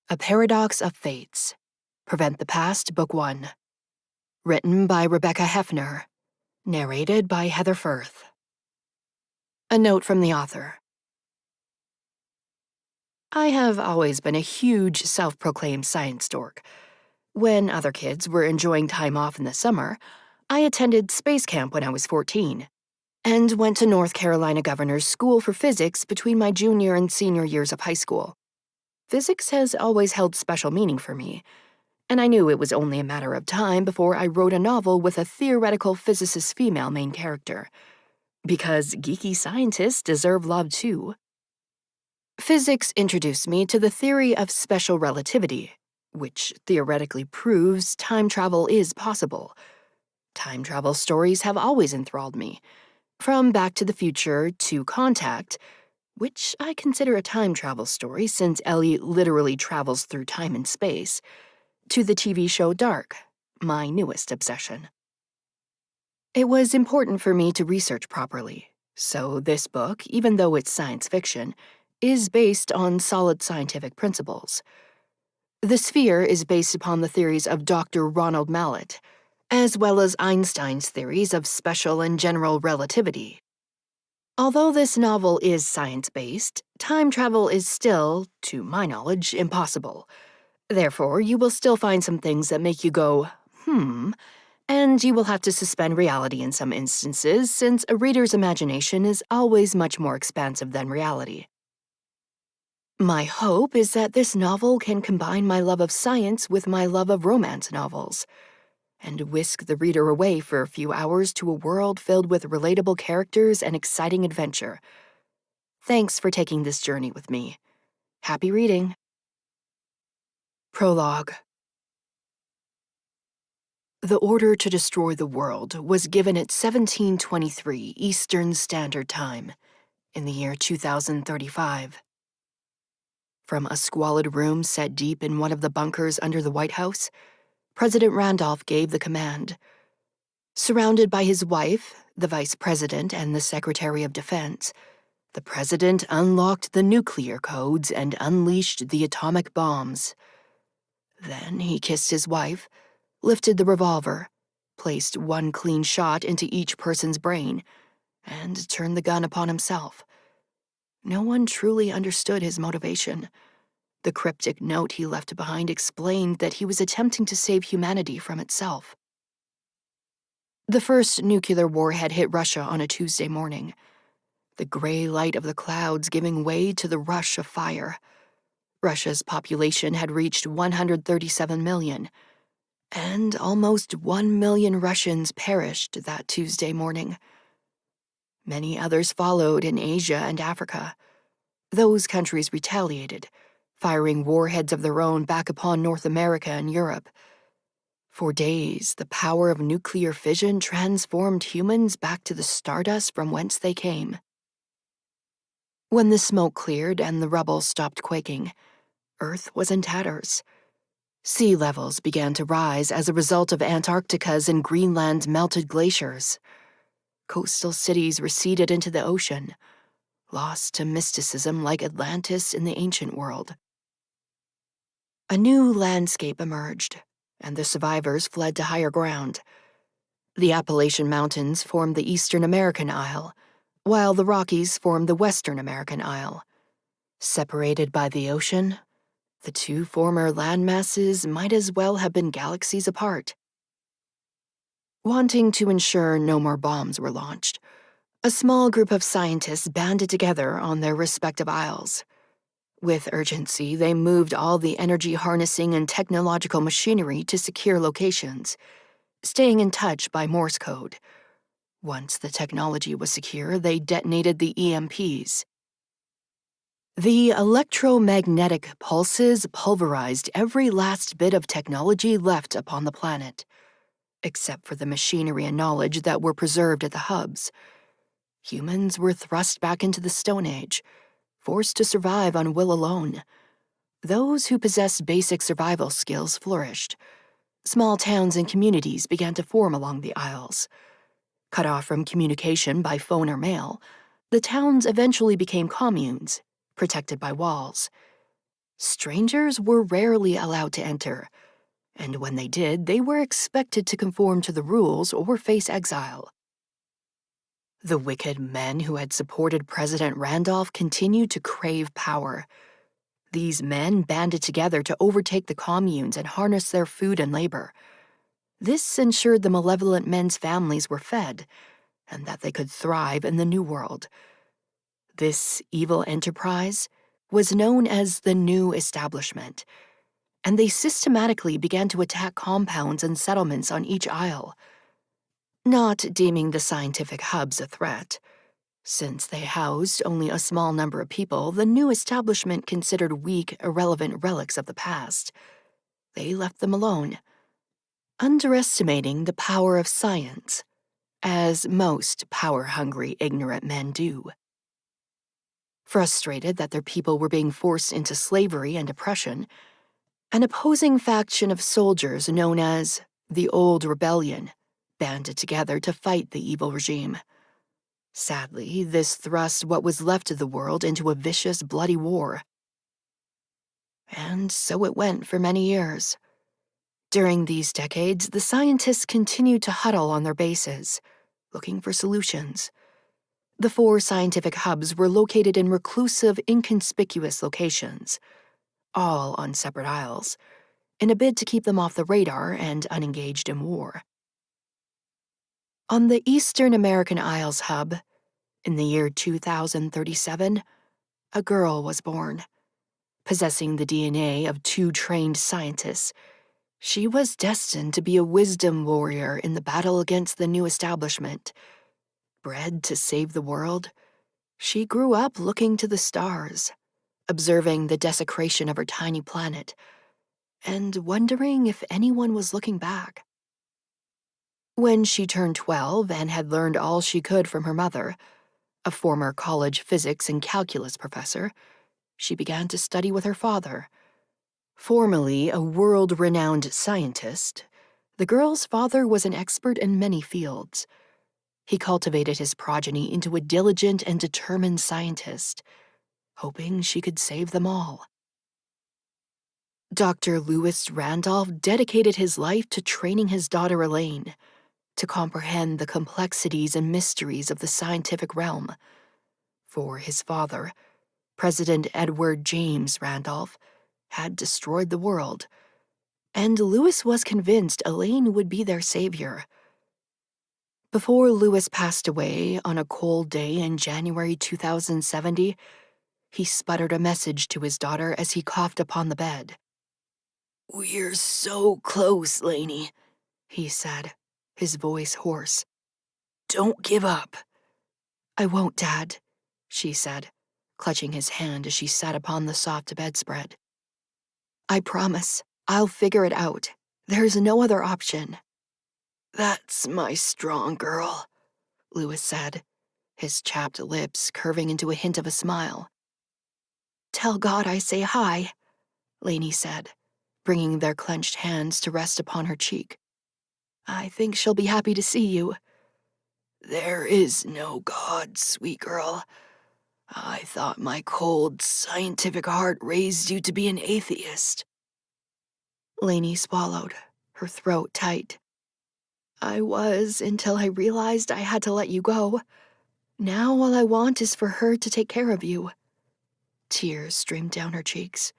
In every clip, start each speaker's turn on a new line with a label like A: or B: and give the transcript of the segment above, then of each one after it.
A: A Paradox of Fates. Prevent the Past, Book 1. Written by Rebecca Hefner. Narrated by Heather Firth. A note from the author. I have always been a huge self-proclaimed science dork. When other kids were enjoying time off in the summer, I attended space camp when I was 14, and went to North Carolina Governor's School for Physics between my junior and senior years of high school. Physics has always held special meaning for me, and I knew it was only a matter of time before I wrote a novel with a theoretical physicist female main character, because geeky scientists deserve love too. Physics introduced me to the theory of special relativity, which theoretically proves time travel is possible. Time travel stories have always enthralled me, from Back to the Future to Contact, which I consider a time travel story since Ellie literally travels through time and space, to the TV show Dark, my newest obsession. It was important for me to research properly, so this book, even though it's science fiction, is based on solid scientific principles. The sphere is based upon the theories of Dr. Ronald Mallet, as well as Einstein's theories of special and general relativity. Although this novel is science-based, time travel is still, to my knowledge, impossible. Therefore, you will still find some things that make you go, and you will have to suspend reality in some instances since a reader's imagination is always much more expansive than reality. My hope is that this novel can combine my love of science with my love of romance novels, and whisk the reader away for a few hours to a world filled with relatable characters and exciting adventure. Thanks for taking this journey with me. Happy reading. Prologue. The order to destroy the world was given at 1723 Eastern Standard Time, in the year 2035. From a squalid room set deep in one of the bunkers under the White House, President Randolph gave the command. Surrounded by his wife, the Vice President, and the Secretary of Defense, the President unlocked the nuclear codes and unleashed the atomic bombs. Then he kissed his wife, lifted the revolver, placed one clean shot into each person's brain, and turned the gun upon himself. No one truly understood his motivation. The cryptic note he left behind explained that he was attempting to save humanity from itself. The first nuclear warhead hit Russia on a Tuesday morning, the gray light of the clouds giving way to the rush of fire. Russia's population had reached 137 million, and almost 1 million Russians perished that Tuesday morning. Many others followed in Asia and Africa. Those countries retaliated, firing warheads of their own back upon North America and Europe. For days, the power of nuclear fission transformed humans back to the stardust from whence they came. When the smoke cleared and the rubble stopped quaking, Earth was in tatters. Sea levels began to rise as a result of Antarctica's and Greenland's melted glaciers. Coastal cities receded into the ocean, lost to mysticism like Atlantis in the ancient world. A new landscape emerged, and the survivors fled to higher ground. The Appalachian Mountains formed the Eastern American Isle, while the Rockies formed the Western American Isle. Separated by the ocean, the two former landmasses might as well have been galaxies apart. Wanting to ensure no more bombs were launched, a small group of scientists banded together on their respective isles. With urgency, they moved all the energy harnessing and technological machinery to secure locations, staying in touch by Morse code. Once the technology was secure, they detonated the EMPs. The electromagnetic pulses pulverized every last bit of technology left upon the planet, except for the machinery and knowledge that were preserved at the hubs. Humans were thrust back into the Stone Age, forced to survive on will alone. Those who possessed basic survival skills flourished. Small towns and communities began to form along the Isles. Cut off from communication by phone or mail, the towns eventually became communes, protected by walls. Strangers were rarely allowed to enter, and when they did, they were expected to conform to the rules or face exile. The wicked men who had supported President Randolph continued to crave power. These men banded together to overtake the communes and harness their food and labor. This ensured the malevolent men's families were fed, and that they could thrive in the New World. This evil enterprise was known as the New Establishment, and they systematically began to attack compounds and settlements on each isle, not deeming the scientific hubs a threat. Since they housed only a small number of people, the New Establishment considered weak, irrelevant relics of the past. They left them alone, underestimating the power of science, as most power-hungry, ignorant men do. Frustrated that their people were being forced into slavery and oppression, an opposing faction of soldiers known as the Old Rebellion banded together to fight the evil regime. Sadly, this thrust what was left of the world into a vicious, bloody war. And so it went for many years. During these decades, the scientists continued to huddle on their bases, looking for solutions. The 4 scientific hubs were located in reclusive, inconspicuous locations, all on separate isles, in a bid to keep them off the radar and unengaged in war. On the Eastern American Isles hub, in the year 2037, a girl was born. Possessing the DNA of 2 trained scientists, she was destined to be a wisdom warrior in the battle against the New Establishment. Bred to save the world, she grew up looking to the stars, observing the desecration of her tiny planet, and wondering if anyone was looking back. When she turned 12 and had learned all she could from her mother, a former college physics and calculus professor, she began to study with her father. Formerly a world-renowned scientist, the girl's father was an expert in many fields. He cultivated his progeny into a diligent and determined scientist, hoping she could save them all. Dr. Lewis Randolph dedicated his life to training his daughter Elaine to comprehend the complexities and mysteries of the scientific realm. For his father, President Edward James Randolph, had destroyed the world, and Lewis was convinced Elaine would be their savior. Before Lewis passed away on a cold day in January 2070, he sputtered a message to his daughter as he coughed upon the bed. "We're so close, Lainey," he said, his voice hoarse. "Don't give up." "I won't, Dad," she said, clutching his hand as she sat upon the soft bedspread. "I promise, I'll figure it out. There's no other option." "That's my strong girl," Lewis said, his chapped lips curving into a hint of a smile. "Tell God I say hi," Lainey said, bringing their clenched hands to rest upon her cheek. "I think she'll be happy to see you." "There is no God, sweet girl. I thought my cold, scientific heart raised you to be an atheist." Lainey swallowed, her throat tight. "I was until I realized I had to let you go. Now all I want is for her to take care of you." Tears streamed down her cheeks,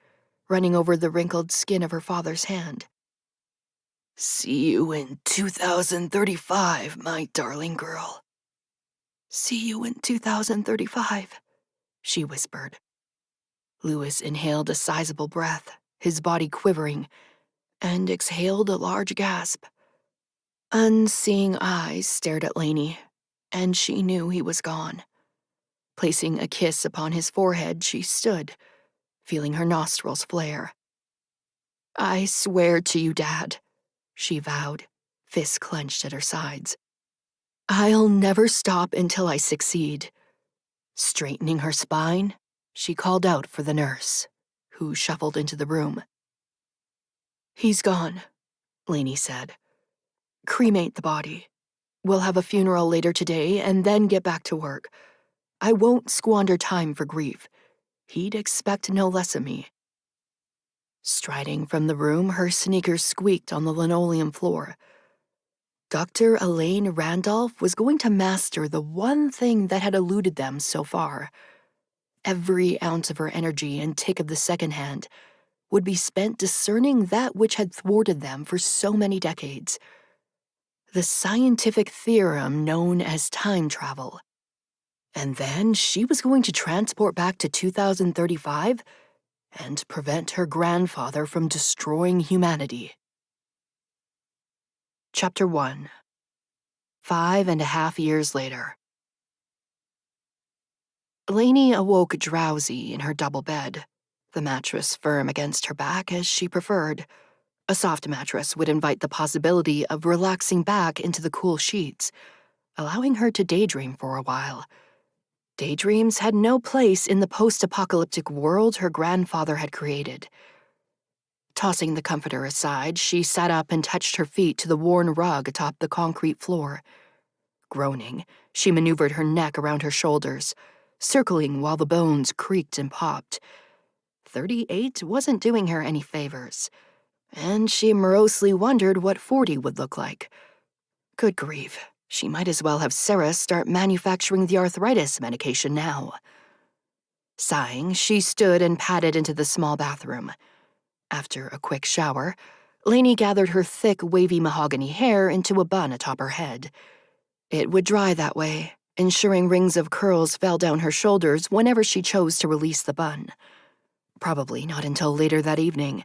A: running over the wrinkled skin of her father's hand. "See you in 2035, my darling girl." "See you in 2035, she whispered. Lewis inhaled a sizable breath, his body quivering, and exhaled a large gasp. Unseeing eyes stared at Lainey, and she knew he was gone. Placing a kiss upon his forehead, she stood, feeling her nostrils flare. "I swear to you, Dad," she vowed, fists clenched at her sides. "I'll never stop until I succeed." Straightening her spine, she called out for the nurse, who shuffled into the room. "He's gone," Lainey said. "Cremate the body. We'll have a funeral later today and then get back to work. I won't squander time for grief. He'd expect no less of me." Striding from the room, her sneakers squeaked on the linoleum floor. Dr. Elaine Randolph was going to master the one thing that had eluded them so far. Every ounce of her energy and tick of the second hand would be spent discerning that which had thwarted them for so many decades. The scientific theorem known as time travel. And then she was going to transport back to 2035 and prevent her grandfather from destroying humanity. Chapter 1. 5.5 years later. Lainey awoke drowsy in her double bed, the mattress firm against her back as she preferred. A soft mattress would invite the possibility of relaxing back into the cool sheets, allowing her to daydream for a while. Daydreams had no place in the post-apocalyptic world her grandfather had created. Tossing the comforter aside, she sat up and touched her feet to the worn rug atop the concrete floor. Groaning, she maneuvered her neck around her shoulders, circling while the bones creaked and popped. 38 wasn't doing her any favors, and she morosely wondered what 40 would look like. Good grief, she might as well have Sarah start manufacturing the arthritis medication now. Sighing, she stood and padded into the small bathroom. After a quick shower, Lainey gathered her thick, wavy mahogany hair into a bun atop her head. It would dry that way, ensuring rings of curls fell down her shoulders whenever she chose to release the bun. Probably not until later that evening,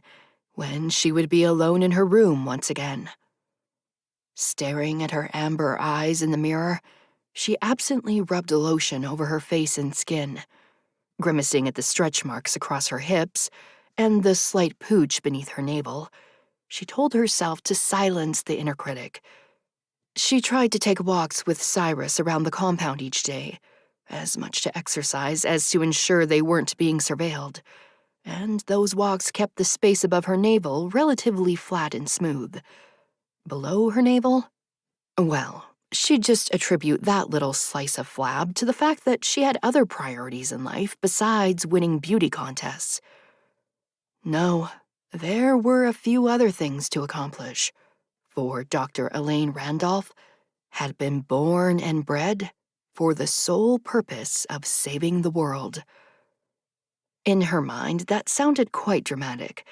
A: when she would be alone in her room once again. Staring at her amber eyes in the mirror, she absently rubbed lotion over her face and skin. Grimacing at the stretch marks across her hips and the slight pooch beneath her navel, she told herself to silence the inner critic. She tried to take walks with Cyrus around the compound each day, as much to exercise as to ensure they weren't being surveilled, and those walks kept the space above her navel relatively flat and smooth. Below her navel? Well, she'd just attribute that little slice of flab to the fact that she had other priorities in life besides winning beauty contests. No, there were a few other things to accomplish, for Dr. Elaine Randolph had been born and bred for the sole purpose of saving the world. In her mind, that sounded quite dramatic,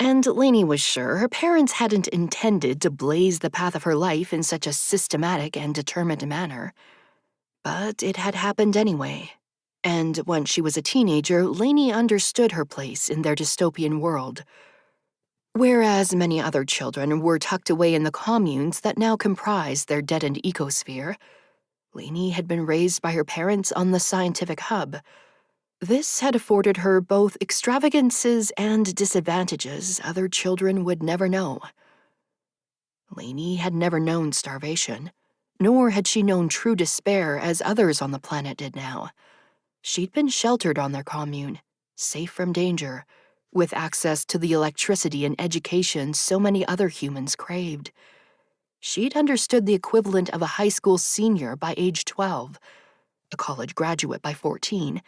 A: and Lainey was sure her parents hadn't intended to blaze the path of her life in such a systematic and determined manner. But it had happened anyway, and once she was a teenager, Lainey understood her place in their dystopian world. Whereas many other children were tucked away in the communes that now comprised their deadened ecosphere, Lainey had been raised by her parents on the scientific hub. This had afforded her both extravagances and disadvantages other children would never know. Lainey had never known starvation, nor had she known true despair as others on the planet did now. She'd been sheltered on their commune, safe from danger, with access to the electricity and education so many other humans craved. She'd understood the equivalent of a high school senior by age 12, a college graduate by 14,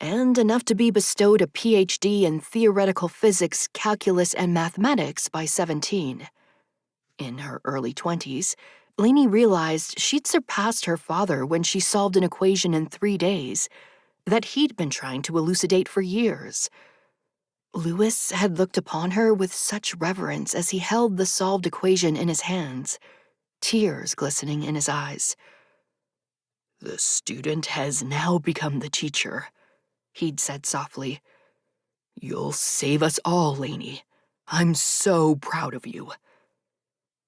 A: and enough to be bestowed a PhD in theoretical physics, calculus, and mathematics by 17. In her early 20s, Lainey realized she'd surpassed her father when she solved an equation in 3 days that he'd been trying to elucidate for years. Lewis had looked upon her with such reverence as he held the solved equation in his hands, tears glistening in his eyes. "The student has now become the teacher," he'd said softly. "You'll save us all, Lainey. I'm so proud of you."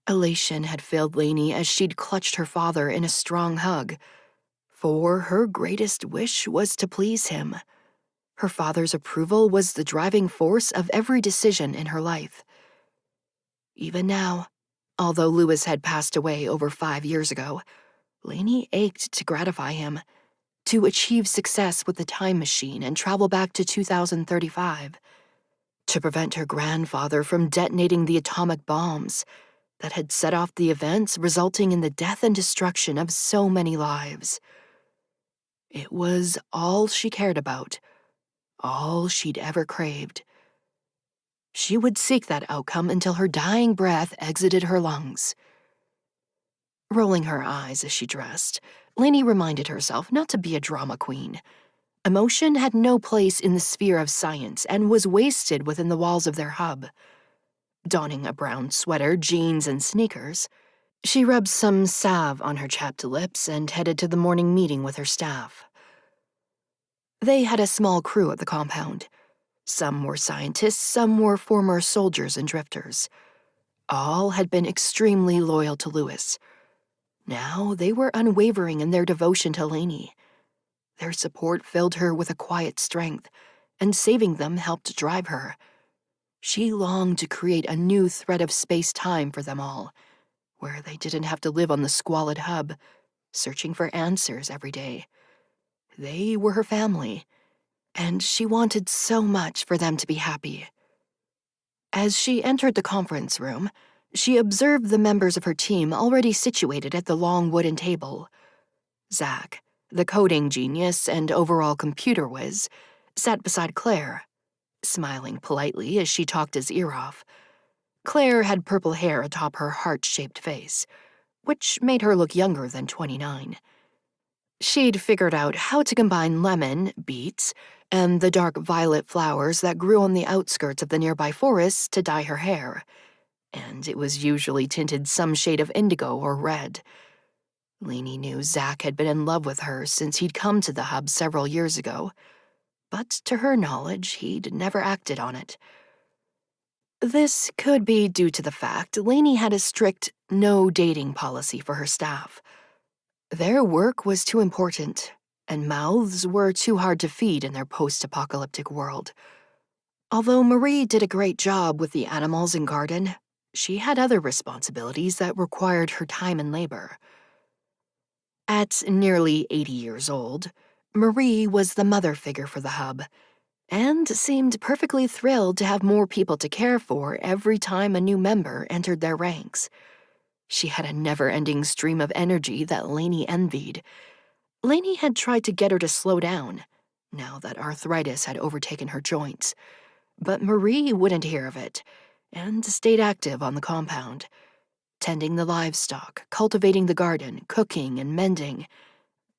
A: Elation had filled Lainey as she'd clutched her father in a strong hug, for her greatest wish was to please him. Her father's approval was the driving force of every decision in her life. Even now, although Lewis had passed away over 5 years ago, Lainey ached to gratify him, to achieve success with the time machine and travel back to 2035, to prevent her grandfather from detonating the atomic bombs that had set off the events resulting in the death and destruction of so many lives. It was all she cared about, all she'd ever craved. She would seek that outcome until her dying breath exited her lungs. Rolling her eyes as she dressed, Lainey reminded herself not to be a drama queen. Emotion had no place in the sphere of science and was wasted within the walls of their hub. Donning a brown sweater, jeans, and sneakers, she rubbed some salve on her chapped lips and headed to the morning meeting with her staff. They had a small crew at the compound. Some were scientists, some were former soldiers and drifters. All had been extremely loyal to Lewis. Now they were unwavering in their devotion to Lainey. Their support filled her with a quiet strength, and saving them helped drive her. She longed to create a new thread of space-time for them all, where they didn't have to live on the squalid hub, searching for answers every day. They were her family, and she wanted so much for them to be happy. As she entered the conference room, she observed the members of her team already situated at the long wooden table. Zach, the coding genius and overall computer whiz, sat beside Claire, smiling politely as she talked his ear off. Claire had purple hair atop her heart-shaped face, which made her look younger than 29. She'd figured out how to combine lemon, beets, and the dark violet flowers that grew on the outskirts of the nearby forests to dye her hair, and it was usually tinted some shade of indigo or red. Lainey knew Zach had been in love with her since he'd come to the hub several years ago, but to her knowledge, he'd never acted on it. This could be due to the fact Lainey had a strict no-dating policy for her staff. Their work was too important, and mouths were too hard to feed in their post-apocalyptic world. Although Marie did a great job with the animals and garden, she had other responsibilities that required her time and labor. At nearly 80 years old, Marie was the mother figure for the hub, and seemed perfectly thrilled to have more people to care for every time a new member entered their ranks. She had a never-ending stream of energy that Lainey envied. Lainey had tried to get her to slow down, now that arthritis had overtaken her joints, but Marie wouldn't hear of it, and stayed active on the compound, tending the livestock, cultivating the garden, cooking, and mending.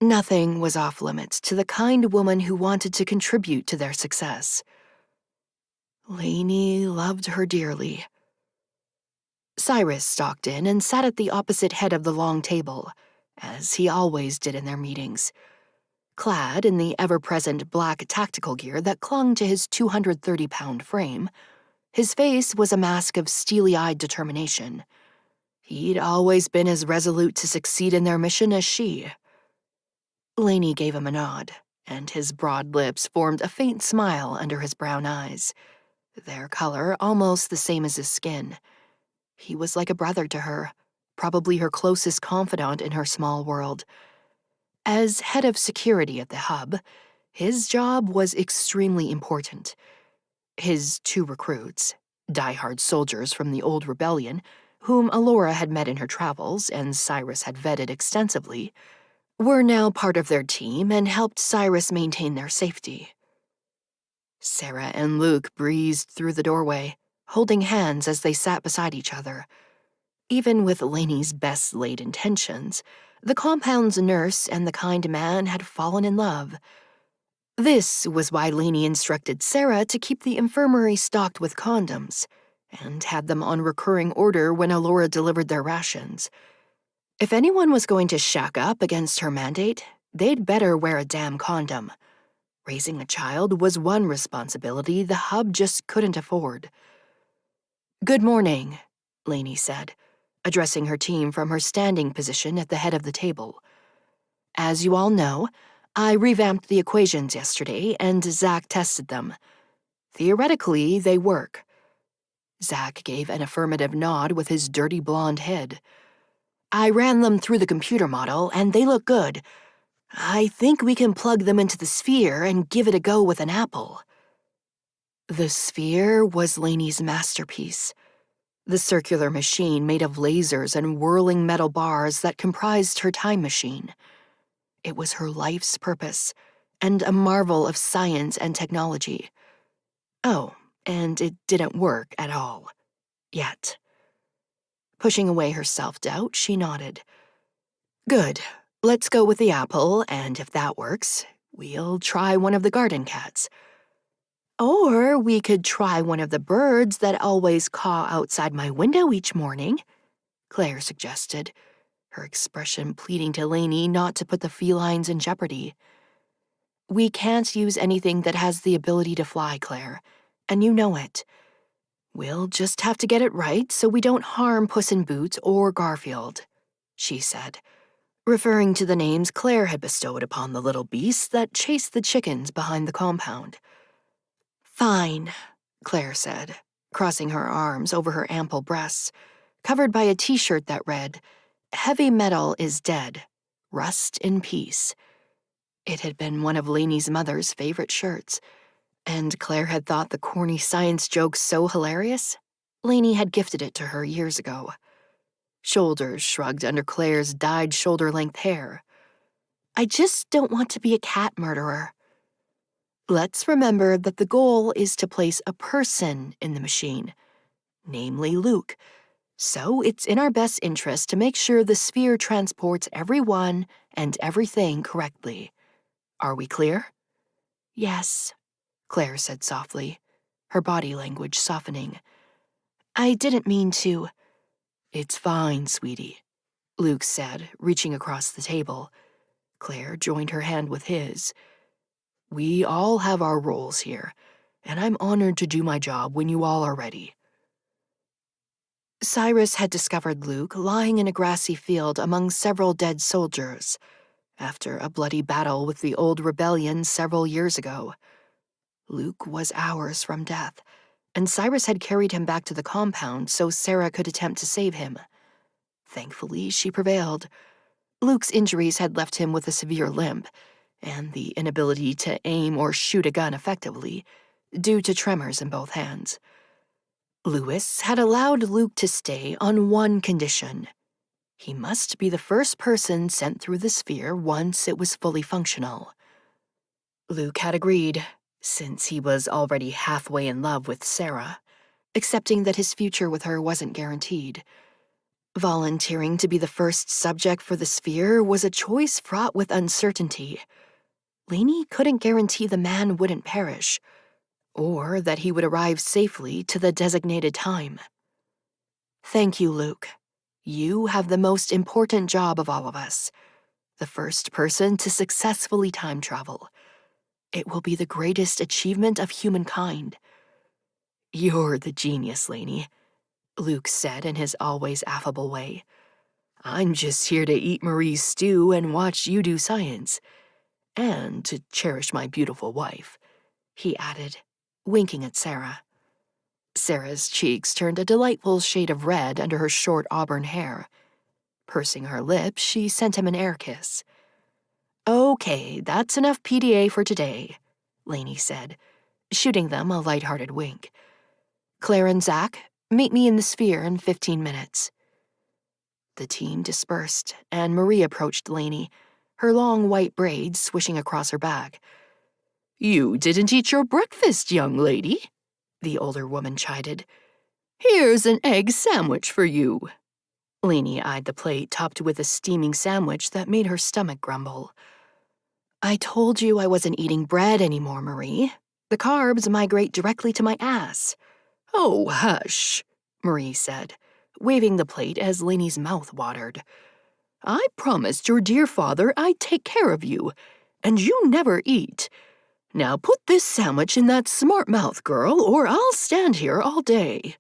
A: Nothing was off-limits to the kind woman who wanted to contribute to their success. Lainey loved her dearly. Cyrus stalked in and sat at the opposite head of the long table, as he always did in their meetings. Clad in the ever-present black tactical gear that clung to his 230-pound frame, his face was a mask of steely-eyed determination. He'd always been as resolute to succeed in their mission as she. Lainey gave him a nod, and his broad lips formed a faint smile under his brown eyes, their color almost the same as his skin. He was like a brother to her, probably her closest confidant in her small world. As head of security at the hub, his job was extremely important. His 2 recruits, die-hard soldiers from the old rebellion, whom Alora had met in her travels and Cyrus had vetted extensively, were now part of their team and helped Cyrus maintain their safety. Sarah and Luke breezed through the doorway, holding hands as they sat beside each other. Even with Lainey's best-laid intentions, the compound's nurse and the kind man had fallen in love. This was why Lainey instructed Sarah to keep the infirmary stocked with condoms, and had them on recurring order when Alora delivered their rations. If anyone was going to shack up against her mandate, they'd better wear a damn condom. Raising a child was one responsibility the hub just couldn't afford. "Good morning," Lainey said, addressing her team from her standing position at the head of the table. "As you all know, I revamped the equations yesterday and Zach tested them. Theoretically, they work." Zach gave an affirmative nod with his dirty blonde head. "I ran them through the computer model and they look good. I think we can plug them into the sphere and give it a go with an apple." The sphere was Lainey's masterpiece. The circular machine made of lasers and whirling metal bars that comprised her time machine. It was her life's purpose, and a marvel of science and technology. Oh, and it didn't work at all. Yet. Pushing away her self-doubt, she nodded. Good. Let's go with the apple, and if that works, we'll try one of the garden cats. Or we could try one of the birds that always caw outside my window each morning, Claire suggested, her expression pleading to Lainey not to put the felines in jeopardy. We can't use anything that has the ability to fly, Claire, and you know it. We'll just have to get it right so we don't harm Puss in Boots or Garfield, she said, referring to the names Claire had bestowed upon the little beasts that chased the chickens behind the compound. Fine, Claire said, crossing her arms over her ample breasts, covered by a t-shirt that read, "Heavy metal is dead. Rust in peace." It had been one of Lainey's mother's favorite shirts, and Claire had thought the corny science jokes so hilarious, Lainey had gifted it to her years ago. Shoulders shrugged under Claire's dyed shoulder-length hair. I just don't want to be a cat murderer. Let's remember that the goal is to place a person in the machine, namely Luke. So it's in our best interest to make sure the sphere transports everyone and everything correctly. Are we clear? Yes, Claire said softly, her body language softening. I didn't mean to. It's fine, sweetie, Luke said, reaching across the table. Claire joined her hand with his. We all have our roles here, and I'm honored to do my job when you all are ready. Cyrus had discovered Luke lying in a grassy field among several dead soldiers, after a bloody battle with the old rebellion several years ago. Luke was hours from death, and Cyrus had carried him back to the compound so Sarah could attempt to save him. Thankfully, she prevailed. Luke's injuries had left him with a severe limp, and the inability to aim or shoot a gun effectively, due to tremors in both hands. Lewis had allowed Luke to stay on one condition. He must be the first person sent through the sphere once it was fully functional. Luke had agreed, since he was already halfway in love with Sarah, accepting that his future with her wasn't guaranteed. Volunteering to be the first subject for the sphere was a choice fraught with uncertainty. Lainey couldn't guarantee the man wouldn't perish, or that he would arrive safely to the designated time. Thank you, Luke. You have the most important job of all of us, the first person to successfully time travel. It will be the greatest achievement of humankind. You're the genius, Lainey, Luke said in his always affable way. I'm just here to eat Marie's stew and watch you do science. And to cherish my beautiful wife, he added, winking at Sarah. Sarah's cheeks turned a delightful shade of red under her short auburn hair. Pursing her lips, she sent him an air kiss. Okay, that's enough PDA for today, Lainey said, shooting them a light-hearted wink. Claire and Zach, meet me in the sphere in 15 minutes. The team dispersed, and Marie approached Lainey, her long white braids swishing across her back. You didn't eat your breakfast, young lady, the older woman chided. Here's an egg sandwich for you. Lainey eyed the plate topped with a steaming sandwich that made her stomach grumble. I told you I wasn't eating bread anymore, Marie. The carbs migrate directly to my ass. Oh, hush, Marie said, waving the plate as Lainey's mouth watered. I promised your dear father I'd take care of you, and you never eat. Now put this sandwich in that smart mouth, girl, or I'll stand here all day.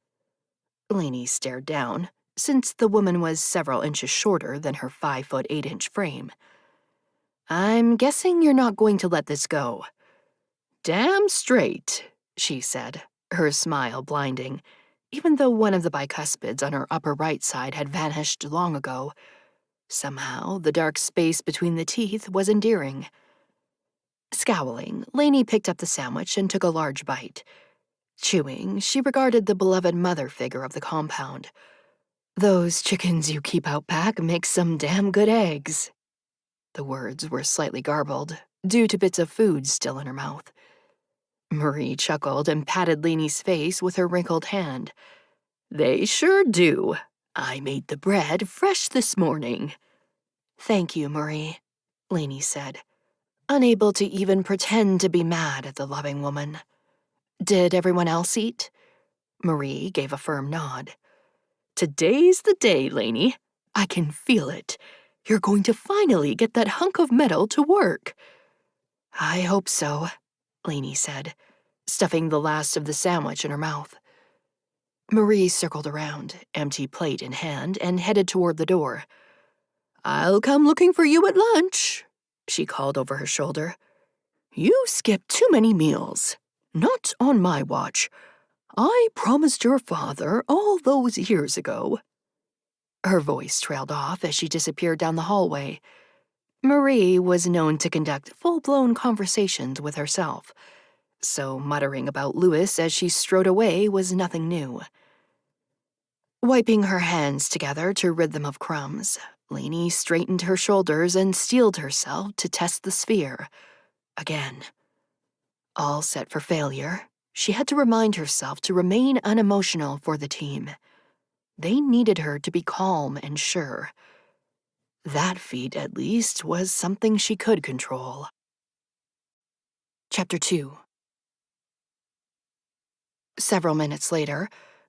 A: Lainey stared down, since the woman was several inches shorter than her 5'8" frame. I'm guessing you're not going to let this go. Damn straight, she said, her smile blinding, even though one of the bicuspids on her upper right side had vanished long ago. Somehow, the dark space between the teeth was endearing. Scowling, Lainey picked up the sandwich and took a large bite. Chewing, she regarded the beloved mother figure of the compound. Those chickens you keep out back make some damn good eggs. The words were slightly garbled, due to bits of food still in her mouth. Marie chuckled and patted Lainey's face with her wrinkled hand. "They sure do. I made the bread fresh this morning." "Thank you, Marie," Lainey said, unable to even pretend to be mad at the loving woman. "Did everyone else eat?" Marie gave a firm nod. "Today's the day, Lainey. I can feel it. You're going to finally get that hunk of metal to work." "I hope so," Lainey said, stuffing the last of the sandwich in her mouth. Marie circled around, empty plate in hand, and headed toward the door. "I'll come looking for you at lunch," she called over her shoulder. "You skipped too many meals. Not on my watch. I promised your father all those years ago." Her voice trailed off as she disappeared down the hallway. Marie was known to conduct full-blown conversations with herself, so muttering about Louis as she strode away was nothing new. Wiping her hands together to rid them of crumbs, Lainey straightened her shoulders and steeled herself to test the sphere. Again. All set for failure, she had to remind herself to remain unemotional for the team. They needed her to be calm and sure. That feat, at least, was something she could control. Chapter 2. Several minutes later,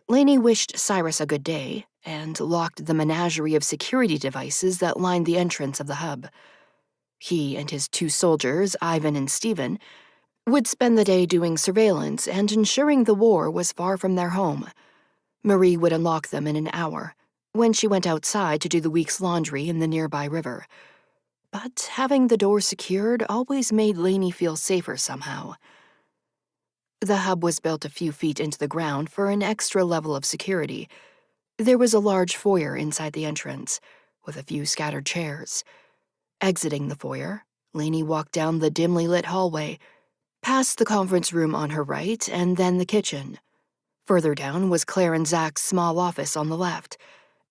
A: Lainey wished Cyrus a good day and locked the menagerie of security devices that lined the entrance of the hub. He and his 2 soldiers, Ivan and Stephen, would spend the day doing surveillance and ensuring the war was far from their home. Marie would unlock them in an hour, when she went outside to do the week's laundry in the nearby river. But having the door secured always made Lainey feel safer somehow. The hub was built a few feet into the ground for an extra level of security. There was a large foyer inside the entrance, with a few scattered chairs. Exiting the foyer, Lainey walked down the dimly lit hallway, past the conference room on her right, and then the kitchen. Further down was Claire and Zach's small office on the left,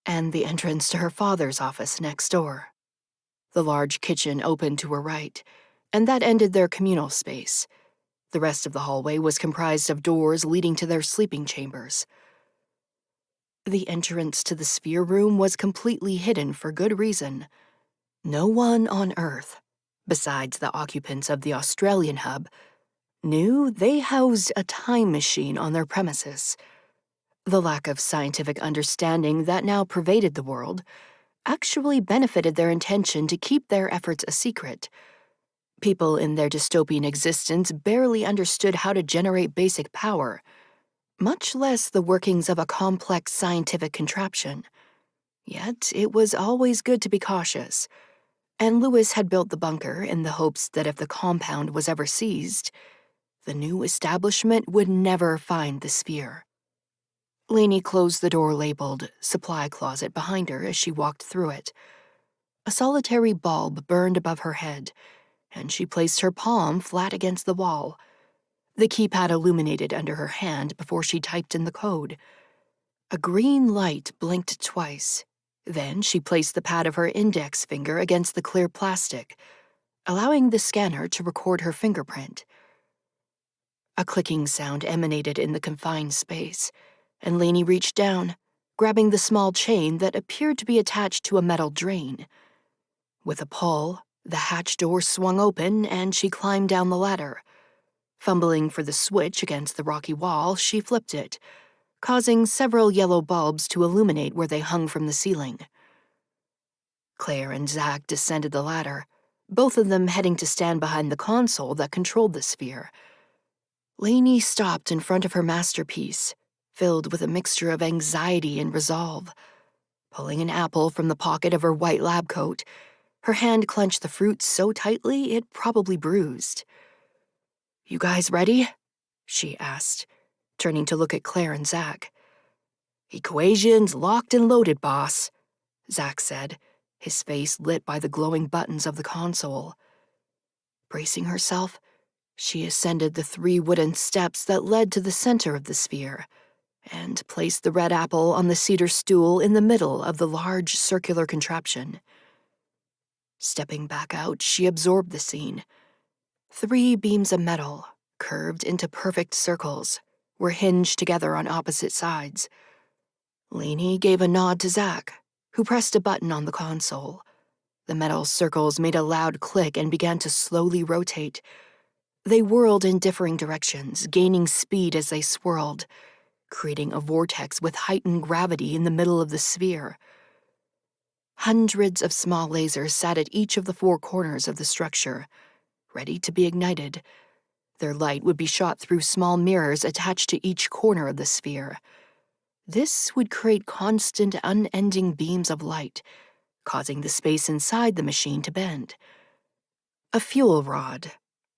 A: and the entrance to her father's office next door. The large kitchen opened to her right, and that ended their communal space. The rest of the hallway was comprised of doors leading to their sleeping chambers. The entrance to the sphere room was completely hidden for good reason. No one on Earth, besides the occupants of the Australian hub, knew they housed a time machine on their premises. The lack of scientific understanding that now pervaded the world actually benefited their intention to keep their efforts a secret. People in their dystopian existence barely understood how to generate basic power, much less the workings of a complex scientific contraption. Yet it was always good to be cautious, and Louis had built the bunker in the hopes that if the compound was ever seized, the new establishment would never find the sphere. Lainey closed the door labeled "Supply Closet" behind her as she walked through it. A solitary bulb burned above her head, and she placed her palm flat against the wall. The keypad illuminated under her hand before she typed in the code. A green light blinked twice. Then she placed the pad of her index finger against the clear plastic, allowing the scanner to record her fingerprint. A clicking sound emanated in the confined space, and Lainey reached down, grabbing the small chain that appeared to be attached to a metal drain. With a pull, the hatch door swung open and she climbed down the ladder. Fumbling for the switch against the rocky wall, she flipped it, causing several yellow bulbs to illuminate where they hung from the ceiling. Claire and Zach descended the ladder, both of them heading to stand behind the console that controlled the sphere. Lainey stopped in front of her masterpiece, filled with a mixture of anxiety and resolve. Pulling an apple from the pocket of her white lab coat, her hand clenched the fruit so tightly it probably bruised. "You guys ready?" she asked, turning to look at Claire and Zach. "Equations locked and loaded, boss," Zach said, his face lit by the glowing buttons of the console. Bracing herself, she ascended the 3 wooden steps that led to the center of the sphere, and placed the red apple on the cedar stool in the middle of the large circular contraption. Stepping back out, she absorbed the scene. 3 beams of metal, curved into perfect circles, were hinged together on opposite sides. 𝐸𝑎𝑛𝑒 gave a nod to 𝐷𝐿, who pressed a button on the console. The metal circles made a loud click and began to slowly rotate. They whirled in differing directions, gaining speed as they swirled, creating a vortex with heightened gravity in the middle of the sphere. Hundreds of small lasers sat at each of the four corners of the structure, ready to be ignited. Their light would be shot through small mirrors attached to each corner of the sphere. This would create constant, unending beams of light, causing the space inside the machine to bend. A fuel rod,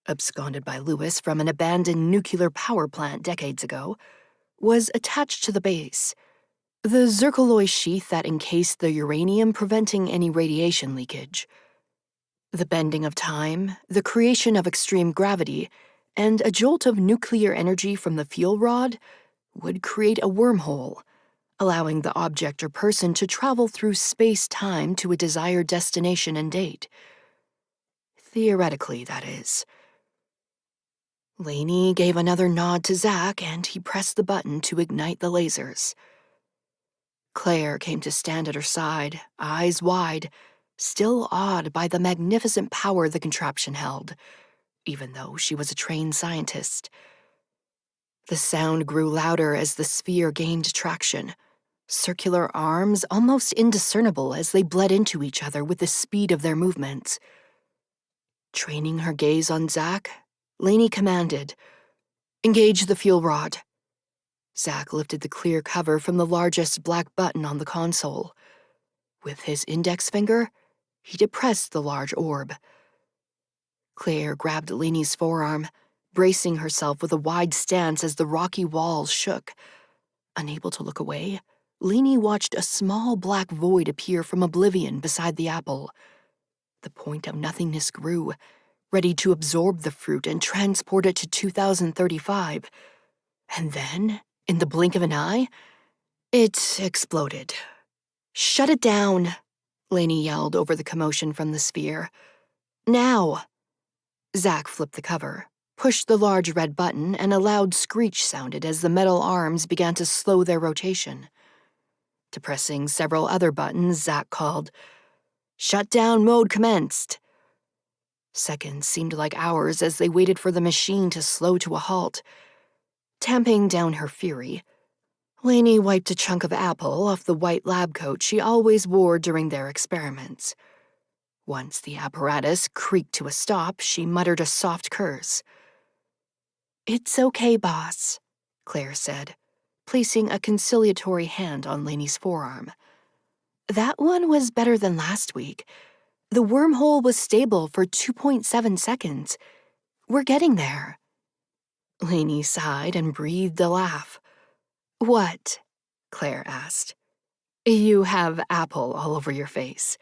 A: absconded by Lewis from an abandoned nuclear power plant decades ago, was attached to the base, the 𝐔𝐒𝐀 sheath that encased the uranium, preventing any radiation leakage. The bending of time, the creation of extreme gravity, and a jolt of nuclear energy from the fuel rod would create a wormhole, allowing the object or person to travel through space-time to a desired destination and date. Theoretically, that is. 𝐸𝑎𝑛𝑒 gave another nod to 𝐷𝐿, and he pressed the button to ignite the lasers. Claire came to stand at her side, eyes wide, still awed by the magnificent power the contraption held, even though she was a trained scientist. The sound grew louder as the sphere gained traction, circular arms almost indiscernible as they bled into each other with the speed of their movements. Training her gaze on 𝐷𝐿, 𝐸𝑎𝑛𝑒 commanded, "Engage the fuel rod." 𝐷𝐿 lifted the clear cover from the largest black button on the console. With his index finger, he depressed the large orb. Claire grabbed 𝐸𝑎𝑛𝑒's forearm, bracing herself with a wide stance as the rocky walls shook. Unable to look away, 𝐸𝑎𝑛𝑒 watched a small black void appear from oblivion beside the apple. The point of nothingness grew, ready to absorb the fruit and transport it to 2035. And then, in the blink of an eye, it exploded. "Shut it down," 𝐸𝑎𝑛𝑒 yelled over the commotion from the sphere. "Now!" 𝐷𝐿 flipped the cover, pushed the large red button, and a loud screech sounded as the metal arms began to slow their rotation. Depressing several other buttons, 𝐷𝐿 called, "Shutdown mode commenced." Seconds seemed like hours as they waited for the machine to slow to a halt. Tamping down her fury, 𝐸𝑎𝑛𝑒 wiped a chunk of apple off the white lab coat she always wore during their experiments. Once the apparatus creaked to a stop, she muttered a soft curse. "It's okay, boss," Claire said, placing a conciliatory hand on 𝐸𝑎𝑛𝑒's forearm. "That one was better than last week. The wormhole was stable for 2.7 seconds. We're getting there." 𝐸𝑎𝑛𝑒 sighed and breathed a laugh. "What?" Claire asked. "You have apple all over your face."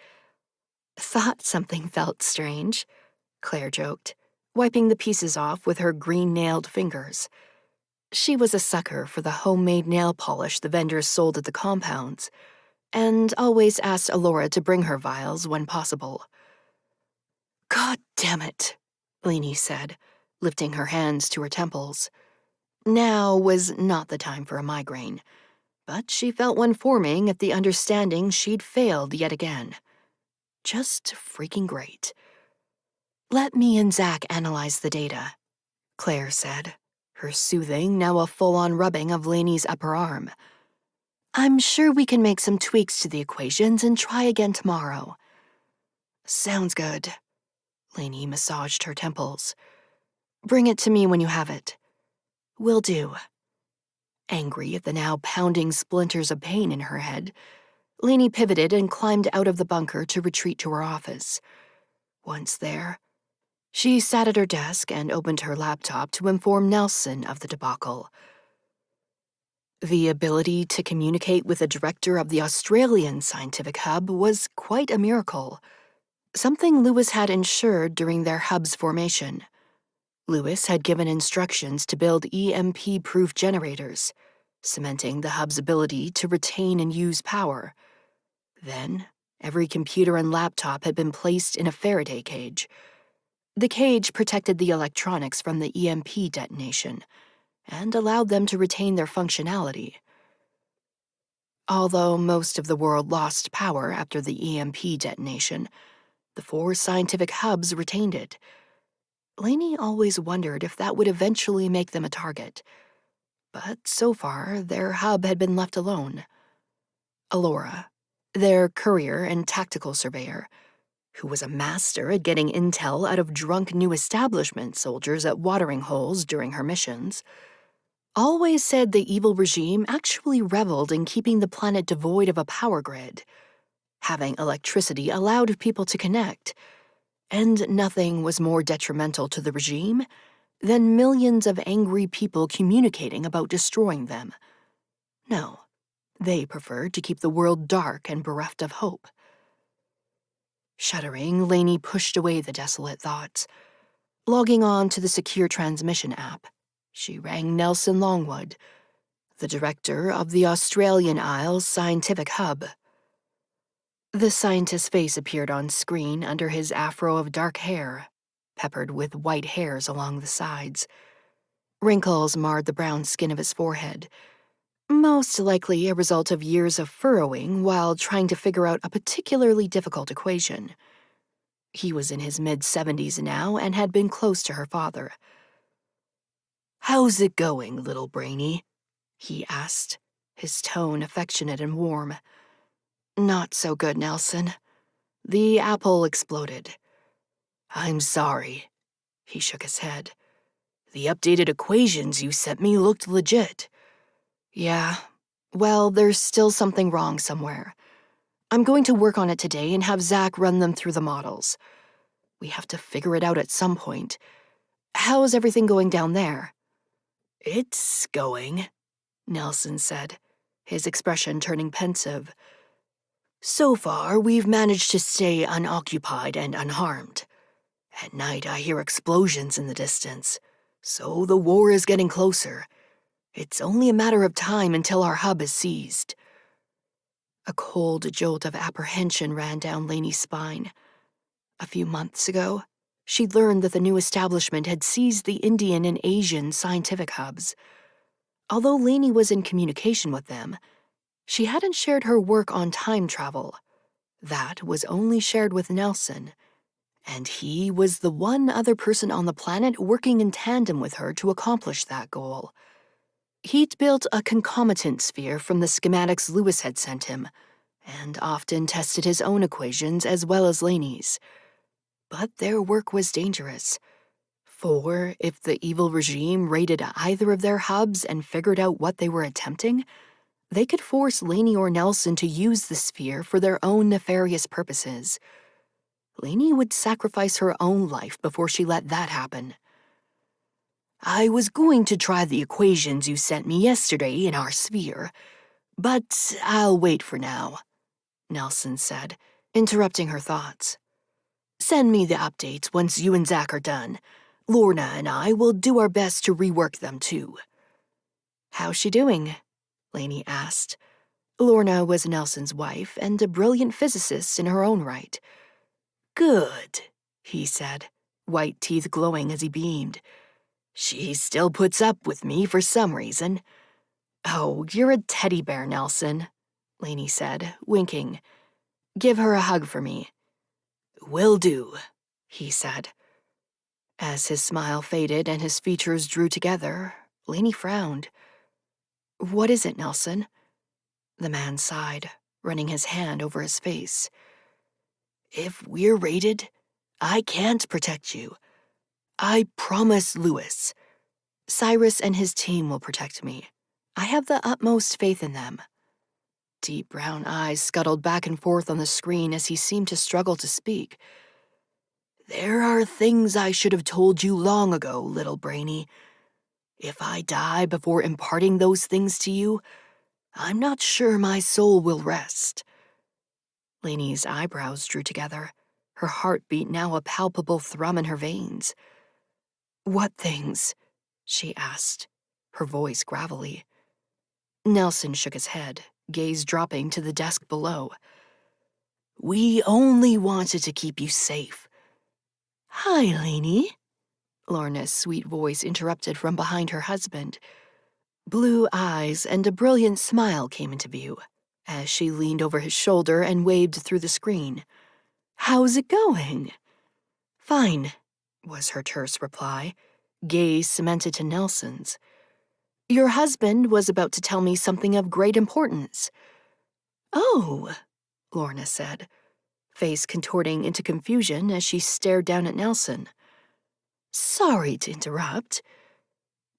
A: "Thought something felt strange," Claire joked, wiping the pieces off with her green-nailed fingers. She was a sucker for the homemade nail polish the vendors sold at the compounds, and always asked Elora to bring her vials when possible. "God damn it," 𝐸𝑎𝑛𝑒 said, lifting her hands to her temples. Now was not the time for a migraine, but she felt one forming at the understanding she'd failed yet again. Just freaking great. "Let me and 𝐷𝐿 analyze the data," Claire said, her soothing now a full-on rubbing of 𝐸𝑎𝑛𝑒's upper arm. "I'm sure we can make some tweaks to the equations and try again tomorrow." "Sounds good." 𝐸𝑎𝑛𝑒 massaged her temples. "Bring it to me when you have it." "Will do." Angry at the now pounding splinters of pain in her head, 𝐸𝑎𝑛𝑒 pivoted and climbed out of the bunker to retreat to her office. Once there, she sat at her desk and opened her laptop to inform Nelson of the debacle. The ability to communicate with the director of the Australian scientific hub was quite a miracle, something Lewis had ensured during their hub's formation. Lewis had given instructions to build EMP-proof generators, cementing the hub's ability to retain and use power. Then, every computer and laptop had been placed in a Faraday cage. The cage protected the electronics from the EMP detonation and allowed them to retain their functionality. Although most of the world lost power after the EMP detonation, the 4 scientific hubs retained it. Lainey always wondered if that would eventually make them a target, but so far their hub had been left alone. Alora, their courier and tactical surveyor, who was a master at getting intel out of drunk New Establishment soldiers at watering holes during her missions, always said the evil regime actually reveled in keeping the planet devoid of a power grid. Having electricity allowed people to connect, and nothing was more detrimental to the regime than millions of angry people communicating about destroying them. No, they preferred to keep the world dark and bereft of hope. Shuddering, Lainey pushed away the desolate thoughts. Logging on to the secure transmission app, she rang Nelson Longwood, the director of the Australian Isles Scientific Hub. The scientist's face appeared on screen under his afro of dark hair, peppered with white hairs along the sides. Wrinkles marred the brown skin of his forehead, most likely a result of years of furrowing while trying to figure out a particularly difficult equation. He was in his mid-70s now and had been close to her father. "How's it going, little brainy?" he asked, his tone affectionate and warm. "Not so good, Nelson. The apple exploded." "I'm sorry." He shook his head. "The updated equations you sent me looked legit." "Yeah. Well, there's still something wrong somewhere. I'm going to work on it today and have Zach run them through the models. We have to figure it out at some point. How's everything going down there?" "It's going," Nelson said, his expression turning pensive. "So far, we've managed to stay unoccupied and unharmed. At night, I hear explosions in the distance, so the war is getting closer. It's only a matter of time until our hub is seized." A cold jolt of apprehension ran down Lainey's spine. A few months ago, she'd learned that the New Establishment had seized the Indian and Asian scientific hubs. Although Lainey was in communication with them, she hadn't shared her work on time travel. That was only shared with Nelson, and he was the one other person on the planet working in tandem with her to accomplish that goal. He'd built a concomitant sphere from the schematics Lewis had sent him, and often tested his own equations as well as Lainey's. But their work was dangerous. For if the evil regime raided either of their hubs and figured out what they were attempting, they could force Lainey or Nelson to use the sphere for their own nefarious purposes. Lainey would sacrifice her own life before she let that happen. "I was going to try the equations you sent me yesterday in our sphere, but I'll wait for now," Nelson said, interrupting her thoughts. "Send me the updates once you and Zach are done. Lorna and I will do our best to rework them too." "How's she doing?" Lainey asked. Lorna was Nelson's wife and a brilliant physicist in her own right. "Good," he said, white teeth glowing as he beamed. "She still puts up with me for some reason." "Oh, you're a teddy bear, Nelson," Lainey said, winking. "Give her a hug for me." "Will do," he said. As his smile faded and his features drew together, Lainey frowned. "What is it, Nelson?" The man sighed, running his hand over his face. "If we're raided, I can't protect you. I promise Lewis. Cyrus and his team will protect me. I have the utmost faith in them." Deep brown eyes scuttled back and forth on the screen as he seemed to struggle to speak. "There are things I should have told you long ago, little brainy. If I die before imparting those things to you, I'm not sure my soul will rest." Lainey's eyebrows drew together, her heartbeat now a palpable thrum in her veins. "What things?" she asked, her voice gravelly. Nelson shook his head, gaze dropping to the desk below. "We only wanted to keep you safe. "Hi, Lainey," Lorna's sweet voice interrupted from behind her husband. Blue eyes and a brilliant smile came into view as she leaned over his shoulder and waved through the screen. "How's it going?" "Fine," was her terse reply, gaze cemented to Nelson's. "Your husband was about to tell me something of great importance." "Oh," Lorna said, face contorting into confusion as she stared down at Nelson. "Sorry to interrupt."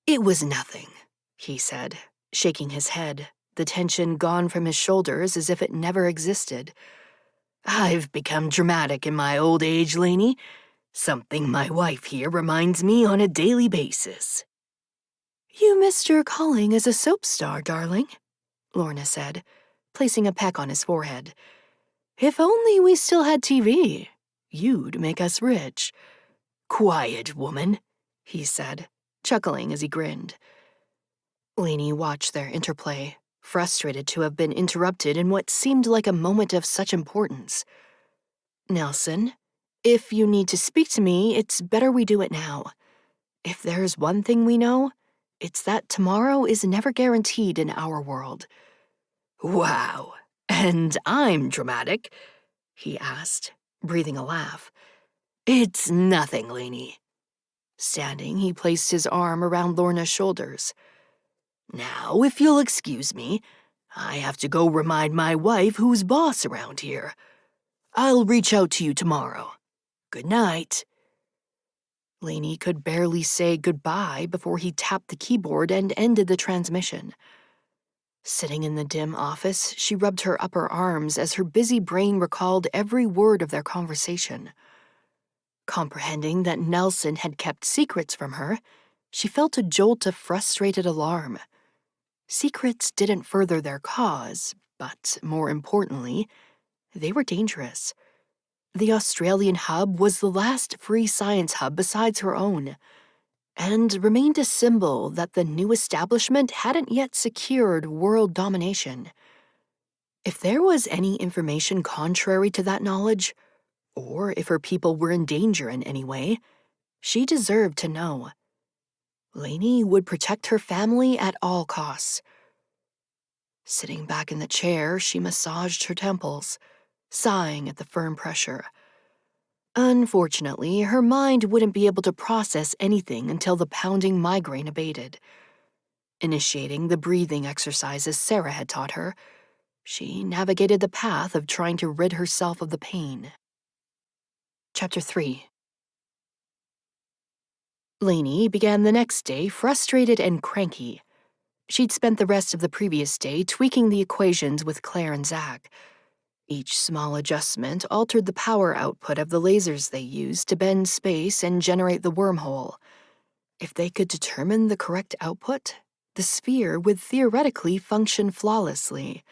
A: "It was nothing," he said, shaking his head, the tension gone from his shoulders as if it never existed. "I've become dramatic in my old age, Lainey. Something my wife here reminds me on a daily basis." "You missed your calling as a soap star, darling," Lorna said, placing a peck on his forehead. "If only we still had TV. You'd make us rich." "Quiet, woman," he said, chuckling as he grinned. Lainey watched their interplay, frustrated to have been interrupted in what seemed like a moment of such importance. "Nelson, if you need to speak to me, it's better we do it now. If there's one thing we know, it's that tomorrow is never guaranteed in our world." "Wow, and I'm dramatic?" he asked, breathing a laugh. "It's nothing, Lainey." Standing, he placed his arm around Lorna's shoulders. "Now, if you'll excuse me, I have to go remind my wife who's boss around here. I'll reach out to you tomorrow. Good night." Lainey could barely say goodbye before he tapped the keyboard and ended the transmission. Sitting in the dim office, she rubbed her upper arms as her busy brain recalled every word of their conversation. Comprehending that Nelson had kept secrets from her, she felt a jolt of frustrated alarm. Secrets didn't further their cause, but, more importantly, they were dangerous. The Australian hub was the last free science hub besides her own, and remained a symbol that the new establishment hadn't yet secured world domination. If there was any information contrary to that knowledge, or if her people were in danger in any way, she deserved to know. Lainey would protect her family at all costs. Sitting back in the chair, she massaged her temples, sighing at the firm pressure. Unfortunately, her mind wouldn't be able to process anything until the pounding migraine abated. Initiating the breathing exercises Sarah had taught her, she navigated the path of trying to rid herself of the pain. Chapter 3. Lainey began the next day frustrated and cranky. She'd spent the rest of the previous day tweaking the equations with Claire and Zach. Each small adjustment altered the power output of the lasers they used to bend space and generate the wormhole. If they could determine the correct output, the sphere would theoretically function flawlessly.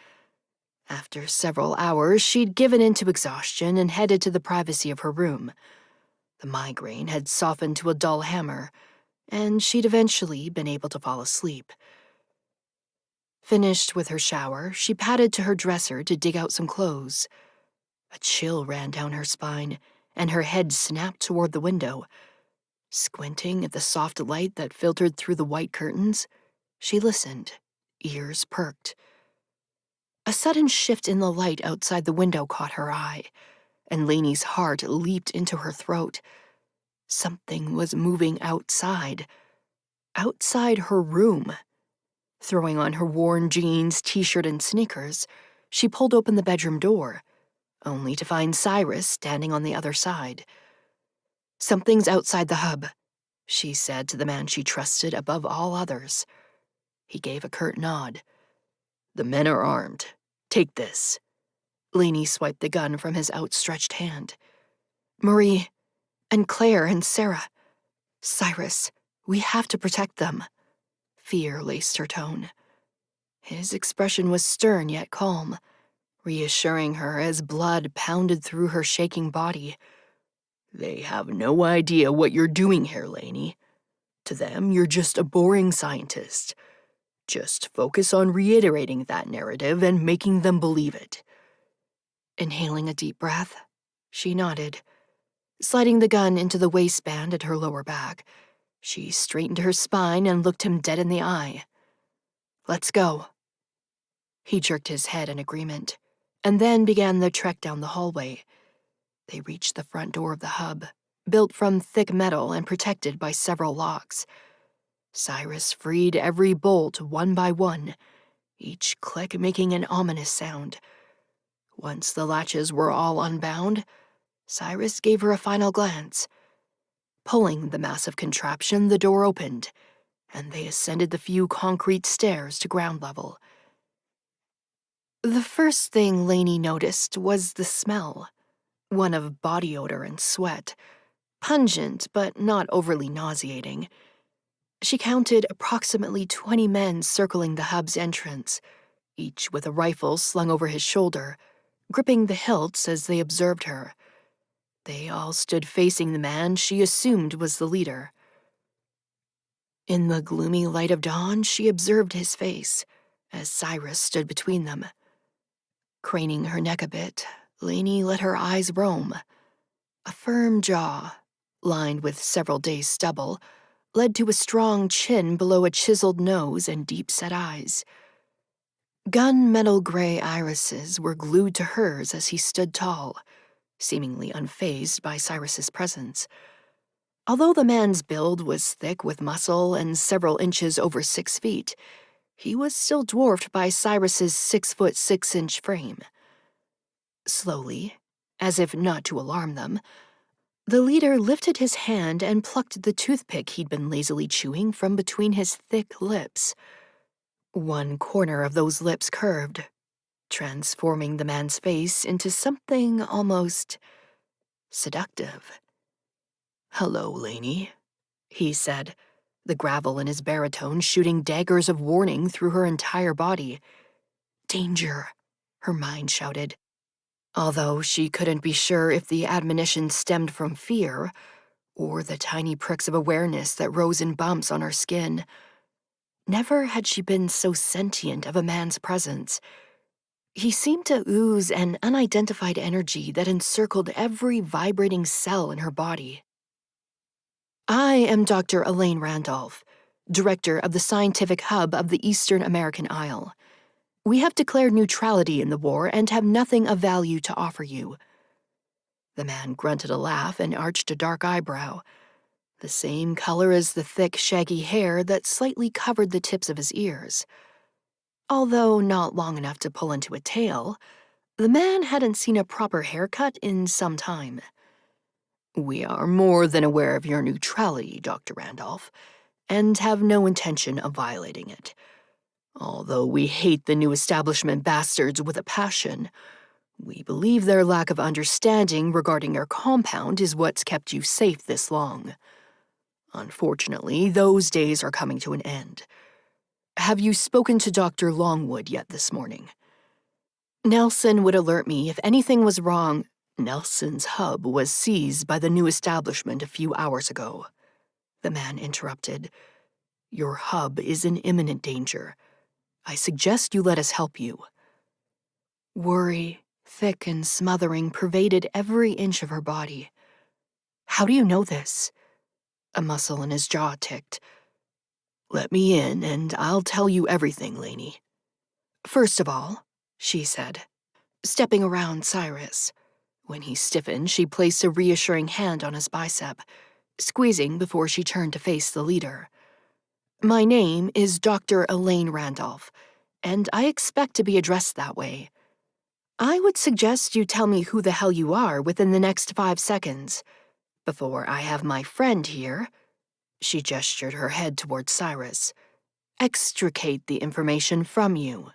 A: After several hours, she'd given in to exhaustion and headed to the privacy of her room. The migraine had softened to a dull hammer, and she'd eventually been able to fall asleep. Finished with her shower, she padded to her dresser to dig out some clothes. A chill ran down her spine, and her head snapped toward the window. Squinting at the soft light that filtered through the white curtains, she listened, ears perked. A sudden shift in the light outside the window caught her eye, and Lainey's heart leaped into her throat. Something was moving outside her room. Throwing on her worn jeans, t-shirt, and sneakers, she pulled open the bedroom door, only to find Cyrus standing on the other side. "Something's outside the hub," she said to the man she trusted above all others. He gave a curt nod. "The men are armed. Take this." Lainey swiped the gun from his outstretched hand. "Marie, and Claire and Sarah. Cyrus, we have to protect them." Fear laced her tone. His expression was stern yet calm, reassuring her as blood pounded through her shaking body. "They have no idea what you're doing here, Lainey. To them, you're just a boring scientist. Just focus on reiterating that narrative and making them believe it." Inhaling a deep breath, she nodded. Sliding the gun into the waistband at her lower back, she straightened her spine and looked him dead in the eye. "Let's go." He jerked his head in agreement, and then began the trek down the hallway. They reached the front door of the hub, built from thick metal and protected by several locks. Cyrus freed every bolt one by one, each click making an ominous sound. Once the latches were all unbound, Cyrus gave her a final glance. Pulling the massive contraption, the door opened, and they ascended the few concrete stairs to ground level. The first thing Lainey noticed was the smell, one of body odor and sweat, pungent but not overly nauseating. She counted approximately 20 men circling the hub's entrance, each with a rifle slung over his shoulder, gripping the hilts as they observed her. They all stood facing the man she assumed was the leader. In the gloomy light of dawn, she observed his face as Cyrus stood between them. Craning her neck a bit, Lainey let her eyes roam. A firm jaw, lined with several days' stubble, led to a strong chin below a chiseled nose and deep-set eyes. Gunmetal gray irises were glued to hers as he stood tall, seemingly unfazed by Cyrus's presence. Although the man's build was thick with muscle and several inches over 6 feet, he was still dwarfed by Cyrus's 6'6" frame. Slowly, as if not to alarm them, the leader lifted his hand and plucked the toothpick he'd been lazily chewing from between his thick lips. One corner of those lips curved, transforming the man's face into something almost seductive. "Hello, Lainey," he said, the gravel in his baritone shooting daggers of warning through her entire body. "Danger," her mind shouted, although she couldn't be sure if the admonition stemmed from fear or the tiny pricks of awareness that rose in bumps on her skin. Never had she been so sentient of a man's presence. He seemed to ooze an unidentified energy that encircled every vibrating cell in her body. "I am Dr. Elaine Randolph, director of the scientific hub of the Eastern American Isle. We have declared neutrality in the war and have nothing of value to offer you." The man grunted a laugh and arched a dark eyebrow, the same color as the thick, shaggy hair that slightly covered the tips of his ears. Although not long enough to pull into a tail, the man hadn't seen a proper haircut in some time. "We are more than aware of your neutrality, Dr. Randolph, and have no intention of violating it. Although we hate the new establishment bastards with a passion, we believe their lack of understanding regarding your compound is what's kept you safe this long. Unfortunately, those days are coming to an end. Have you spoken to Dr. Longwood yet this morning? Nelson would alert me if anything was wrong. Nelson's hub was seized by the new establishment a few hours ago," the man interrupted. "Your hub is in imminent danger. I suggest you let us help you." Worry, thick and smothering, pervaded every inch of her body. "How do you know this?" A muscle in his jaw ticked. "Let me in, and I'll tell you everything, Lainey." "First of all," she said, stepping around Cyrus. When he stiffened, she placed a reassuring hand on his bicep, squeezing before she turned to face the leader. "My name is Dr. Elaine Randolph, and I expect to be addressed that way. I would suggest you tell me who the hell you are within the next 5 seconds, before I have my friend here," she gestured her head toward Cyrus, "extricate the information from you."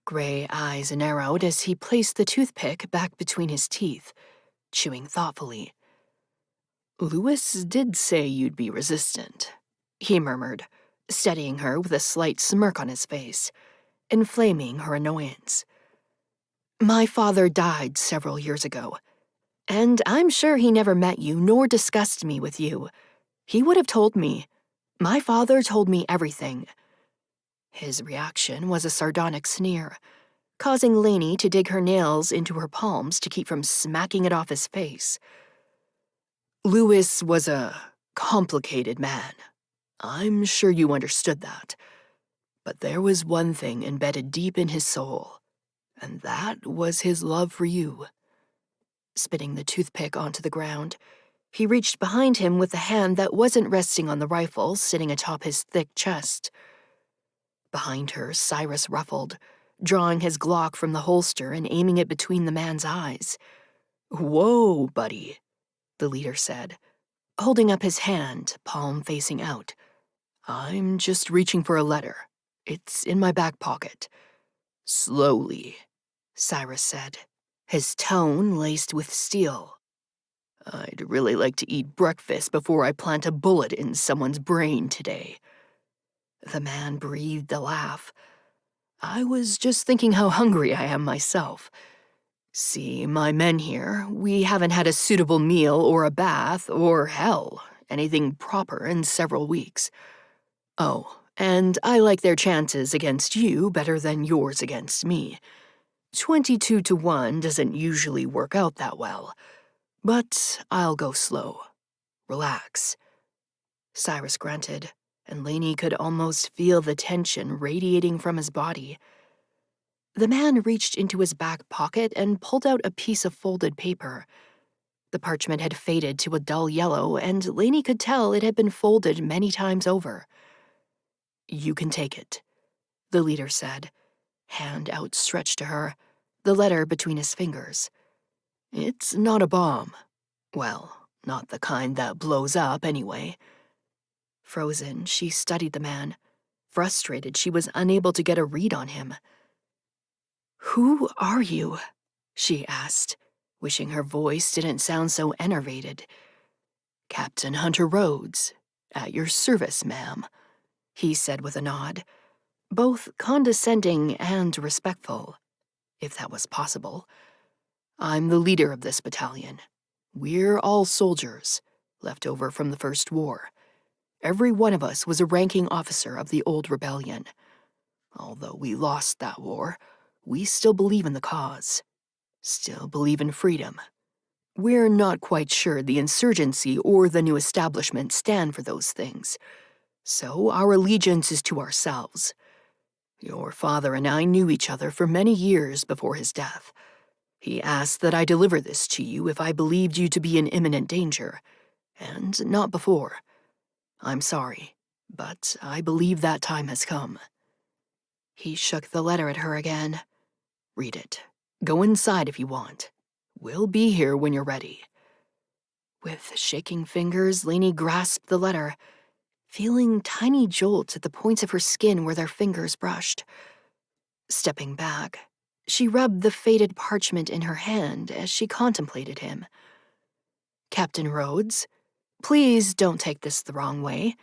A: Gray eyes narrowed as he placed the toothpick back between his teeth, chewing thoughtfully. "Lewis did say you'd be resistant," he murmured, steadying her with a slight smirk on his face, inflaming her annoyance. "My father died several years ago, and I'm sure he never met you nor discussed me with you. He would have told me. My father told me everything." His reaction was a sardonic sneer, causing Lainey to dig her nails into her palms to keep from smacking it off his face. Lewis was a complicated man. I'm sure you understood that. But there was one thing embedded deep in his soul, and that was his love for you. Spitting the toothpick onto the ground, he reached behind him with the hand that wasn't resting on the rifle sitting atop his thick chest. Behind her, Cyrus ruffled, drawing his Glock from the holster and aiming it between the man's eyes. "Whoa, buddy," the leader said, holding up his hand, palm facing out. "I'm just reaching for a letter. It's in my back pocket." "Slowly," Cyrus said, his tone laced with steel. "I'd really like to eat breakfast before I plant a bullet in someone's brain today." The man breathed a laugh. "I was just thinking how hungry I am myself. See, my men here, we haven't had a suitable meal or a bath or, hell, anything proper in several weeks. Oh, and I like their chances against you better than yours against me. 22 to 1 doesn't usually work out that well. But I'll go slow. Relax." Cyrus grunted, and Lainey could almost feel the tension radiating from his body. The man reached into his back pocket and pulled out a piece of folded paper. The parchment had faded to a dull yellow, and Lainey could tell it had been folded many times over. "You can take it," the leader said, hand outstretched to her, the letter between his fingers. "It's not a bomb. Well, not the kind that blows up, anyway." Frozen, she studied the man. Frustrated, she was unable to get a read on him. "Who are you?" she asked, wishing her voice didn't sound so enervated. "Captain Hunter Rhodes, at your service, ma'am," he said with a nod, both condescending and respectful, if that was possible. "I'm the leader of this battalion. We're all soldiers, left over from the First War. Every one of us was a ranking officer of the old rebellion. Although we lost that war, we still believe in the cause, still believe in freedom. We're not quite sure the insurgency or the new establishment stand for those things, so our allegiance is to ourselves. Your father and I knew each other for many years before his death. He asked that I deliver this to you if I believed you to be in imminent danger, and not before. I'm sorry, but I believe that time has come." He shook the letter at her again. "Read it. Go inside if you want. We'll be here when you're ready." With shaking fingers, Lainey grasped the letter, feeling tiny jolts at the points of her skin where their fingers brushed. Stepping back, she rubbed the faded parchment in her hand as she contemplated him. "Captain Rhodes, please don't take this the wrong way,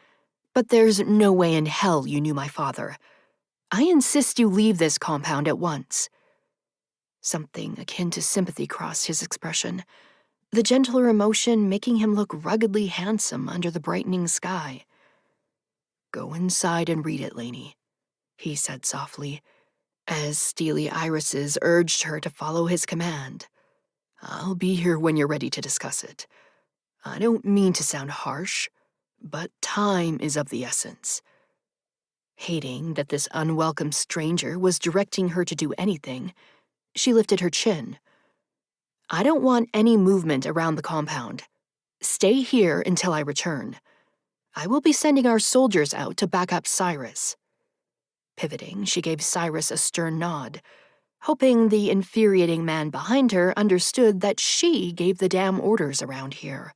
A: but there's no way in hell you knew my father. I insist you leave this compound at once." Something akin to sympathy crossed his expression, the gentler emotion making him look ruggedly handsome under the brightening sky. "Go inside and read it, Lainey," he said softly, as steely irises urged her to follow his command. "I'll be here when you're ready to discuss it. I don't mean to sound harsh, but time is of the essence." Hating that this unwelcome stranger was directing her to do anything, she lifted her chin. "I don't want any movement around the compound. Stay here until I return. I will be sending our soldiers out to back up Cyrus." Pivoting, she gave Cyrus a stern nod, hoping the infuriating man behind her understood that she gave the damn orders around here.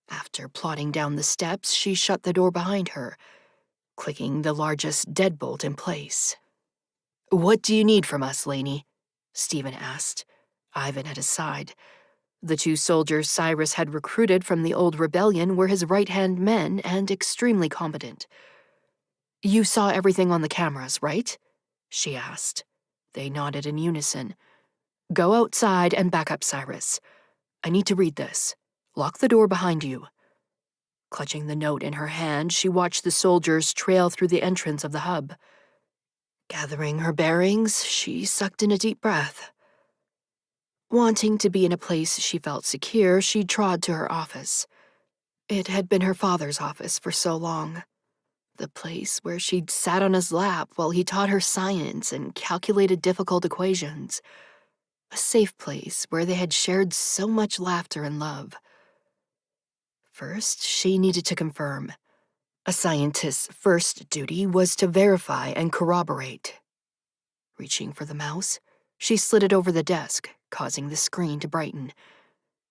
A: After plodding down the steps, she shut the door behind her, clicking the largest deadbolt in place. "What do you need from us, Lainey?" Stephen asked, Ivan at his side. The two soldiers Cyrus had recruited from the old rebellion were his right-hand men and extremely competent. "You saw everything on the cameras, right?" she asked. They nodded in unison. "Go outside and back up Cyrus. I need to read this. Lock the door behind you." Clutching the note in her hand, she watched the soldiers trail through the entrance of the hub. Gathering her bearings, she sucked in a deep breath. Wanting to be in a place she felt secure, she trod to her office. It had been her father's office for so long. The place where she'd sat on his lap while he taught her science and calculated difficult equations. A safe place where they had shared so much laughter and love. First, she needed to confirm. A scientist's first duty was to verify and corroborate. Reaching for the mouse, she slid it over the desk, causing the screen to brighten.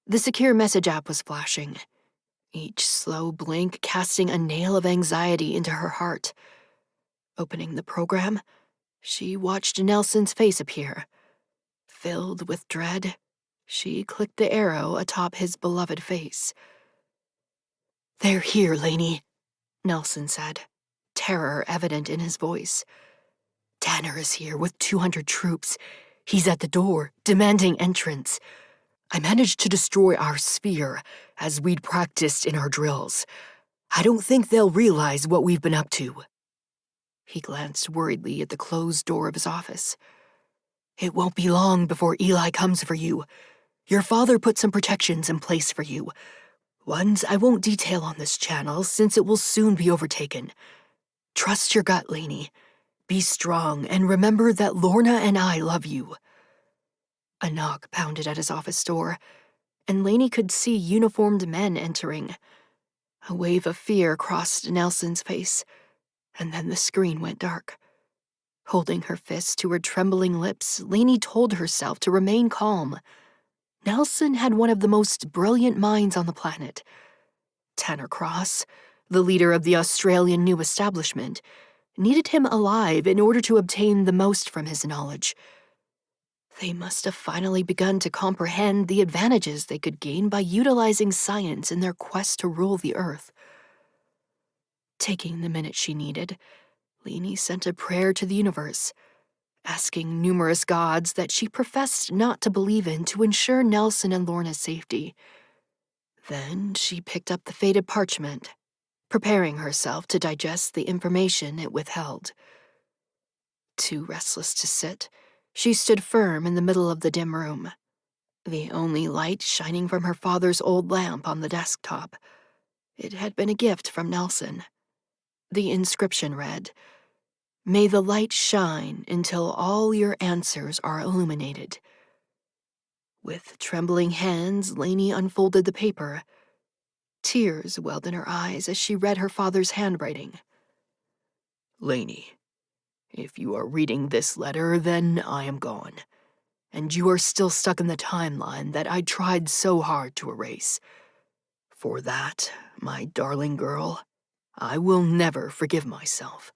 A: The secure message app was flashing, each slow blink casting a nail of anxiety into her heart. Opening the program, she watched Nelson's face appear. Filled with dread, she clicked the arrow atop his beloved face. "They're here, Lainey," Nelson said, terror evident in his voice. "Tanner is here with 200 troops. He's at the door, demanding entrance. I managed to destroy our sphere, as we'd practiced in our drills. I don't think they'll realize what we've been up to." He glanced worriedly at the closed door of his office. "It won't be long before Eli comes for you. Your father put some protections in place for you. Ones I won't detail on this channel since it will soon be overtaken. Trust your gut, Lainey. Be strong and remember that Lorna and I love you." A knock pounded at his office door, and Lainey could see uniformed men entering. A wave of fear crossed Nelson's face, and then the screen went dark. Holding her fist to her trembling lips, Lainey told herself to remain calm. Nelson had one of the most brilliant minds on the planet. Tanner Cross, the leader of the Australian new establishment, needed him alive in order to obtain the most from his knowledge. They must have finally begun to comprehend the advantages they could gain by utilizing science in their quest to rule the Earth. Taking the minute she needed, Lainey sent a prayer to the universe, asking numerous gods that she professed not to believe in to ensure Nelson and Lorna's safety. Then she picked up the faded parchment, preparing herself to digest the information it withheld. Too restless to sit, she stood firm in the middle of the dim room, the only light shining from her father's old lamp on the desktop. It had been a gift from Nelson. The inscription read, "May the light shine until all your answers are illuminated." With trembling hands, Lainey unfolded the paper. Tears welled in her eyes as she read her father's handwriting. "Lainey, if you are reading this letter, then I am gone, and you are still stuck in the timeline that I tried so hard to erase. For that, my darling girl, I will never forgive myself.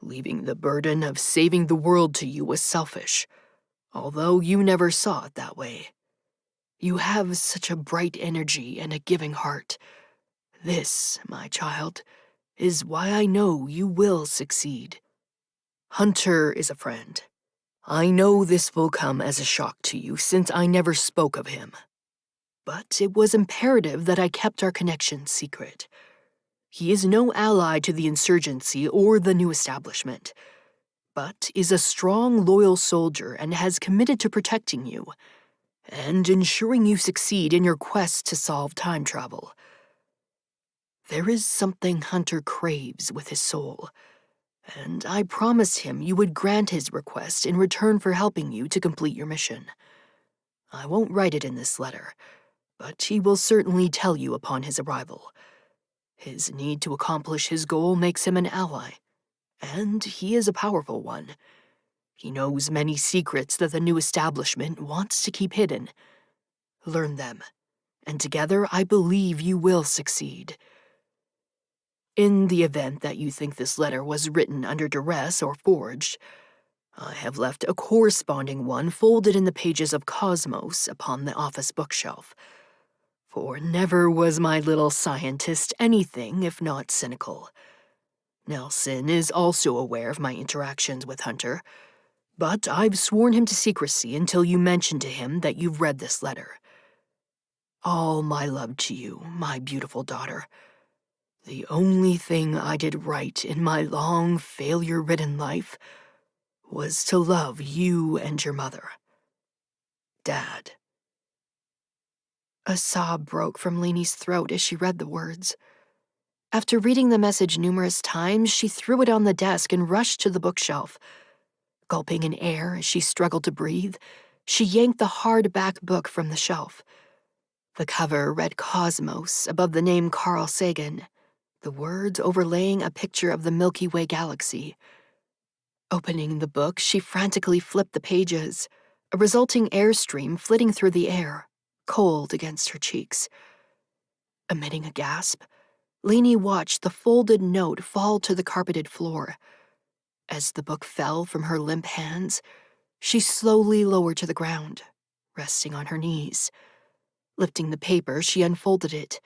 A: Leaving the burden of saving the world to you was selfish, although you never saw it that way. You have such a bright energy and a giving heart. This, my child, is why I know you will succeed. Hunter is a friend. I know this will come as a shock to you since I never spoke of him. But it was imperative that I kept our connection secret. He is no ally to the insurgency or the new establishment, but is a strong, loyal soldier and has committed to protecting you and ensuring you succeed in your quest to solve time travel. There is something Hunter craves with his soul, and I promised him you would grant his request in return for helping you to complete your mission. I won't write it in this letter, but he will certainly tell you upon his arrival. His need to accomplish his goal makes him an ally, and he is a powerful one. He knows many secrets that the new establishment wants to keep hidden. Learn them, and together I believe you will succeed. In the event that you think this letter was written under duress or forged, I have left a corresponding one folded in the pages of Cosmos upon the office bookshelf. For never was my little scientist anything if not cynical. Nelson is also aware of my interactions with Hunter, but I've sworn him to secrecy until you mention to him that you've read this letter. All my love to you, my beautiful daughter. The only thing I did right in my long, failure-ridden life was to love you and your mother. Dad. A sob broke from Lainey's throat as she read the words. After reading the message numerous times, she threw it on the desk and rushed to the bookshelf. Gulping in air as she struggled to breathe, she yanked the hardback book from the shelf. The cover read Cosmos above the name Carl Sagan, the words overlaying a picture of the Milky Way galaxy. Opening the book, she frantically flipped the pages, a resulting airstream flitting through the air, cold against her cheeks. Emitting a gasp, Lainey watched the folded note fall to the carpeted floor. As the book fell from her limp hands, she slowly lowered to the ground, resting on her knees. Lifting the paper, she unfolded it,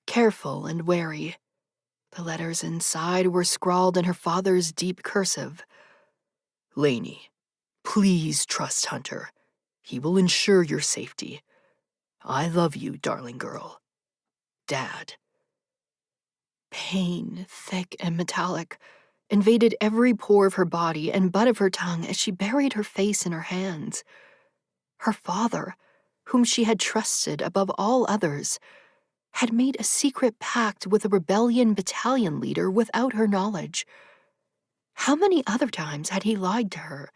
A: careful and wary. The letters inside were scrawled in her father's deep cursive. Lainey, please trust Hunter. He will ensure your safety. I love you, darling girl. Dad. Pain, thick and metallic, invaded every pore of her body and butt of her tongue as she buried her face in her hands. Her father, whom she had trusted above all others, had made a secret pact with a rebellion battalion leader without her knowledge. How many other times had he lied to her?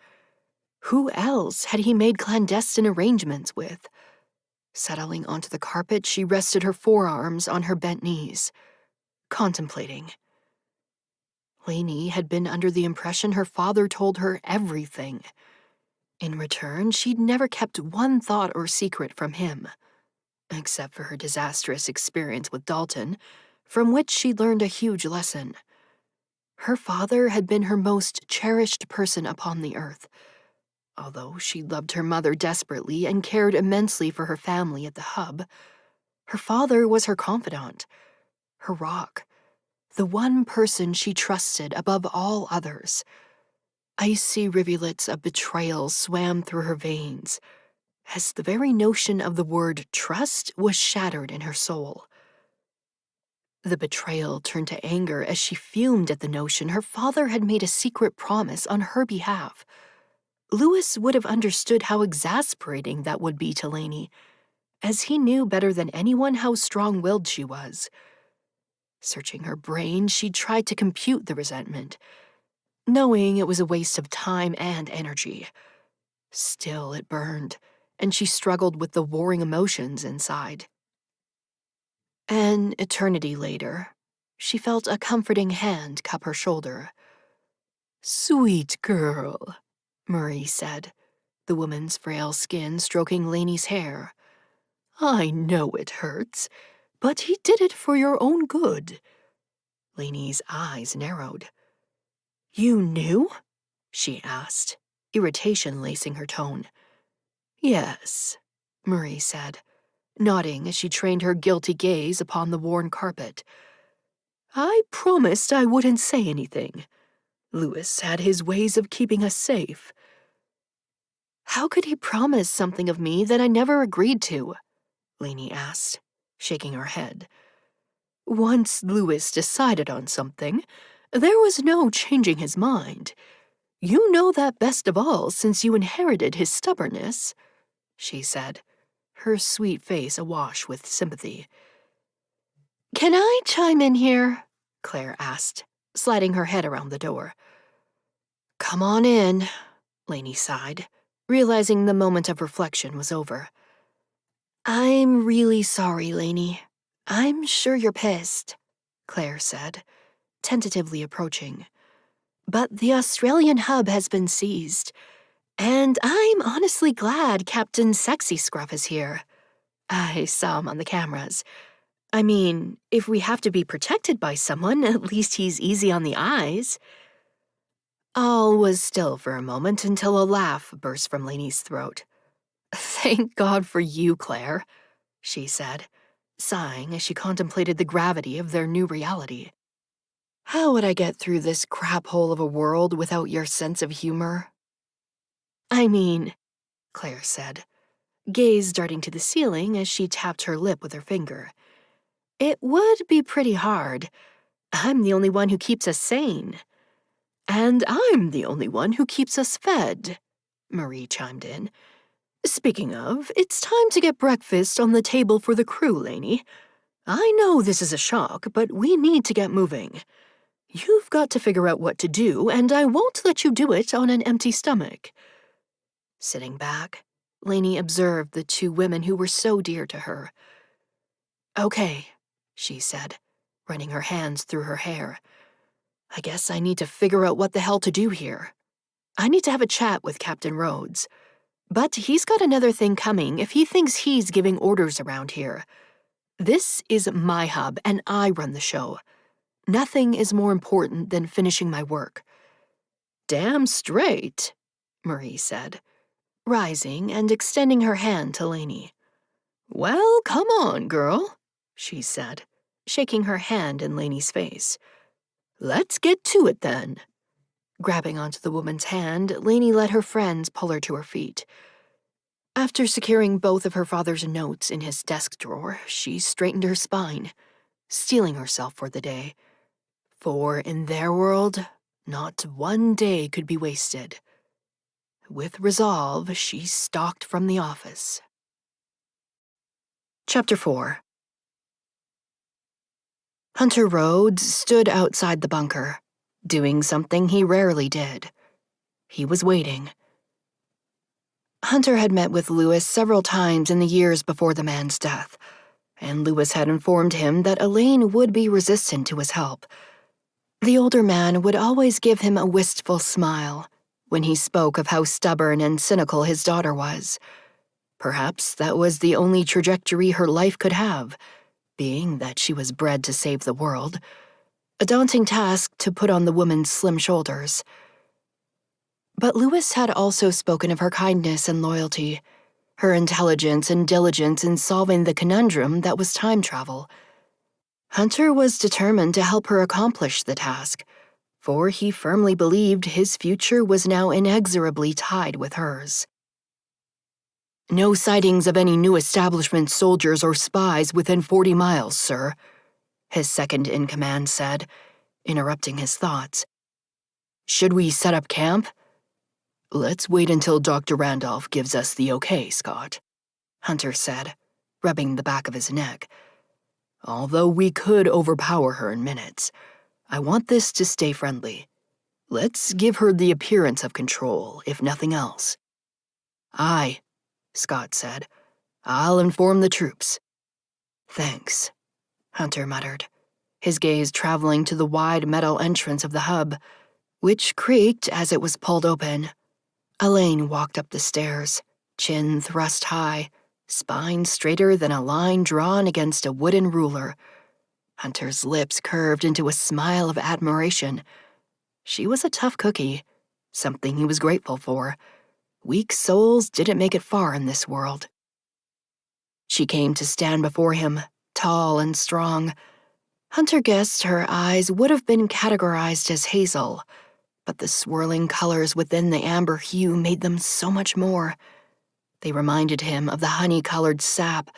A: Who else had he made clandestine arrangements with? Settling onto the carpet, she rested her forearms on her bent knees, contemplating. Lainey had been under the impression her father told her everything. In return, she'd never kept one thought or secret from him, except for her disastrous experience with Dalton, from which she learned a huge lesson. Her father had been her most cherished person upon the earth. Although she loved her mother desperately and cared immensely for her family at the hub, her father was her confidant, her rock, the one person she trusted above all others. Icy rivulets of betrayal swam through her veins, as the very notion of the word trust was shattered in her soul. The betrayal turned to anger as she fumed at the notion her father had made a secret promise on her behalf. Louis would have understood how exasperating that would be to Lainey, as he knew better than anyone how strong-willed she was. Searching her brain, she tried to compute the resentment, knowing it was a waste of time and energy. Still, it burned, and she struggled with the warring emotions inside. An eternity later, she felt a comforting hand cup her shoulder. "Sweet girl," Marie said, the woman's frail skin stroking Lainey's hair. "I know it hurts, but he did it for your own good." Lainey's eyes narrowed. "You knew?" she asked, irritation lacing her tone. "Yes," Marie said, nodding as she trained her guilty gaze upon the worn carpet. "I promised I wouldn't say anything. Louis had his ways of keeping us safe." "How could he promise something of me that I never agreed to?" Lainey asked, shaking her head. "Once Louis decided on something, there was no changing his mind. You know that best of all since you inherited his stubbornness," she said, her sweet face awash with sympathy. "Can I chime in here?" Claire asked, sliding her head around the door. "Come on in," Lainey sighed, realizing the moment of reflection was over. "I'm really sorry, Lainey. I'm sure you're pissed," Claire said, tentatively approaching. "But the Australian hub has been seized, and I'm honestly glad Captain Sexy Scruff is here. I saw him on the cameras. I mean, if we have to be protected by someone, at least he's easy on the eyes." All was still for a moment until a laugh burst from Lainey's throat. "Thank God for you, Claire," she said, sighing as she contemplated the gravity of their new reality. "How would I get through this crap hole of a world without your sense of humor?" "I mean," Claire said, gaze darting to the ceiling as she tapped her lip with her finger, "it would be pretty hard. I'm the only one who keeps us sane." "And I'm the only one who keeps us fed," Marie chimed in. Speaking of, it's time to get breakfast on the table for the crew, Lainey. I know this is a shock, but we need to get moving. You've got to figure out what to do, and I won't let you do it on an empty stomach." Sitting back, Lainey observed the two women who were so dear to her. "Okay," she said, running her hands through her hair. "I guess I need to figure out what the hell to do here. I need to have a chat with Captain Rhodes. But he's got another thing coming if he thinks he's giving orders around here. This is my hub, and I run the show. Nothing is more important than finishing my work." "Damn straight," Marie said, rising and extending her hand to Lainey. "Well, come on, girl," she said, shaking her hand in Lainey's face. "Let's get to it then." Grabbing onto the woman's hand, Lainey let her friends pull her to her feet. After securing both of her father's notes in his desk drawer, she straightened her spine, steeling herself for the day. For in their world, not one day could be wasted. With resolve, she stalked from the office. Chapter 4. Hunter Rhodes stood outside the bunker, doing something he rarely did. He was waiting. Hunter had met with Lewis several times in the years before the man's death, and Lewis had informed him that Elaine would be resistant to his help. The older man would always give him a wistful smile when he spoke of how stubborn and cynical his daughter was. Perhaps that was the only trajectory her life could have, being that she was bred to save the world, a daunting task to put on the woman's slim shoulders. But Lewis had also spoken of her kindness and loyalty, her intelligence and diligence in solving the conundrum that was time travel. Hunter was determined to help her accomplish the task, for he firmly believed his future was now inexorably tied with hers. "No sightings of any new establishment soldiers or spies within 40 miles, sir," his second-in-command said, interrupting his thoughts. "Should we set up camp?" "Let's wait until Dr. Randolph gives us the okay, Scott," Hunter said, rubbing the back of his neck. "Although we could overpower her in minutes, I want this to stay friendly. Let's give her the appearance of control, if nothing else." "Aye," Scott said. "I'll inform the troops." "Thanks," Hunter muttered, his gaze traveling to the wide metal entrance of the hub, which creaked as it was pulled open. Elaine walked up the stairs, chin thrust high, spine straighter than a line drawn against a wooden ruler. Hunter's lips curved into a smile of admiration. She was a tough cookie, something he was grateful for. Weak souls didn't make it far in this world. She came to stand before him, tall and strong. Hunter guessed her eyes would have been categorized as hazel, but the swirling colors within the amber hue made them so much more. They reminded him of the honey-colored sap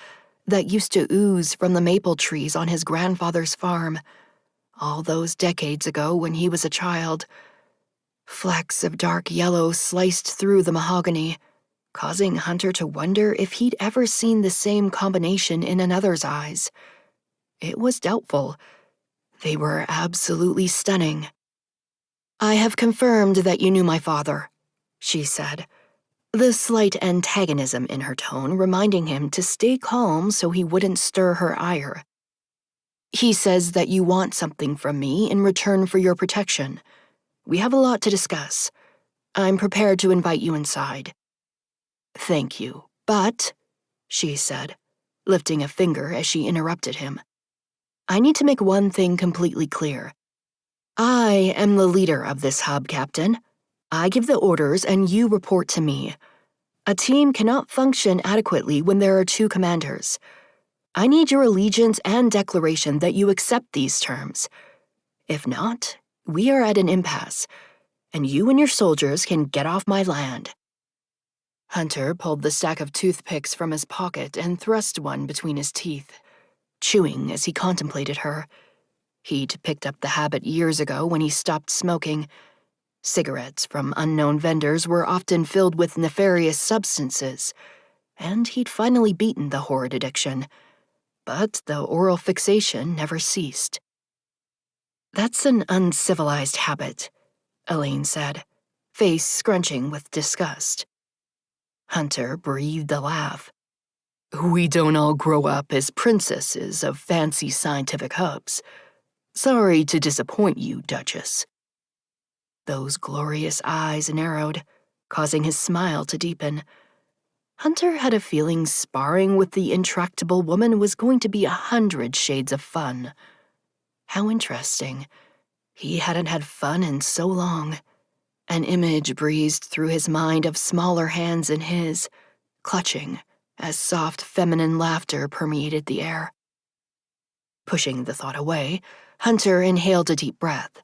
A: that used to ooze from the maple trees on his grandfather's farm, all those decades ago when he was a child. Flecks of dark yellow sliced through the mahogany, causing Hunter to wonder if he'd ever seen the same combination in another's eyes. It was doubtful. They were absolutely stunning. "I have confirmed that you knew my father," she said, the slight antagonism in her tone reminding him to stay calm so he wouldn't stir her ire. "He says that you want something from me in return for your protection. We have a lot to discuss. I'm prepared to invite you inside." "Thank you, but," she said, lifting a finger as she interrupted him, "I need to make one thing completely clear. I am the leader of this hub, Captain. I give the orders and you report to me. A team cannot function adequately when there are two commanders. I need your allegiance and declaration that you accept these terms. If not, we are at an impasse, and you and your soldiers can get off my land." Hunter pulled the stack of toothpicks from his pocket and thrust one between his teeth, chewing as he contemplated her. He'd picked up the habit years ago when he stopped smoking. Cigarettes from unknown vendors were often filled with nefarious substances, and he'd finally beaten the horrid addiction. But the oral fixation never ceased. "That's an uncivilized habit," Elaine said, face scrunching with disgust. Hunter breathed a laugh. "We don't all grow up as princesses of fancy scientific hubs. Sorry to disappoint you, Duchess." Those glorious eyes narrowed, causing his smile to deepen. Hunter had a feeling sparring with the intractable woman was going to be 100 shades of fun. How interesting. He hadn't had fun in so long. An image breezed through his mind of smaller hands in his, clutching, as soft feminine laughter permeated the air. Pushing the thought away, Hunter inhaled a deep breath.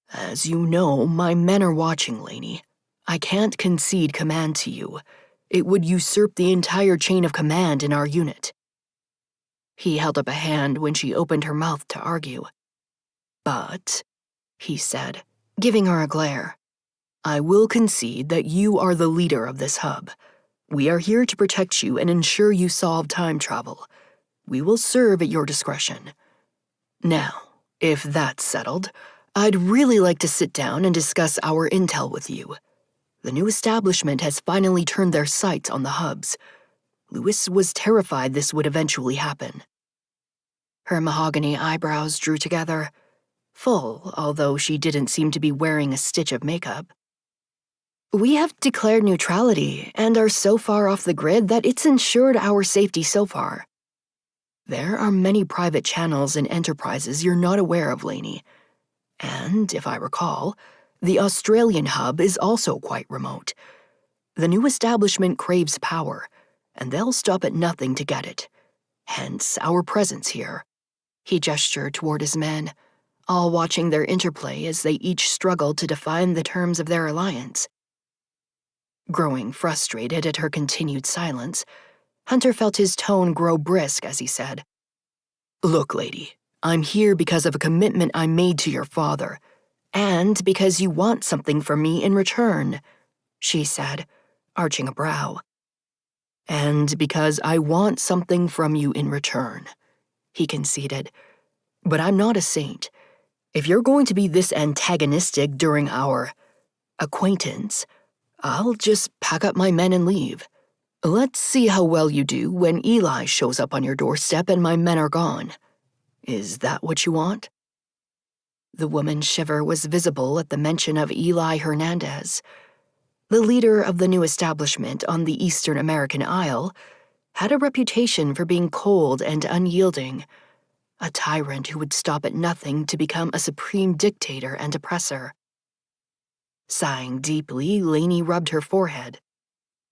A: "As you know, my men are watching, Lainey. I can't concede command to you. It would usurp the entire chain of command in our unit." He held up a hand when she opened her mouth to argue. "But," he said, giving her a glare, "I will concede that you are the leader of this hub. We are here to protect you and ensure you solve time travel. We will serve at your discretion. Now, if that's settled, I'd really like to sit down and discuss our intel with you. The new establishment has finally turned their sights on the hubs. Lewis was terrified this would eventually happen." Her mahogany eyebrows drew together, full, although she didn't seem to be wearing a stitch of makeup. "We have declared neutrality and are so far off the grid that it's ensured our safety so far. There are many private channels and enterprises you're not aware of, Lainey. And, if I recall, the Australian hub is also quite remote. The new establishment craves power, and they'll stop at nothing to get it. Hence our presence here." He gestured toward his men, all watching their interplay as they each struggled to define the terms of their alliance. Growing frustrated at her continued silence, Hunter felt his tone grow brisk as he said, "Look, lady, I'm here because of a commitment I made to your father, and because you want something from me in return," she said, arching a brow. "And because I want something from you in return," he conceded. "But I'm not a saint. If you're going to be this antagonistic during our acquaintance, I'll just pack up my men and leave. Let's see how well you do when Eli shows up on your doorstep and my men are gone. Is that what you want?" The woman's shiver was visible at the mention of Eli Hernandez. The leader of the new establishment on the Eastern American Isle had a reputation for being cold and unyielding, a tyrant who would stop at nothing to become a supreme dictator and oppressor. Sighing deeply, Lainey rubbed her forehead.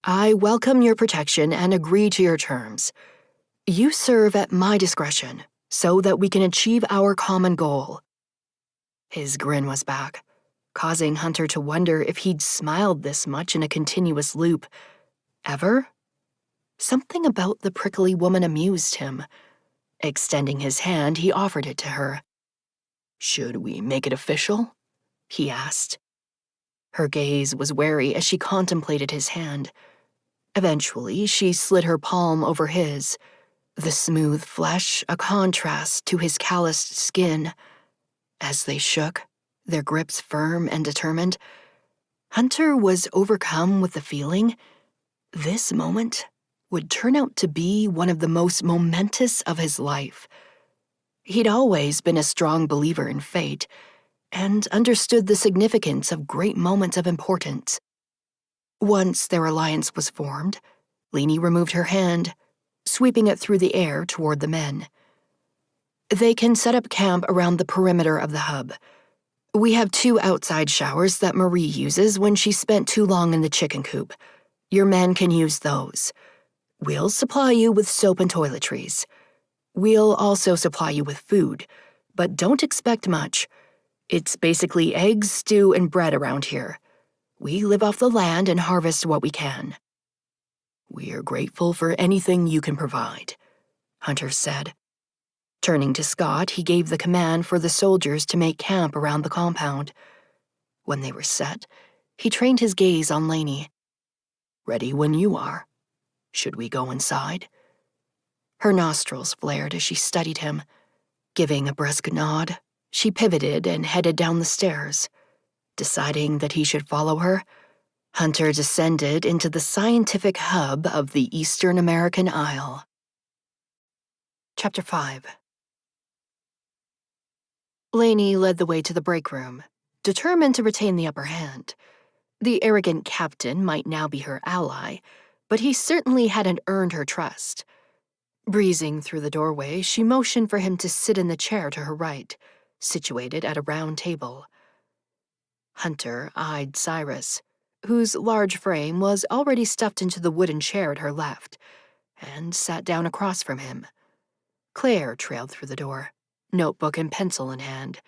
A: "I welcome your protection and agree to your terms. You serve at my discretion, so that we can achieve our common goal." His grin was back, causing Hunter to wonder if he'd smiled this much in a continuous loop. Ever? Something about the prickly woman amused him. Extending his hand, he offered it to her. "Should we make it official?" he asked. Her gaze was wary as she contemplated his hand. Eventually, she slid her palm over his, the smooth flesh a contrast to his calloused skin. As they shook, their grips firm and determined, Hunter was overcome with the feeling this moment would turn out to be one of the most momentous of his life. He'd always been a strong believer in fate, and understood the significance of great moments of importance. Once their alliance was formed, Lainey removed her hand, sweeping it through the air toward the men. "They can set up camp around the perimeter of the hub. We have 2 outside showers that Marie uses when she spent too long in the chicken coop. Your men can use those. We'll supply you with soap and toiletries. We'll also supply you with food, but don't expect much. It's basically eggs, stew, and bread around here. We live off the land and harvest what we can." "We are grateful for anything you can provide," Hunter said. Turning to Scott, he gave the command for the soldiers to make camp around the compound. When they were set, he trained his gaze on Lainey. "Ready when you are." Should we go inside? Her nostrils flared as she studied him. Giving a brusque nod, she pivoted and headed down the stairs. Deciding that he should follow her, Hunter descended into the scientific hub of the Eastern American Isle. Chapter 5. Lainey led the way to the break room, determined to retain the upper hand. The arrogant captain might now be her ally, but he certainly hadn't earned her trust. Breezing through the doorway, she motioned for him to sit in the chair to her right, situated at a round table. Hunter eyed Cyrus, whose large frame was already stuffed into the wooden chair at her left, and sat down across from him. Claire trailed through the door, notebook and pencil in hand.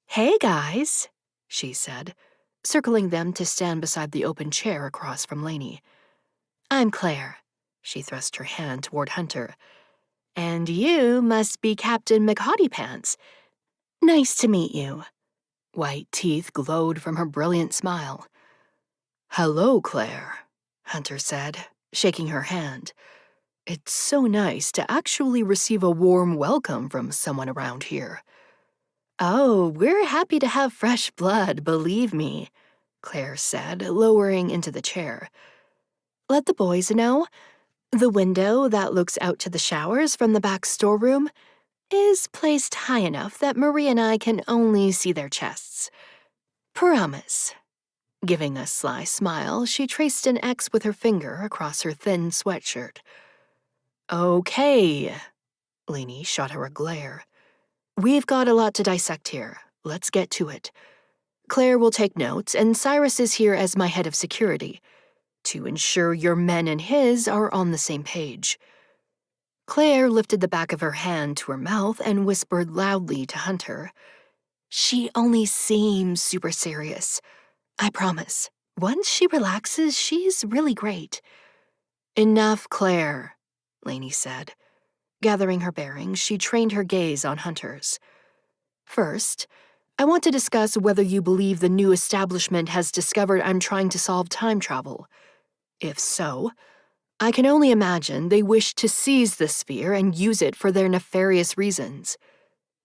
A: "Hey, guys," she said, circling them to stand beside the open chair across from Lainey. "I'm Claire." She thrust her hand toward Hunter. "And you must be Captain 𝐸𝐸𝑚𝑐𝑠. Nice to meet you." White teeth glowed from her brilliant smile. "Hello, Claire," Hunter said, shaking her hand. "It's so nice to actually receive a warm welcome from someone around here." "Oh, we're happy to have fresh blood, believe me," Claire said, lowering into the chair. "Let the boys know. The window that looks out to the showers from the back storeroom is placed high enough that Marie and I can only see their chests. Promise." Giving a sly smile, she traced an X with her finger across her thin sweatshirt. "Okay," Lainey shot her a glare. "We've got a lot to dissect here. Let's get to it. Claire will take notes, and Cyrus is here as my head of security, to ensure your men and his are on the same page." Claire lifted the back of her hand to her mouth and whispered loudly to Hunter. "She only seems super serious. I promise, once she relaxes, she's really great." "Enough, Claire," Lainey said. Gathering her bearings, she trained her gaze on Hunter's. "First, I want to discuss whether you believe the new establishment has discovered I'm trying to solve time travel. If so, I can only imagine they wish to seize the sphere and use it for their nefarious reasons.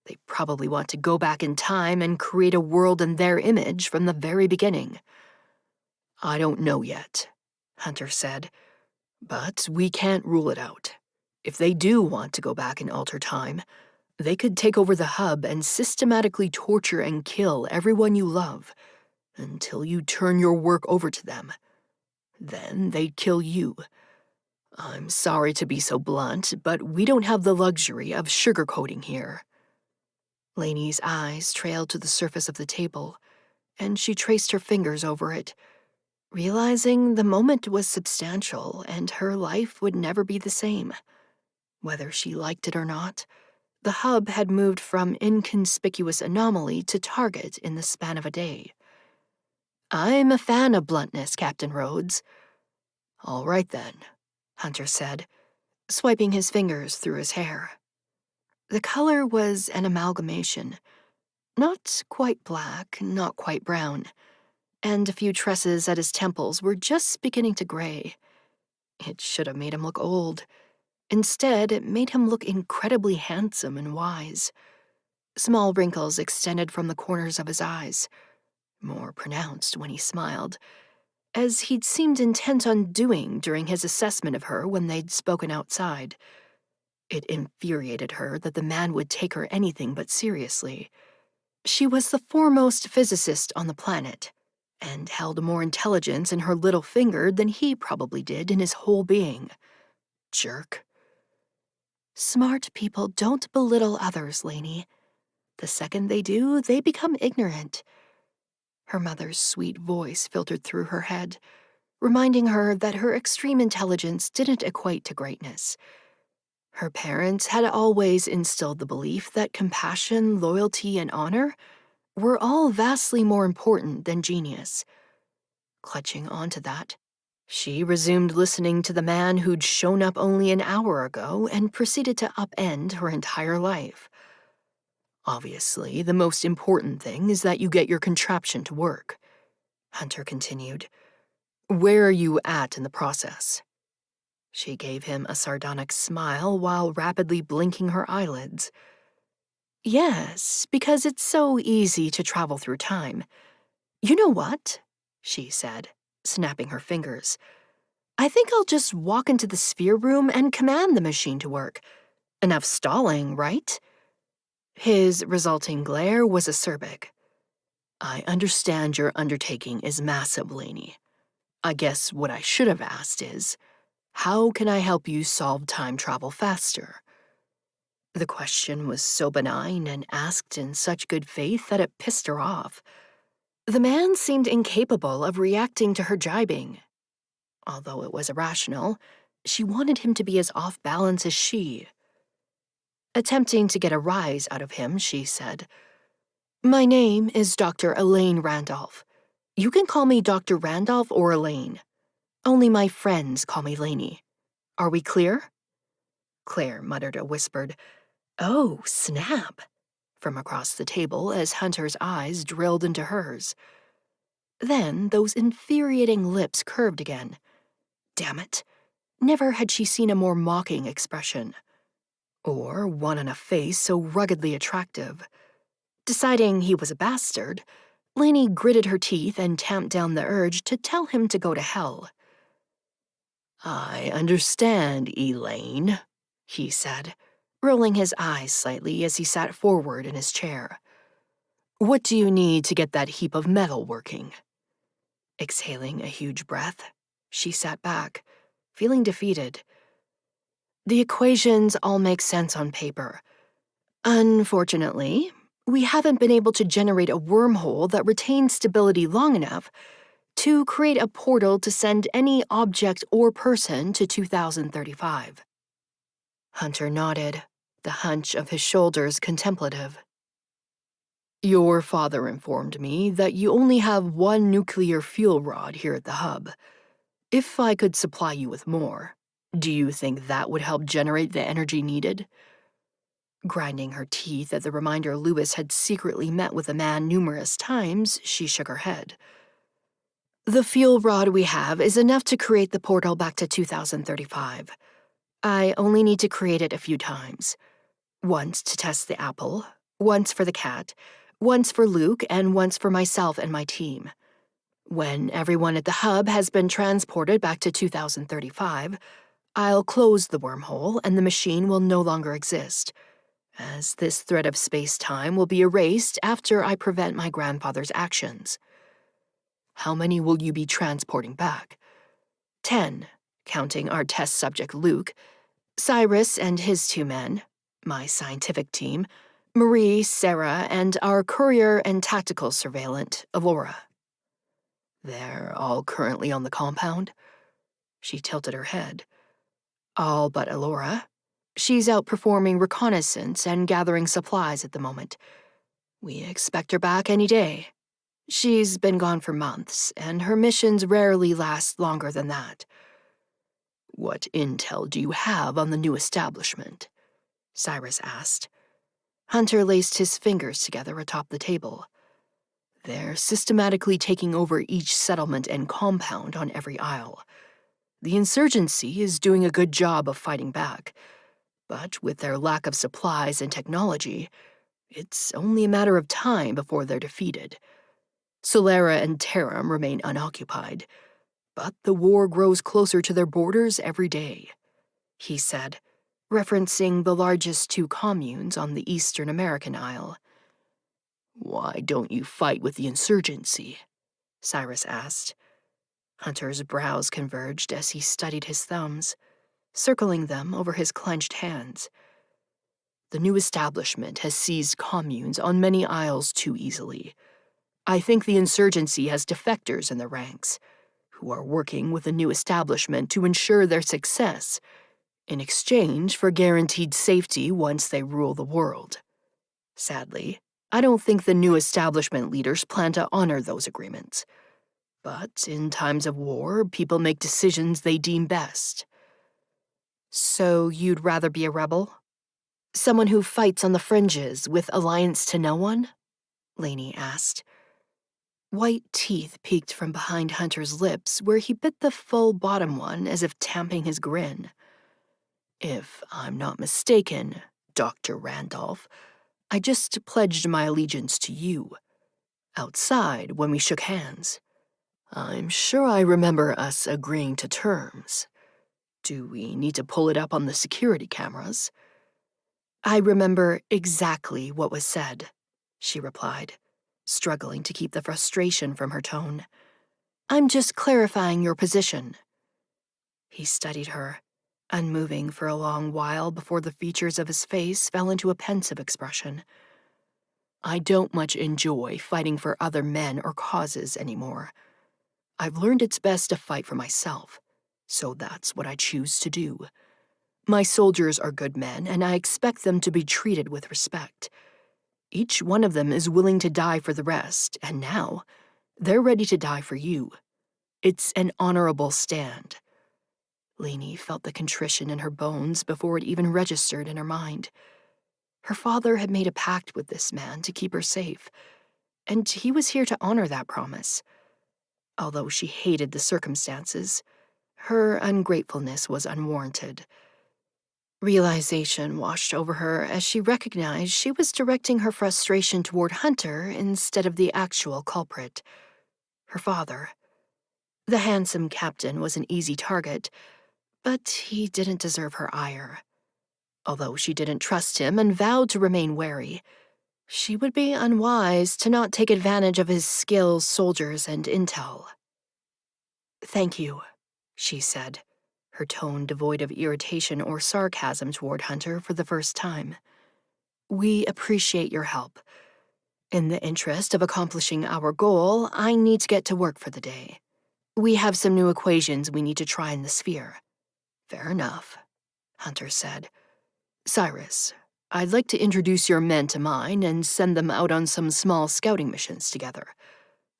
A: They probably want to go back in time and create a world in their image from the very beginning." "I don't know yet," Hunter said, "but we can't rule it out. If they do want to go back and alter time, they could take over the hub and systematically torture and kill everyone you love until you turn your work over to them. Then they'd kill you. I'm sorry to be so blunt, but we don't have the luxury of sugarcoating here." Lainey's eyes trailed to the surface of the table, and she traced her fingers over it, realizing the moment was substantial and her life would never be the same. Whether she liked it or not, the hub had moved from inconspicuous anomaly to target in the span of a day. "I'm a fan of bluntness, Captain Rhodes." "All right then," Hunter said, swiping his fingers through his hair. The color was an amalgamation. Not quite black, not quite brown, and a few tresses at his temples were just beginning to gray. It should have made him look old. Instead, it made him look incredibly handsome and wise. Small wrinkles extended from the corners of his eyes, more pronounced when he smiled, as he'd seemed intent on doing during his assessment of her when they'd spoken outside. It infuriated her that the man would take her anything but seriously. She was the foremost physicist on the planet, and held more intelligence in her little finger than he probably did in his whole being. Jerk. "Smart people don't belittle others, Lainey. The second they do, they become ignorant." Her mother's sweet voice filtered through her head, reminding her that her extreme intelligence didn't equate to greatness. Her parents had always instilled the belief that compassion, loyalty, and honor were all vastly more important than genius. Clutching onto that, she resumed listening to the man who'd shown up only an hour ago and proceeded to upend her entire life. "Obviously, the most important thing is that you get your contraption to work," Hunter continued. "Where are you at in the process?" She gave him a sardonic smile while rapidly blinking her eyelids. Yes, because it's so easy to travel through time. You know what? She said, snapping her fingers. I think I'll just walk into the sphere room and command the machine to work. Enough stalling, right? His resulting glare was acerbic. I understand your undertaking is massive, Lainey. I guess what I should have asked is, how can I help you solve time travel faster? The question was so benign and asked in such good faith that it pissed her off. The man seemed incapable of reacting to her jibing. Although it was irrational, she wanted him to be as off balance as she. Attempting to get a rise out of him, she said, My name is Dr. Elaine Randolph. You can call me Dr. Randolph or Elaine. Only my friends call me Lainey. Are we clear? Claire muttered a whispered, Oh, snap, from across the table as Hunter's eyes drilled into hers. Then those infuriating lips curved again. Damn it, never had she seen a more mocking expression. Or one on a face so ruggedly attractive. Deciding he was a bastard, Lainey gritted her teeth and tamped down the urge to tell him to go to hell. I understand, Elaine, he said, rolling his eyes slightly as he sat forward in his chair. What do you need to get that heap of metal working? Exhaling a huge breath, she sat back, feeling defeated. The equations all make sense on paper. Unfortunately, we haven't been able to generate a wormhole that retains stability long enough to create a portal to send any object or person to 2035. Hunter nodded, the hunch of his shoulders contemplative. Your father informed me that you only have one nuclear fuel rod here at the hub. If I could supply you with more, do you think that would help generate the energy needed? Grinding her teeth at the reminder Lewis had secretly met with a man numerous times, she shook her head. The fuel rod we have is enough to create the portal back to 2035. I only need to create it a few times. Once to test the apple, once for the cat, once for Luke, and once for myself and my team. When everyone at the hub has been transported back to 2035, I'll close the wormhole and the machine will no longer exist, as this thread of space-time will be erased after I prevent my grandfather's actions. How many will you be transporting back? 10, counting our test subject Luke, Cyrus and his 2 men, my scientific team, Marie, Sarah, and our courier and tactical surveillant, Alora. They're all currently on the compound? She tilted her head. All but Alora. She's out performing reconnaissance and gathering supplies at the moment. We expect her back any day. She's been gone for months, and her missions rarely last longer than that. What intel do you have on the new establishment? Cyrus asked. Hunter laced his fingers together atop the table. They're systematically taking over each settlement and compound on every isle. The insurgency is doing a good job of fighting back, but with their lack of supplies and technology, it's only a matter of time before they're defeated. Solera and Tarim remain unoccupied, but the war grows closer to their borders every day, he said, referencing the largest 2 communes on the Eastern American Isle. Why don't you fight with the insurgency? Cyrus asked. Hunter's brows converged as he studied his thumbs, circling them over his clenched hands. The new establishment has seized communes on many isles too easily. I think the insurgency has defectors in the ranks, who are working with the new establishment to ensure their success, in exchange for guaranteed safety once they rule the world. Sadly, I don't think the new establishment leaders plan to honor those agreements. But in times of war, people make decisions they deem best. So you'd rather be a rebel? Someone who fights on the fringes with alliance to no one? Lainey asked. White teeth peeked from behind Hunter's lips, where he bit the full bottom one as if tamping his grin. "If I'm not mistaken, Dr. Randolph, I just pledged my allegiance to you. Outside, when we shook hands. I'm sure I remember us agreeing to terms. Do we need to pull it up on the security cameras?" "I remember exactly what was said," she replied, struggling to keep the frustration from her tone. "I'm just clarifying your position." He studied her, unmoving for a long while before the features of his face fell into a pensive expression. "I don't much enjoy fighting for other men or causes anymore. I've learned it's best to fight for myself, so that's what I choose to do. My soldiers are good men, and I expect them to be treated with respect. Each one of them is willing to die for the rest, and now they're ready to die for you. It's an honorable stand." Lainey felt the contrition in her bones before it even registered in her mind. Her father had made a pact with this man to keep her safe, and he was here to honor that promise. Although she hated the circumstances, her ungratefulness was unwarranted. Realization washed over her as she recognized she was directing her frustration toward Hunter instead of the actual culprit, her father. The handsome captain was an easy target, but he didn't deserve her ire. Although she didn't trust him and vowed to remain wary, she would be unwise to not take advantage of his skills, soldiers, and intel. "Thank you," she said, her tone devoid of irritation or sarcasm toward Hunter for the first time. "We appreciate your help. In the interest of accomplishing our goal, I need to get to work for the day. We have some new equations we need to try in the sphere." "Fair enough," Hunter said. "Cyrus, I'd like to introduce your men to mine and send them out on some small scouting missions together,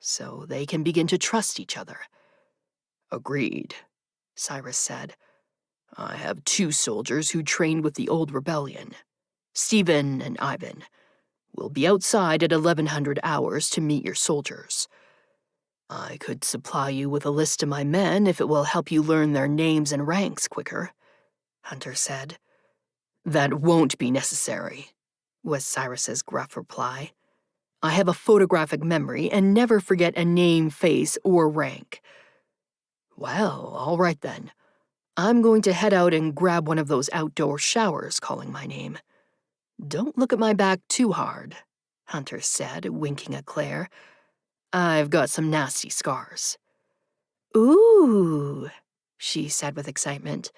A: so they can begin to trust each other." "Agreed," Cyrus said. "I have 2 soldiers who trained with the old rebellion, Stephen and Ivan. We'll be outside at 1100 hours to meet your soldiers. I could supply you with a list of my men if it will help you learn their names and ranks quicker," Hunter said. "That won't be necessary," was Cyrus's gruff reply. "I have a photographic memory and never forget a name, face, or rank." "Well, all right then. I'm going to head out and grab one of those outdoor showers calling my name. Don't look at my back too hard," Hunter said, winking at Claire. "I've got some nasty scars." "Ooh," she said with excitement,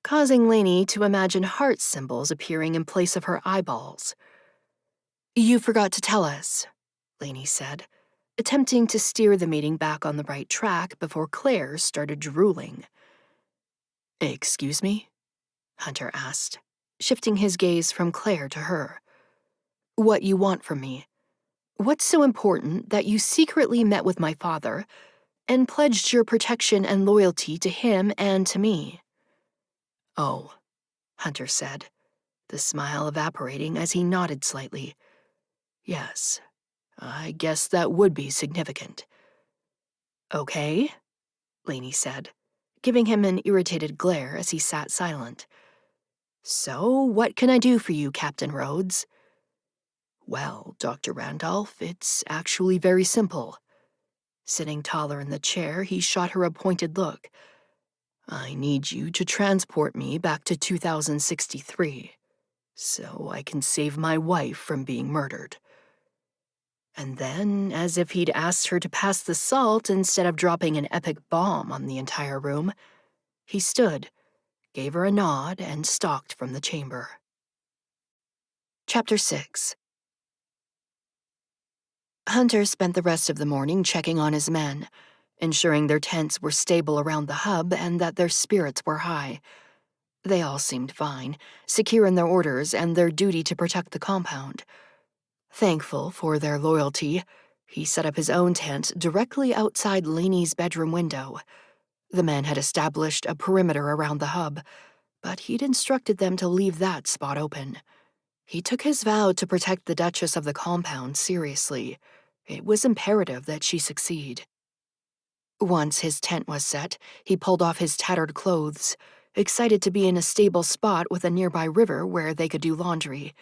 A: causing Lainey to imagine heart symbols appearing in place of her eyeballs. "You forgot to tell us," Lainey said, attempting to steer the meeting back on the right track before Claire started drooling. "Excuse me?" Hunter asked, shifting his gaze from Claire to her. "What you want from me? What's so important that you secretly met with my father and pledged your protection and loyalty to him and to me?" "Oh," Hunter said, the smile evaporating as he nodded slightly. "Yes, I guess that would be significant." "Okay," Lainey said, giving him an irritated glare as he sat silent. "So, what can I do for you, Captain Rhodes?" "Well, Dr. Randolph, it's actually very simple." Sitting taller in the chair, he shot her a pointed look. "I need you to transport me back to 2063, so I can save my wife from being murdered." And then, as if he'd asked her to pass the salt instead of dropping an epic bomb on the entire room, he stood, gave her a nod, and stalked from the chamber. Chapter 6. Hunter spent the rest of the morning checking on his men, ensuring their tents were stable around the hub and that their spirits were high. They all seemed fine, secure in their orders and their duty to protect the compound. Thankful for their loyalty, he set up his own tent directly outside Lainey's bedroom window. The men had established a perimeter around the hub, but he'd instructed them to leave that spot open. He took his vow to protect the Duchess of the compound seriously, It was imperative that she succeed. Once his tent was set, he pulled off his tattered clothes, excited to be in a stable spot with a nearby river where they could do laundry.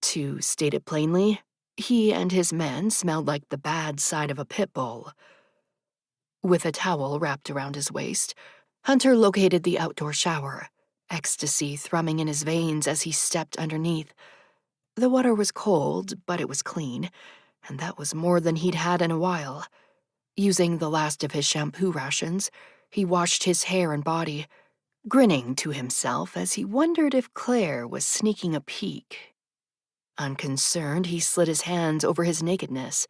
A: To state it plainly, he and his men smelled like the bad side of a pit bull. With a towel wrapped around his waist, Hunter located the outdoor shower, ecstasy thrumming in his veins as he stepped underneath. The water was cold, but it was clean, and that was more than he'd had in a while. Using the last of his shampoo rations, he washed his hair and body, grinning to himself as he wondered if Claire was sneaking a peek. Unconcerned, he slid his hands over his nakedness.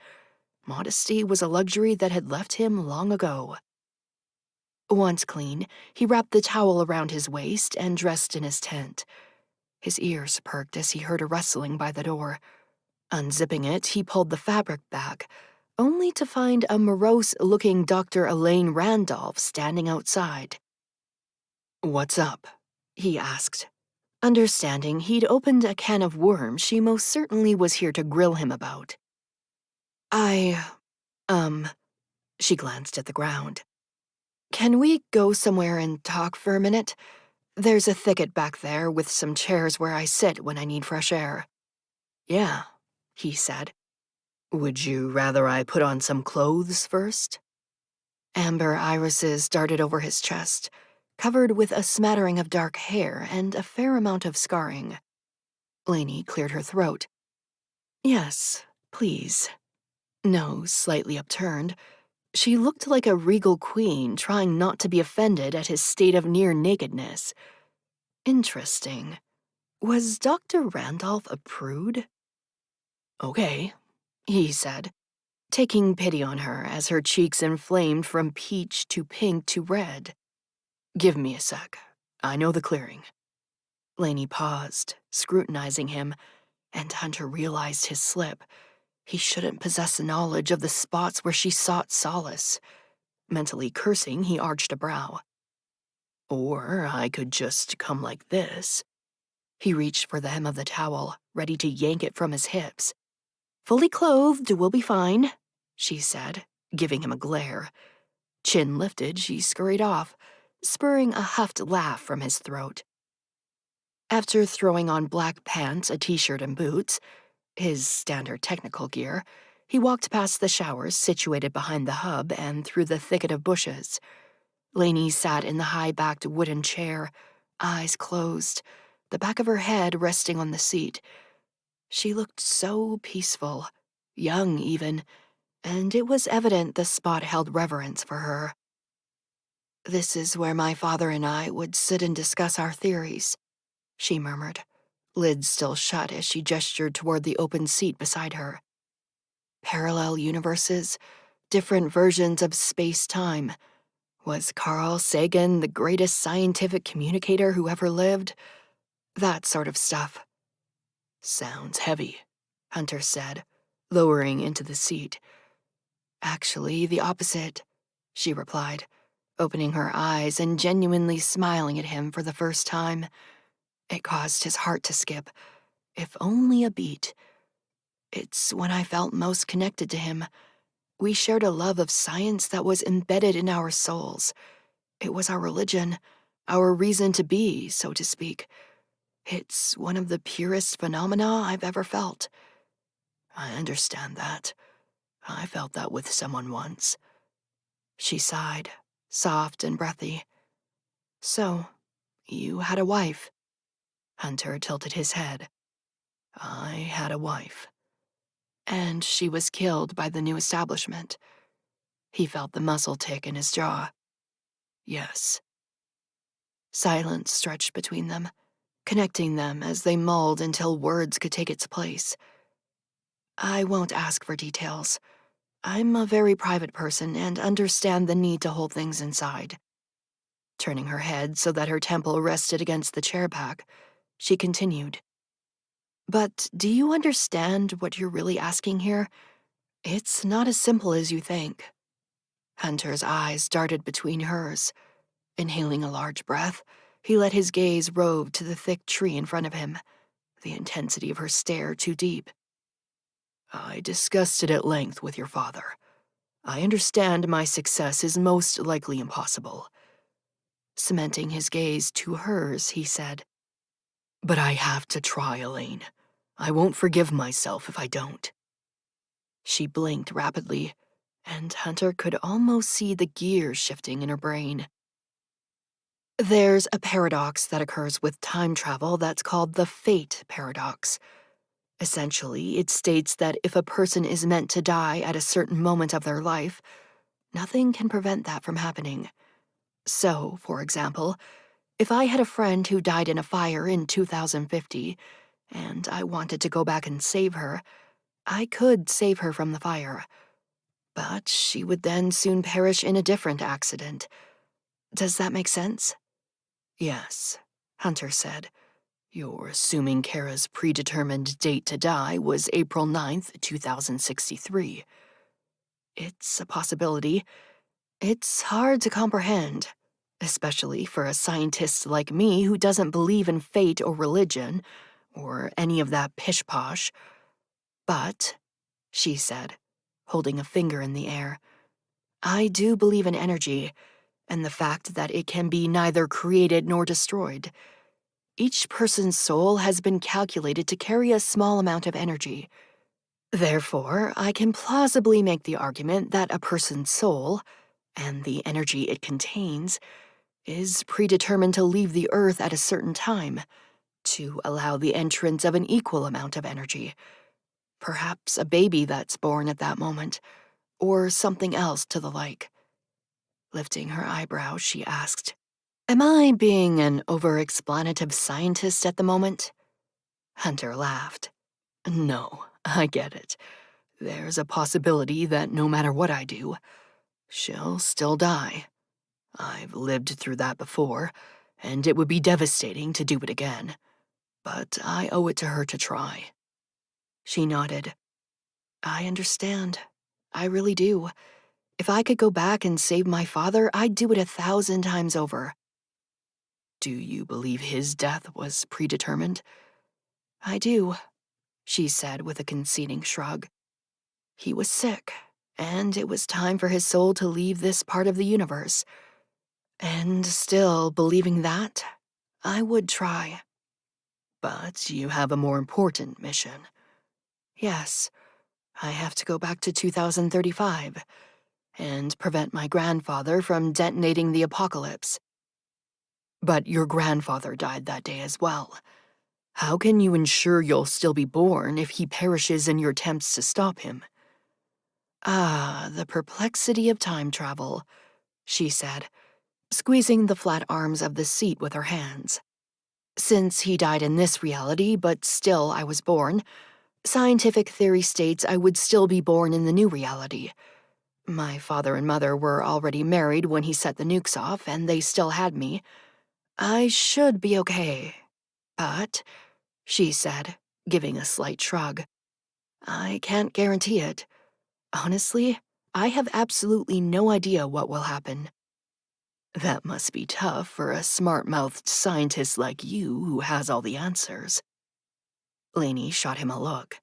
A: Modesty was a luxury that had left him long ago. Once clean, he wrapped the towel around his waist and dressed in his tent. His ears perked as he heard a rustling by the door. Unzipping it, he pulled the fabric back, only to find a morose-looking Dr. Elaine Randolph standing outside. "What's up?" he asked. Understanding he'd opened a can of worms she most certainly was here to grill him about. She glanced at the ground. "Can we go somewhere and talk for a minute? There's a thicket back there with some chairs where I sit when I need fresh air." "Yeah," he said. "Would you rather I put on some clothes first?" Amber irises darted over his chest, covered with a smattering of dark hair and a fair amount of scarring. Lainey cleared her throat. "Yes, please." Nose slightly upturned, she looked like a regal queen trying not to be offended at his state of near-nakedness. Interesting. Was Dr. Randolph a prude? "Okay," he said, taking pity on her as her cheeks inflamed from peach to pink to red. "Give me a sec. I know the clearing." Lainey paused, scrutinizing him, and Hunter realized his slip. He shouldn't possess knowledge of the spots where she sought solace. Mentally cursing, he arched a brow. "Or I could just come like this." He reached for the hem of the towel, ready to yank it from his hips. "Fully clothed, we'll be fine," she said, giving him a glare. Chin lifted, she scurried off, spurring a huffed laugh from his throat. After throwing on black pants, a t-shirt, and boots, his standard technical gear, he walked past the showers situated behind the hub and through the thicket of bushes. Lainey sat in the high-backed wooden chair, eyes closed, the back of her head resting on the seat. She looked so peaceful, young even, and it was evident the spot held reverence for her. "This is where my father and I would sit and discuss our theories," she murmured, lids still shut as she gestured toward the open seat beside her. Parallel universes, different versions of space-time. Was Carl Sagan the greatest scientific communicator who ever lived? That sort of stuff. "Sounds heavy," Hunter said, lowering into the seat. "Actually, the opposite," she replied, opening her eyes and genuinely smiling at him for the first time. It caused his heart to skip, if only a beat. "It's when I felt most connected to him. We shared a love of science that was embedded in our souls. It was our religion, our reason to be, so to speak. It's one of the purest phenomena I've ever felt." "I understand that. I felt that with someone once." She sighed, soft and breathy. "So, you had a wife?" Hunter tilted his head. "I had a wife." "And she was killed by the new establishment." He felt the muscle tick in his jaw. "Yes." Silence stretched between them, connecting them as they mulled until words could take its place. "I won't ask for details. I'm a very private person and understand the need to hold things inside." Turning her head so that her temple rested against the chair back, she continued. "But do you understand what you're really asking here? It's not as simple as you think." Hunter's eyes darted between hers. Inhaling a large breath, he let his gaze rove to the thick tree in front of him, the intensity of her stare too deep. I discussed it at length with your father. I understand my success is most likely impossible. Cementing his gaze to hers, he said, "But I have to try, Elaine. I won't forgive myself if I don't." She blinked rapidly, and Hunter could almost see the gears shifting in her brain. There's a paradox that occurs with time travel that's called the fate paradox. Essentially, it states that if a person is meant to die at a certain moment of their life, nothing can prevent that from happening. So, for example, if I had a friend who died in a fire in 2050, and I wanted to go back and save her, I could save her from the fire. But she would then soon perish in a different accident. Does that make sense? Yes, Hunter said. You're assuming Kara's predetermined date to die was April 9th, 2063. It's a possibility. It's hard to comprehend, especially for a scientist like me who doesn't believe in fate or religion, or any of that pish-posh. But, she said, holding a finger in the air, I do believe in energy, and the fact that it can be neither created nor destroyed. Each person's soul has been calculated to carry a small amount of energy. Therefore, I can plausibly make the argument that a person's soul, and the energy it contains, is predetermined to leave the Earth at a certain time, to allow the entrance of an equal amount of energy. Perhaps a baby that's born at that moment, or something else to the like. Lifting her eyebrows, she asked, Am I being an over-explanative scientist at the moment? Hunter laughed. No, I get it. There's a possibility that no matter what I do, she'll still die. I've lived through that before, and it would be devastating to do it again. But I owe it to her to try. She nodded. I understand. I really do. If I could go back and save my father, I'd do it 1,000 times over. Do you believe his death was predetermined? I do, she said with a conceding shrug. He was sick, and it was time for his soul to leave this part of the universe. And still, believing that, I would try. But you have a more important mission. Yes, I have to go back to 2035 and prevent my grandfather from detonating the apocalypse. But your grandfather died that day as well. How can you ensure you'll still be born if he perishes in your attempts to stop him? Ah, the perplexity of time travel, she said, squeezing the flat arms of the seat with her hands. Since he died in this reality, but still I was born, scientific theory states I would still be born in the new reality. My father and mother were already married when he set the nukes off, and they still had me. I should be okay. But, she said, giving a slight shrug, I can't guarantee it. Honestly, I have absolutely no idea what will happen. That must be tough for a smart-mouthed scientist like you who has all the answers. Lainey shot him a look.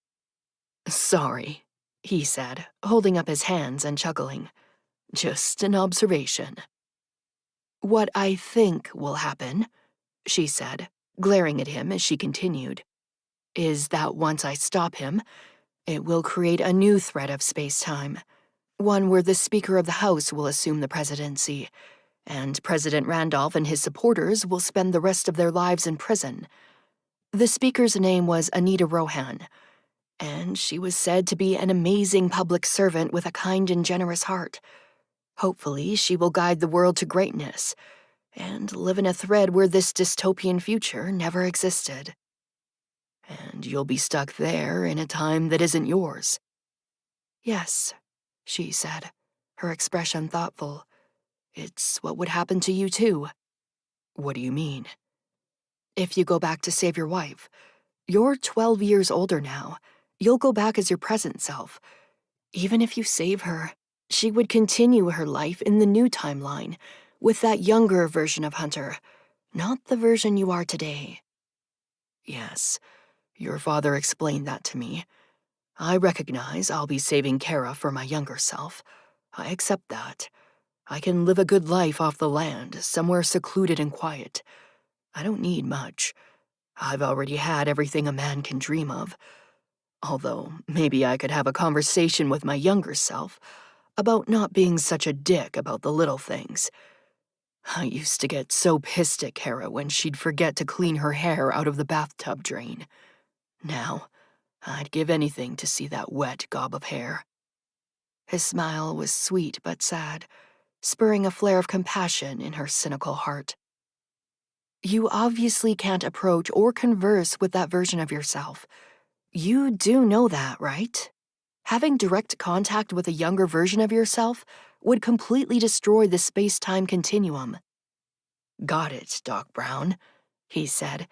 A: Sorry, he said, holding up his hands and chuckling. Just an observation. What I think will happen, she said, glaring at him as she continued, is that once I stop him, it will create a new thread of space-time, one where the Speaker of the House will assume the presidency, and President Randolph and his supporters will spend the rest of their lives in prison. The Speaker's name was Anita Rohan, and she was said to be an amazing public servant with a kind and generous heart. Hopefully, she will guide the world to greatness, and live in a thread where this dystopian future never existed. And you'll be stuck there in a time that isn't yours. Yes, she said, her expression thoughtful. It's what would happen to you too. What do you mean? If you go back to save your wife, you're 12 years older now. You'll go back as your present self. Even if you save her, she would continue her life in the new timeline, with that younger version of Hunter, not the version you are today. Yes, your father explained that to me. I recognize I'll be saving Kara for my younger self. I accept that. I can live a good life off the land, somewhere secluded and quiet. I don't need much. I've already had everything a man can dream of. Although, maybe I could have a conversation with my younger self about not being such a dick about the little things. I used to get so pissed at Kara when she'd forget to clean her hair out of the bathtub drain. Now, I'd give anything to see that wet gob of hair. His smile was sweet but sad, spurring a flare of compassion in her cynical heart. You obviously can't approach or converse with that version of yourself. You do know that, right? Having direct contact with a younger version of yourself would completely destroy the space-time continuum. Got it, Doc Brown, he said,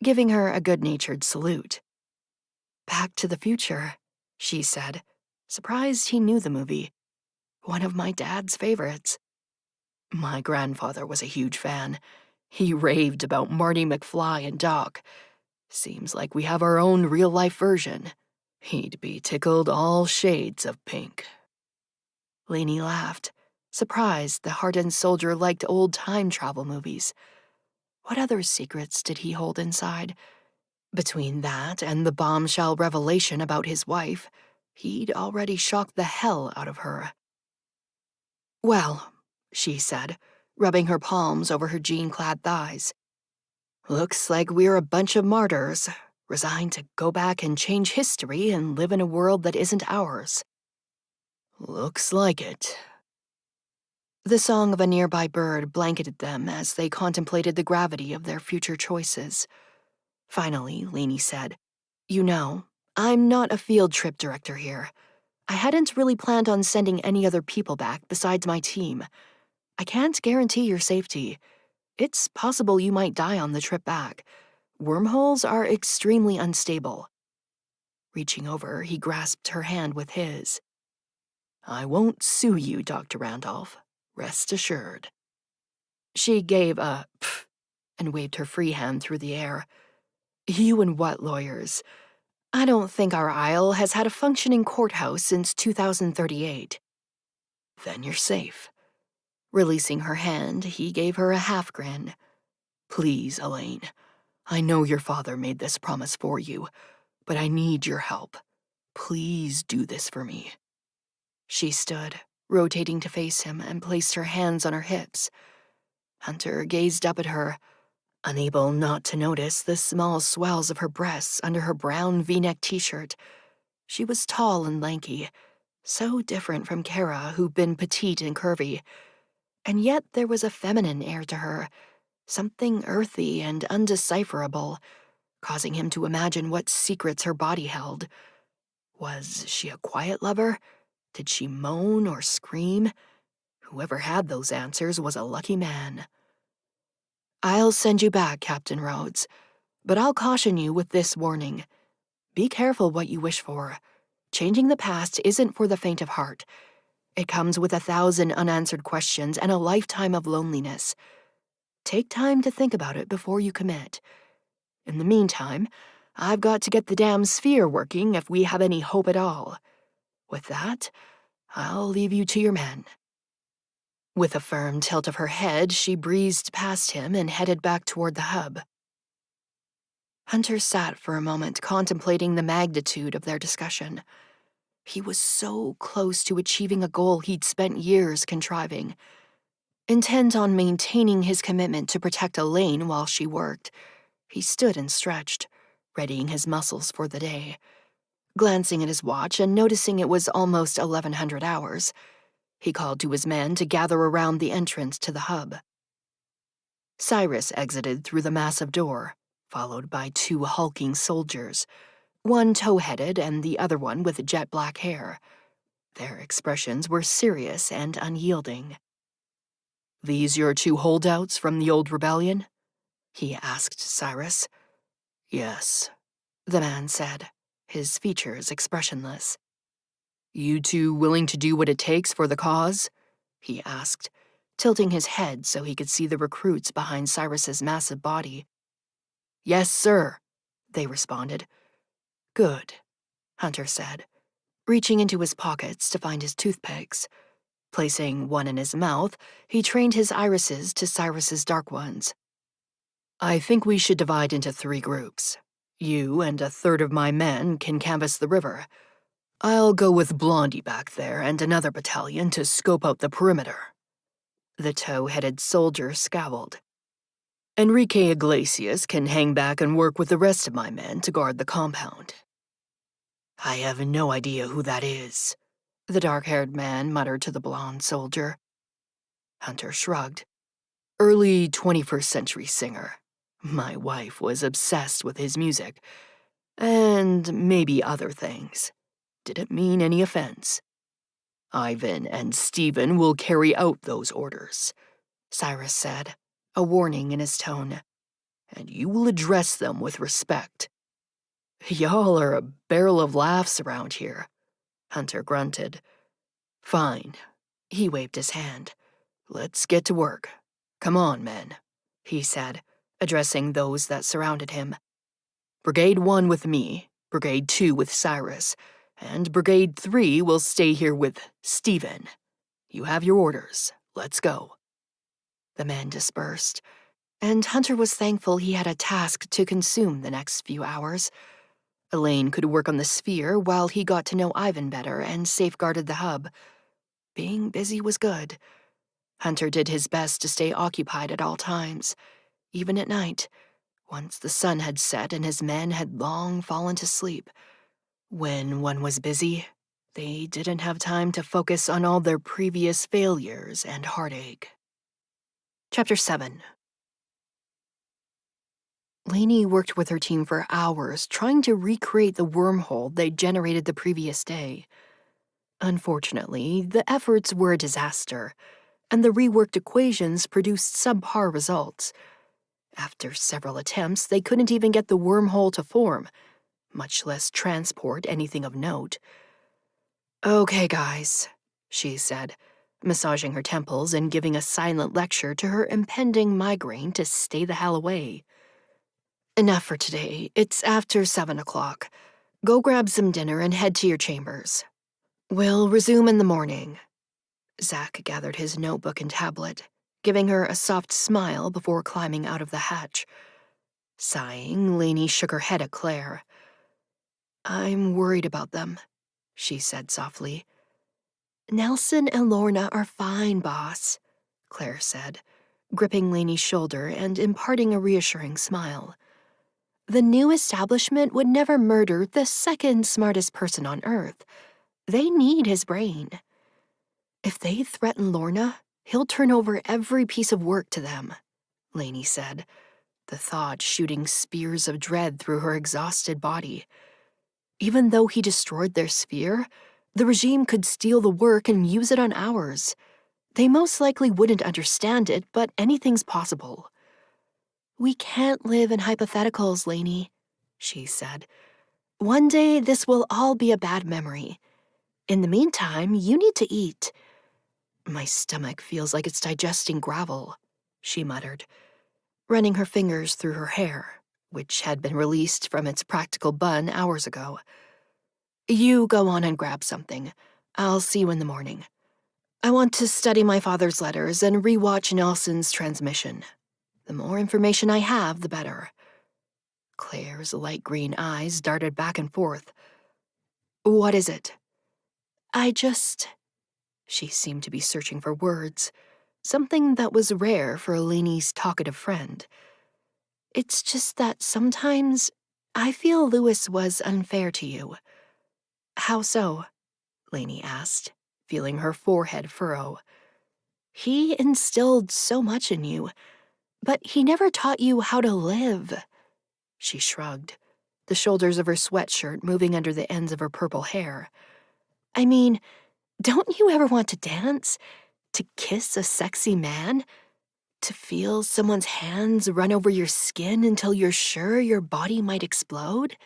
A: giving her a good-natured salute. Back to the Future, she said, surprised he knew the movie. One of my dad's favorites. My grandfather was a huge fan. He raved about Marty McFly and Doc. Seems like we have our own real-life version. He'd be tickled all shades of pink. Lainey laughed, surprised the hardened soldier liked old time travel movies. What other secrets did he hold inside? Between that and the bombshell revelation about his wife, he'd already shocked the hell out of her. Well, she said, rubbing her palms over her jean-clad thighs. Looks like we're a bunch of martyrs, resigned to go back and change history and live in a world that isn't ours. Looks like it. The song of a nearby bird blanketed them as they contemplated the gravity of their future choices. Finally, Lainey said, You know, I'm not a field trip director here. I hadn't really planned on sending any other people back besides my team. I can't guarantee your safety. It's possible you might die on the trip back. Wormholes are extremely unstable. Reaching over, he grasped her hand with his. I won't sue you, Dr. Randolph. Rest assured. She gave a pff and waved her free hand through the air. You and what lawyers? I don't think our aisle has had a functioning courthouse since 2038. Then you're safe. Releasing her hand, he gave her a half grin. Please, Elaine. I know your father made this promise for you, but I need your help. Please do this for me. She stood, rotating to face him, and placed her hands on her hips. Hunter gazed up at her, unable not to notice the small swells of her breasts under her brown V-neck t-shirt. She was tall and lanky, so different from Kara, who'd been petite and curvy. And yet there was a feminine air to her, something earthy and undecipherable, causing him to imagine what secrets her body held. Was she a quiet lover? Did she moan or scream? Whoever had those answers was a lucky man. I'll send you back, Captain Rhodes, but I'll caution you with this warning. Be careful what you wish for. Changing the past isn't for the faint of heart. It comes with 1,000 unanswered questions and a lifetime of loneliness. Take time to think about it before you commit. In the meantime, I've got to get the damn sphere working if we have any hope at all. With that, I'll leave you to your men. With a firm tilt of her head, she breezed past him and headed back toward the hub. Hunter sat for a moment contemplating the magnitude of their discussion. He was so close to achieving a goal he'd spent years contriving. Intent on maintaining his commitment to protect Elaine while she worked, he stood and stretched, readying his muscles for the day. Glancing at his watch and noticing it was almost 1100 hours, he called to his men to gather around the entrance to the hub. Cyrus exited through the massive door, followed by 2 hulking soldiers, one tow-headed and the other one with jet black hair. Their expressions were serious and unyielding. These your 2 holdouts from the old rebellion? He asked Cyrus. Yes, the man said, his features expressionless. You 2 willing to do what it takes for the cause? He asked, tilting his head so he could see the recruits behind Cyrus's massive body. Yes, sir, they responded. Good. Hunter said, reaching into his pockets to find his toothpicks. Placing one in his mouth, he trained his irises to Cyrus's dark ones. I think we should divide into 3 groups. You and a third of my men can canvass the river. I'll go with Blondie back there and another battalion to scope out the perimeter. The tow-headed soldier scowled. 𝐸𝐫𝐸𝐿 𝐔𝐒𝐿 can hang back and work with the rest of my men to guard the compound. I have no idea who that is, the dark-haired man muttered to the blonde soldier. Hunter shrugged. Early 21st century singer. My wife was obsessed with his music. And maybe other things. Didn't mean any offense. Ivan and Stephen will carry out those orders, Cyrus said, a warning in his tone. And you will address them with respect. Y'all are a barrel of laughs around here, Hunter grunted. Fine. He waved his hand. Let's get to work. Come on, men, he said, addressing those that surrounded him. Brigade 1 with me, Brigade 2 with Cyrus, and Brigade 3 will stay here with Stephen. You have your orders. Let's go. The men dispersed, and Hunter was thankful he had a task to consume the next few hours. Elaine could work on the sphere while he got to know Ivan better and safeguarded the hub. Being busy was good. Hunter did his best to stay occupied at all times, even at night, once the sun had set and his men had long fallen to sleep. When one was busy, they didn't have time to focus on all their previous failures and heartache. Chapter 7. Lainey worked with her team for hours trying to recreate the wormhole they'd generated the previous day. Unfortunately, the efforts were a disaster, and the reworked equations produced subpar results. After several attempts, they couldn't even get the wormhole to form, much less transport anything of note. Okay, guys, she said, massaging her temples and giving a silent lecture to her impending migraine to stay the hell away. Enough for today. It's after 7 o'clock. Go grab some dinner and head to your chambers. We'll resume in the morning. Zach gathered his notebook and tablet, giving her a soft smile before climbing out of the hatch. Sighing, Lainey shook her head at Claire. I'm worried about them, she said softly. Nelson and Lorna are fine, boss, Claire said, gripping Lainey's shoulder and imparting a reassuring smile. The new establishment would never murder the second smartest person on Earth. They need his brain. If they threaten Lorna, he'll turn over every piece of work to them, Lainey said, the thought shooting spears of dread through her exhausted body. Even though he destroyed their sphere, the regime could steal the work and use it on ours. They most likely wouldn't understand it, but anything's possible. We can't live in hypotheticals, Lainey, she said. One day this will all be a bad memory. In the meantime, you need to eat. My stomach feels like it's digesting gravel, she muttered, running her fingers through her hair, which had been released from its practical bun hours ago. You go on and grab something. I'll see you in the morning. I want to study my father's letters and rewatch Nelson's transmission. The more information I have, the better. Claire's light green eyes darted back and forth. What is it? She seemed to be searching for words, something that was rare for Lainey's talkative friend. It's just that sometimes I feel Lewis was unfair to you. How so? Lainey asked, feeling her forehead furrow. He instilled so much in you, but he never taught you how to live. She shrugged, the shoulders of her sweatshirt moving under the ends of her purple hair. I mean, don't you ever want to dance? To kiss a sexy man? To feel someone's hands run over your skin until you're sure your body might explode?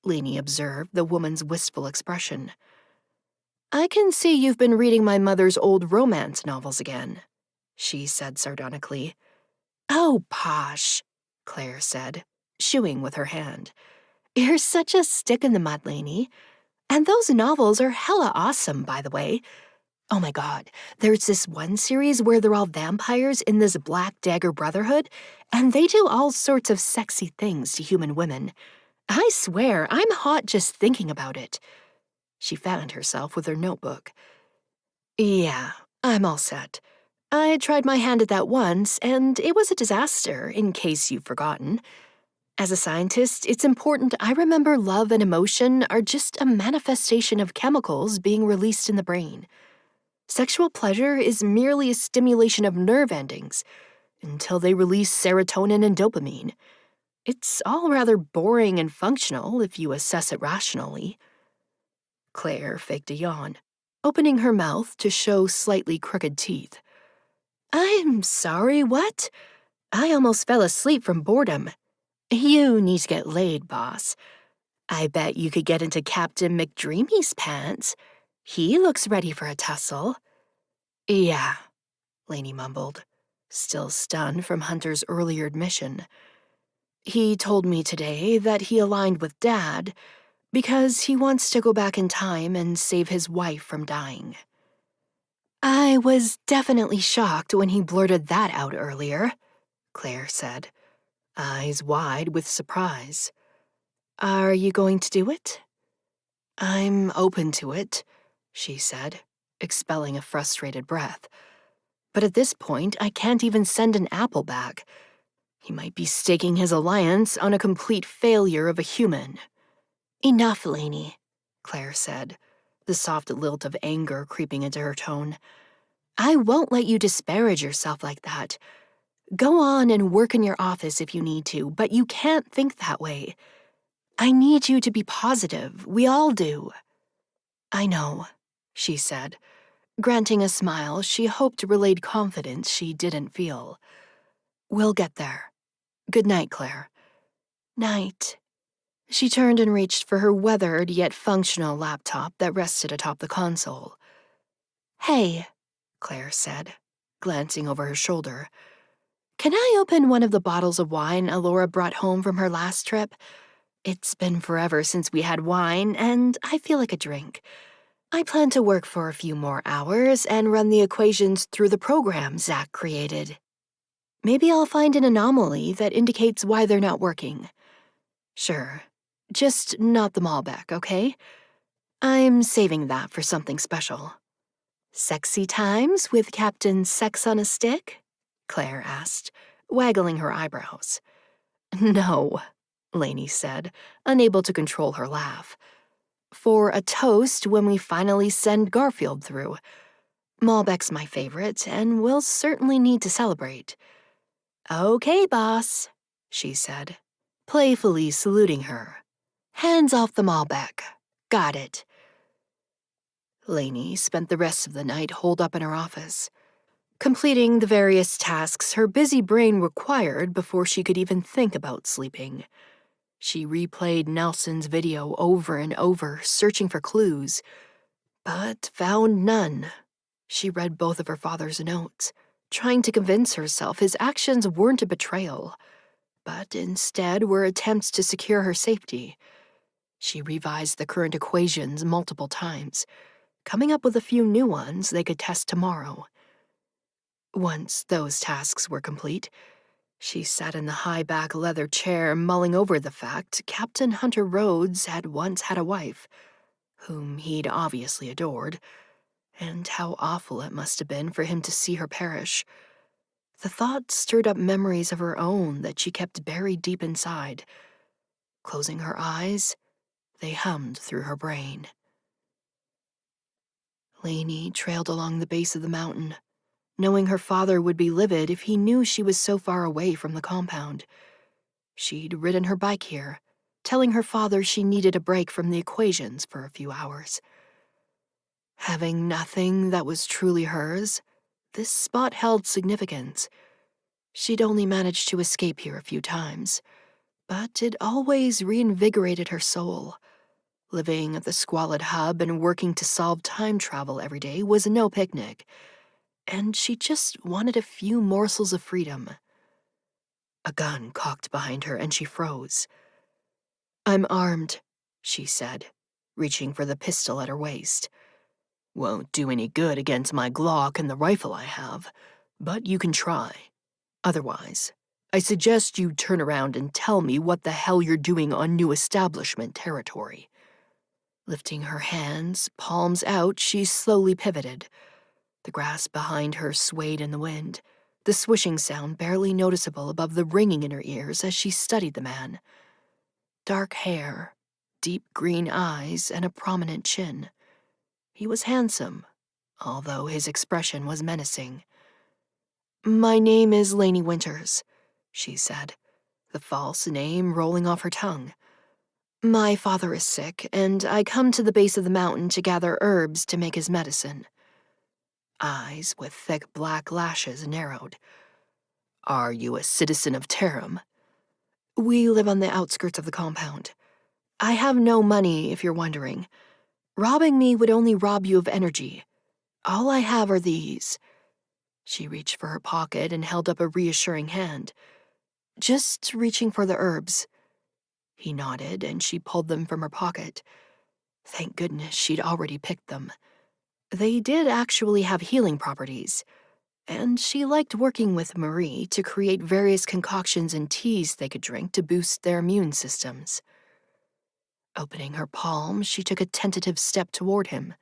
A: Lainey observed the woman's wistful expression. I can see you've been reading my mother's old romance novels again, she said sardonically. Oh, posh, Claire said, shooing with her hand. You're such a stick in the mud, Lainey. And those novels are hella awesome, by the way. Oh my god, there's this one series where they're all vampires in this Black Dagger Brotherhood, and they do all sorts of sexy things to human women. I swear, I'm hot just thinking about it. She fanned herself with her notebook. Yeah, I'm all set. I tried my hand at that once, and it was a disaster, in case you've forgotten. As a scientist, it's important I remember love and emotion are just a manifestation of chemicals being released in the brain. Sexual pleasure is merely a stimulation of nerve endings until they release serotonin and dopamine. It's all rather boring and functional if you assess it rationally. Claire faked a yawn, opening her mouth to show slightly crooked teeth. I'm sorry, what? I almost fell asleep from boredom. You need to get laid, boss. I bet you could get into Captain McDreamy's pants. He looks ready for a tussle. Yeah, Lainey mumbled, still stunned from Hunter's earlier admission. He told me today that he aligned with Dad because he wants to go back in time and save his wife from dying. I was definitely shocked when he blurted that out earlier, Claire said, eyes wide with surprise. Are you going to do it? I'm open to it, she said, expelling a frustrated breath. But at this point, I can't even send an apple back. He might be staking his alliance on a complete failure of a human. Enough, Lainey, Claire said, the soft lilt of anger creeping into her tone. I won't let you disparage yourself like that. Go on and work in your office if you need to, but you can't think that way. I need you to be positive. We all do. I know, she said, granting a smile she hoped relayed confidence she didn't feel. We'll get there. Good night, Claire. Night. She turned and reached for her weathered yet functional laptop that rested atop the console. Hey, Claire said, glancing over her shoulder. Can I open one of the bottles of wine Alora brought home from her last trip? It's been forever since we had wine, and I feel like a drink. I plan to work for a few more hours and run the equations through the program Zach created. Maybe I'll find an anomaly that indicates why they're not working. Sure, just not the Malbec, okay? I'm saving that for something special. Sexy times with Captain Sex on a Stick? Claire asked, waggling her eyebrows. No, Lainey said, unable to control her laugh. For a toast when we finally send Garfield through. Malbec's my favorite, and we'll certainly need to celebrate. Okay, boss, she said, playfully saluting her. Hands off the Malbec. Got it. Lainey spent the rest of the night holed up in her office, completing the various tasks her busy brain required before she could even think about sleeping. She replayed Nelson's video over and over, searching for clues, but found none. She read both of her father's notes, trying to convince herself his actions weren't a betrayal, but instead were attempts to secure her safety. She revised the current equations multiple times, coming up with a few new ones they could test tomorrow. Once those tasks were complete, she sat in the high-back leather chair mulling over the fact Captain Hunter Rhodes had once had a wife, whom he'd obviously adored, and how awful it must have been for him to see her perish. The thought stirred up memories of her own that she kept buried deep inside. Closing her eyes, they hummed through her brain. Lainey trailed along the base of the mountain, knowing her father would be livid if he knew she was so far away from the compound. She'd ridden her bike here, telling her father she needed a break from the equations for a few hours. Having nothing that was truly hers, this spot held significance. She'd only managed to escape here a few times, but it always reinvigorated her soul. Living at the squalid hub and working to solve time travel every day was no picnic, and she just wanted a few morsels of freedom. A gun cocked behind her and she froze. "I'm armed," she said, reaching for the pistol at her waist. "Won't do any good against my Glock and the rifle I have, but you can try. Otherwise, I suggest you turn around and tell me what the hell you're doing on new establishment territory." Lifting her hands, palms out, she slowly pivoted. The grass behind her swayed in the wind, the swishing sound barely noticeable above the ringing in her ears as she studied the man. Dark hair, deep green eyes, and a prominent chin. He was handsome, although his expression was menacing. "My name is Lainey Winters," she said, the false name rolling off her tongue. "My father is sick, and I come to the base of the mountain to gather herbs to make his medicine." Eyes with thick black lashes narrowed. "Are you a citizen of Tarim?" "We live on the outskirts of the compound. I have no money, if you're wondering. Robbing me would only rob you of energy. All I have are these." She reached for her pocket and held up a reassuring hand. "Just reaching for the herbs." He nodded, and she pulled them from her pocket. Thank goodness she'd already picked them. They did actually have healing properties, and she liked working with Marie to create various concoctions and teas they could drink to boost their immune systems. Opening her palm, she took a tentative step toward him.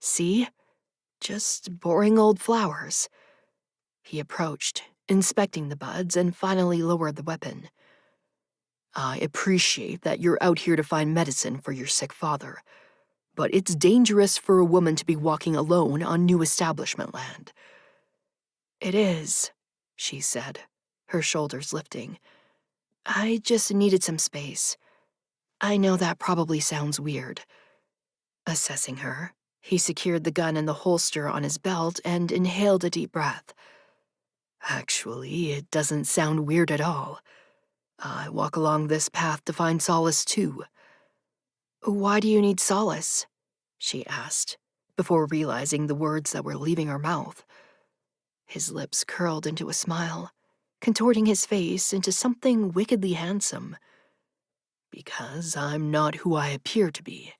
A: "See? Just boring old flowers." He approached, inspecting the buds, and finally lowered the weapon. "I appreciate that you're out here to find medicine for your sick father, but it's dangerous for a woman to be walking alone on new establishment land." "It is," she said, her shoulders lifting. "I just needed some space. I know that probably sounds weird." Assessing her, he secured the gun in the holster on his belt and inhaled a deep breath. "Actually, it doesn't sound weird at all. I walk along this path to find solace, too." "Why do you need solace?" she asked, before realizing the words that were leaving her mouth. His lips curled into a smile, contorting his face into something wickedly handsome. "Because I'm not who I appear to be."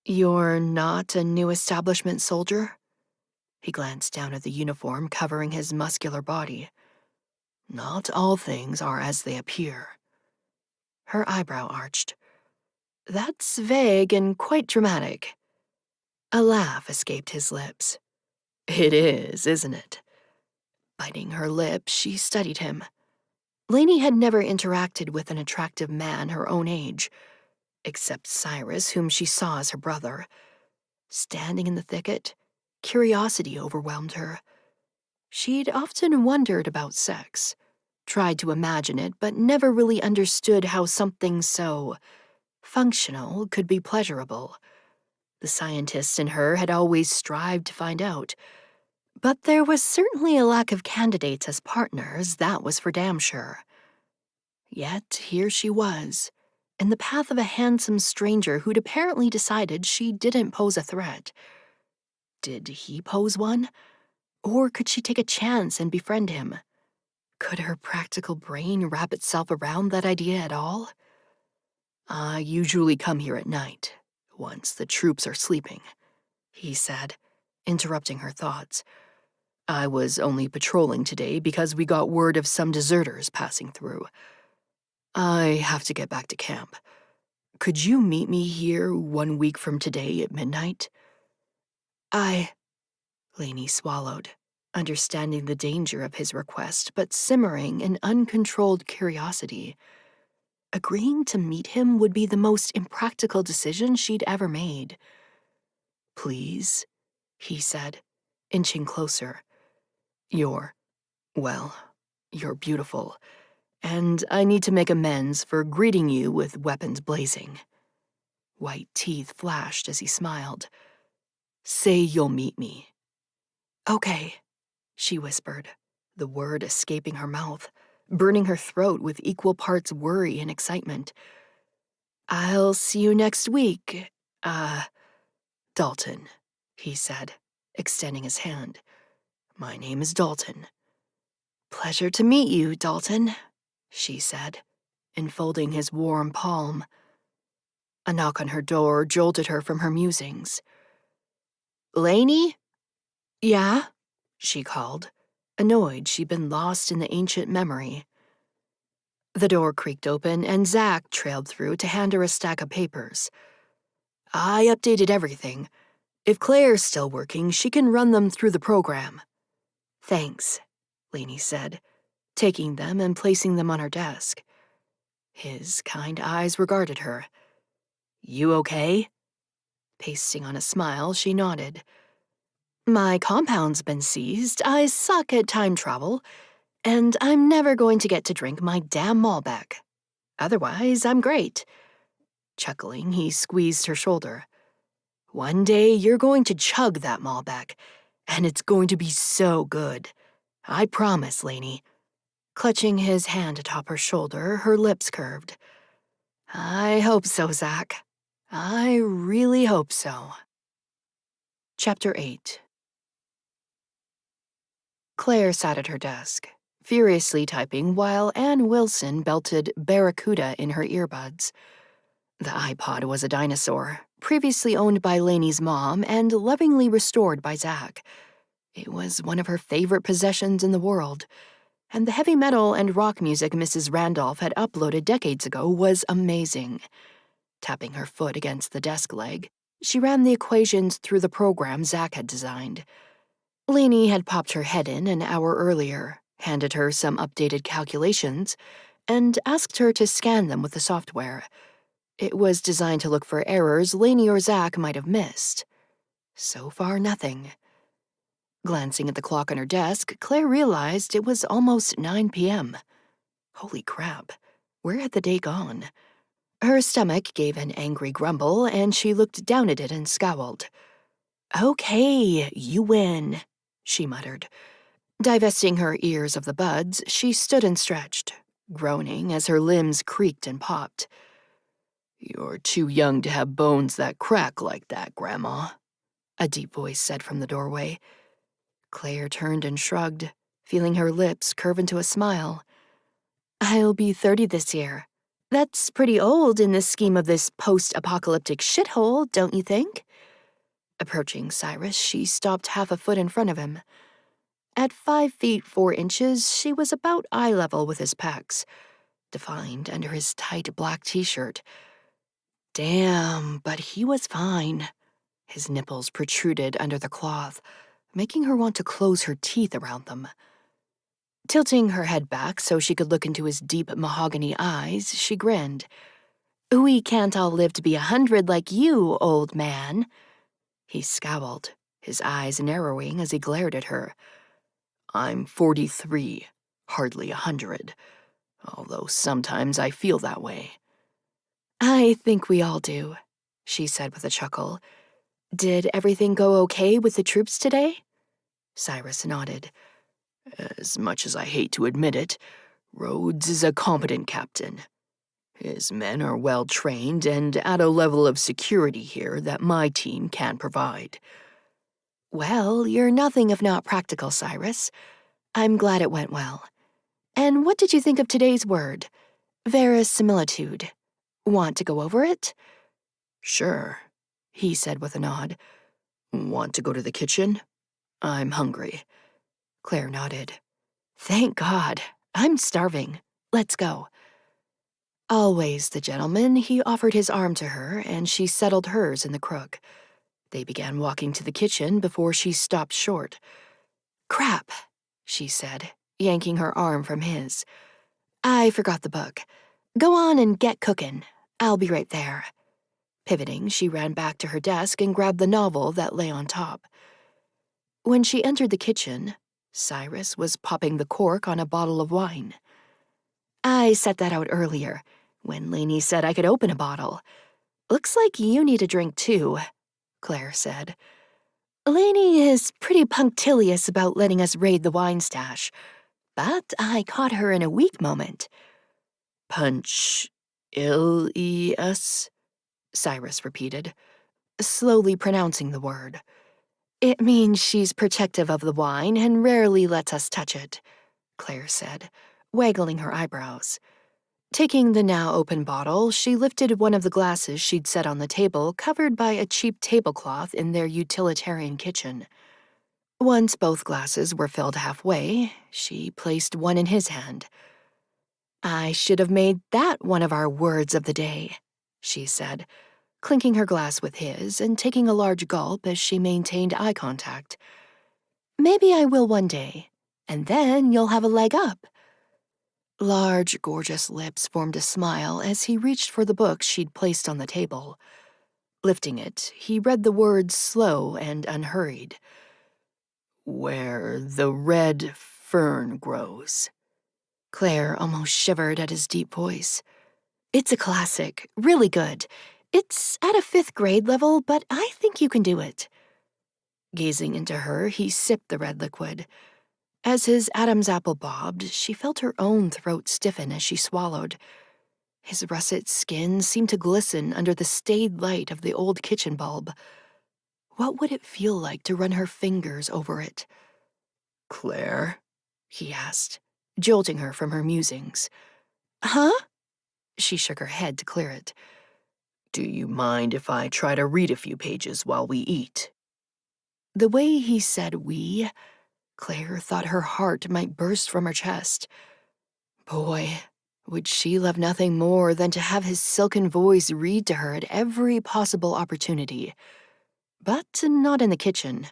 A: "You're not a new establishment soldier?" He glanced down at the uniform covering his muscular body. "Not all things are as they appear." Her eyebrow arched. "That's vague and quite dramatic." A laugh escaped his lips. "It is, isn't it?" Biting her lip, she studied him. Lainey had never interacted with an attractive man her own age, except Cyrus, whom she saw as her brother. Standing in the thicket, curiosity overwhelmed her. She'd often wondered about sex, tried to imagine it, but never really understood how something so functional could be pleasurable. The scientist in her had always strived to find out. But there was certainly a lack of candidates as partners, that was for damn sure. Yet here she was, in the path of a handsome stranger who'd apparently decided she didn't pose a threat. Did he pose one? Or could she take a chance and befriend him? Could her practical brain wrap itself around that idea at all? "I usually come here at night, once the troops are sleeping," he said, interrupting her thoughts. "I was only patrolling today because we got word of some deserters passing through. I have to get back to camp. Could you meet me here 1 week from today at midnight?" Lainey swallowed, understanding the danger of his request, but simmering in uncontrolled curiosity. Agreeing to meet him would be the most impractical decision she'd ever made. "Please," he said, inching closer. Well, you're beautiful, and I need to make amends for greeting you with weapons blazing." White teeth flashed as he smiled. "Say you'll meet me." "Okay," she whispered, the word escaping her mouth, burning her throat with equal parts worry and excitement. "I'll see you next week, Dalton," he said, extending his hand. "My name is Dalton." "Pleasure to meet you, Dalton," she said, enfolding his warm palm. A knock on her door jolted her from her musings. "Lainey?" "Yeah?" she called, annoyed she'd been lost in the ancient memory. The door creaked open and Zach trailed through to hand her a stack of papers. "I updated everything. If Claire's still working, she can run them through the program." "Thanks," Lainey said, taking them and placing them on her desk. His kind eyes regarded her. "You okay?" Pasting on a smile, she nodded. "My compound's been seized, I suck at time travel, and I'm never going to get to drink my damn Malbec. Otherwise, I'm great." Chuckling, he squeezed her shoulder. "One day you're going to chug that Malbec, and it's going to be so good. I promise, Lainey." Clutching his hand atop her shoulder, her lips curved. "I hope so, Zach. I really hope so." Chapter 8. Claire sat at her desk, furiously typing while Ann Wilson belted Barracuda in her earbuds. The iPod was a dinosaur, previously owned by Lainey's mom and lovingly restored by Zach. It was one of her favorite possessions in the world, and the heavy metal and rock music Mrs. Randolph had uploaded decades ago was amazing. Tapping her foot against the desk leg, she ran the equations through the program Zach had designed. Lainey had popped her head in an hour earlier, handed her some updated calculations, and asked her to scan them with the software. It was designed to look for errors Lainey or Zach might have missed. So far, nothing. Glancing at the clock on her desk, Claire realized it was almost 9 p.m. Holy crap, where had the day gone? Her stomach gave an angry grumble, and she looked down at it and scowled. "Okay, you win," she muttered. Divesting her ears of the buds, she stood and stretched, groaning as her limbs creaked and popped. "You're too young to have bones that crack like that, Grandma," a deep voice said from the doorway. Claire turned and shrugged, feeling her lips curve into a smile. "I'll be 30 this year. That's pretty old in the scheme of this post-apocalyptic shithole, don't you think?" Approaching Cyrus, she stopped half a foot in front of him. At 5 feet 4 inches, she was about eye level with his pecs, defined under his tight black t-shirt. Damn, but he was fine. His nipples protruded under the cloth, making her want to close her teeth around them. Tilting her head back so she could look into his deep mahogany eyes, she grinned. "We can't all live to be 100 like you, old man." He scowled, his eyes narrowing as he glared at her. "I'm 43, hardly 100, although sometimes I feel that way." "I think we all do," she said with a chuckle. "Did everything go okay with the troops today?" Cyrus nodded. "As much as I hate to admit it, Rhodes is a competent captain. His men are well trained and at a level of security here that my team can't provide." "Well, you're nothing if not practical, Cyrus. I'm glad it went well. And what did you think of today's word? Verisimilitude. Want to go over it?" "Sure," he said with a nod. "Want to go to the kitchen? I'm hungry." Claire nodded. "Thank God. I'm starving. Let's go." Always the gentleman, he offered his arm to her, and she settled hers in the crook. They began walking to the kitchen before she stopped short. "Crap," she said, yanking her arm from his. "I forgot the book. Go on and get cooking. I'll be right there." Pivoting, she ran back to her desk and grabbed the novel that lay on top. When she entered the kitchen, Cyrus was popping the cork on a bottle of wine. "I set that out earlier, when Lainey said I could open a bottle. Looks like you need a drink too," Claire said. "Lainey is pretty punctilious about letting us raid the wine stash, but I caught her in a weak moment." "Punch-il-e-s," Cyrus repeated, slowly pronouncing the word. "It means she's protective of the wine and rarely lets us touch it," Claire said, waggling her eyebrows. Taking the now open bottle, she lifted one of the glasses she'd set on the table, covered by a cheap tablecloth in their utilitarian kitchen. Once both glasses were filled halfway, she placed one in his hand. "I should have made that one of our words of the day," she said, clinking her glass with his and taking a large gulp as she maintained eye contact. "Maybe I will one day, and then you'll have a leg up." Large, gorgeous lips formed a smile as he reached for the book she'd placed on the table. Lifting it, he read the words slow and unhurried. "Where the red fern grows." Claire almost shivered at his deep voice. "It's a classic, really good. It's at a 5th grade level, but I think you can do it." Gazing into her, he sipped the red liquid. As his Adam's apple bobbed, she felt her own throat stiffen as she swallowed. His russet skin seemed to glisten under the staid light of the old kitchen bulb. What would it feel like to run her fingers over it? "Claire?" he asked, jolting her from her musings. "Huh?" She shook her head to clear it. "Do you mind if I try to read a few pages while we eat?" The way he said "we," Claire thought her heart might burst from her chest. Boy, would she love nothing more than to have his silken voice read to her at every possible opportunity. But not in the kitchen.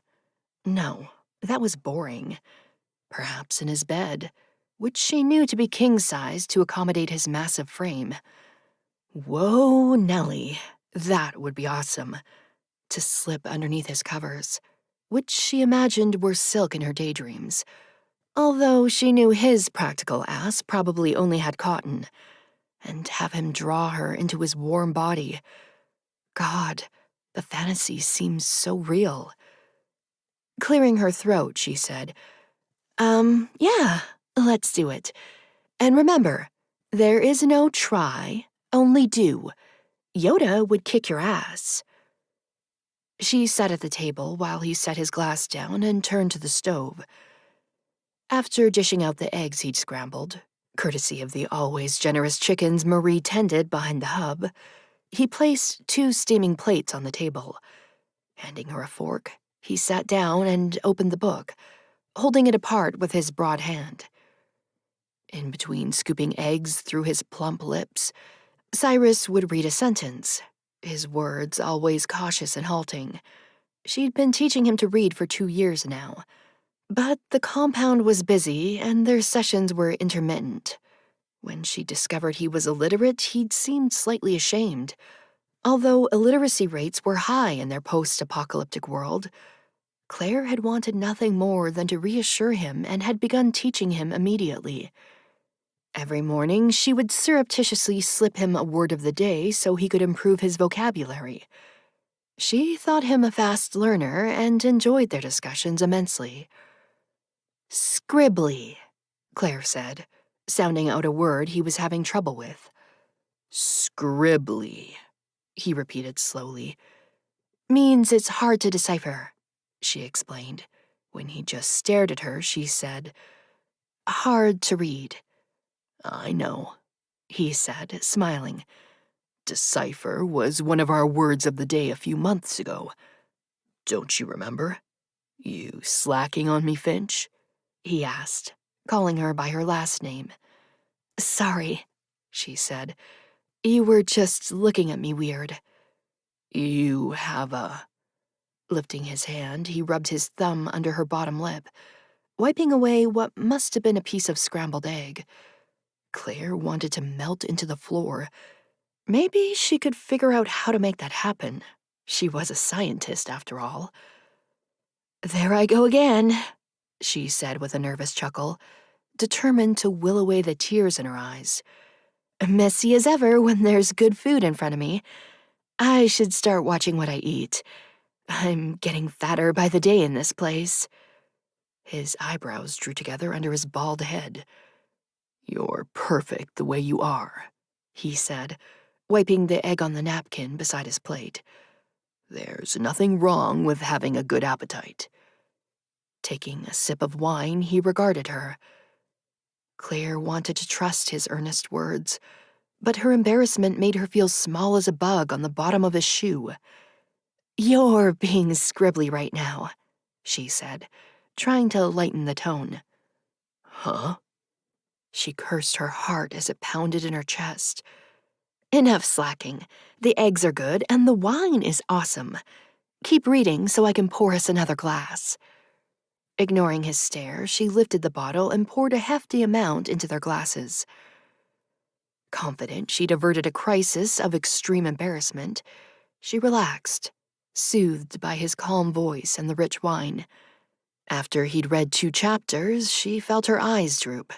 A: No, that was boring. Perhaps in his bed, which she knew to be king-size to accommodate his massive frame. Whoa, Nellie, that would be awesome. To slip underneath his covers, which she imagined were silk in her daydreams, although she knew his practical ass probably only had cotton, and have him draw her into his warm body. God, the fantasy seems so real. Clearing her throat, she said, Yeah, let's do it. And remember, there is no try, only do. Yoda would kick your ass." She sat at the table while he set his glass down and turned to the stove. After dishing out the eggs he'd scrambled, courtesy of the always generous chickens Marie tended behind the hub, he placed 2 steaming plates on the table. Handing her a fork, he sat down and opened the book, holding it apart with his broad hand. In between scooping eggs through his plump lips, Cyrus would read a sentence, his words always cautious and halting. She'd been teaching him to read for 2 years now. But the compound was busy, and their sessions were intermittent. When she discovered he was illiterate, he'd seemed slightly ashamed. Although illiteracy rates were high in their post-apocalyptic world, Claire had wanted nothing more than to reassure him and had begun teaching him immediately. Every morning, she would surreptitiously slip him a word of the day so he could improve his vocabulary. She thought him a fast learner and enjoyed their discussions immensely. "Scribbly," Claire said, sounding out a word he was having trouble with. "Scribbly," he repeated slowly. "Means it's hard to decipher," she explained. When he just stared at her, she said, "Hard to read." "I know," he said, smiling. "Decipher was one of our words of the day a few months ago. Don't you remember? You slacking on me, Finch?" he asked, calling her by her last name. "Sorry," she said. "You were just looking at me weird." "You have a—" Lifting his hand, he rubbed his thumb under her bottom lip, wiping away what must have been a piece of scrambled egg. Claire wanted to melt into the floor. Maybe she could figure out how to make that happen. She was a scientist, after all. "There I go again," she said with a nervous chuckle, determined to will away the tears in her eyes. "Messy as ever when there's good food in front of me. I should start watching what I eat. I'm getting fatter by the day in this place." His eyebrows drew together under his bald head. "You're perfect the way you are," he said, wiping the egg on the napkin beside his plate. "There's nothing wrong with having a good appetite." Taking a sip of wine, he regarded her. Claire wanted to trust his earnest words, but her embarrassment made her feel small as a bug on the bottom of his shoe. "You're being scribbly right now," she said, trying to lighten the tone. "Huh?" She cursed her heart as it pounded in her chest. "Enough slacking. The eggs are good, and the wine is awesome. Keep reading so I can pour us another glass." Ignoring his stare, she lifted the bottle and poured a hefty amount into their glasses. Confident she'd averted a crisis of extreme embarrassment, she relaxed, soothed by his calm voice and the rich wine. After he'd read 2 chapters, she felt her eyes droop.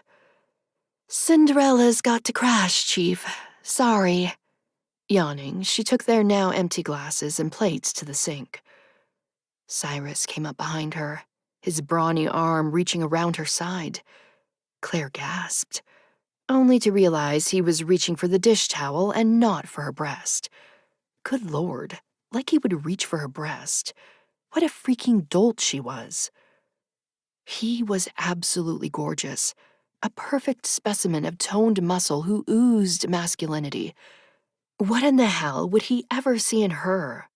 A: "Cinderella's got to crash, Chief. Sorry." Yawning, she took their now empty glasses and plates to the sink. Cyrus came up behind her, his brawny arm reaching around her side. Claire gasped, only to realize he was reaching for the dish towel and not for her breast. Good Lord, like he would reach for her breast. What a freaking dolt she was. He was absolutely gorgeous, a perfect specimen of toned muscle who oozed masculinity. What in the hell would he ever see in her?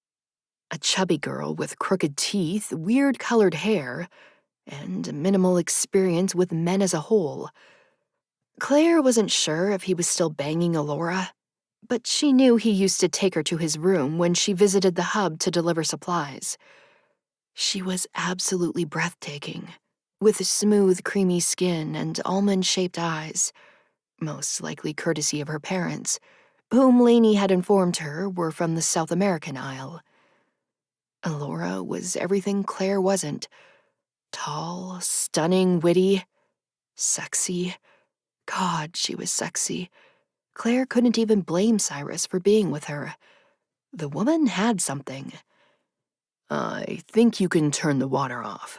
A: A chubby girl with crooked teeth, weird-colored hair, and minimal experience with men as a whole. Claire wasn't sure if he was still banging Alora, but she knew he used to take her to his room when she visited the hub to deliver supplies. She was absolutely breathtaking, with smooth, creamy skin and almond-shaped eyes, most likely courtesy of her parents, whom Lainey had informed her were from the South American Isle. Alora was everything Claire wasn't. Tall, stunning, witty, sexy. God, she was sexy. Claire couldn't even blame Cyrus for being with her. The woman had something. "I think you can turn the water off.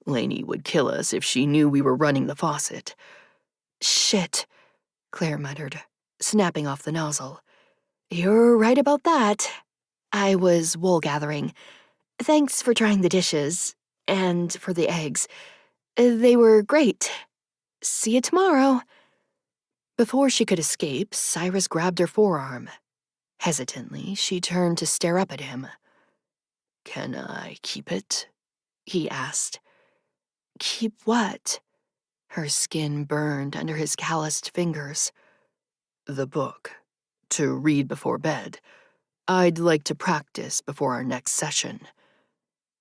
A: Lainey would kill us if she knew we were running the faucet." "Shit," Claire muttered, snapping off the nozzle. "You're right about that. I was wool gathering. Thanks for trying the dishes, and for the eggs. They were great. See you tomorrow." Before she could escape, Cyrus grabbed her forearm. Hesitantly, she turned to stare up at him. "Can I keep it?" he asked. "Keep what?" Her skin burned under his calloused fingers. "The book. To read before bed. I'd like to practice before our next session."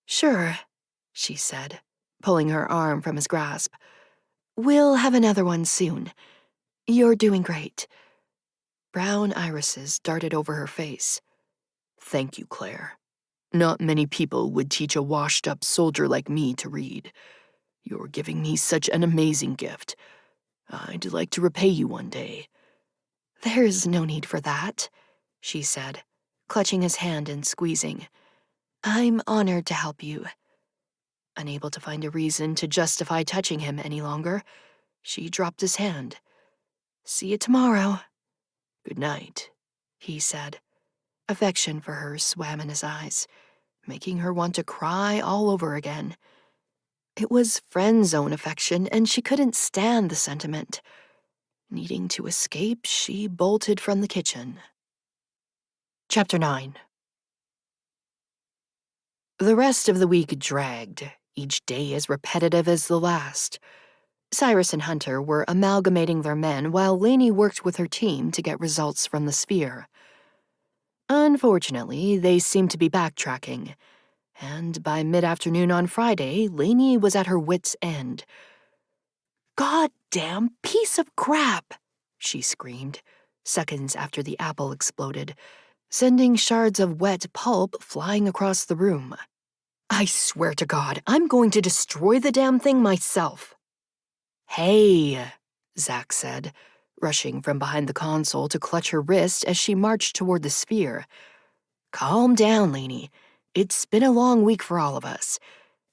A: "Sure," she said, pulling her arm from his grasp. "We'll have another one soon. You're doing great." Brown irises darted over her face. "Thank you, Claire. Not many people would teach a washed-up soldier like me to read. You're giving me such an amazing gift. I'd like to repay you one day." "There's no need for that," she said, clutching his hand and squeezing. "I'm honored to help you." Unable to find a reason to justify touching him any longer, she dropped his hand. "See you tomorrow." "Good night," he said. Affection for her swam in his eyes, making her want to cry all over again. It was friend-zone affection, and she couldn't stand the sentiment. Needing to escape, she bolted from the kitchen. Chapter 9. The rest of the week dragged, each day as repetitive as the last. Cyrus and Hunter were amalgamating their men while Lainey worked with her team to get results from the sphere. Unfortunately, they seemed to be backtracking, and by mid-afternoon on Friday, Lainey was at her wit's end. "Goddamn piece of crap!" she screamed, seconds after the apple exploded, sending shards of wet pulp flying across the room. "I swear to God, I'm going to destroy the damn thing myself." "Hey," Zach said, rushing from behind the console to clutch her wrist as she marched toward the sphere. "Calm down, Lainey. It's been a long week for all of us.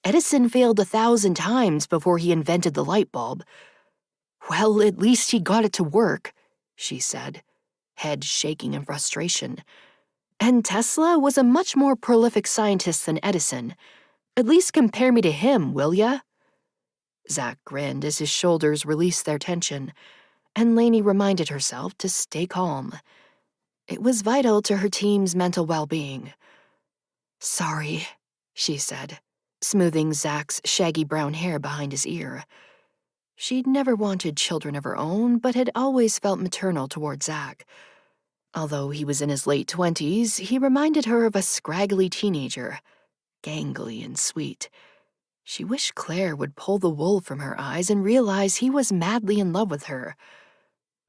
A: Edison failed 1,000 times before he invented the light bulb." "Well, at least he got it to work," she said, head shaking in frustration. "And Tesla was a much more prolific scientist than Edison. At least compare me to him, will ya?" Zach grinned as his shoulders released their tension. and Lainey reminded herself to stay calm. It was vital to her team's mental well-being. "Sorry," she said, smoothing Zach's shaggy brown hair behind his ear. She'd never wanted children of her own, but had always felt maternal toward Zach. Although he was in his late 20s, he reminded her of a scraggly teenager, gangly and sweet. She wished Claire would pull the wool from her eyes and realize he was madly in love with her.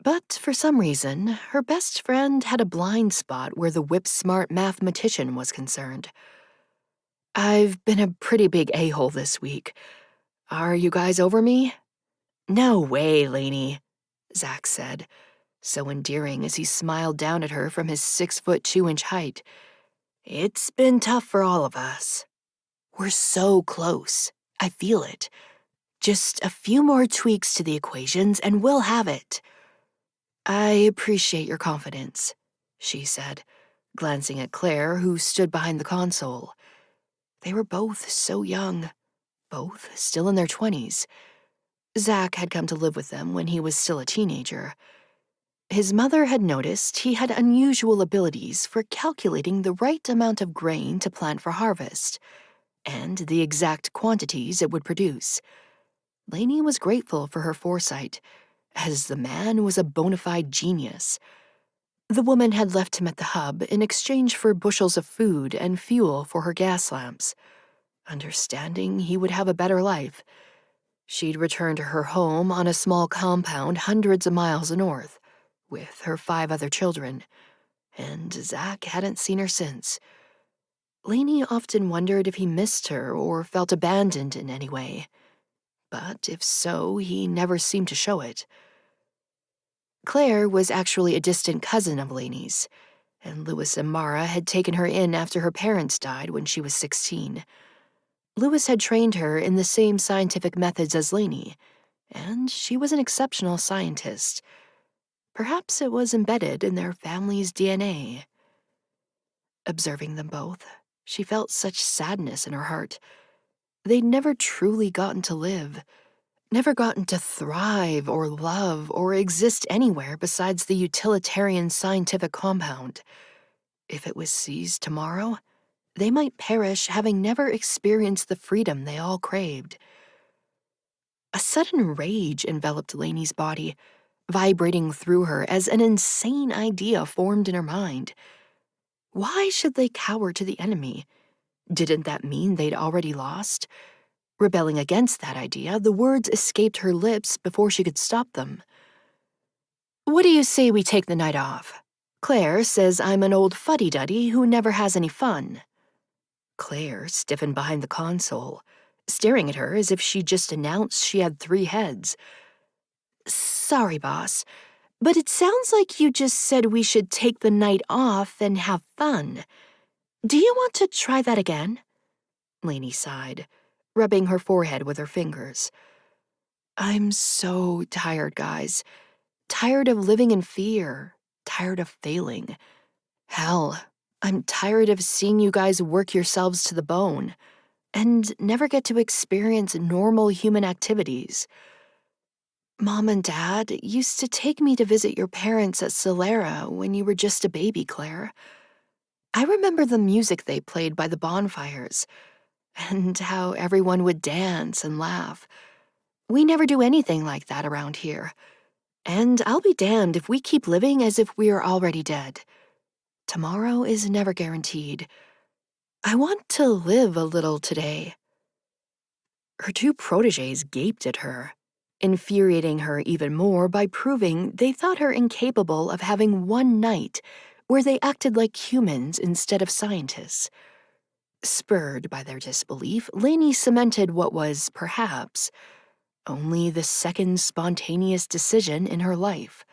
A: But for some reason, her best friend had a blind spot where the whip-smart mathematician was concerned. "I've been a pretty big a-hole this week. Are you guys over me?" "No way, Lainey," Zach said, so endearing as he smiled down at her from his 6'2" height. "It's been tough for all of us. We're so close. I feel it. Just a few more tweaks to the equations and we'll have it." "I appreciate your confidence," she said, glancing at Claire, who stood behind the console. They were both so young, both still in their 20s. Zach had come to live with them when he was still a teenager. His mother had noticed he had unusual abilities for calculating the right amount of grain to plant for harvest, and the exact quantities it would produce. Lainey was grateful for her foresight, as the man was a bona fide genius. The woman had left him at the hub in exchange for bushels of food and fuel for her gas lamps. Understanding he would have a better life, she'd return to her home on a small compound hundreds of miles north, with her 5 other children, and Zach hadn't seen her since. Lainey often wondered if he missed her or felt abandoned in any way, but if so, he never seemed to show it. Claire was actually a distant cousin of Lainey's, and Louis and Mara had taken her in after her parents died when she was 16. Louis had trained her in the same scientific methods as Lainey, and she was an exceptional scientist. Perhaps it was embedded in their family's DNA. Observing them both, she felt such sadness in her heart. They'd never truly gotten to live, never gotten to thrive or love or exist anywhere besides the utilitarian scientific compound. If it was seized tomorrow, they might perish having never experienced the freedom they all craved. A sudden rage enveloped Lainey's body, vibrating through her as an insane idea formed in her mind. Why should they cower to the enemy? Didn't that mean they'd already lost? Rebelling against that idea, the words escaped her lips before she could stop them. "What do you say we take the night off? Claire says I'm an old fuddy-duddy who never has any fun." Claire stiffened behind the console, staring at her as if she'd just announced she had 3 heads. "Sorry, boss, but it sounds like you just said we should take the night off and have fun. Do you want to try that again?" Lainey sighed, rubbing her forehead with her fingers. "I'm so tired, guys. Tired of living in fear. Tired of failing. Hell, I'm tired of seeing you guys work yourselves to the bone and never get to experience normal human activities. Mom and Dad used to take me to visit your parents at Solera when you were just a baby, Claire. I remember the music they played by the bonfires and how everyone would dance and laugh. We never do anything like that around here, and I'll be damned if we keep living as if we are already dead. Tomorrow is never guaranteed. I want to live a little today." Her 2 protégés gaped at her, infuriating her even more by proving they thought her incapable of having one night where they acted like humans instead of scientists. Spurred by their disbelief, Lainey cemented what was, perhaps, only the second spontaneous decision in her life.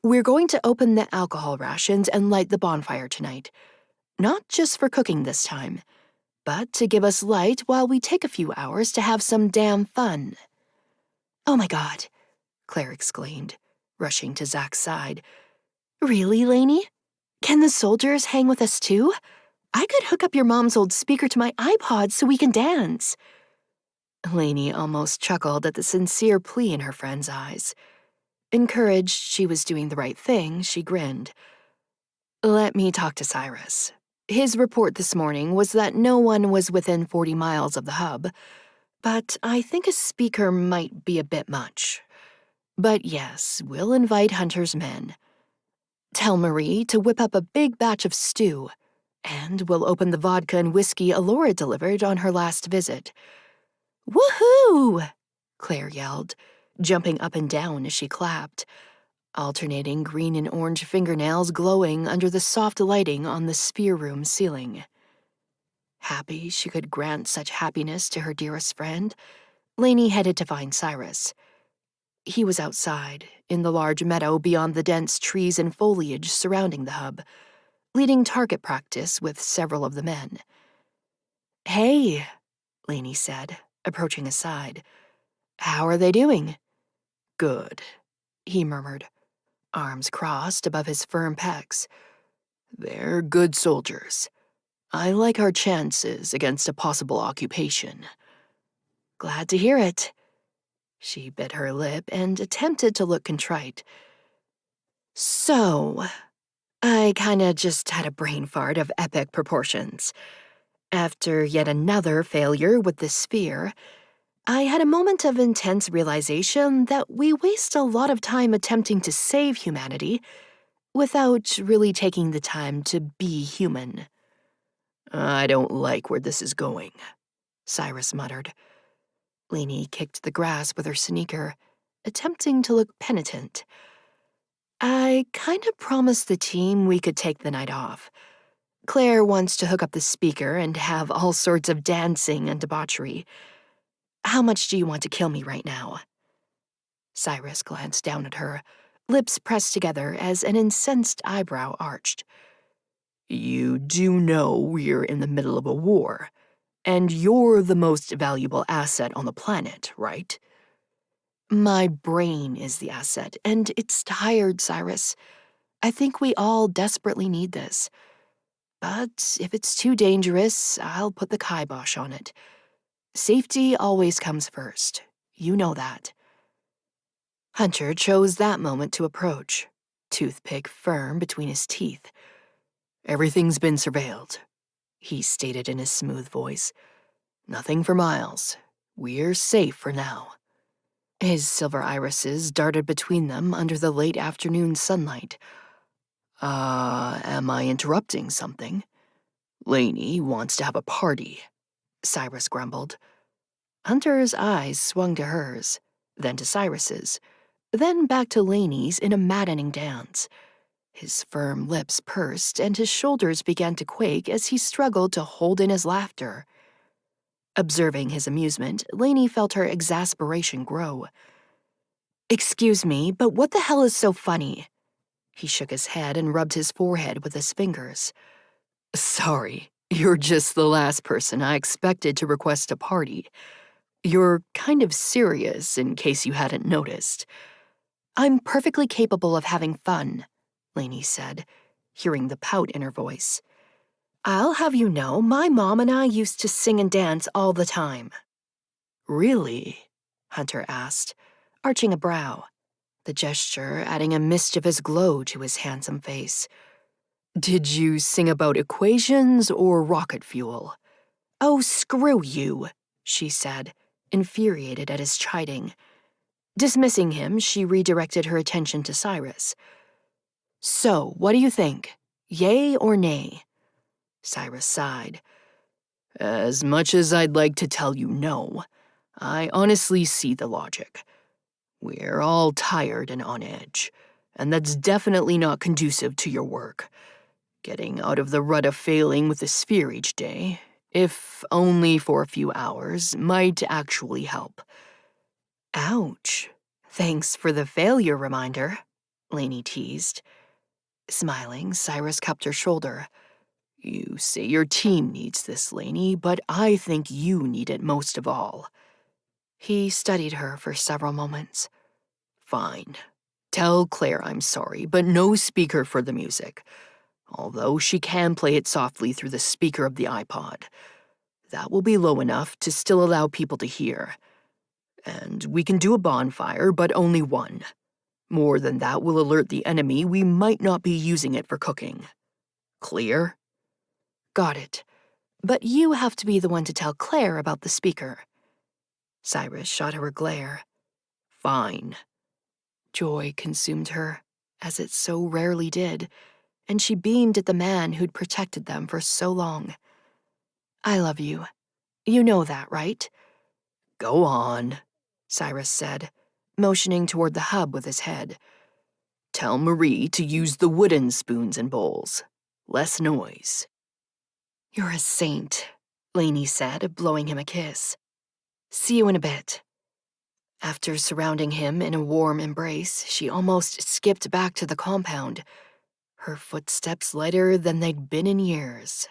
A: "We're going to open the alcohol rations and light the bonfire tonight. Not just for cooking this time, but to give us light while we take a few hours to have some damn fun." "Oh my God," Claire exclaimed, rushing to Zach's side. "Really, Lainey? Can the soldiers hang with us too? I could hook up your mom's old speaker to my iPod so we can dance." Lainey almost chuckled at the sincere plea in her friend's eyes. Encouraged she was doing the right thing, she grinned. Let me talk to Cyrus. His report this morning was that no one was within 40 miles of the hub, but I think a speaker might be a bit much. But yes, we'll invite Hunter's men. Tell Marie to whip up a big batch of stew, and we'll open the vodka and whiskey Alora delivered on her last visit. Woohoo! Claire yelled, jumping up and down as she clapped, alternating green and orange fingernails glowing under the soft lighting on the sphere room ceiling. Happy she could grant such happiness to her dearest friend, Lainey headed to find Cyrus. He was outside, in the large meadow beyond the dense trees and foliage surrounding the hub, leading target practice with several of the men. Hey, Lainey said, approaching his side. How are they doing? Good, he murmured, arms crossed above his firm pecs. They're good soldiers. I like our chances against a possible occupation. Glad to hear it. She bit her lip and attempted to look contrite. So, I kinda just had a brain fart of epic proportions. After yet another failure with the sphere, I had a moment of intense realization that we waste a lot of time attempting to save humanity without really taking the time to be human. I don't like where this is going, Cyrus muttered. Lainey kicked the grass with her sneaker, attempting to look penitent. I kinda promised the team we could take the night off. Claire wants to hook up the speaker and have all sorts of dancing and debauchery. How much do you want to kill me right now? Cyrus glanced down at her, lips pressed together as an incensed eyebrow arched. You do know we're in the middle of a war, and you're the most valuable asset on the planet, right? My brain is the asset, and it's tired, Cyrus. I think we all desperately need this. But if it's too dangerous, I'll put the kibosh on it. Safety always comes first. You know that. Hunter chose that moment to approach, toothpick firm between his teeth. Everything's been surveilled, he stated in his smooth voice. Nothing for miles. We're safe for now. His silver irises darted between them under the late afternoon sunlight. Am I interrupting something? Lainey wants to have a party, Cyrus grumbled. Hunter's eyes swung to hers, then to Cyrus's, then back to Lainey's in a maddening dance. His firm lips pursed and his shoulders began to quake as he struggled to hold in his laughter. Observing his amusement, Lainey felt her exasperation grow. Excuse me, but what the hell is so funny? He shook his head and rubbed his forehead with his fingers. Sorry, you're just the last person I expected to request a party. You're kind of serious, in case you hadn't noticed. I'm perfectly capable of having fun, Lainey said, hearing the pout in her voice. I'll have you know, my mom and I used to sing and dance all the time. Really? Hunter asked, arching a brow, the gesture adding a mischievous glow to his handsome face. Did you sing about equations or rocket fuel? Oh, screw you, she said, infuriated at his chiding. Dismissing him, she redirected her attention to Cyrus. So, what do you think? Yay or nay? Cyrus sighed. As much as I'd like to tell you no, I honestly see the logic. We're all tired and on edge, and that's definitely not conducive to your work. Getting out of the rut of failing with the sphere each day, if only for a few hours, might actually help. Ouch. Thanks for the failure reminder, Lainey teased. Smiling, Cyrus cupped her shoulder. You say your team needs this, Lainey, but I think you need it most of all. He studied her for several moments. Fine. Tell Claire I'm sorry, but no speaker for the music. Although she can play it softly through the speaker of the iPod. That will be low enough to still allow people to hear. And we can do a bonfire, but only one. More than that will alert the enemy we might not be using it for cooking. Clear? Got it. But you have to be the one to tell Claire about the speaker. Cyrus shot her a glare. Fine. Joy consumed her, as it so rarely did, and she beamed at the man who'd protected them for so long. I love you. You know that, right? Go on, Cyrus said, motioning toward the hub with his head. Tell Marie to use the wooden spoons and bowls. Less noise. You're a saint, Lainey said, blowing him a kiss. See you in a bit. After surrounding him in a warm embrace, she almost skipped back to the compound, her footsteps lighter than they'd been in years.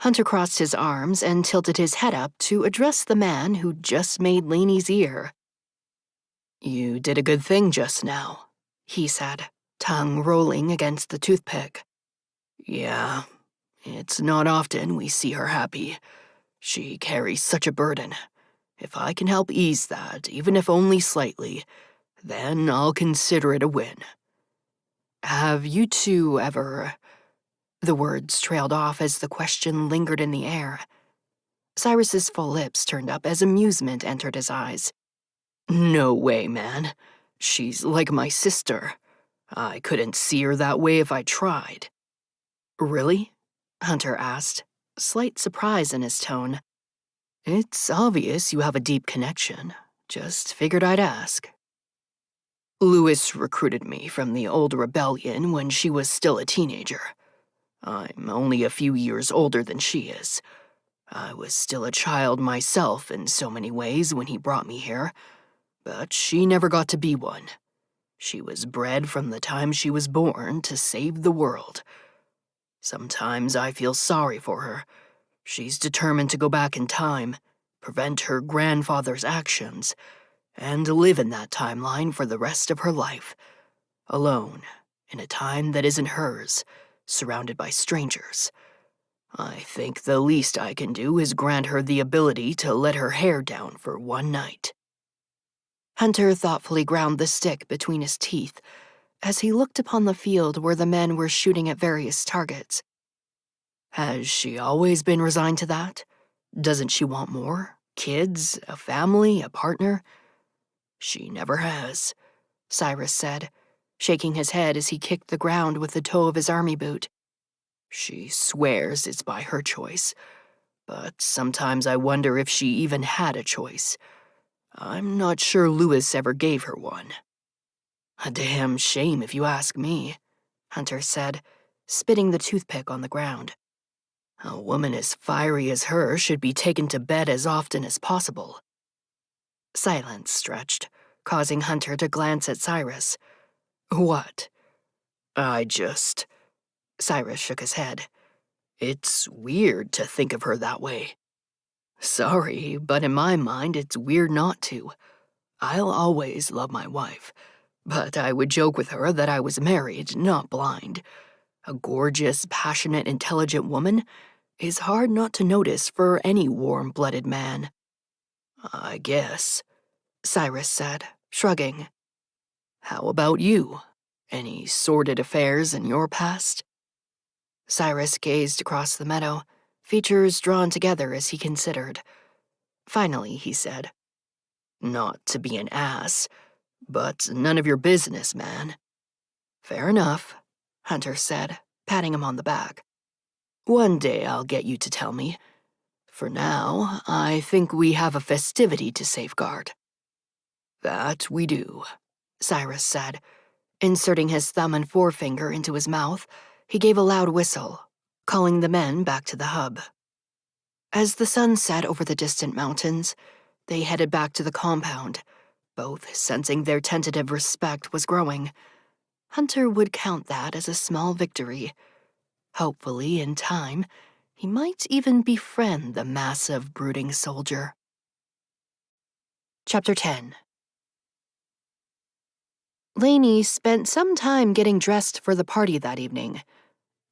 A: Hunter crossed his arms and tilted his head up to address the man who'd just made Lainey's ear. You did a good thing just now, he said, tongue rolling against the toothpick. Yeah, it's not often we see her happy. She carries such a burden. If I can help ease that, even if only slightly, then I'll consider it a win. Have you two ever... The words trailed off as the question lingered in the air. Cyrus's full lips turned up as amusement entered his eyes. No way, man. She's like my sister. I couldn't see her that way if I tried. Really? Hunter asked, slight surprise in his tone. It's obvious you have a deep connection. Just figured I'd ask. Lewis recruited me from the old rebellion when she was still a teenager. I'm only a few years older than she is. I was still a child myself in so many ways when he brought me here, but she never got to be one. She was bred from the time she was born to save the world. Sometimes I feel sorry for her. She's determined to go back in time, prevent her grandfather's actions, and live in that timeline for the rest of her life, alone, in a time that isn't hers, surrounded by strangers. I think the least I can do is grant her the ability to let her hair down for one night. Hunter thoughtfully ground the stick between his teeth as he looked upon the field where the men were shooting at various targets. Has she always been resigned to that? Doesn't she want more? Kids? A family? A partner? She never has, Cyrus said, shaking his head as he kicked the ground with the toe of his army boot. She swears it's by her choice, but sometimes I wonder if she even had a choice. I'm not sure Lewis ever gave her one. A damn shame if you ask me, Hunter said, spitting the toothpick on the ground. A woman as fiery as her should be taken to bed as often as possible. Silence stretched, causing Hunter to glance at Cyrus. What? Cyrus shook his head. It's weird to think of her that way. Sorry, but in my mind it's weird not to. I'll always love my wife, but I would joke with her that I was married, not blind. A gorgeous, passionate, intelligent woman is hard not to notice for any warm-blooded man. I guess, Cyrus said, shrugging. How about you? Any sordid affairs in your past? Cyrus gazed across the meadow, features drawn together as he considered. Finally, he said, Not to be an ass, but none of your business, man. Fair enough, Hunter said, patting him on the back. One day I'll get you to tell me. For now, I think we have a festivity to safeguard. That we do, Cyrus said. Inserting his thumb and forefinger into his mouth, he gave a loud whistle, calling the men back to the hub. As the sun set over the distant mountains, they headed back to the compound, both sensing their tentative respect was growing. Hunter would count that as a small victory. Hopefully, in time, he might even befriend the massive, brooding soldier. Chapter 10. Lainey spent some time getting dressed for the party that evening.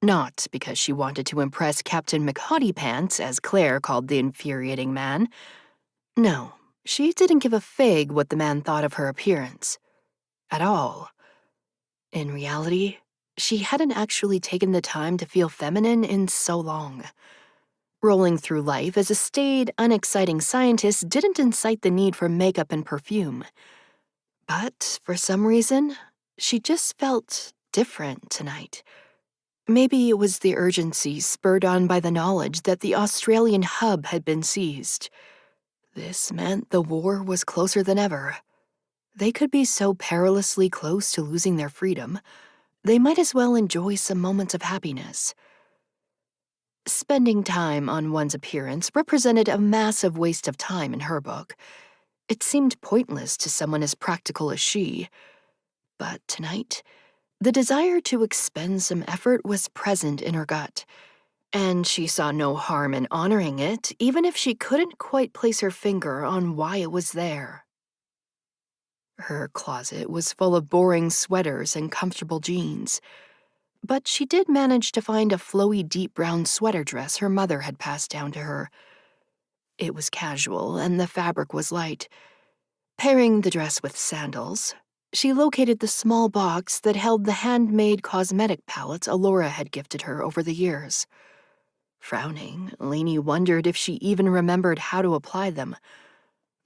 A: Not because she wanted to impress Captain McHottie Pants, as Claire called the infuriating man. No, She didn't give a fig what the man thought of her appearance. At all. In reality, she hadn't actually taken the time to feel feminine in so long. Rolling through life as a staid, unexciting scientist didn't incite the need for makeup and perfume. But for some reason, she just felt different tonight. Maybe it was the urgency spurred on by the knowledge that the Australian hub had been seized. This meant the war was closer than ever. They could be so perilously close to losing their freedom, they might as well enjoy some moments of happiness. Spending time on one's appearance represented a massive waste of time in her book. It seemed pointless to someone as practical as she. But tonight, the desire to expend some effort was present in her gut, and she saw no harm in honoring it, even if she couldn't quite place her finger on why it was there. Her closet was full of boring sweaters and comfortable jeans, but she did manage to find a flowy deep brown sweater dress her mother had passed down to her. It was casual, and the fabric was light. Pairing the dress with sandals, she located the small box that held the handmade cosmetic palettes Alora had gifted her over the years. Frowning, Lainey wondered if she even remembered how to apply them.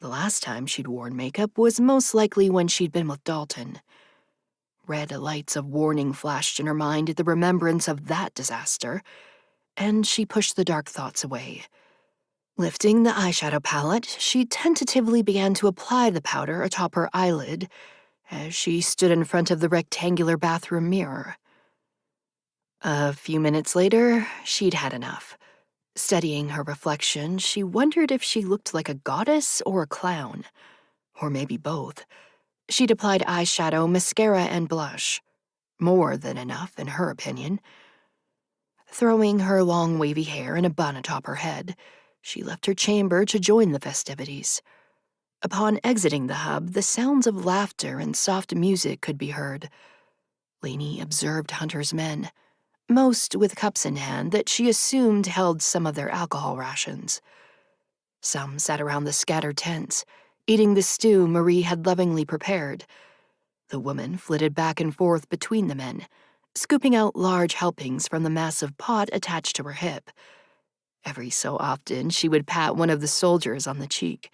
A: The last time she'd worn makeup was most likely when she'd been with Dalton. Red lights of warning flashed in her mind at the remembrance of that disaster, and she pushed the dark thoughts away. Lifting the eyeshadow palette, she tentatively began to apply the powder atop her eyelid as she stood in front of the rectangular bathroom mirror. A few minutes later, she'd had enough. Studying her reflection, she wondered if she looked like a goddess or a clown, or maybe both. She'd applied eyeshadow, mascara, and blush. More than enough, in her opinion. Throwing her long wavy hair in a bun atop her head, she left her chamber to join the festivities. Upon exiting the hub, the sounds of laughter and soft music could be heard. Lainey observed Hunter's men, most with cups in hand that she assumed held some of their alcohol rations. Some sat around the scattered tents, eating the stew Marie had lovingly prepared. The woman flitted back and forth between the men, scooping out large helpings from the massive pot attached to her hip. Every so often, she would pat one of the soldiers on the cheek,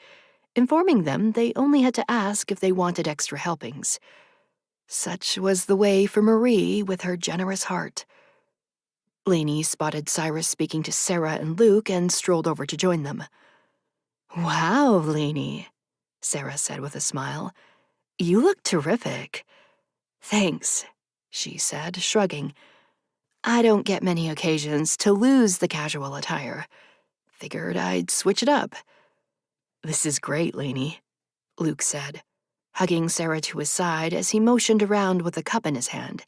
A: informing them they only had to ask if they wanted extra helpings. Such was the way for Marie with her generous heart. Lainey spotted Cyrus speaking to Sarah and Luke and strolled over to join them. "Wow, Lainey," Sarah said with a smile. "You look terrific." "Thanks," she said, shrugging. "I don't get many occasions to lose the casual attire. Figured I'd switch it up." "This is great, Lainey," Luke said, hugging Sarah to his side as he motioned around with a cup in his hand.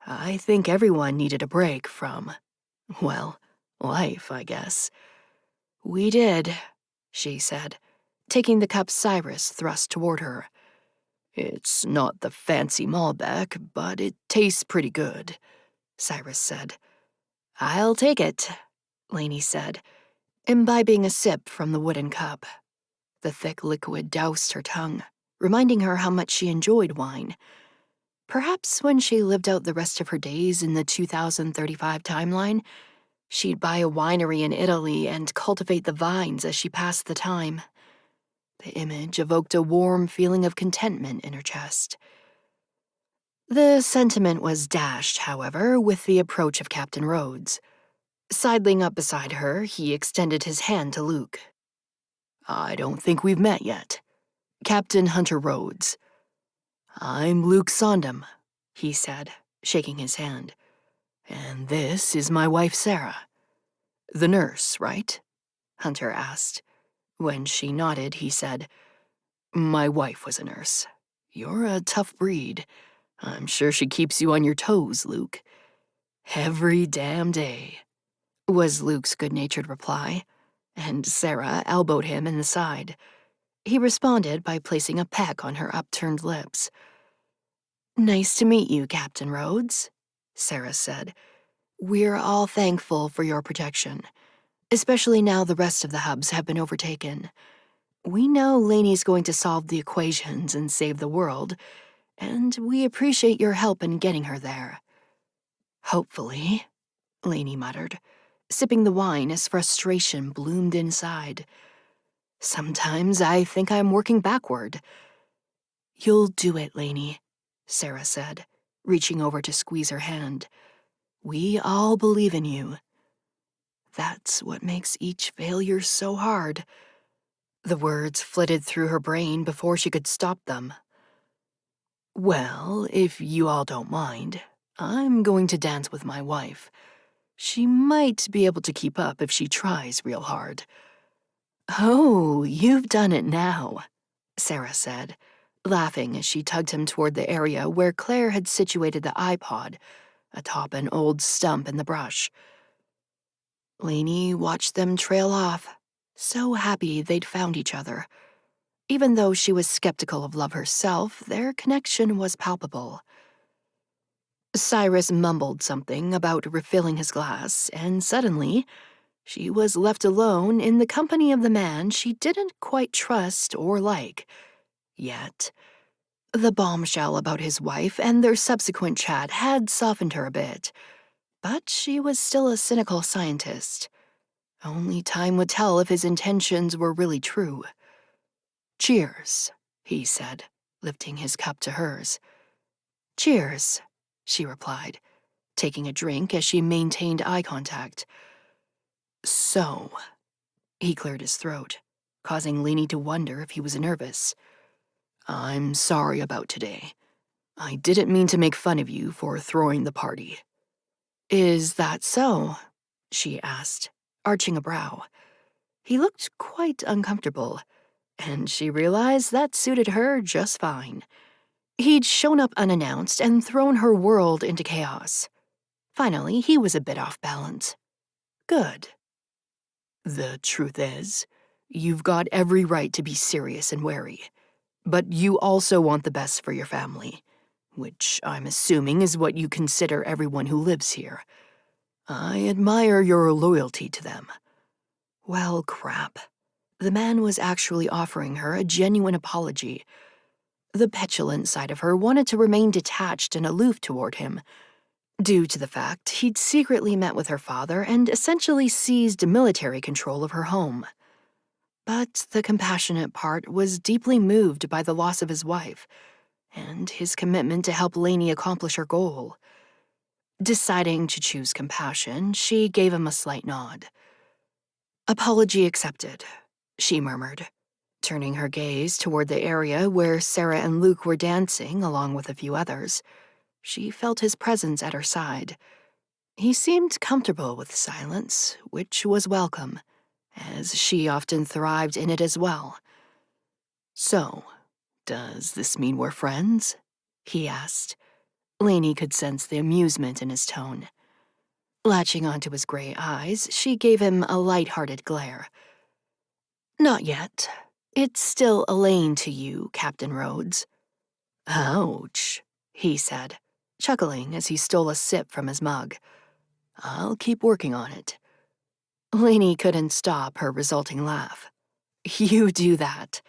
A: "I think everyone needed a break from, well, life, I guess." "We did," she said, taking the cup Cyrus thrust toward her. "It's not the fancy Malbec, but it tastes pretty good," Cyrus said. "I'll take it," Lainey said, imbibing a sip from the wooden cup. The thick liquid doused her tongue, reminding her how much she enjoyed wine. Perhaps when she lived out the rest of her days in the 2035 timeline, she'd buy a winery in Italy and cultivate the vines as she passed the time. The image evoked a warm feeling of contentment in her chest. The sentiment was dashed, however, with the approach of Captain Rhodes. Sidling up beside her, he extended his hand to Luke. "I don't think we've met yet. Captain Hunter Rhodes." "I'm Luke Sondheim," he said, shaking his hand. "And this is my wife, Sarah." "The nurse, right?" Hunter asked. When she nodded, he said, "My wife was a nurse. You're a tough breed. I'm sure she keeps you on your toes, Luke." "Every damn day," was Luke's good-natured reply, and Sarah elbowed him in the side. He responded by placing a peck on her upturned lips. "Nice to meet you, Captain Rhodes," Sarah said. "We're all thankful for your protection, especially now the rest of the hubs have been overtaken. We know 𝐸𝐼ney's going to solve the equations and save the world, and we appreciate your help in getting her there." "Hopefully," 𝐸𝐼ney muttered, sipping the wine as frustration bloomed inside. "Sometimes I think I'm working backward." "You'll do it, 𝐸𝐼ney," Sarah said, reaching over to squeeze her hand. "We all believe in you." That's what makes each failure so hard. The words flitted through her brain before she could stop them. "Well, if you all don't mind, I'm going to dance with my wife. She might be able to keep up if she tries real hard." "Oh, you've done it now," Sarah said, laughing as she tugged him toward the area where Claire had situated the iPod, atop an old stump in the brush. 𝐸𝐼ney watched them trail off, so happy they'd found each other. Even though she was skeptical of love herself, their connection was palpable. Cyrus mumbled something about refilling his glass, and suddenly, she was left alone in the company of the man she didn't quite trust or like. Yet, the bombshell about his wife and their subsequent chat had softened her a bit, but she was still a cynical scientist. Only time would tell if his intentions were really true. "Cheers," he said, lifting his cup to hers. "Cheers," she replied, taking a drink as she maintained eye contact. "So," he cleared his throat, causing 𝐸𝐼ney to wonder if he was nervous. "I'm sorry about today. I didn't mean to make fun of you for throwing the party." "Is that so?" she asked, arching a brow. He looked quite uncomfortable, and she realized that suited her just fine. He'd shown up unannounced and thrown her world into chaos. Finally, he was a bit off balance. Good. "The truth is, you've got every right to be serious and wary. But you also want the best for your family, which I'm assuming is what you consider everyone who lives here. I admire your loyalty to them." Well, crap. The man was actually offering her a genuine apology. The petulant side of her wanted to remain detached and aloof toward him, due to the fact he'd secretly met with her father and essentially seized military control of her home. But the compassionate part was deeply moved by the loss of his wife, and his commitment to help 𝐸𝐼ney accomplish her goal. Deciding to choose compassion, she gave him a slight nod. "Apology accepted," she murmured, turning her gaze toward the area where Sarah and Luke were dancing along with a few others. She felt his presence at her side. He seemed comfortable with silence, which was welcome, as she often thrived in it as well. "So, does this mean we're friends?" he asked. 𝐸𝐼ney could sense the amusement in his tone. Latching onto his gray eyes, she gave him a light-hearted glare. "Not yet. It's still Elaine to you, Captain Rhodes." "Ouch," he said, chuckling as he stole a sip from his mug. "I'll keep working on it." 𝐸𝐼ney couldn't stop her resulting laugh. "You do that."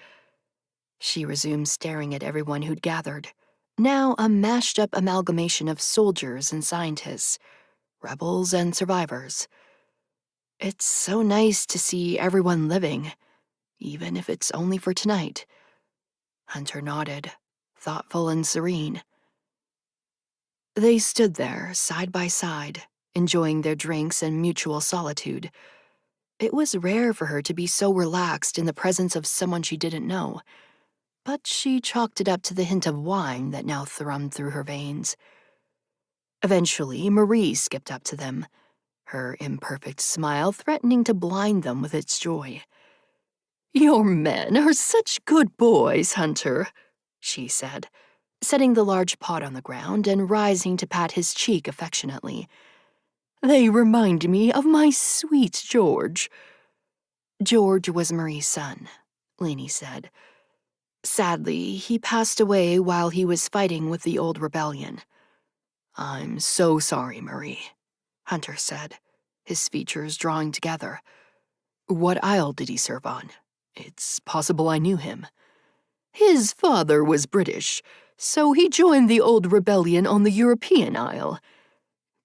A: She resumed staring at everyone who'd gathered, now a mashed-up amalgamation of soldiers and scientists, rebels and survivors. "It's so nice to see everyone living, even if it's only for tonight." Hunter nodded, thoughtful and serene. They stood there, side by side, enjoying their drinks and mutual solitude. It was rare for her to be so relaxed in the presence of someone she didn't know, but she chalked it up to the hint of wine that now thrummed through her veins. Eventually, Marie skipped up to them, her imperfect smile threatening to blind them with its joy. "Your men are such good boys, Hunter," she said, setting the large pot on the ground and rising to pat his cheek affectionately. "They remind me of my sweet George." George was Marie's son, 𝐸𝐼ney said. Sadly, he passed away while he was fighting with the old rebellion. "I'm so sorry, Marie," Hunter said, his features drawing together. "What aisle did he serve on? It's possible I knew him. His father was British, so he joined the old rebellion on the European Isle.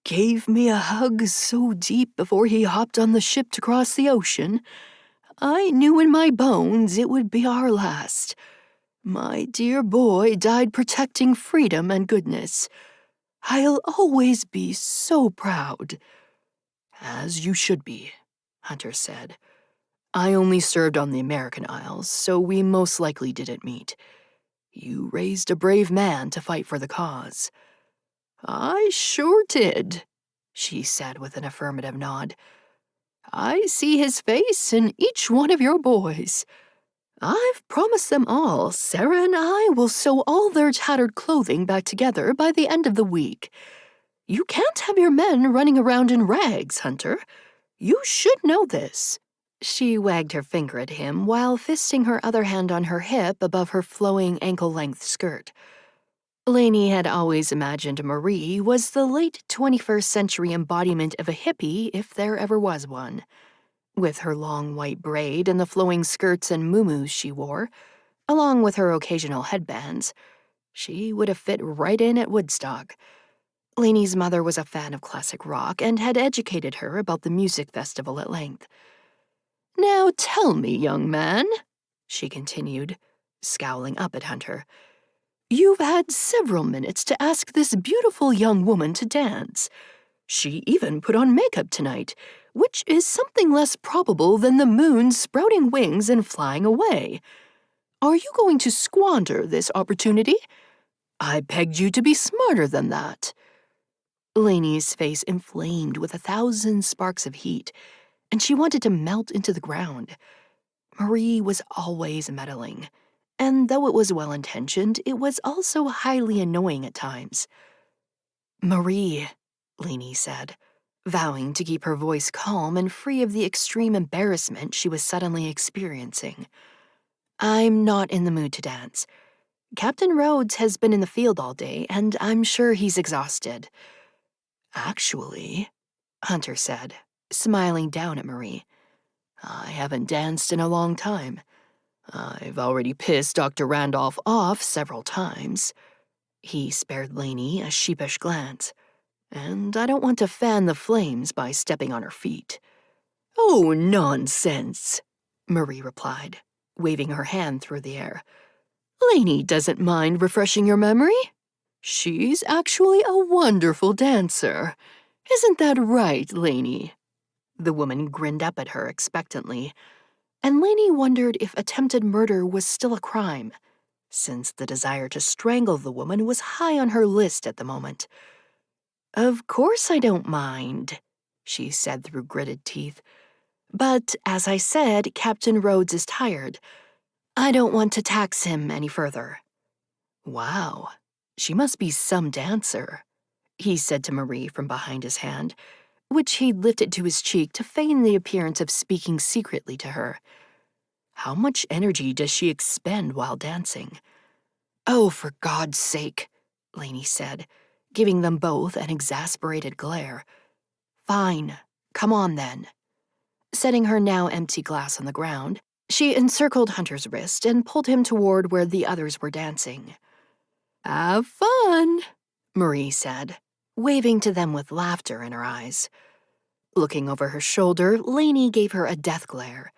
A: Gave me a hug so deep before he hopped on the ship to cross the ocean. I knew in my bones it would be our last. My dear boy died protecting freedom and goodness. I'll always be so proud. As you should be, Hunter said. I only served on the American Isles, so we most likely didn't meet. You raised a brave man to fight for the cause. I sure did, she said with an affirmative nod. I see his face in each one of your boys. I've promised them all Sarah and I will sew all their tattered clothing back together by the end of the week. You can't have your men running around in rags, Hunter. You should know this. She wagged her finger at him while fisting her other hand on her hip above her flowing ankle-length skirt. Lainey had always imagined Marie was the late 21st century embodiment of a hippie if there ever was one. With her long white braid and the flowing skirts and muumuus she wore, along with her occasional headbands, she would have fit right in at Woodstock. Lainey's mother was a fan of classic rock and had educated her about the music festival at length. Now tell me, young man, she continued, scowling up at Hunter. You've had several minutes to ask this beautiful young woman to dance. She even put on makeup tonight, which is something less probable than the moon sprouting wings and flying away. Are you going to squander this opportunity? I pegged you to be smarter than that. Lainey's face inflamed with 1,000 sparks of heat, and she wanted to melt into the ground. Marie was always meddling, and though it was well-intentioned, it was also highly annoying at times. Marie, Lainey said, vowing to keep her voice calm and free of the extreme embarrassment she was suddenly experiencing. I'm not in the mood to dance. Captain Rhodes has been in the field all day, and I'm sure he's exhausted. Actually, Hunter said, smiling down at Marie, I haven't danced in a long time. I've already pissed Dr. Randolph off several times. He spared Lainey a sheepish glance. And I don't want to fan the flames by stepping on her feet. Oh, nonsense, Marie replied, waving her hand through the air. Lainey doesn't mind refreshing your memory. She's actually a wonderful dancer. Isn't that right, Lainey? The woman grinned up at her expectantly, and Lainey wondered if attempted murder was still a crime, since the desire to strangle the woman was high on her list at the moment. Of course I don't mind, she said through gritted teeth. But, as I said, Captain Rhodes is tired. I don't want to tax him any further. Wow, she must be some dancer, he said to Marie from behind his hand, which he lifted to his cheek to feign the appearance of speaking secretly to her. How much energy does she expend while dancing? Oh, for God's sake, Lainey said, giving them both an exasperated glare. Fine, come on then. Setting her now empty glass on the ground, she encircled Hunter's wrist and pulled him toward where the others were dancing. Have fun, Marie said, waving to them with laughter in her eyes. Looking over her shoulder, Lainey gave her a death glare,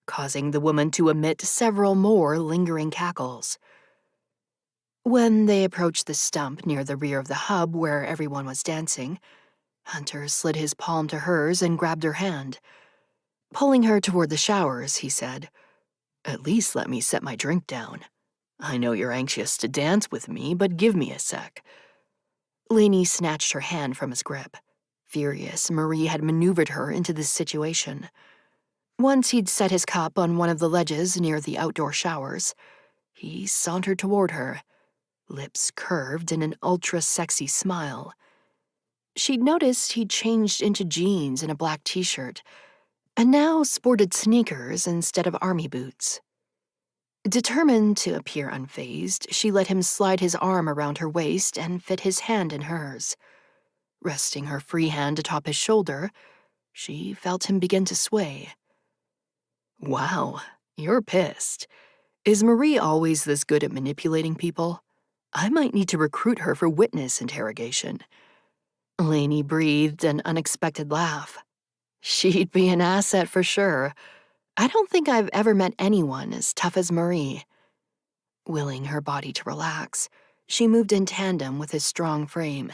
A: causing the woman to emit several more lingering cackles. When they approached the stump near the rear of the hub where everyone was dancing, Hunter slid his palm to hers and grabbed her hand. Pulling her toward the showers, he said, At least let me set my drink down. I know you're anxious to dance with me, but give me a sec. Lainey snatched her hand from his grip. Furious, Marie had maneuvered her into this situation. Once he'd set his cup on one of the ledges near the outdoor showers, he sauntered toward her, lips curved in an ultra-sexy smile. She'd noticed he'd changed into jeans and a black t-shirt, and now sported sneakers instead of army boots. Determined to appear unfazed, she let him slide his arm around her waist and fit his hand in hers. Resting her free hand atop his shoulder, she felt him begin to sway. Wow, You're pissed. Is Marie always this good at manipulating people? I might need to recruit her for witness interrogation. Lainey breathed an unexpected laugh. She'd be an asset for sure. I don't think I've ever met anyone as tough as Marie. Willing her body to relax, she moved in tandem with his strong frame.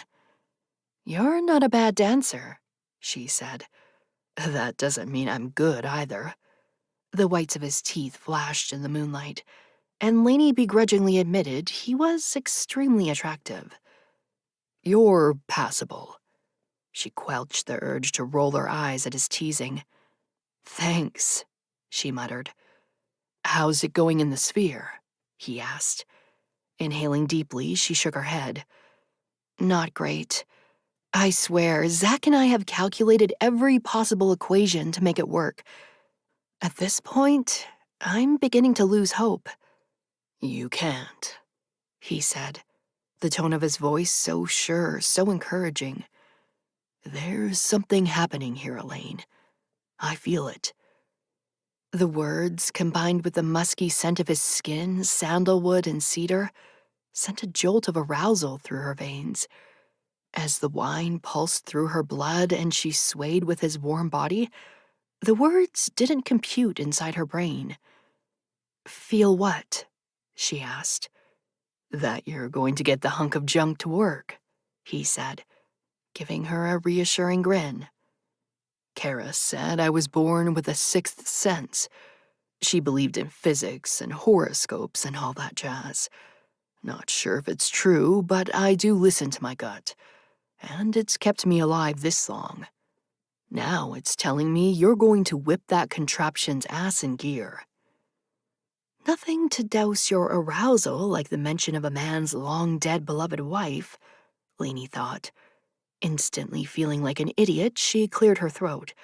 A: You're not a bad dancer, she said. That doesn't mean I'm good either. The whites of his teeth flashed in the moonlight, and Lainey begrudgingly admitted he was extremely attractive. You're passable. She quelched the urge to roll her eyes at his teasing. Thanks, she muttered. How's it going in the sphere? He asked. Inhaling deeply, she shook her head. Not great. I swear, Zach and I have calculated every possible equation to make it work. At this point, I'm beginning to lose hope. You can't, he said, the tone of his voice so sure, so encouraging. There's something happening here, Elaine. I feel it. The words, combined with the musky scent of his skin, sandalwood and cedar, sent a jolt of arousal through her veins. As the wine pulsed through her blood and she swayed with his warm body, the words didn't compute inside her brain. Feel what? She asked. That you're going to get the hunk of junk to work, he said, giving her a reassuring grin. Kara said I was born with a sixth sense. She believed in physics and horoscopes and all that jazz. Not sure if it's true, but I do listen to my gut. And it's kept me alive this long. Now it's telling me you're going to whip that contraption's ass in gear. Nothing to douse your arousal like the mention of a man's long-dead beloved wife, Lainey thought. Instantly feeling like an idiot, she cleared her throat.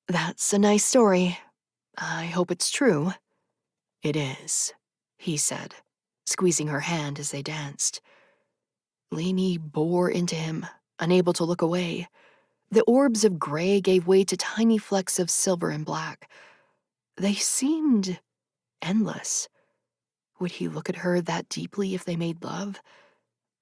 A: That's a nice story. I hope it's true. It is, he said, squeezing her hand as they danced. Lainey bore into him, unable to look away. The orbs of gray gave way to tiny flecks of silver and black. They seemed endless. Would he look at her that deeply if they made love?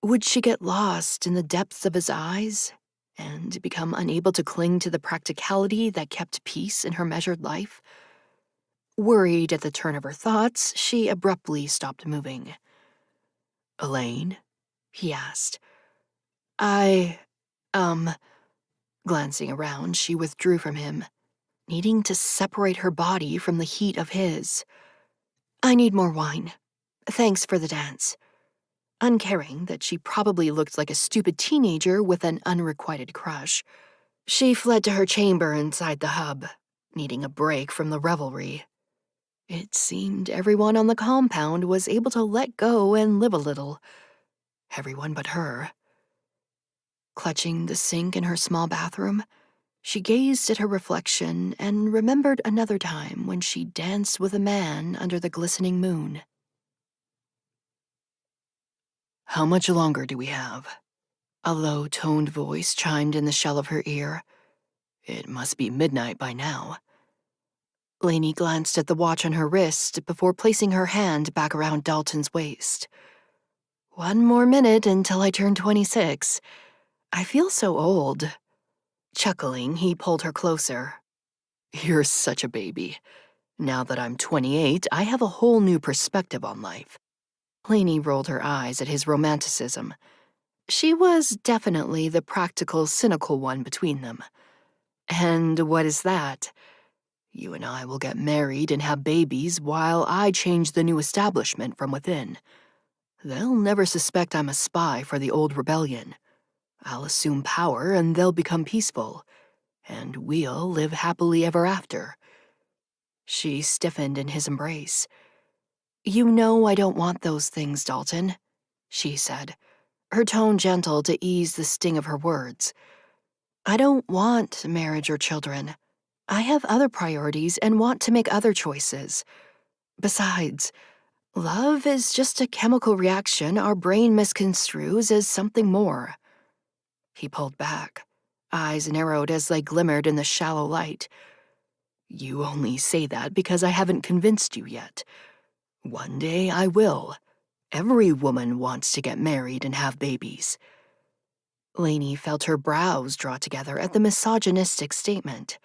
A: Would she get lost in the depths of his eyes and become unable to cling to the practicality that kept peace in her measured life? Worried at the turn of her thoughts, she abruptly stopped moving. Elaine? He asked. Glancing around, she withdrew from him, needing to separate her body from the heat of his. I need more wine. Thanks for the dance. Uncaring that she probably looked like a stupid teenager with an unrequited crush, she fled to her chamber inside the hub, needing a break from the revelry. It seemed everyone on the compound was able to let go and live a little. Everyone but her. Clutching the sink in her small bathroom, she gazed at her reflection and remembered another time when she danced with a man under the glistening moon. How much longer do we have? A low-toned voice chimed in the shell of her ear. It must be midnight by now. Lainey glanced at the watch on her wrist before placing her hand back around Dalton's waist. 1 more minute until I turn 26. I feel so old. Chuckling, he pulled her closer. You're such a baby. Now that I'm 28, I have a whole new perspective on life. Lainey rolled her eyes at his romanticism. She was definitely the practical, cynical one between them. And what is that? You and I will get married and have babies while I change the new establishment from within. They'll never suspect I'm a spy for the old rebellion. I'll assume power and they'll become peaceful. And we'll live happily ever after. She stiffened in his embrace. You know I don't want those things, Dalton, she said, her tone gentle to ease the sting of her words. I don't want marriage or children. I have other priorities and want to make other choices. Besides, love is just a chemical reaction our brain misconstrues as something more. He pulled back, eyes narrowed as they glimmered in the shallow light. You only say that because I haven't convinced you yet. One day I will. Every woman wants to get married and have babies. Lainey felt her brows draw together at the misogynistic statement.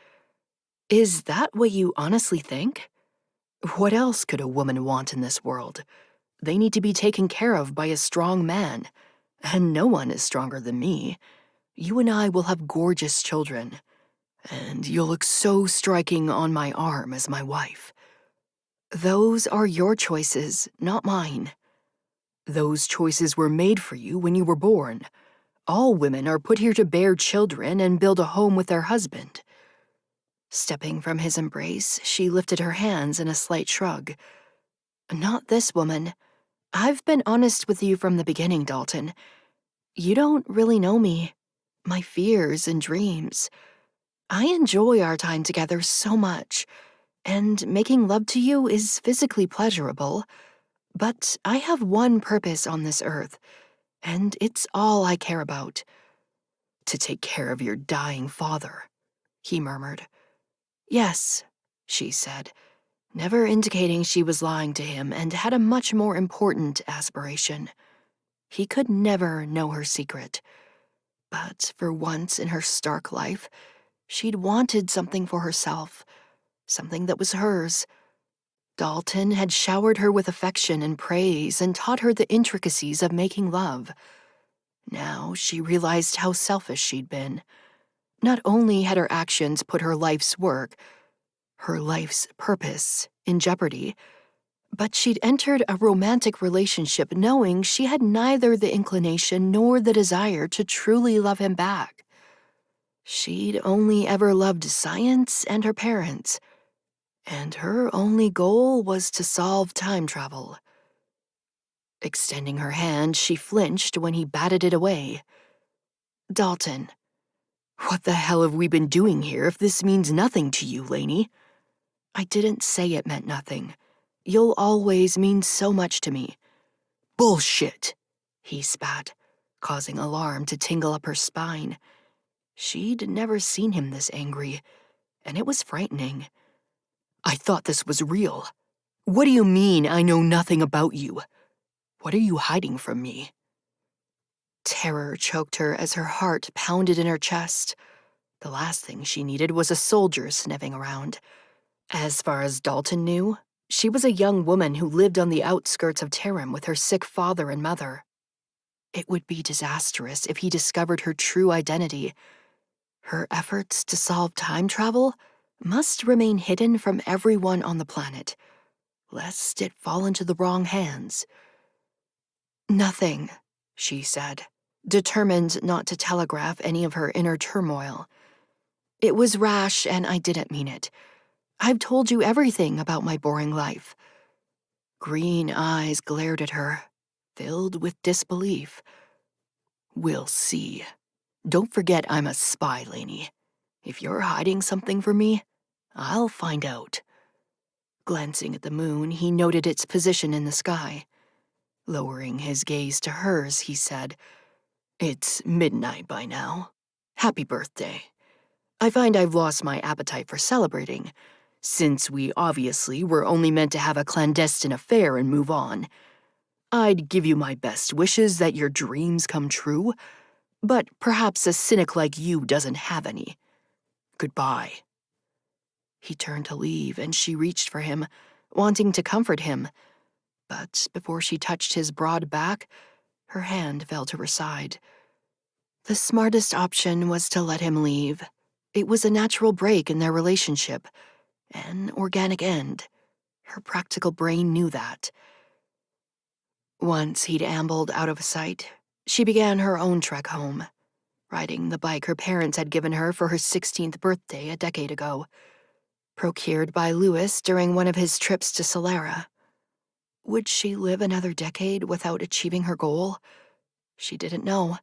A: Is that what you honestly think? What else could a woman want in this world? They need to be taken care of by a strong man, and no one is stronger than me. You and I will have gorgeous children, and you'll look so striking on my arm as my wife. Those are your choices, not mine. Those choices were made for you when you were born. All women are put here to bear children and build a home with their husband. Stepping from his embrace, she lifted her hands in a slight shrug. Not this woman. I've been honest with you from the beginning, Dalton. You don't really know me, my fears and dreams. I enjoy our time together so much, and making love to you is physically pleasurable. But I have one purpose on this earth, and it's all I care about. To take care of your dying father, he murmured. Yes, she said, never indicating she was lying to him and had a much more important aspiration. He could never know her secret. But for once in her stark life, she'd wanted something for herself, something that was hers. Dalton had showered her with affection and praise and taught her the intricacies of making love. Now she realized how selfish she'd been. Not only had her actions put her life's work, her life's purpose, in jeopardy, but she'd entered a romantic relationship knowing she had neither the inclination nor the desire to truly love him back. She'd only ever loved science and her parents, and her only goal was to solve time travel. Extending her hand, she flinched when he batted it away. Dalton, what the hell have we been doing here if this means nothing to you, Lainey? I didn't say it meant nothing. You'll always mean so much to me. Bullshit, he spat, causing alarm to tingle up her spine. She'd never seen him this angry, and it was frightening. I thought this was real. What do you mean I know nothing about you? What are you hiding from me? Terror choked her as her heart pounded in her chest. The last thing she needed was a soldier sniffing around. As far as Dalton knew, she was a young woman who lived on the outskirts of Terham with her sick father and mother. It would be disastrous if he discovered her true identity. Her efforts to solve time travel must remain hidden from everyone on the planet, lest it fall into the wrong hands. Nothing, she said, determined not to telegraph any of her inner turmoil. It was rash and I didn't mean it. I've told you everything about my boring life. Green eyes glared at her, filled with disbelief. We'll see. Don't forget I'm a spy, Lainey. If you're hiding something from me, I'll find out. Glancing at the moon, he noted its position in the sky. Lowering his gaze to hers, he said, It's midnight by now. Happy birthday. I find I've lost my appetite for celebrating, since we obviously were only meant to have a clandestine affair and move on. I'd give you my best wishes that your dreams come true, but perhaps a cynic like you doesn't have any. Goodbye. He turned to leave, and she reached for him, wanting to comfort him. But before she touched his broad back, her hand fell to her side. The smartest option was to let him leave. It was a natural break in their relationship, an organic end. Her practical brain knew that. Once he'd ambled out of sight, she began her own trek home, riding the bike her parents had given her for her 16th birthday a decade ago, procured by Lewis during one of his trips to Solera. Would she live another decade without achieving her goal? She didn't know.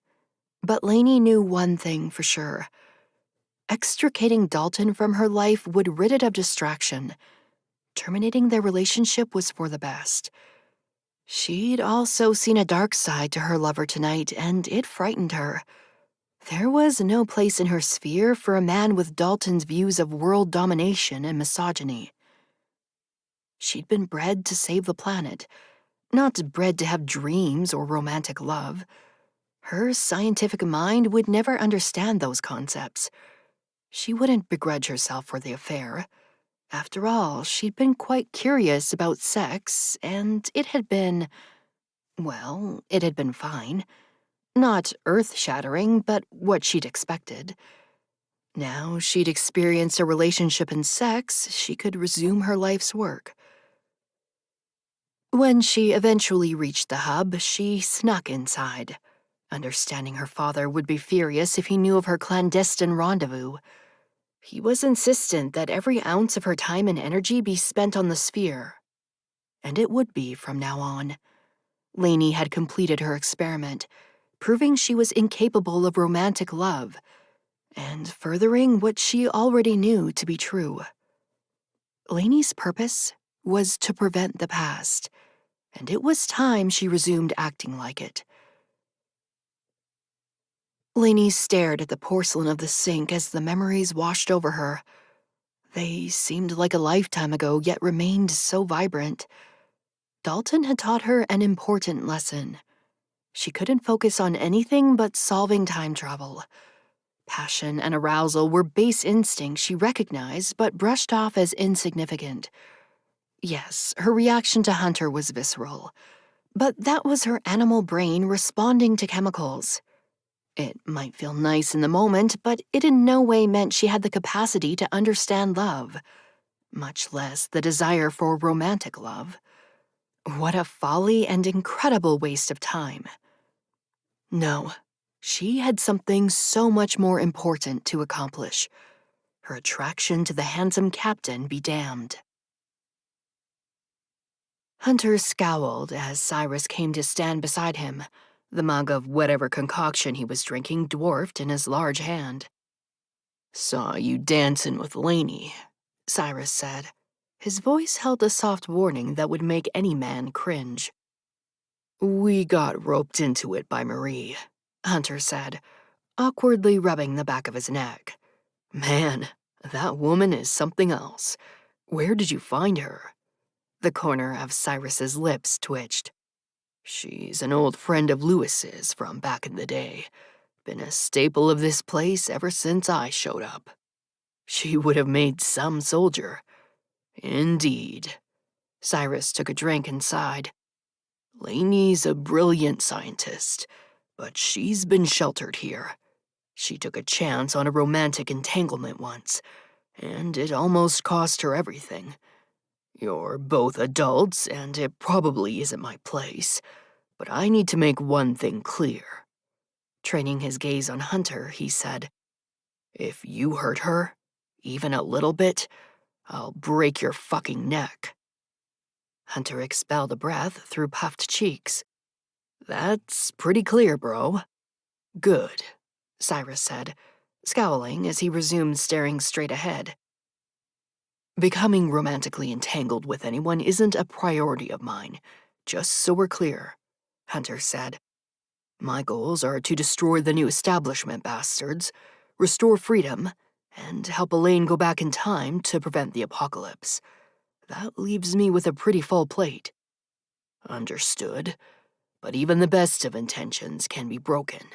A: But Lainey knew one thing for sure. Extricating Dalton from her life would rid it of distraction. Terminating their relationship was for the best. She'd also seen a dark side to her lover tonight, and it frightened her. There was no place in her sphere for a man with Dalton's views of world domination and misogyny. She'd been bred to save the planet, not bred to have dreams or romantic love. Her scientific mind would never understand those concepts. She wouldn't begrudge herself for the affair. After all, she'd been quite curious about sex, and it had been fine. Not earth-shattering, but what she'd expected. Now she'd experienced a relationship and sex, she could resume her life's work. When she eventually reached the hub, she snuck inside, understanding her father would be furious if he knew of her clandestine rendezvous. He was insistent that every ounce of her time and energy be spent on the sphere. And it would be from now on. Lainey had completed her experiment, proving she was incapable of romantic love, and furthering what she already knew to be true. Lainey's purpose was to prevent the past, and it was time she resumed acting like it. Lainey stared at the porcelain of the sink as the memories washed over her. They seemed like a lifetime ago, yet remained so vibrant. Dalton had taught her an important lesson. She couldn't focus on anything but solving time travel. Passion and arousal were base instincts she recognized but brushed off as insignificant. Yes, her reaction to Hunter was visceral, but that was her animal brain responding to chemicals. It might feel nice in the moment, but it in no way meant she had the capacity to understand love, much less the desire for romantic love. What a folly and incredible waste of time. No, she had something so much more important to accomplish. Her attraction to the handsome captain be damned. Hunter scowled as Cyrus came to stand beside him, the mug of whatever concoction he was drinking dwarfed in his large hand. "Saw you dancing with Lainey," Cyrus said. His voice held a soft warning that would make any man cringe. "We got roped into it by Marie," Hunter said, awkwardly rubbing the back of his neck. "Man, that woman is something else. Where did you find her?" The corner of Cyrus's lips twitched. "She's an old friend of Lewis's from back in the day. Been a staple of this place ever since I showed up. She would have made some soldier." "Indeed." Cyrus took a drink and sighed. "Lainey's a brilliant scientist, but she's been sheltered here. She took a chance on a romantic entanglement once, and it almost cost her everything. You're both adults, and it probably isn't my place, but I need to make one thing clear." Training his gaze on Hunter, he said, "If you hurt her, even a little bit, I'll break your fucking neck." Hunter expelled a breath through puffed cheeks. "That's pretty clear, bro." "Good," Cyrus said, scowling as he resumed staring straight ahead. "Becoming romantically entangled with anyone isn't a priority of mine, just so we're clear," Hunter said. "My goals are to destroy the new establishment bastards, restore freedom, and help Elaine go back in time to prevent the apocalypse. That leaves me with a pretty full plate." "Understood, but even the best of intentions can be broken."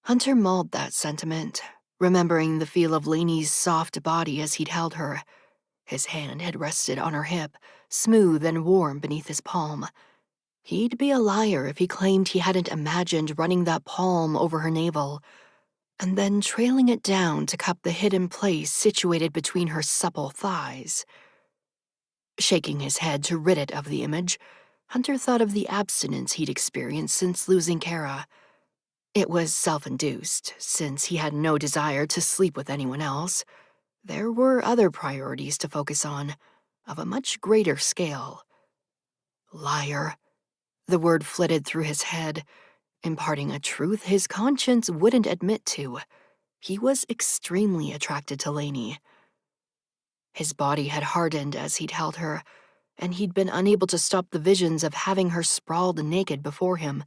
A: Hunter mulled that sentiment, remembering the feel of Lainey's soft body as he'd held her. His hand had rested on her hip, smooth and warm beneath his palm. He'd be a liar if he claimed he hadn't imagined running that palm over her navel, and then trailing it down to cup the hidden place situated between her supple thighs. Shaking his head to rid it of the image, Hunter thought of the abstinence he'd experienced since losing Kara. It was self-induced, since he had no desire to sleep with anyone else. There were other priorities to focus on, of a much greater scale. Liar. The word flitted through his head, imparting a truth his conscience wouldn't admit to. He was extremely attracted to Lainey. His body had hardened as he'd held her, and he'd been unable to stop the visions of having her sprawled naked before him.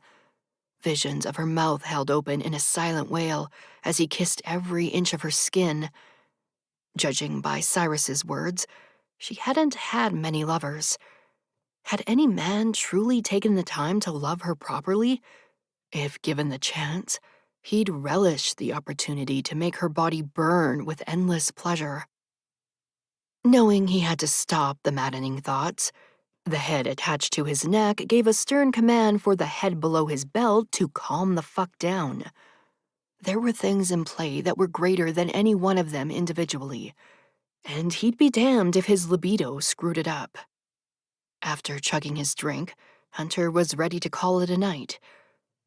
A: visions of her mouth held open in a silent wail as he kissed every inch of her skin. Judging by Cyrus's words, she hadn't had many lovers. Had any man truly taken the time to love her properly? If given the chance, he'd relish the opportunity to make her body burn with endless pleasure. Knowing he had to stop the maddening thoughts, the head attached to his neck gave a stern command for the head below his belt to calm the fuck down. There were things in play that were greater than any one of them individually, and he'd be damned if his libido screwed it up. After chugging his drink, Hunter was ready to call it a night.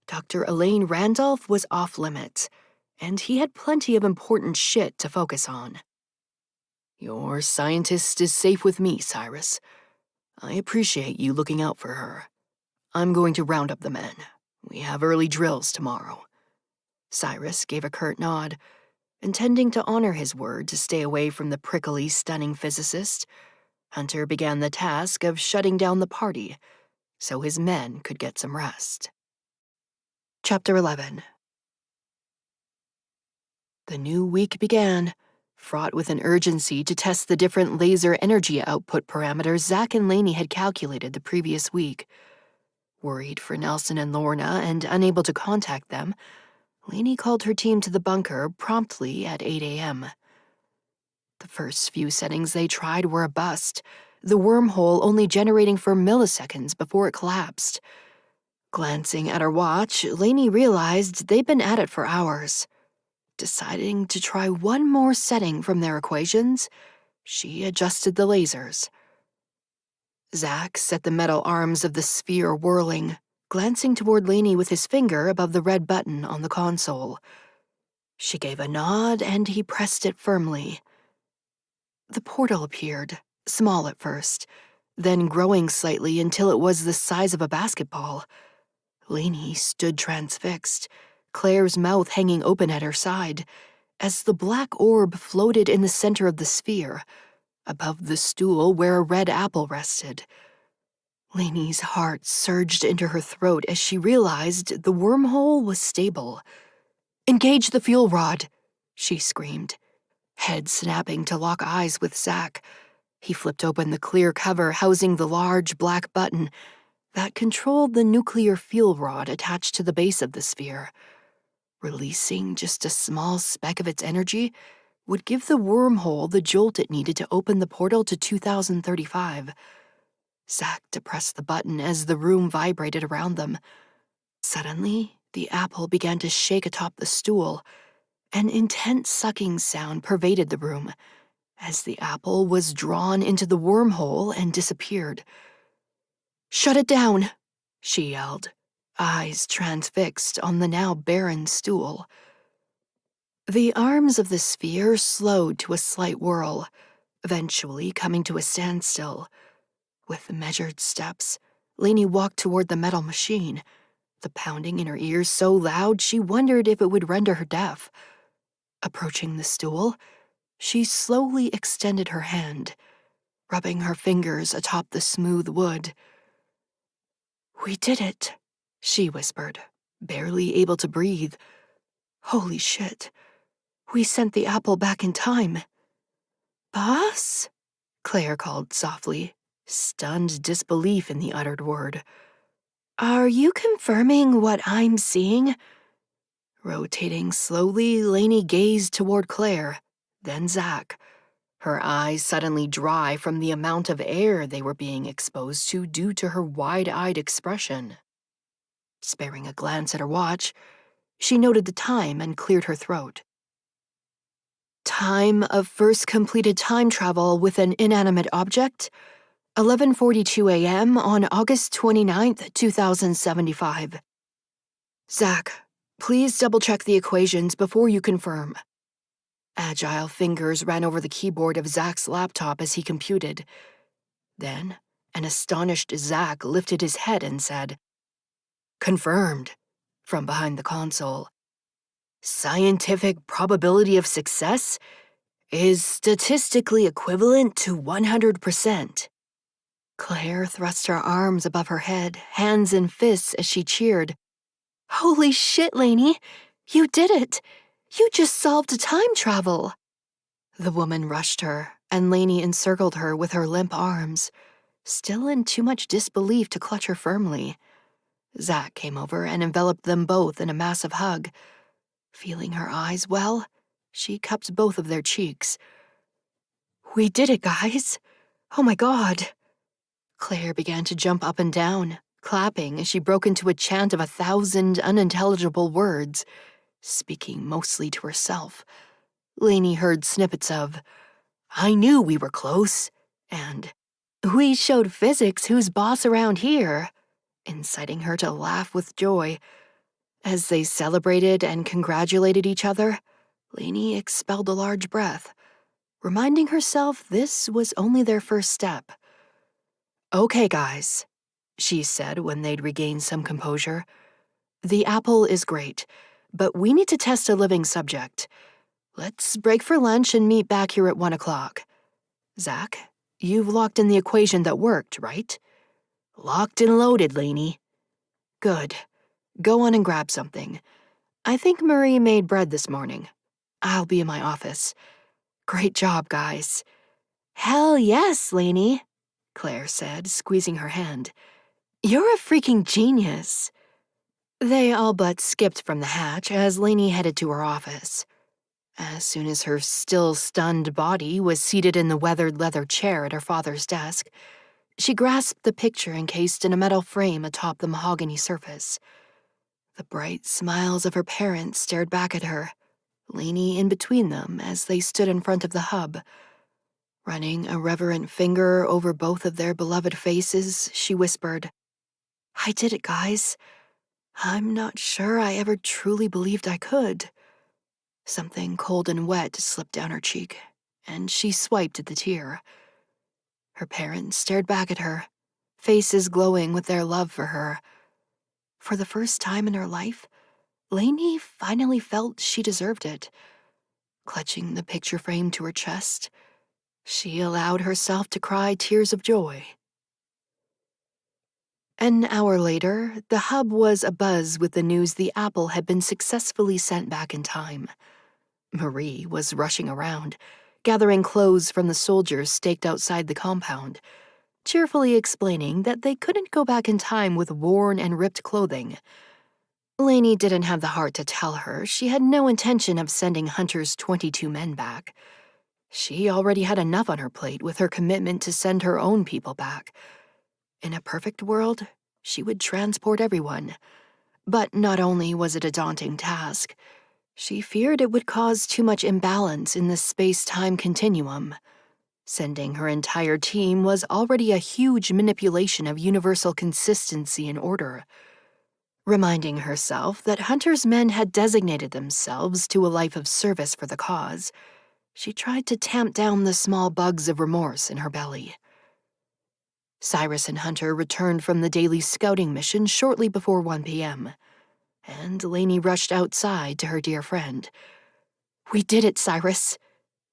A: Dr. Elaine Randolph was off limits, and he had plenty of important shit to focus on. Your scientist is safe with me, Cyrus. I appreciate you looking out for her. I'm going to round up the men. We have early drills tomorrow. Cyrus gave a curt nod, intending to honor his word to stay away from the prickly, stunning physicist. Hunter began the task of shutting down the party so his men could get some rest. Chapter 11. The new week began, fraught with an urgency to test the different laser energy output parameters Zach and Lainey had calculated the previous week. Worried for Nelson and Lorna and unable to contact them, Lainey called her team to the bunker promptly at 8 a.m. The first few settings they tried were a bust, the wormhole only generating for milliseconds before it collapsed. Glancing at her watch, Lainey realized they'd been at it for hours. Deciding to try one more setting from their equations, she adjusted the lasers. Zach set the metal arms of the sphere whirling, glancing toward Lainey with his finger above the red button on the console. She gave a nod and he pressed it firmly. The portal appeared, small at first, then growing slightly until it was the size of a basketball. Lainey stood transfixed, Claire's mouth hanging open at her side, as the black orb floated in the center of the sphere, above the stool where a red apple rested. Lainey's heart surged into her throat as she realized the wormhole was stable. "Engage the fuel rod," she screamed, head snapping to lock eyes with Zach. He flipped open the clear cover housing the large black button that controlled the nuclear fuel rod attached to the base of the sphere. Releasing just a small speck of its energy would give the wormhole the jolt it needed to open the portal to 2035. Zach depressed the button as the room vibrated around them. Suddenly, the apple began to shake atop the stool. An intense sucking sound pervaded the room as the apple was drawn into the wormhole and disappeared. "Shut it down," she yelled, eyes transfixed on the now barren stool. The arms of the sphere slowed to a slight whirl, eventually coming to a standstill. With measured steps, Lainey walked toward the metal machine, the pounding in her ears so loud she wondered if it would render her deaf. Approaching the stool, she slowly extended her hand, rubbing her fingers atop the smooth wood. "We did it," she whispered, barely able to breathe. "Holy shit. We sent the apple back in time." "Boss?" Claire called softly, stunned disbelief in the uttered word. "Are you confirming what I'm seeing?" Rotating slowly, Lainey gazed toward Claire, then Zach, her eyes suddenly dry from the amount of air they were being exposed to due to her wide-eyed expression. Sparing a glance at her watch, she noted the time and cleared her throat. Time of first completed time travel with an inanimate object, 11:42 a.m. on August 29th, 2075. Zach, please double-check the equations before you confirm. Agile fingers ran over the keyboard of Zach's laptop as he computed. Then, an astonished Zach lifted his head and said, "Confirmed," from behind the console. "Scientific probability of success is statistically equivalent to 100%. Claire thrust her arms above her head, hands in fists as she cheered. Holy shit, Lainey! You did it! You just solved time travel! The woman rushed her, and Lainey encircled her with her limp arms, still in too much disbelief to clutch her firmly. Zach came over and enveloped them both in a massive hug. Feeling her eyes well, she cupped both of their cheeks. We did it, guys! Oh my God! Claire began to jump up and down, clapping as she broke into a chant of 1,000 unintelligible words, speaking mostly to herself. Lainey heard snippets of, I knew we were close, and we showed physics who's boss around here, inciting her to laugh with joy. As they celebrated and congratulated each other, Lainey expelled a large breath, reminding herself this was only their first step. Okay, guys, she said when they'd regained some composure. The apple is great, but we need to test a living subject. Let's break for lunch and meet back here at 1 o'clock. Zach, you've locked in the equation that worked, right? Locked and loaded, Lainey. Good. Go on and grab something. I think Marie made bread this morning. I'll be in my office. Great job, guys. Hell yes, Lainey, Claire said, squeezing her hand. You're a freaking genius. They all but skipped from the hatch as Lainey headed to her office. As soon as her still stunned body was seated in the weathered leather chair at her father's desk, she grasped the picture encased in a metal frame atop the mahogany surface. The bright smiles of her parents stared back at her, Lainey in between them as they stood in front of the hub. Running a reverent finger over both of their beloved faces, she whispered, I did it, guys. I'm not sure I ever truly believed I could. Something cold and wet slipped down her cheek, and she swiped at the tear. Her parents stared back at her, faces glowing with their love for her. For the first time in her life, Lainey finally felt she deserved it. Clutching the picture frame to her chest, she allowed herself to cry tears of joy. An hour later, the hub was abuzz with the news the apple had been successfully sent back in time. Marie was rushing around, gathering clothes from the soldiers staked outside the compound, cheerfully explaining that they couldn't go back in time with worn and ripped clothing. Lainey didn't have the heart to tell her she had no intention of sending Hunter's 22 men back. She already had enough on her plate with her commitment to send her own people back. In a perfect world, she would transport everyone. But not only was it a daunting task, she feared it would cause too much imbalance in the space-time continuum. Sending her entire team was already a huge manipulation of universal consistency and order. Reminding herself that Hunter's men had designated themselves to a life of service for the cause, she tried to tamp down the small bugs of remorse in her belly. Cyrus and Hunter returned from the daily scouting mission shortly before 1 p.m., and Lainey rushed outside to her dear friend. We did it, Cyrus,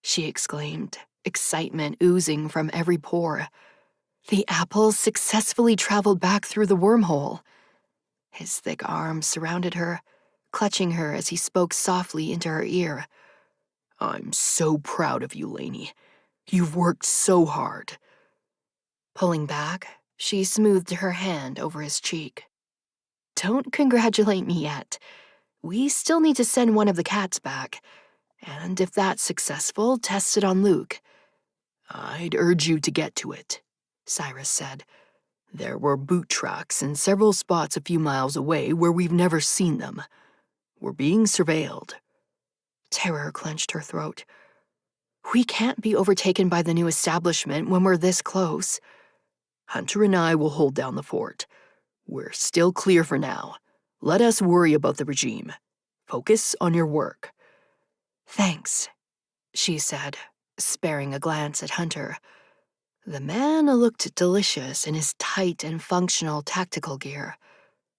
A: she exclaimed, excitement oozing from every pore. The apple successfully traveled back through the wormhole. His thick arms surrounded her, clutching her as he spoke softly into her ear. I'm so proud of you, Lainey. You've worked so hard. Pulling back, she smoothed her hand over his cheek. Don't congratulate me yet. We still need to send one of the cats back, and if that's successful, test it on Luke. I'd urge you to get to it, Cyrus said. There were boot tracks in several spots a few miles away where we've never seen them. We're being surveilled. Terror clenched her throat. We can't be overtaken by the new establishment when we're this close. Hunter and I will hold down the fort. We're still clear for now. Let us worry about the regime. Focus on your work. Thanks, she said, sparing a glance at Hunter. The man looked delicious in his tight and functional tactical gear,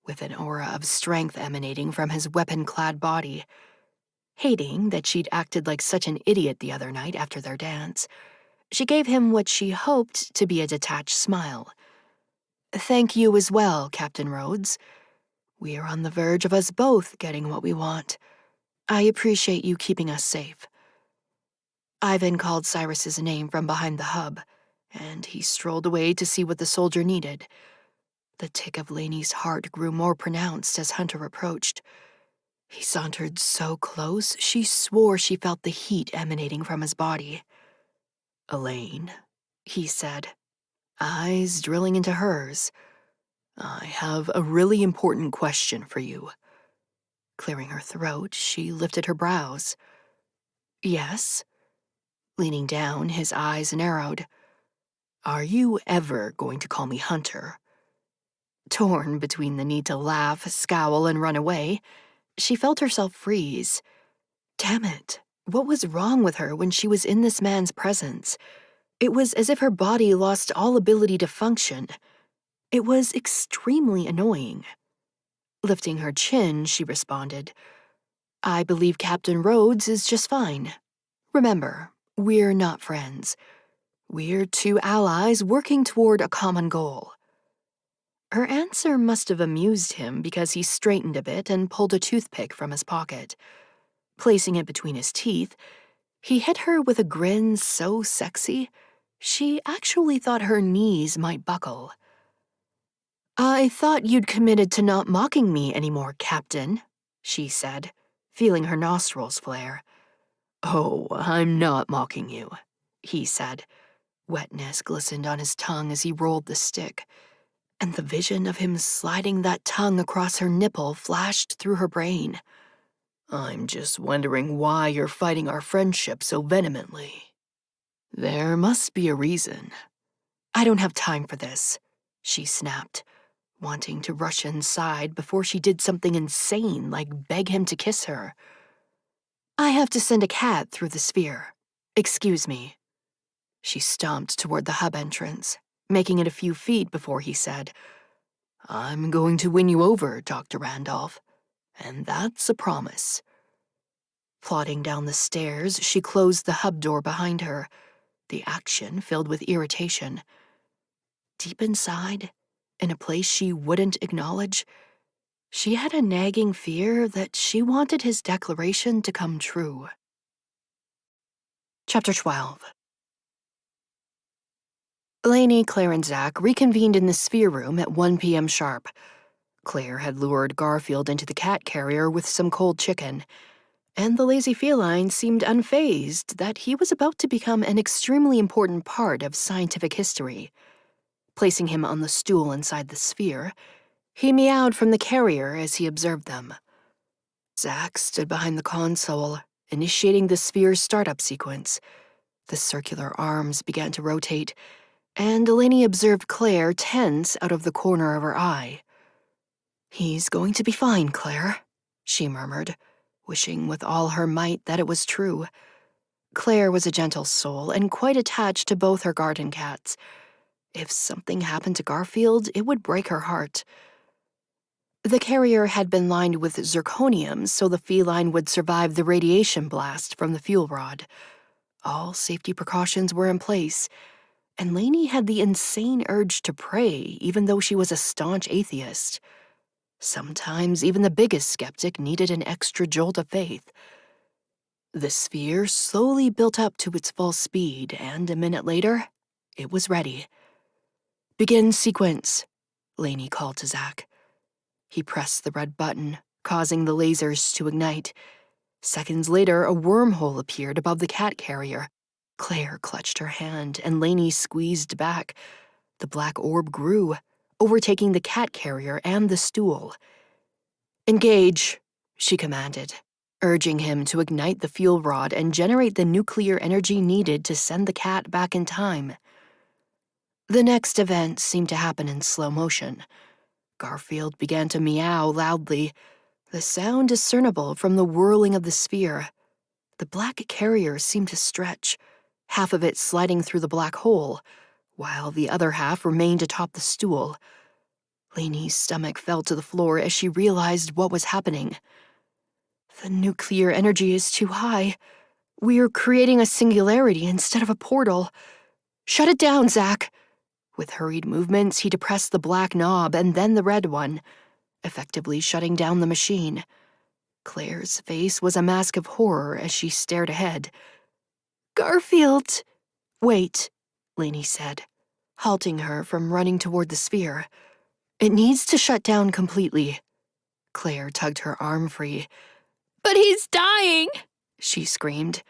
A: with an aura of strength emanating from his weapon-clad body. Hating that she'd acted like such an idiot the other night after their dance, she gave him what she hoped to be a detached smile. Thank you as well, Captain Rhodes. We are on the verge of us both getting what we want. I appreciate you keeping us safe." Ivan called Cyrus's name from behind the hub, and he strolled away to see what the soldier needed. The tick of Lainey's heart grew more pronounced as Hunter approached. He sauntered so close, she swore she felt the heat emanating from his body. "Elaine," he said, eyes drilling into hers, "I have a really important question for you." Clearing her throat, she lifted her brows. "Yes?" Leaning down, his eyes narrowed. "Are you ever going to call me Hunter?" Torn between the need to laugh, scowl, and run away, she felt herself freeze. Damn it, what was wrong with her when she was in this man's presence? It was as if her body lost all ability to function. It was extremely annoying. Lifting her chin, she responded, "I believe Captain Rhodes is just fine. Remember, we're not friends. We're two allies working toward a common goal." Her answer must have amused him because he straightened a bit and pulled a toothpick from his pocket. Placing it between his teeth, he hit her with a grin so sexy, she actually thought her knees might buckle. "I thought you'd committed to not mocking me anymore, Captain," she said, feeling her nostrils flare. "Oh, I'm not mocking you," he said. Wetness glistened on his tongue as he rolled the stick, and the vision of him sliding that tongue across her nipple flashed through her brain. "I'm just wondering why you're fighting our friendship so vehemently. There must be a reason." "I don't have time for this," she snapped, wanting to rush inside before she did something insane like beg him to kiss her. "I have to send a cat through the sphere. Excuse me." She stomped toward the hub entrance, making it a few feet before he said, "I'm going to win you over, Dr. Randolph, and that's a promise." Plodding down the stairs, she closed the hub door behind her, the action filled with irritation. Deep inside, in a place she wouldn't acknowledge, she had a nagging fear that she wanted his declaration to come true. Chapter 12. Lainey, Claire, and Zach reconvened in the sphere room at 1 p.m. sharp. Claire had lured Garfield into the cat carrier with some cold chicken, and the lazy feline seemed unfazed that he was about to become an extremely important part of scientific history. Placing him on the stool inside the sphere, he meowed from the carrier as he observed them. Zach stood behind the console, initiating the sphere's startup sequence. The circular arms began to rotate, and Lainey observed Claire tense out of the corner of her eye. "He's going to be fine, Claire," she murmured, wishing with all her might that it was true. Claire was a gentle soul and quite attached to both her garden cats. If something happened to Garfield, it would break her heart. The carrier had been lined with zirconium so the feline would survive the radiation blast from the fuel rod. All safety precautions were in place, and Lainey had the insane urge to pray even though she was a staunch atheist. Sometimes even the biggest skeptic needed an extra jolt of faith. The sphere slowly built up to its full speed, and a minute later, it was ready. "Begin sequence," Lainey called to Zach. He pressed the red button, causing the lasers to ignite. Seconds later, a wormhole appeared above the cat carrier. Claire clutched her hand, and Lainey squeezed back. The black orb grew, overtaking the cat carrier and the stool. "Engage," she commanded, urging him to ignite the fuel rod and generate the nuclear energy needed to send the cat back in time. The next event seemed to happen in slow motion. Garfield began to meow loudly, the sound discernible from the whirling of the sphere. The black carrier seemed to stretch, half of it sliding through the black hole, while the other half remained atop the stool. Lainey's stomach fell to the floor as she realized what was happening. "The nuclear energy is too high. We're creating a singularity instead of a portal. Shut it down, Zach." With hurried movements, he depressed the black knob and then the red one. effectively shutting down the machine. Claire's face was a mask of horror as she stared ahead. "Garfield!" "Wait," Lainey said, halting her from running toward the sphere. "It needs to shut down completely." Claire tugged her arm free. "But he's dying!" she screamed.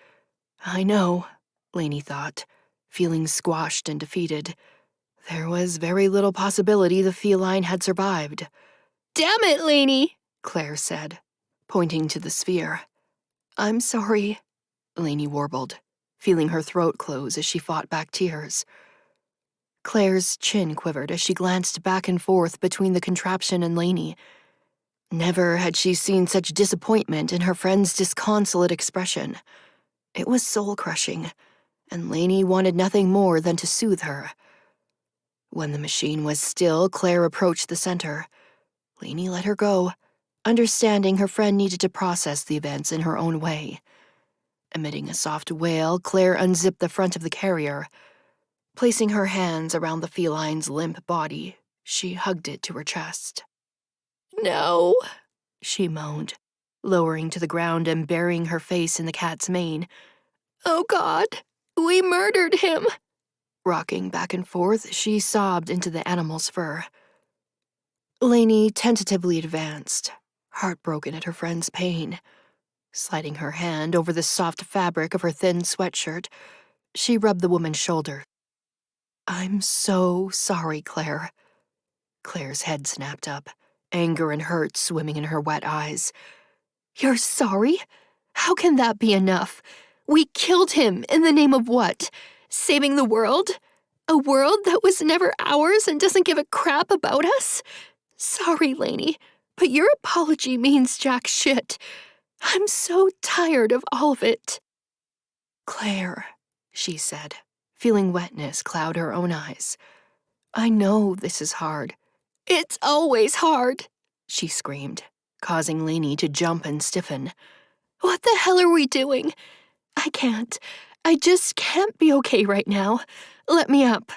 A: "I know," Lainey thought, feeling squashed and defeated. There was very little possibility the feline had survived. "Damn it, Lainey," Claire said, pointing to the sphere. "I'm sorry," Lainey warbled, feeling her throat close as she fought back tears. Claire's chin quivered as she glanced back and forth between the contraption and Lainey. Never had she seen such disappointment in her friend's disconsolate expression. It was soul-crushing, and Lainey wanted nothing more than to soothe her. When the machine was still, Claire approached the center. Lainey let her go, understanding her friend needed to process the events in her own way. Emitting a soft wail, Claire unzipped the front of the carrier. Placing her hands around the feline's limp body, she hugged it to her chest. "No," she moaned, lowering to the ground and burying her face in the cat's mane. "Oh God, we murdered him." Rocking back and forth, she sobbed into the animal's fur. Lainey tentatively advanced, heartbroken at her friend's pain. Sliding her hand over the soft fabric of her thin sweatshirt, she rubbed the woman's shoulder. "I'm so sorry, Claire." Claire's head snapped up, anger and hurt swimming in her wet eyes. "You're sorry? How can that be enough? We killed him in the name of what? Saving the world? A world that was never ours and doesn't give a crap about us? Sorry, Lainey, but your apology means jack shit. I'm so tired of all of it." "Claire," she said, feeling wetness cloud her own eyes. "I know this is hard." "It's always hard," she screamed, causing Lainey to jump and stiffen. "What the hell are we doing? I can't. I just can't be okay right now. Let me up."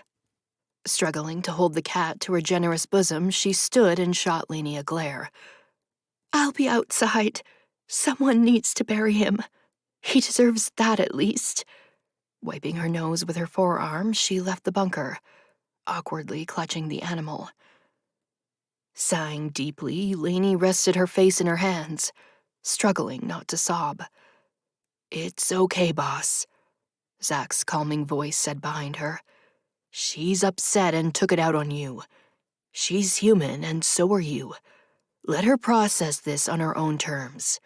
A: Struggling to hold the cat to her generous bosom, she stood and shot Lainey a glare. "I'll be outside. Someone needs to bury him. He deserves that at least." Wiping her nose with her forearm, she left the bunker, awkwardly clutching the animal. Sighing deeply, Lainey rested her face in her hands, struggling not to sob. "It's okay, boss," Zach's calming voice said behind her. "She's upset and took it out on you. She's human, and so are you. Let her process this on her own terms."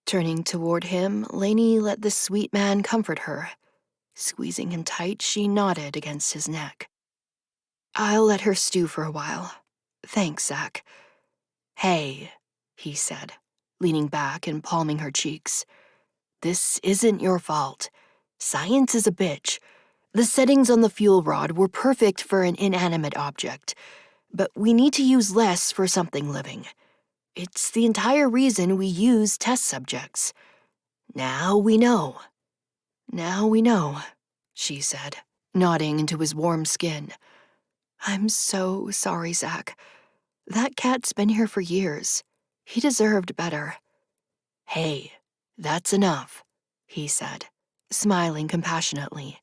A: Turning toward him, Lainey let the sweet man comfort her. Squeezing him tight, she nodded against his neck. "I'll let her stew for a while. Thanks, Zach." "Hey," he said, leaning back and palming her cheeks. "This isn't your fault. Science is a bitch. The settings on the fuel rod were perfect for an inanimate object, but we need to use less for something living. It's the entire reason we use test subjects. Now we know." "Now we know," she said, nodding into his warm skin. "I'm so sorry, Zach. That cat's been here for years. He deserved better." "Hey, that's enough," he said, smiling compassionately.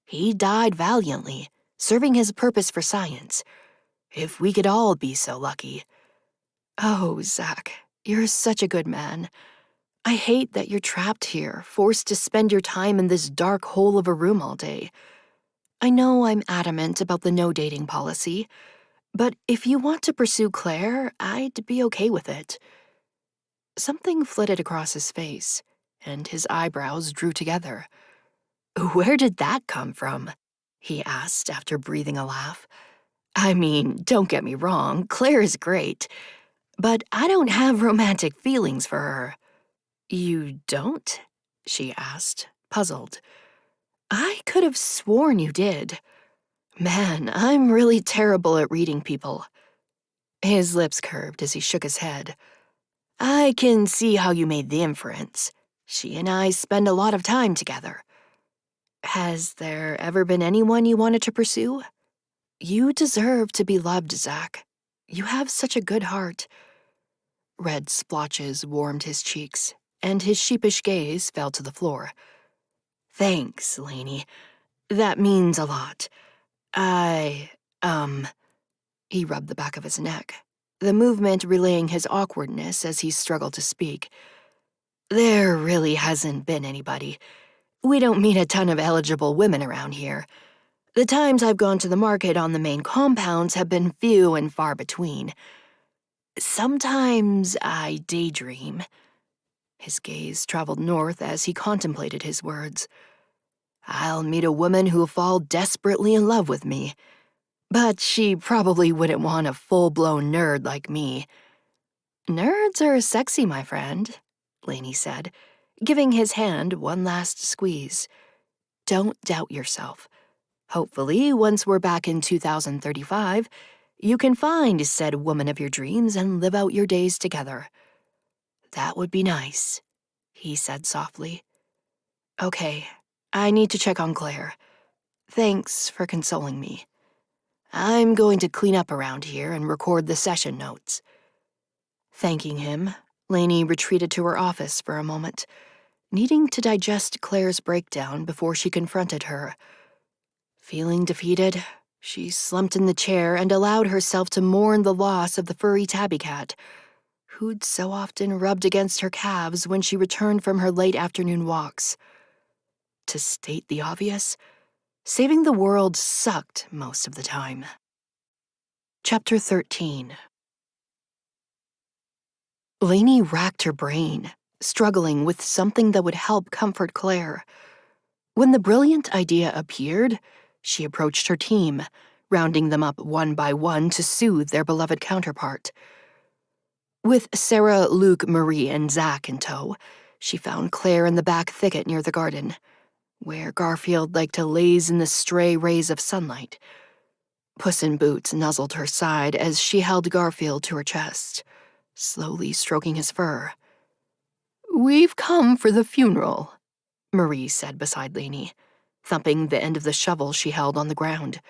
A: "He died valiantly, serving his purpose for science. If we could all be so lucky." "Oh, Zach, you're such a good man. I hate that you're trapped here, forced to spend your time in this dark hole of a room all day. I know I'm adamant about the no-dating policy, but if you want to pursue Claire, I'd be okay with it." Something flitted across his face, and his eyebrows drew together. "Where did that come from?" he asked after breathing a laugh. "I mean, don't get me wrong, Claire is great, but I don't have romantic feelings for her." "You don't?" she asked, puzzled. "I could have sworn you did. Man, I'm really terrible at reading people." His lips curved as he shook his head. "I can see how you made the inference. She and I spend a lot of time together." "Has there ever been anyone you wanted to pursue?" "You deserve to be loved, Zach. You have such a good heart." Red splotches warmed his cheeks, and his sheepish gaze fell to the floor. "Thanks, Lainey. That means a lot. He rubbed the back of his neck, the movement relaying his awkwardness as he struggled to speak. "There really hasn't been anybody. We don't meet a ton of eligible women around here. The times I've gone to the market on the main compounds have been few and far between. Sometimes I daydream." His gaze traveled north as he contemplated his words. "I'll meet a woman who'll fall desperately in love with me. But she probably wouldn't want a full-blown nerd like me." "Nerds are sexy, my friend," Lainey said, giving his hand one last squeeze. "Don't doubt yourself. Hopefully, once we're back in 2035, you can find said woman of your dreams and live out your days together." "That would be nice," he said softly. "Okay, I need to check on Claire. Thanks for consoling me. I'm going to clean up around here and record the session notes." Thanking him, Lainey retreated to her office for a moment, needing to digest Claire's breakdown before she confronted her. Feeling defeated, she slumped in the chair and allowed herself to mourn the loss of the furry tabby cat, who'd so often rubbed against her calves when she returned from her late afternoon walks. To state the obvious, saving the world sucked most of the time. Chapter 13. Lainey racked her brain, struggling with something that would help comfort Claire. When the brilliant idea appeared, she approached her team, rounding them up one by one to soothe their beloved counterpart. With Sarah, Luke, Marie, and Zach in tow, she found Claire in the back thicket near the garden, where Garfield liked to laze in the stray rays of sunlight. Puss in Boots nuzzled her side as she held Garfield to her chest, slowly stroking his fur. "We've come for the funeral," Marie said beside Lainey, thumping the end of the shovel she held on the ground.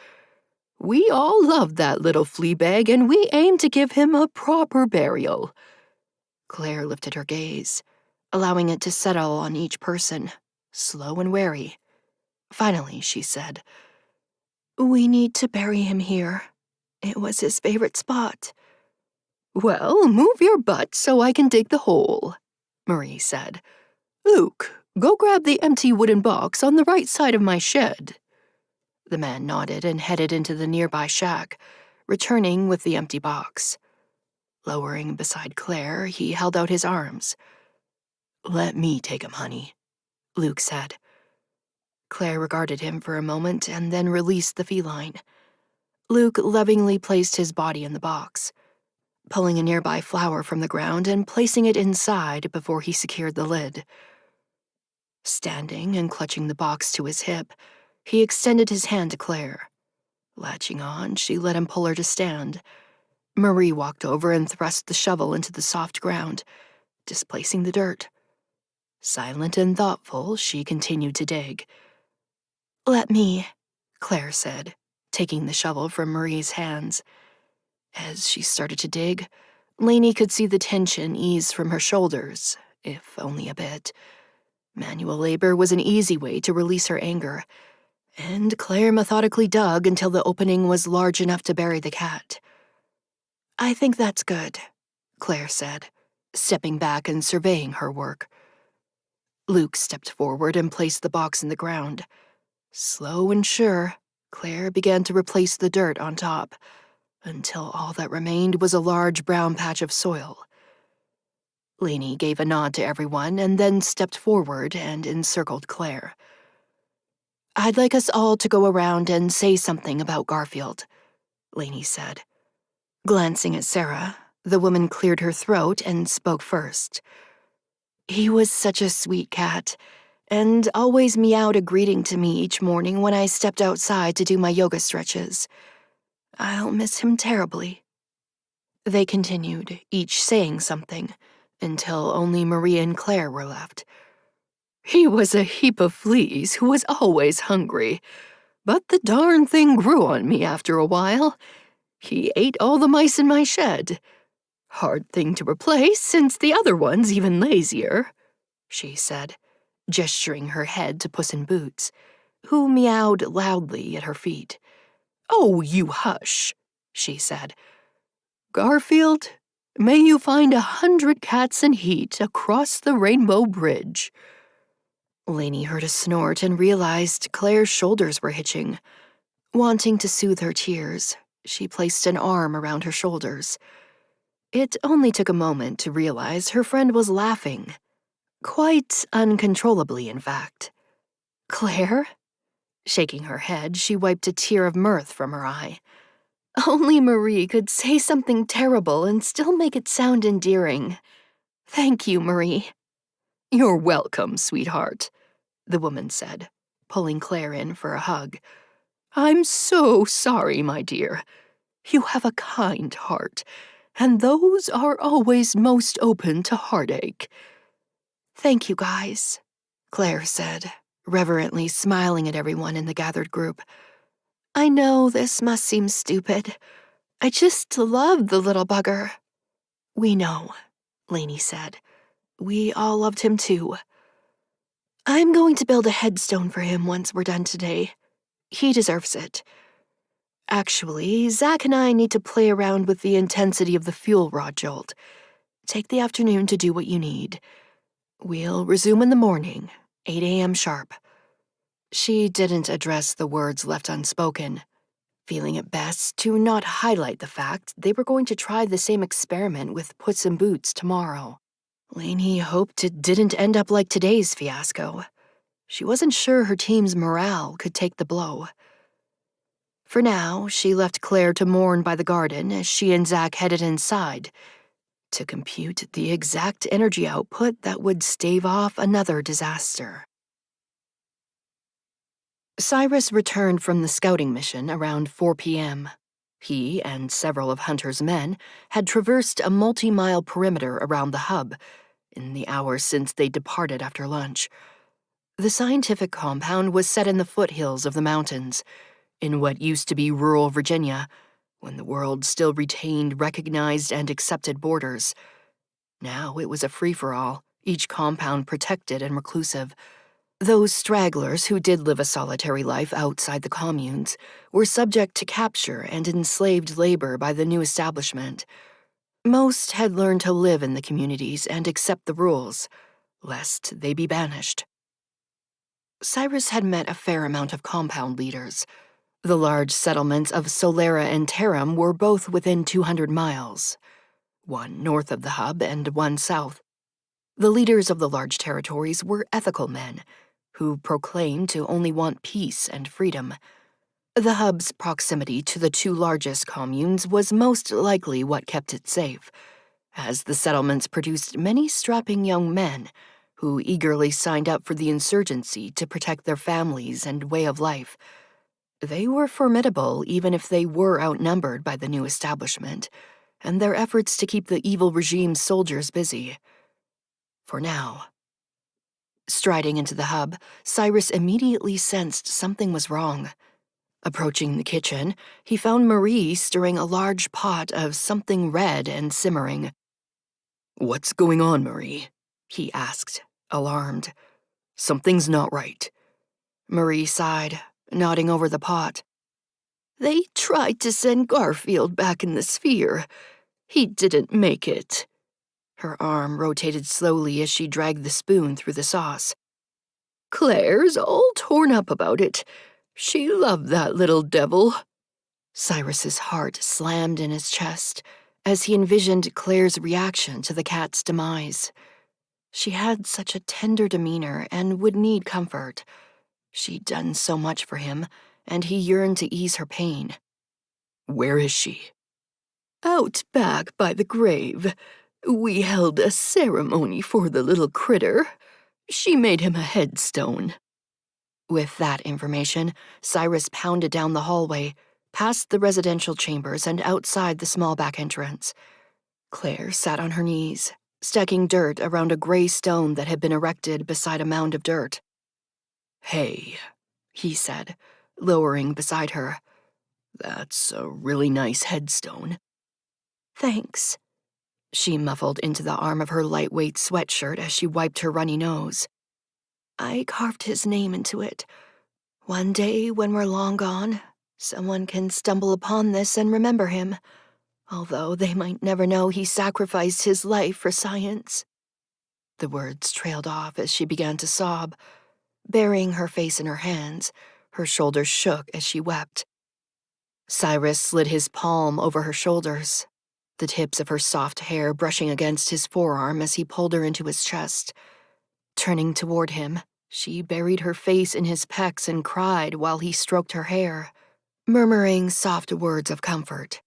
A: "We all love that little flea bag, and we aim to give him a proper burial." Claire lifted her gaze, allowing it to settle on each person, slow and wary. Finally, she said, "We need to bury him here. It was his favorite spot." "Well, move your butt so I can dig the hole," Marie said. "Luke, go grab the empty wooden box on the right side of my shed." The man nodded and headed into the nearby shack, returning with the empty box. Lowering beside Claire, he held out his arms. "Let me take him, honey," Luke said. Claire regarded him for a moment and then released the feline. Luke lovingly placed his body in the box, pulling a nearby flower from the ground and placing it inside before he secured the lid. Standing and clutching the box to his hip, he extended his hand to Claire. Latching on, she let him pull her to stand. Marie walked over and thrust the shovel into the soft ground, displacing the dirt. Silent and thoughtful, she continued to dig. "Let me," Claire said, taking the shovel from Marie's hands. As she started to dig, Lainey could see the tension ease from her shoulders, if only a bit. Manual labor was an easy way to release her anger, and Claire methodically dug until the opening was large enough to bury the cat. "I think that's good," Claire said, stepping back and surveying her work. Luke stepped forward and placed the box in the ground. Slow and sure, Claire began to replace the dirt on top, until all that remained was a large brown patch of soil. Lainey gave a nod to everyone and then stepped forward and encircled Claire. "I'd like us all to go around and say something about Garfield," Lainey said. Glancing at Sarah, the woman cleared her throat and spoke first. "He was such a sweet cat, and always meowed a greeting to me each morning when I stepped outside to do my yoga stretches. I'll miss him terribly." They continued, each saying something, until only Marie and Claire were left. "He was a heap of fleas who was always hungry, but the darn thing grew on me after a while. He ate all the mice in my shed. Hard thing to replace since the other one's even lazier, she said, gesturing her head to Puss in Boots, who meowed loudly at her feet. Oh, you hush, she said. Garfield, may you find 100 cats in heat across the Rainbow Bridge. Lainey heard a snort and realized Claire's shoulders were hitching. Wanting to soothe her tears, she placed an arm around her shoulders. It only took a moment to realize her friend was laughing. Quite uncontrollably, in fact. Claire? Shaking her head, she wiped a tear of mirth from her eye. Only Marie could say something terrible and still make it sound endearing. Thank you, Marie. You're welcome, sweetheart, the woman said, pulling Claire in for a hug. I'm so sorry, my dear. You have a kind heart, and those are always most open to heartache. Thank you, guys, Claire said, reverently smiling at everyone in the gathered group. I know this must seem stupid. I just love the little bugger. We know, Lainey said. We all loved him too. I'm going to build a headstone for him once we're done today. He deserves it. Actually, Zach and I need to play around with the intensity of the fuel rod jolt. Take the afternoon to do what you need. We'll resume in the morning, 8 a.m. sharp. She didn't address the words left unspoken, feeling it best to not highlight the fact they were going to try the same experiment with Puss in Boots tomorrow. Lainey hoped it didn't end up like today's fiasco. She wasn't sure her team's morale could take the blow. For now, she left Claire to mourn by the garden as she and Zach headed inside to compute the exact energy output that would stave off another disaster. Cyrus returned from the scouting mission around 4 p.m. He and several of Hunter's men had traversed a multi-mile perimeter around the hub in the hours since they departed after lunch. The scientific compound was set in the foothills of the mountains, in what used to be rural Virginia, when the world still retained recognized and accepted borders. Now it was a free-for-all, each compound protected and reclusive. Those stragglers who did live a solitary life outside the communes were subject to capture and enslaved labor by the new establishment. Most had learned to live in the communities and accept the rules, lest they be banished. Cyrus had met a fair amount of compound leaders. The large settlements of Solera and Tarim were both within 200 miles, one north of the hub and one south. The leaders of the large territories were ethical men who proclaimed to only want peace and freedom. The hub's proximity to the two largest communes was most likely what kept it safe, as the settlements produced many strapping young men who eagerly signed up for the insurgency to protect their families and way of life. They were formidable even if they were outnumbered by the new establishment, and their efforts to keep the evil regime's soldiers busy. For now. Striding into the hub, Cyrus immediately sensed something was wrong. Approaching the kitchen, he found Marie stirring a large pot of something red and simmering. "What's going on, Marie?" he asked, alarmed. "Something's not right." Marie sighed, nodding over the pot. "They tried to send Garfield back in the sphere. He didn't make it." Her arm rotated slowly as she dragged the spoon through the sauce. "Claire's all torn up about it. She loved that little devil." Cyrus's heart slammed in his chest as he envisioned Claire's reaction to the cat's demise. She had such a tender demeanor and would need comfort. She'd done so much for him, and he yearned to ease her pain. "Where is she?" "Out back by the grave. We held a ceremony for the little critter. She made him a headstone." With that information, Cyrus pounded down the hallway, past the residential chambers and outside the small back entrance. Claire sat on her knees, stacking dirt around a gray stone that had been erected beside a mound of dirt. "Hey," he said, lowering beside her. "That's a really nice headstone." "Thanks." She muffled into the arm of her lightweight sweatshirt as she wiped her runny nose. "I carved his name into it. One day, when we're long gone, someone can stumble upon this and remember him, although they might never know he sacrificed his life for science." The words trailed off as she began to sob. Burying her face in her hands, her shoulders shook as she wept. Cyrus slid his palm over her shoulders, the tips of her soft hair brushing against his forearm as he pulled her into his chest. Turning toward him, she buried her face in his pecs and cried while he stroked her hair, murmuring soft words of comfort.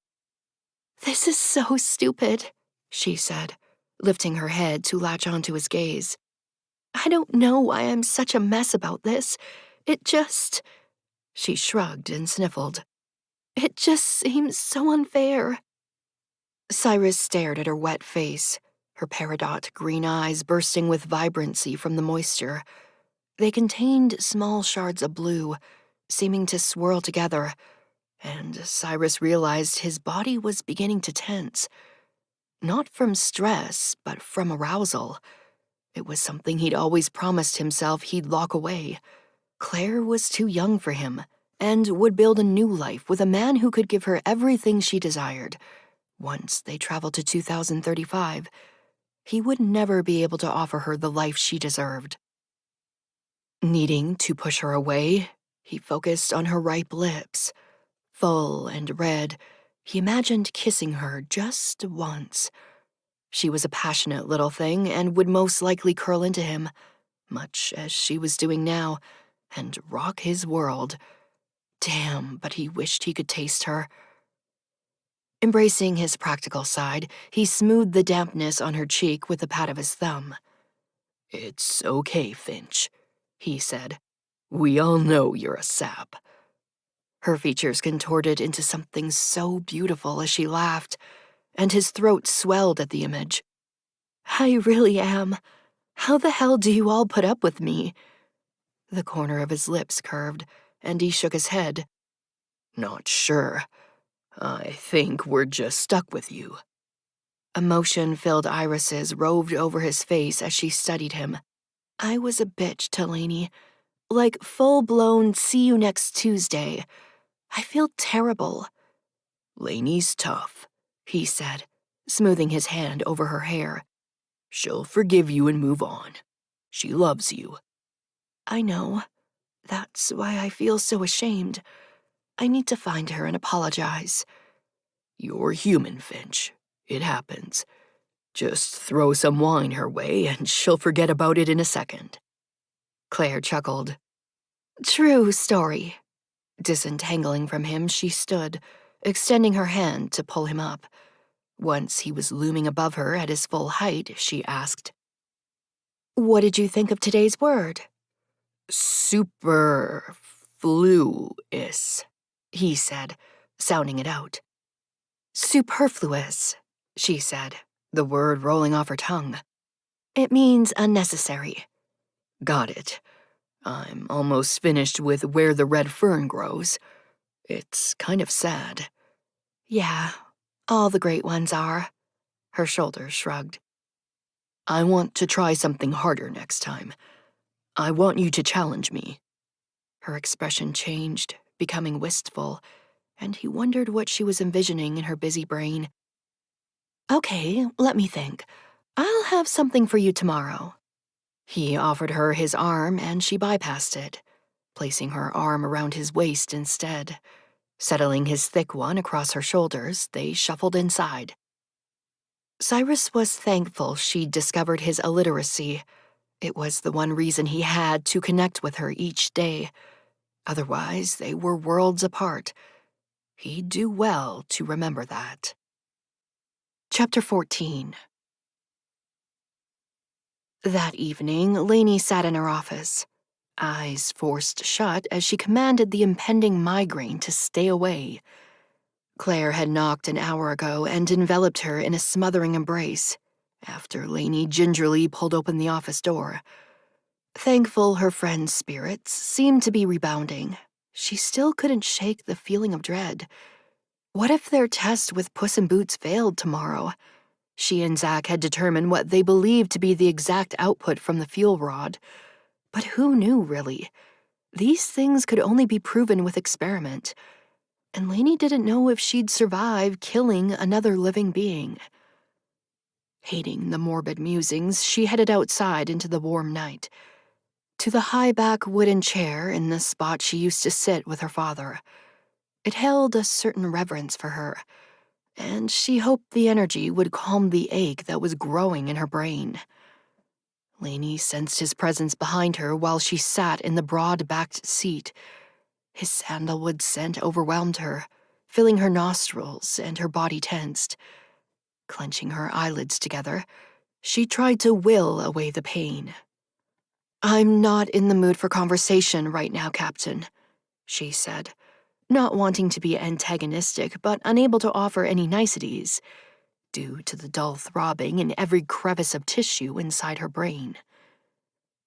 A: "This is so stupid," she said, lifting her head to latch onto his gaze. "I don't know why I'm such a mess about this. It just—" She shrugged and sniffled. "It just seems so unfair." Cyrus stared at her wet face, her peridot green eyes bursting with vibrancy from the moisture. They contained small shards of blue, seeming to swirl together, and Cyrus realized his body was beginning to tense. Not from stress, but from arousal. It was something he'd always promised himself he'd lock away. Claire was too young for him, and would build a new life with a man who could give her everything she desired. Once they traveled to 2035, he would never be able to offer her the life she deserved. Needing to push her away, he focused on her ripe lips. Full and red, he imagined kissing her just once. She was a passionate little thing and would most likely curl into him, much as she was doing now, and rock his world. Damn, but he wished he could taste her. Embracing his practical side, he smoothed the dampness on her cheek with the pat of his thumb. "It's okay, Finch," he said. "We all know you're a sap." Her features contorted into something so beautiful as she laughed, and his throat swelled at the image. "I really am. How the hell do you all put up with me?" The corner of his lips curved, and he shook his head. "Not sure. I think we're just stuck with you." Emotion-filled irises roved over his face as she studied him. "I was a bitch to Lainey. Like full-blown see you next Tuesday. I feel terrible." "Lainey's tough," he said, smoothing his hand over her hair. "She'll forgive you and move on. She loves you." "I know. That's why I feel so ashamed. I need to find her and apologize." "You're human, Finch. It happens. Just throw some wine her way and she'll forget about it in a second." Claire chuckled. "True story." Disentangling from him, she stood, extending her hand to pull him up. Once he was looming above her at his full height, she asked, "What did you think of today's word?" "Superfluous," he said, sounding it out. "Superfluous," she said, the word rolling off her tongue. "It means unnecessary." "Got it. I'm almost finished with Where the Red Fern Grows. It's kind of sad." "Yeah, all the great ones are." Her shoulders shrugged. "I want to try something harder next time. I want you to challenge me." Her expression changed, becoming wistful, and he wondered what she was envisioning in her busy brain. "Okay, let me think. I'll have something for you tomorrow." He offered her his arm, and she bypassed it, placing her arm around his waist instead. Settling his thick one across her shoulders, they shuffled inside. Cyrus was thankful she'd discovered his illiteracy. It was the one reason he had to connect with her each day. Otherwise, they were worlds apart. He'd do well to remember that. Chapter 14. That evening, Lainey sat in her office, eyes forced shut as she commanded the impending migraine to stay away. Claire had knocked an hour ago and enveloped her in a smothering embrace, after Lainey gingerly pulled open the office door. Thankful her friend's spirits seemed to be rebounding, she still couldn't shake the feeling of dread. What if their test with Puss in Boots failed tomorrow? She and Zach had determined what they believed to be the exact output from the fuel rod. But who knew, really? These things could only be proven with experiment. And Lainey didn't know if she'd survive killing another living being. Hating the morbid musings, she headed outside into the warm night, to the high-back wooden chair in the spot she used to sit with her father. It held a certain reverence for her, and she hoped the energy would calm the ache that was growing in her brain. Lainey sensed his presence behind her while she sat in the broad-backed seat. His sandalwood scent overwhelmed her, filling her nostrils, and her body tensed. Clenching her eyelids together, she tried to will away the pain. "I'm not in the mood for conversation right now, Captain," she said, not wanting to be antagonistic but unable to offer any niceties, due to the dull throbbing in every crevice of tissue inside her brain.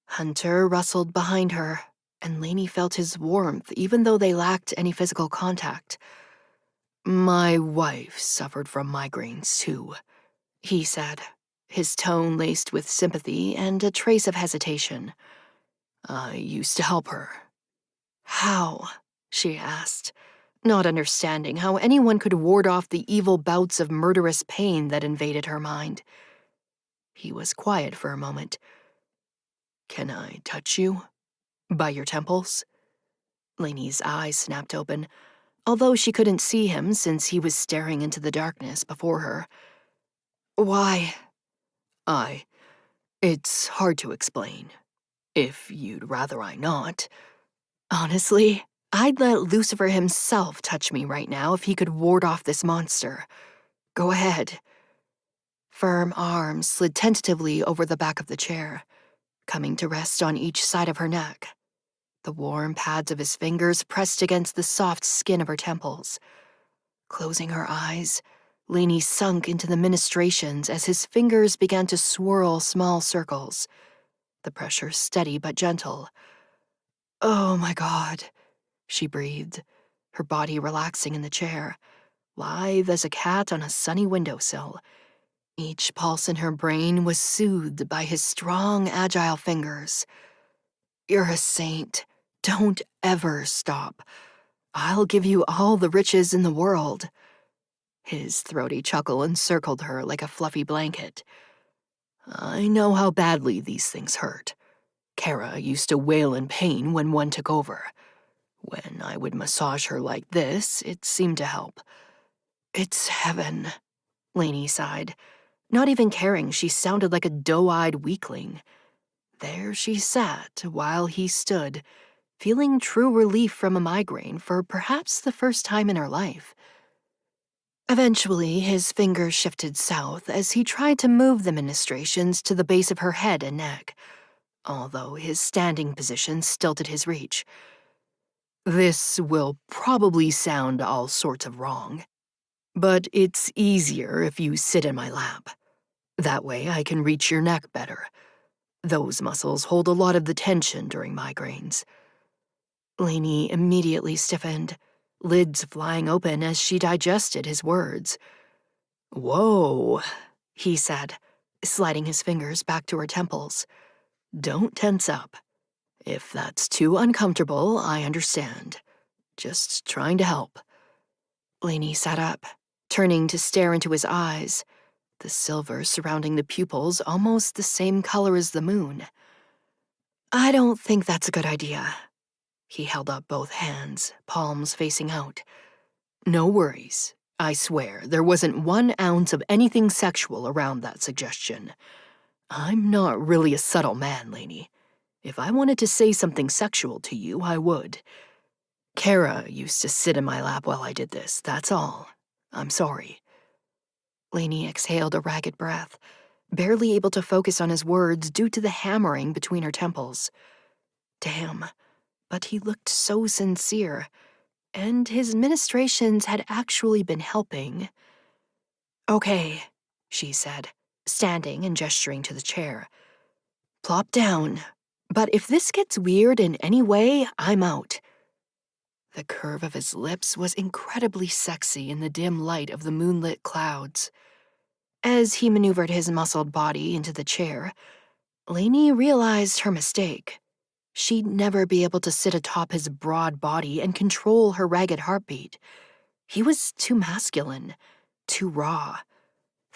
A: Hunter rustled behind her, and Lainey felt his warmth even though they lacked any physical contact. "My wife suffered from migraines, too," he said, his tone laced with sympathy and a trace of hesitation. "I used to help her." "How?" she asked, not understanding how anyone could ward off the evil bouts of murderous pain that invaded her mind. He was quiet for a moment. "Can I touch you? By your temples?" Lainey's eyes snapped open, although she couldn't see him since he was staring into the darkness before her. "Why?" It's hard to explain. If you'd rather I not. Honestly, I'd let Lucifer himself touch me right now if he could ward off this monster. Go ahead." Firm arms slid tentatively over the back of the chair, coming to rest on each side of her neck. The warm pads of his fingers pressed against the soft skin of her temples. Closing her eyes, Lainey sunk into the ministrations as his fingers began to swirl small circles, the pressure steady but gentle. "Oh my God," she breathed, her body relaxing in the chair, lithe as a cat on a sunny windowsill. Each pulse in her brain was soothed by his strong, agile fingers. "You're a saint. Don't ever stop. I'll give you all the riches in the world." His throaty chuckle encircled her like a fluffy blanket. "I know how badly these things hurt. Kara used to wail in pain when one took over. When I would massage her like this, it seemed to help." "It's heaven," Lainey sighed, not even caring she sounded like a doe-eyed weakling. There she sat while he stood, feeling true relief from a migraine for perhaps the first time in her life. Eventually, his fingers shifted south as he tried to move the ministrations to the base of her head and neck, although his standing position stilted his reach. "This will probably sound all sorts of wrong, but it's easier if you sit in my lap. That way I can reach your neck better. Those muscles hold a lot of the tension during migraines." Lainey immediately stiffened, lids flying open as she digested his words. "Whoa," he said, sliding his fingers back to her temples. "Don't tense up. If that's too uncomfortable, I understand. Just trying to help." Lainey sat up, turning to stare into his eyes, the silver surrounding the pupils almost the same color as the moon. "I don't think that's a good idea." He held up both hands, palms facing out. "No worries. I swear there wasn't 1 ounce of anything sexual around that suggestion. I'm not really a subtle man, Lainey. If I wanted to say something sexual to you, I would. Kara used to sit in my lap while I did this, that's all. I'm sorry." Lainey exhaled a ragged breath, barely able to focus on his words due to the hammering between her temples. Damn, but he looked so sincere, and his ministrations had actually been helping. "Okay," she said, standing and gesturing to the chair. "Plop down. But if this gets weird in any way, I'm out." The curve of his lips was incredibly sexy in the dim light of the moonlit clouds. As he maneuvered his muscled body into the chair, Lainey realized her mistake. She'd never be able to sit atop his broad body and control her ragged heartbeat. He was too masculine, too raw.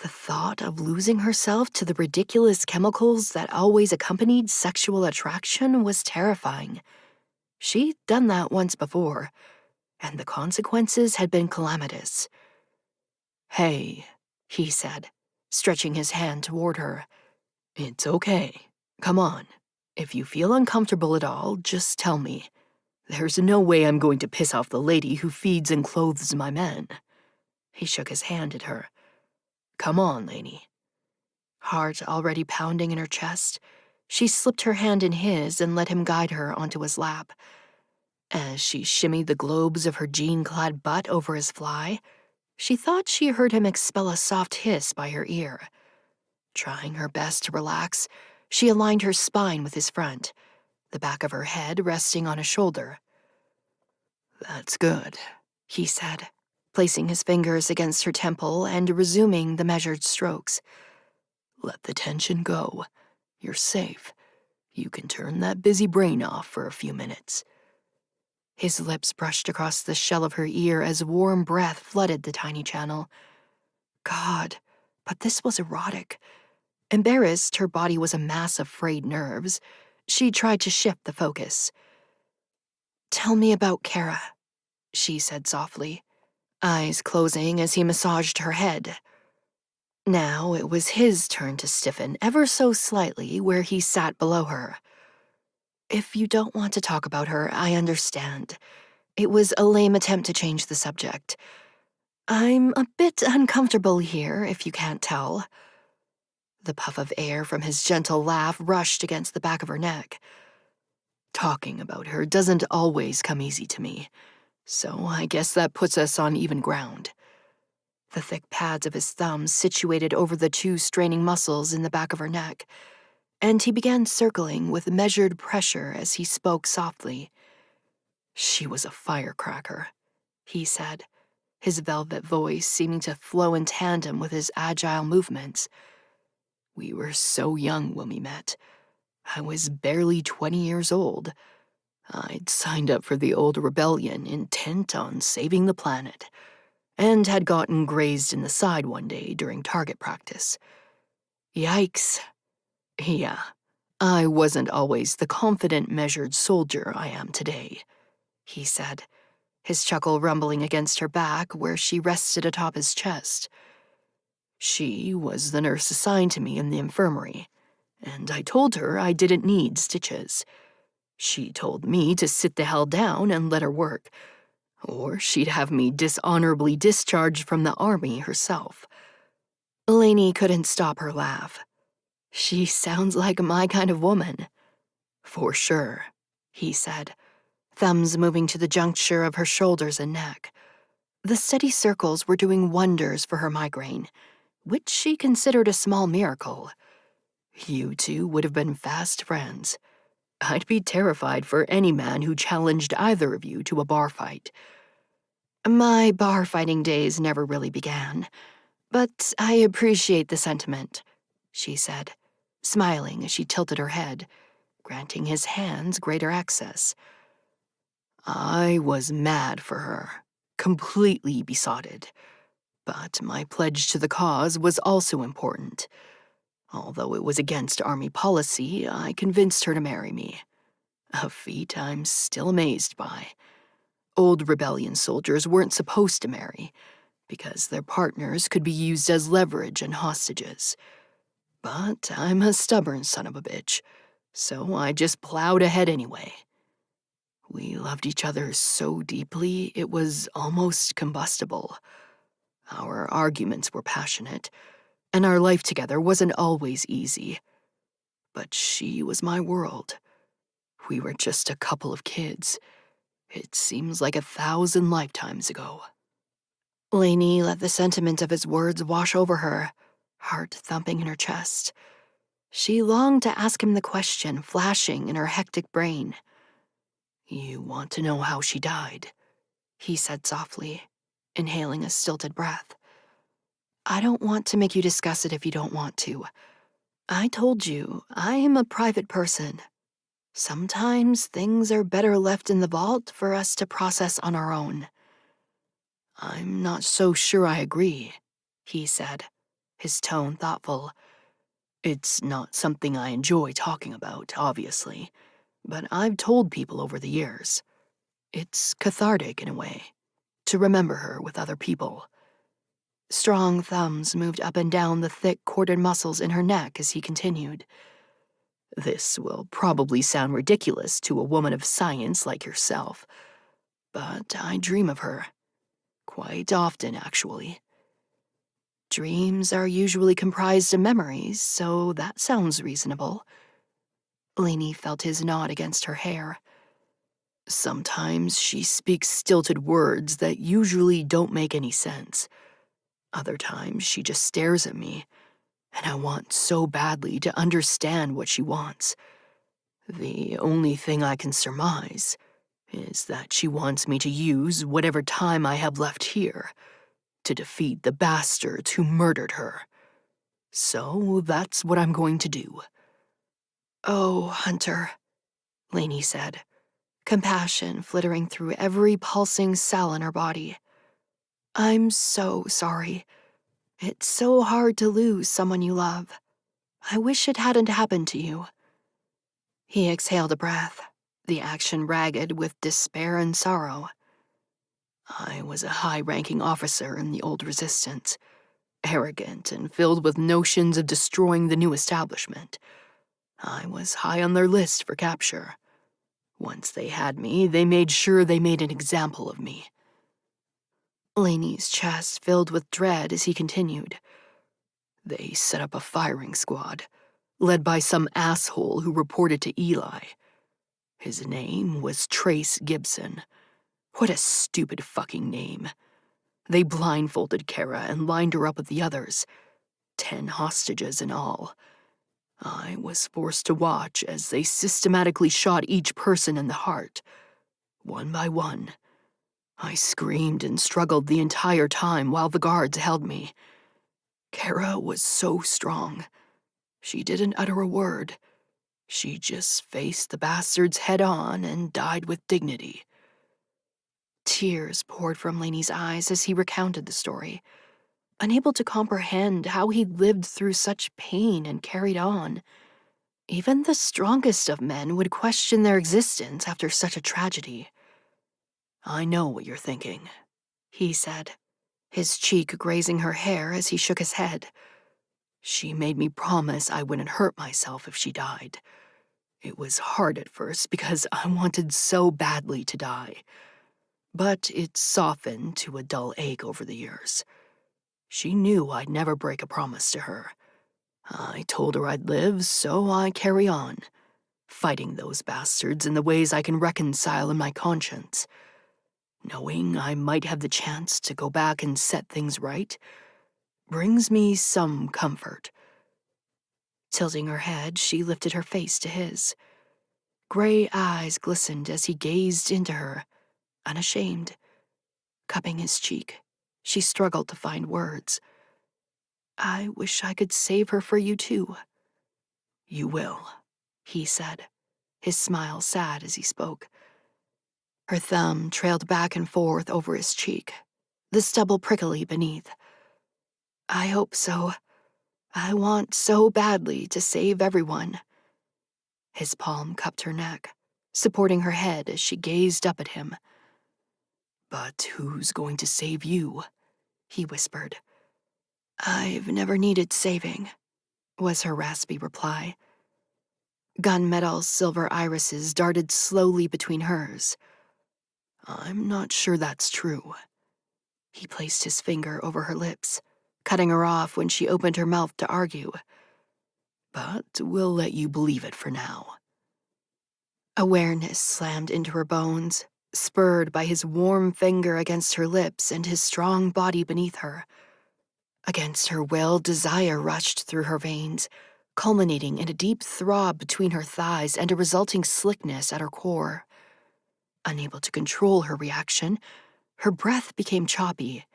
A: The thought of losing herself to the ridiculous chemicals that always accompanied sexual attraction was terrifying. She'd done that once before, and the consequences had been calamitous. "Hey," he said, stretching his hand toward her. "It's okay. Come on. If you feel uncomfortable at all, just tell me. There's no way I'm going to piss off the lady who feeds and clothes my men." He shook his hand at her. "Come on, Lainey." Heart already pounding in her chest, she slipped her hand in his and let him guide her onto his lap. As she shimmied the globes of her jean-clad butt over his fly, she thought she heard him expel a soft hiss by her ear. Trying her best to relax, she aligned her spine with his front, the back of her head resting on his shoulder. "That's good," he said, placing his fingers against her temple and resuming the measured strokes. "Let the tension go. You're safe. You can turn that busy brain off for a few minutes." His lips brushed across the shell of her ear as warm breath flooded the tiny channel. God, but this was erotic. Embarrassed her body was a mass of frayed nerves, she tried to shift the focus. "Tell me about Kara," she said softly, eyes closing as he massaged her head. Now it was his turn to stiffen ever so slightly where he sat below her. "If you don't want to talk about her, I understand. It was a lame attempt to change the subject. I'm a bit uncomfortable here, if you can't tell." The puff of air from his gentle laugh rushed against the back of her neck. "Talking about her doesn't always come easy to me, so I guess that puts us on even ground." The thick pads of his thumbs situated over the two straining muscles in the back of her neck, and he began circling with measured pressure as he spoke softly. "She was a firecracker," he said, his velvet voice seeming to flow in tandem with his agile movements. "We were so young when we met. I was barely 20 years old. I'd signed up for the old rebellion intent on saving the planet, and had gotten grazed in the side one day during target practice. Yikes. Yeah, I wasn't always the confident, measured soldier I am today," he said, his chuckle rumbling against her back where she rested atop his chest. "She was the nurse assigned to me in the infirmary, and I told her I didn't need stitches. She told me to sit the hell down and let her work, or she'd have me dishonorably discharged from the army herself." Lainey couldn't stop her laugh. "She sounds like my kind of woman." "For sure," he said, thumbs moving to the juncture of her shoulders and neck. The steady circles were doing wonders for her migraine, which she considered a small miracle. "You two would have been fast friends. I'd be terrified for any man who challenged either of you to a bar fight." "My bar fighting days never really began, but I appreciate the sentiment," she said, smiling as she tilted her head, granting his hands greater access. "I was mad for her, completely besotted, but my pledge to the cause was also important. Although it was against Army policy, I convinced her to marry me. A feat I'm still amazed by. Old rebellion soldiers weren't supposed to marry, because their partners could be used as leverage and hostages. But I'm a stubborn son of a bitch, so I just plowed ahead anyway. We loved each other so deeply it was almost combustible. Our arguments were passionate, and our life together wasn't always easy. But she was my world. We were just a couple of kids. It seems like 1,000 lifetimes ago." Lainey let the sentiment of his words wash over her, heart thumping in her chest. She longed to ask him the question flashing in her hectic brain. "You want to know how she died?" he said softly, inhaling a stilted breath. I don't want to make you discuss it if you don't want to. I told you, I am a private person. Sometimes things are better left in the vault for us to process on our own. I'm not so sure I agree, he said, his tone thoughtful. It's not something I enjoy talking about, obviously, but I've told people over the years. It's cathartic in a way, to remember her with other people. Strong thumbs moved up and down the thick corded muscles in her neck as he continued. This will probably sound ridiculous to a woman of science like yourself, but I dream of her. Quite often, actually. Dreams are usually comprised of memories, so that sounds reasonable. Lainey felt his nod against her hair. Sometimes she speaks stilted words that usually don't make any sense. Other times she just stares at me, and I want so badly to understand what she wants. The only thing I can surmise is that she wants me to use whatever time I have left here to defeat the bastards who murdered her. So that's what I'm going to do. Oh, Hunter, Lainey said, compassion flittering through every pulsing cell in her body. I'm so sorry. It's so hard to lose someone you love. I wish it hadn't happened to you. He exhaled a breath, the action ragged with despair and sorrow. I was a high-ranking officer in the old resistance, arrogant and filled with notions of destroying the new establishment. I was high on their list for capture. Once they had me, they made sure they made an example of me. Lainey's chest filled with dread as he continued. They set up a firing squad, led by some asshole who reported to Eli. His name was Trace Gibson. What a stupid fucking name. They blindfolded Kara and lined her up with the others, 10 hostages in all. I was forced to watch as they systematically shot each person in the heart, one by one. I screamed and struggled the entire time while the guards held me. Kara was so strong. She didn't utter a word. She just faced the bastards head-on and died with dignity. Tears poured from Lainey's eyes as he recounted the story, unable to comprehend how he'd lived through such pain and carried on. Even the strongest of men would question their existence after such a tragedy. I know what you're thinking, he said, his cheek grazing her hair as he shook his head. She made me promise I wouldn't hurt myself if she died. It was hard at first because I wanted so badly to die. But it softened to a dull ache over the years. She knew I'd never break a promise to her. I told her I'd live, so I carry on, fighting those bastards in the ways I can reconcile in my conscience. Knowing I might have the chance to go back and set things right brings me some comfort. Tilting her head, she lifted her face to his. Gray eyes glistened as he gazed into her, unashamed. Cupping his cheek, she struggled to find words. I wish I could save her for you too. You will, he said, his smile sad as he spoke. Her thumb trailed back and forth over his cheek, the stubble prickly beneath. I hope so. I want so badly to save everyone. His palm cupped her neck, supporting her head as she gazed up at him. But who's going to save you? He whispered. I've never needed saving, was her raspy reply. Gunmetal's silver irises darted slowly between hers. I'm not sure that's true. He placed his finger over her lips, cutting her off when she opened her mouth to argue. But we'll let you believe it for now. Awareness slammed into her bones, spurred by his warm finger against her lips and his strong body beneath her. Against her will, desire rushed through her veins, culminating in a deep throb between her thighs and a resulting slickness at her core. Unable to control her reaction, Her breath became choppy.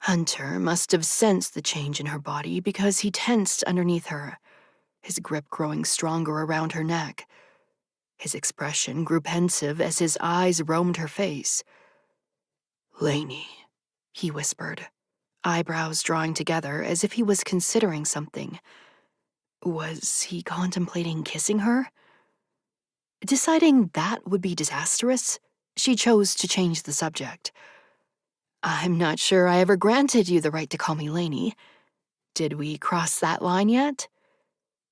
A: Hunter must have sensed the change in her body because he tensed underneath her, his grip growing stronger around her neck. His expression grew pensive as his eyes roamed her face. "Lainey," he whispered, eyebrows drawing together as if he was considering something. Was he contemplating kissing her? Deciding that would be disastrous, she chose to change the subject. "I'm not sure I ever granted you the right to call me Lainey. Did we cross that line yet?"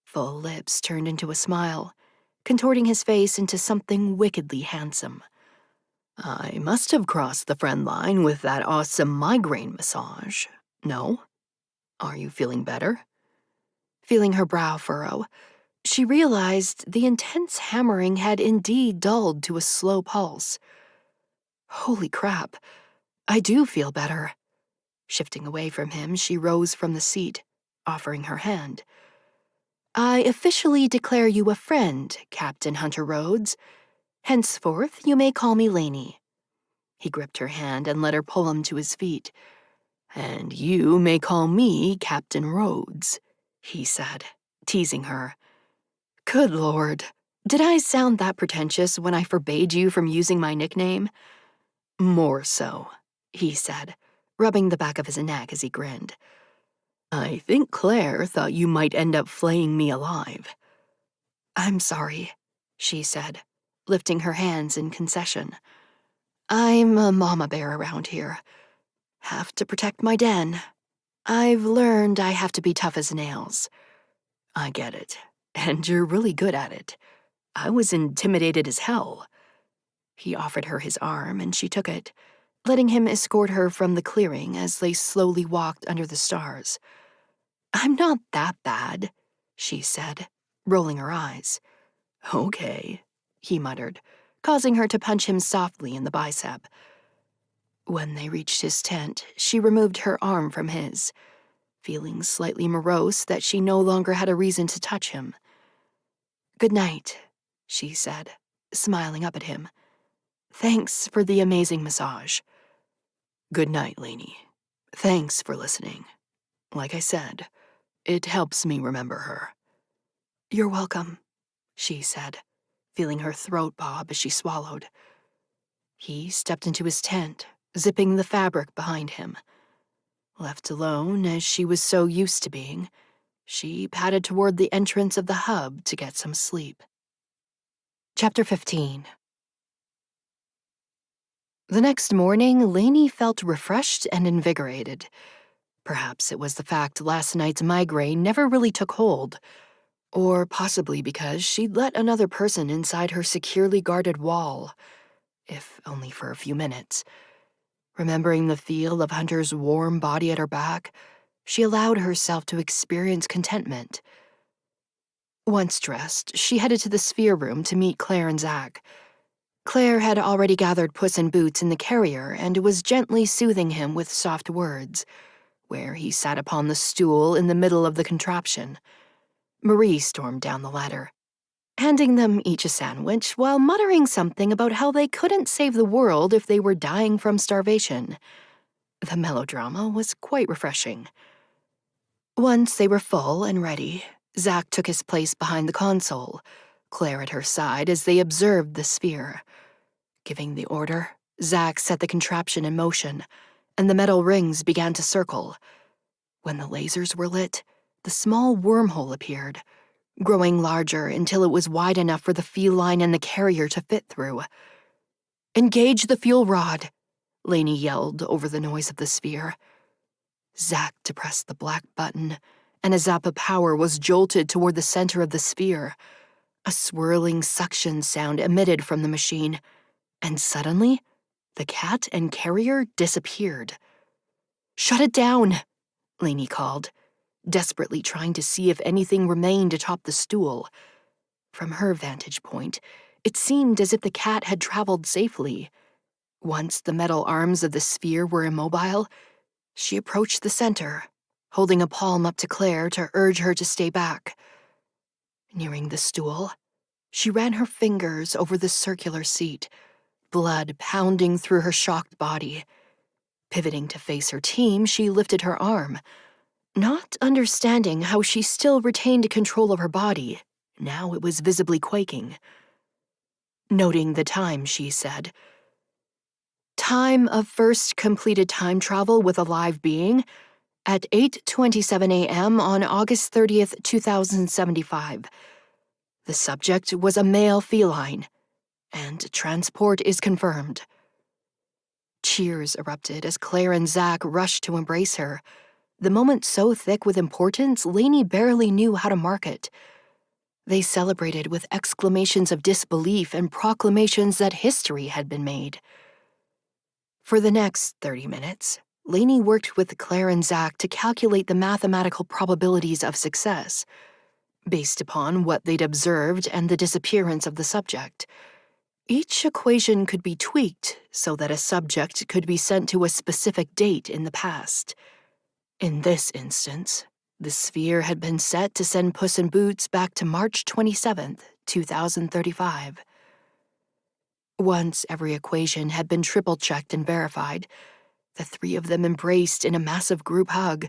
A: Full lips turned into a smile, contorting his face into something wickedly handsome. "I must have crossed the friend line with that awesome migraine massage. No? Are you feeling better?" Feeling her brow furrow, she realized the intense hammering had indeed dulled to a slow pulse. "Holy crap, I do feel better." Shifting away from him, she rose from the seat, offering her hand. "I officially declare you a friend, Captain Hunter Rhodes. Henceforth, you may call me Lainey." He gripped her hand and let her pull him to his feet. "And you may call me Captain Rhodes," he said, teasing her. "Good Lord, did I sound that pretentious when I forbade you from using my nickname?" "More so," he said, rubbing the back of his neck as he grinned. "I think Claire thought you might end up flaying me alive." "I'm sorry," she said, lifting her hands in concession. "I'm a mama bear around here. Have to protect my den. I've learned I have to be tough as nails." "I get it, and you're really good at it. I was intimidated as hell." He offered her his arm, and she took it, letting him escort her from the clearing as they slowly walked under the stars. "I'm not that bad," she said, rolling her eyes. "Okay," he muttered, causing her to punch him softly in the bicep. When they reached his tent, she removed her arm from his, feeling slightly morose that she no longer had a reason to touch him. "Good night," she said, smiling up at him. "Thanks for the amazing massage." "Good night, Lainey. Thanks for listening. Like I said, it helps me remember her." "You're welcome," she said, feeling her throat bob as she swallowed. He stepped into his tent, zipping the fabric behind him. Left alone, as she was so used to being, she padded toward the entrance of the hub to get some sleep. Chapter 15. The next morning, Lainey felt refreshed and invigorated. Perhaps it was the fact last night's migraine never really took hold, or possibly because she'd let another person inside her securely guarded wall, if only for a few minutes. Remembering the feel of Hunter's warm body at her back, she allowed herself to experience contentment. Once dressed, she headed to the sphere room to meet Claire and Zach. Claire had already gathered Puss in Boots in the carrier and was gently soothing him with soft words, where he sat upon the stool in the middle of the contraption. Marie stormed down the ladder, handing them each a sandwich while muttering something about how they couldn't save the world if they were dying from starvation. The melodrama was quite refreshing. Once they were full and ready, Zach took his place behind the console, Claire at her side as they observed the sphere. Giving the order, Zach set the contraption in motion, and the metal rings began to circle. When the lasers were lit, the small wormhole appeared, growing larger until it was wide enough for the feline and the carrier to fit through. "Engage the fuel rod," Lainey yelled over the noise of the sphere. Zach depressed the black button, and a zap of power was jolted toward the center of the sphere. A swirling suction sound emitted from the machine, and suddenly, the cat and carrier disappeared. "Shut it down," Lainey called, desperately trying to see if anything remained atop the stool. From her vantage point, it seemed as if the cat had traveled safely. Once the metal arms of the sphere were immobile, she approached the center, holding a palm up to Claire to urge her to stay back. Nearing the stool, she ran her fingers over the circular seat, blood pounding through her shocked body. Pivoting to face her team, she lifted her arm, not understanding how she still retained control of her body. Now it was visibly quaking. Noting the time, she said, "Time of first completed time travel with a live being at 8:27 a.m. on August 30th, 2075. The subject was a male feline, and transport is confirmed." Cheers erupted as Claire and Zach rushed to embrace her, the moment so thick with importance Lainey barely knew how to mark it. They celebrated with exclamations of disbelief and proclamations that history had been made. For the next 30 minutes, Lainey worked with Claire and Zach to calculate the mathematical probabilities of success, based upon what they'd observed and the disappearance of the subject. Each equation could be tweaked so that a subject could be sent to a specific date in the past. In this instance, the sphere had been set to send Puss in Boots back to March 27th, 2035. Once every equation had been triple-checked and verified, the three of them embraced in a massive group hug,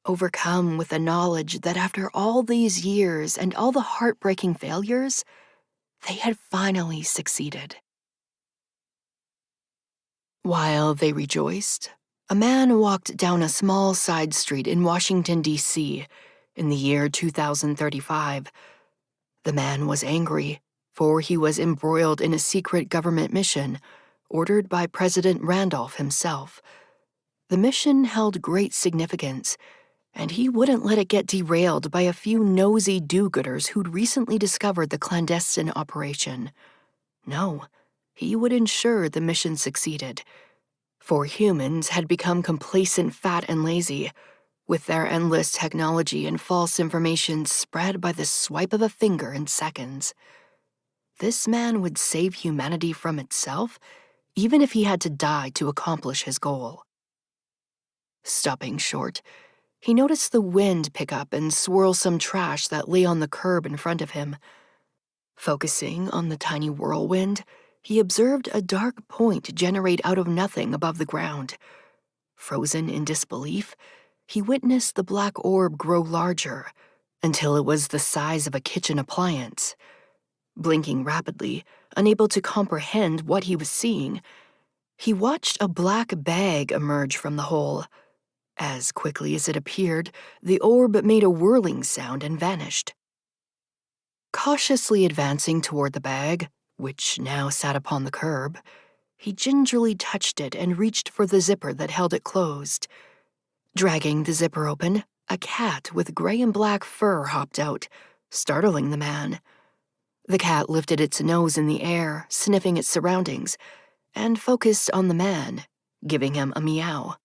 A: overcome with the knowledge that after all these years and all the heartbreaking failures, they had finally succeeded. While they rejoiced, a man walked down a small side street in Washington, D.C. in the year 2035. The man was angry, for he was embroiled in a secret government mission ordered by President Randolph himself. The mission held great significance, and he wouldn't let it get derailed by a few nosy do-gooders who'd recently discovered the clandestine operation. No, he would ensure the mission succeeded. For humans had become complacent, fat, and lazy, with their endless technology and false information spread by the swipe of a finger in seconds. This man would save humanity from itself, even if he had to die to accomplish his goal. Stopping short, he noticed the wind pick up and swirl some trash that lay on the curb in front of him. Focusing on the tiny whirlwind, he observed a dark point generate out of nothing above the ground. Frozen in disbelief, he witnessed the black orb grow larger until it was the size of a kitchen appliance. Blinking rapidly, unable to comprehend what he was seeing, he watched a black bag emerge from the hole. As quickly as it appeared, the orb made a whirling sound and vanished. Cautiously advancing toward the bag, which now sat upon the curb, he gingerly touched it and reached for the zipper that held it closed. Dragging the zipper open, a cat with gray and black fur hopped out, startling the man. The cat lifted its nose in the air, sniffing its surroundings, and focused on the man, giving him a meow.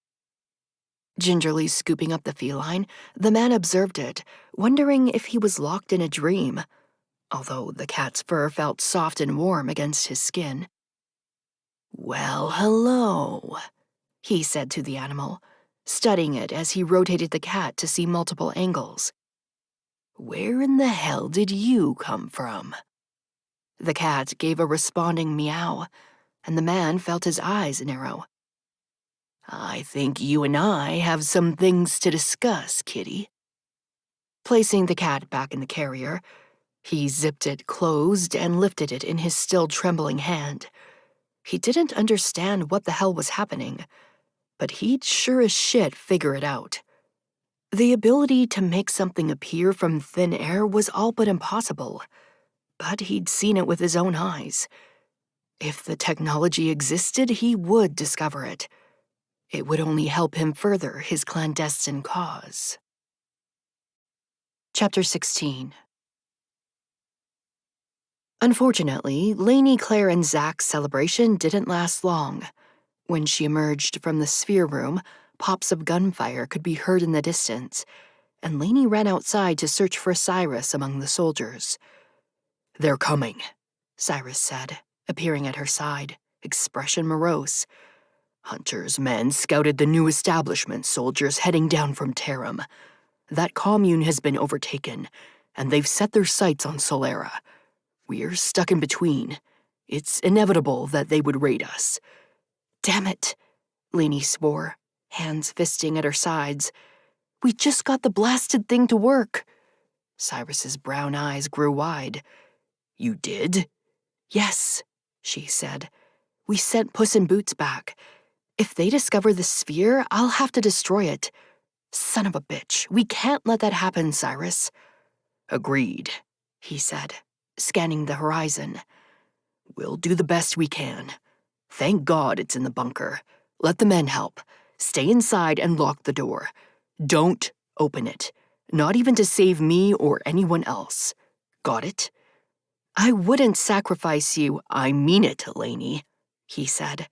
A: Gingerly scooping up the feline, the man observed it, wondering if he was locked in a dream, although the cat's fur felt soft and warm against his skin. "Well, hello," he said to the animal, studying it as he rotated the cat to see multiple angles. "Where in the hell did you come from?" The cat gave a responding meow, and the man felt his eyes narrow. "I think you and I have some things to discuss, kitty." Placing the cat back in the carrier, he zipped it closed and lifted it in his still trembling hand. He didn't understand what the hell was happening, but he'd sure as shit figure it out. The ability to make something appear from thin air was all but impossible, but he'd seen it with his own eyes. If the technology existed, he would discover it. It would only help him further his clandestine cause. Chapter 16. Unfortunately, Lainey, Claire, and Zach's celebration didn't last long. When she emerged from the sphere room, pops of gunfire could be heard in the distance, and Lainey ran outside to search for Cyrus among the soldiers. "They're coming," Cyrus said, appearing at her side, expression morose. "Hunter's men scouted the new establishment soldiers heading down from Tarim. That commune has been overtaken, and they've set their sights on Solera. We're stuck in between. It's inevitable that they would raid us. Damn it, Lainey swore, hands fisting at her sides. We just got the blasted thing to work. Cyrus's brown eyes grew wide. You did? Yes, she said. We sent Puss in Boots back. If they discover the sphere, I'll have to destroy it. Son of a bitch, we can't let that happen, Cyrus. Agreed, he said, scanning the horizon. We'll do the best we can. Thank God it's in the bunker. Let the men help. Stay inside and lock the door. Don't open it. Not even to save me or anyone else. Got it? I wouldn't sacrifice you. I mean it, Lainey, he said,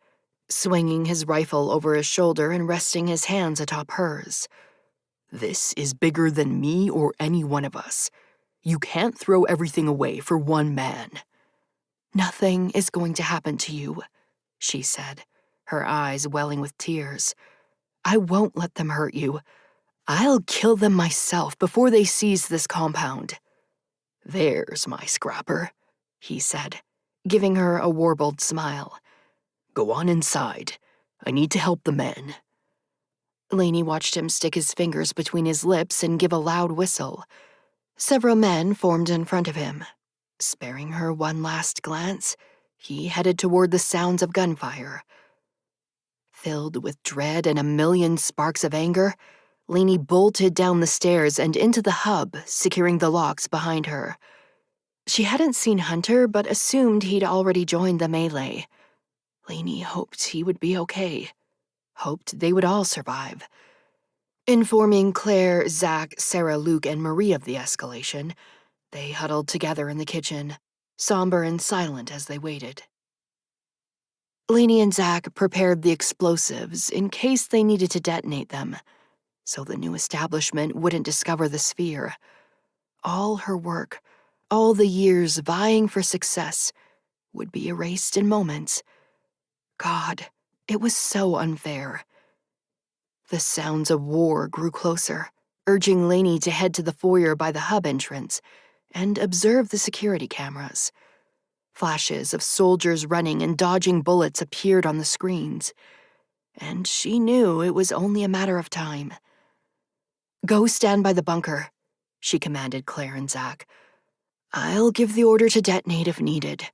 A: swinging his rifle over his shoulder and resting his hands atop hers. This is bigger than me or any one of us. You can't throw everything away for one man. Nothing is going to happen to you, she said, her eyes welling with tears. I won't let them hurt you. I'll kill them myself before they seize this compound. There's my scrapper, he said, giving her a warbled smile. Go on inside. I need to help the men. Lainey watched him stick his fingers between his lips and give a loud whistle. Several men formed in front of him. Sparing her one last glance, he headed toward the sounds of gunfire. Filled with dread and a million sparks of anger, Lainey bolted down the stairs and into the hub, securing the locks behind her. She hadn't seen Hunter, but assumed he'd already joined the melee. Lainey hoped he would be okay. Hoped they would all survive. Informing Claire, Zach, Sarah, Luke, and Marie of the escalation, they huddled together in the kitchen, somber and silent as they waited. Lainey and Zach prepared the explosives in case they needed to detonate them, so the new establishment wouldn't discover the sphere. All her work, all the years vying for success, would be erased in moments. God, it was so unfair. The sounds of war grew closer, urging Lainey to head to the foyer by the hub entrance and observe the security cameras. Flashes of soldiers running and dodging bullets appeared on the screens, and she knew it was only a matter of time. Go stand by the bunker, she commanded Claire and Zach. I'll give the order to detonate if needed.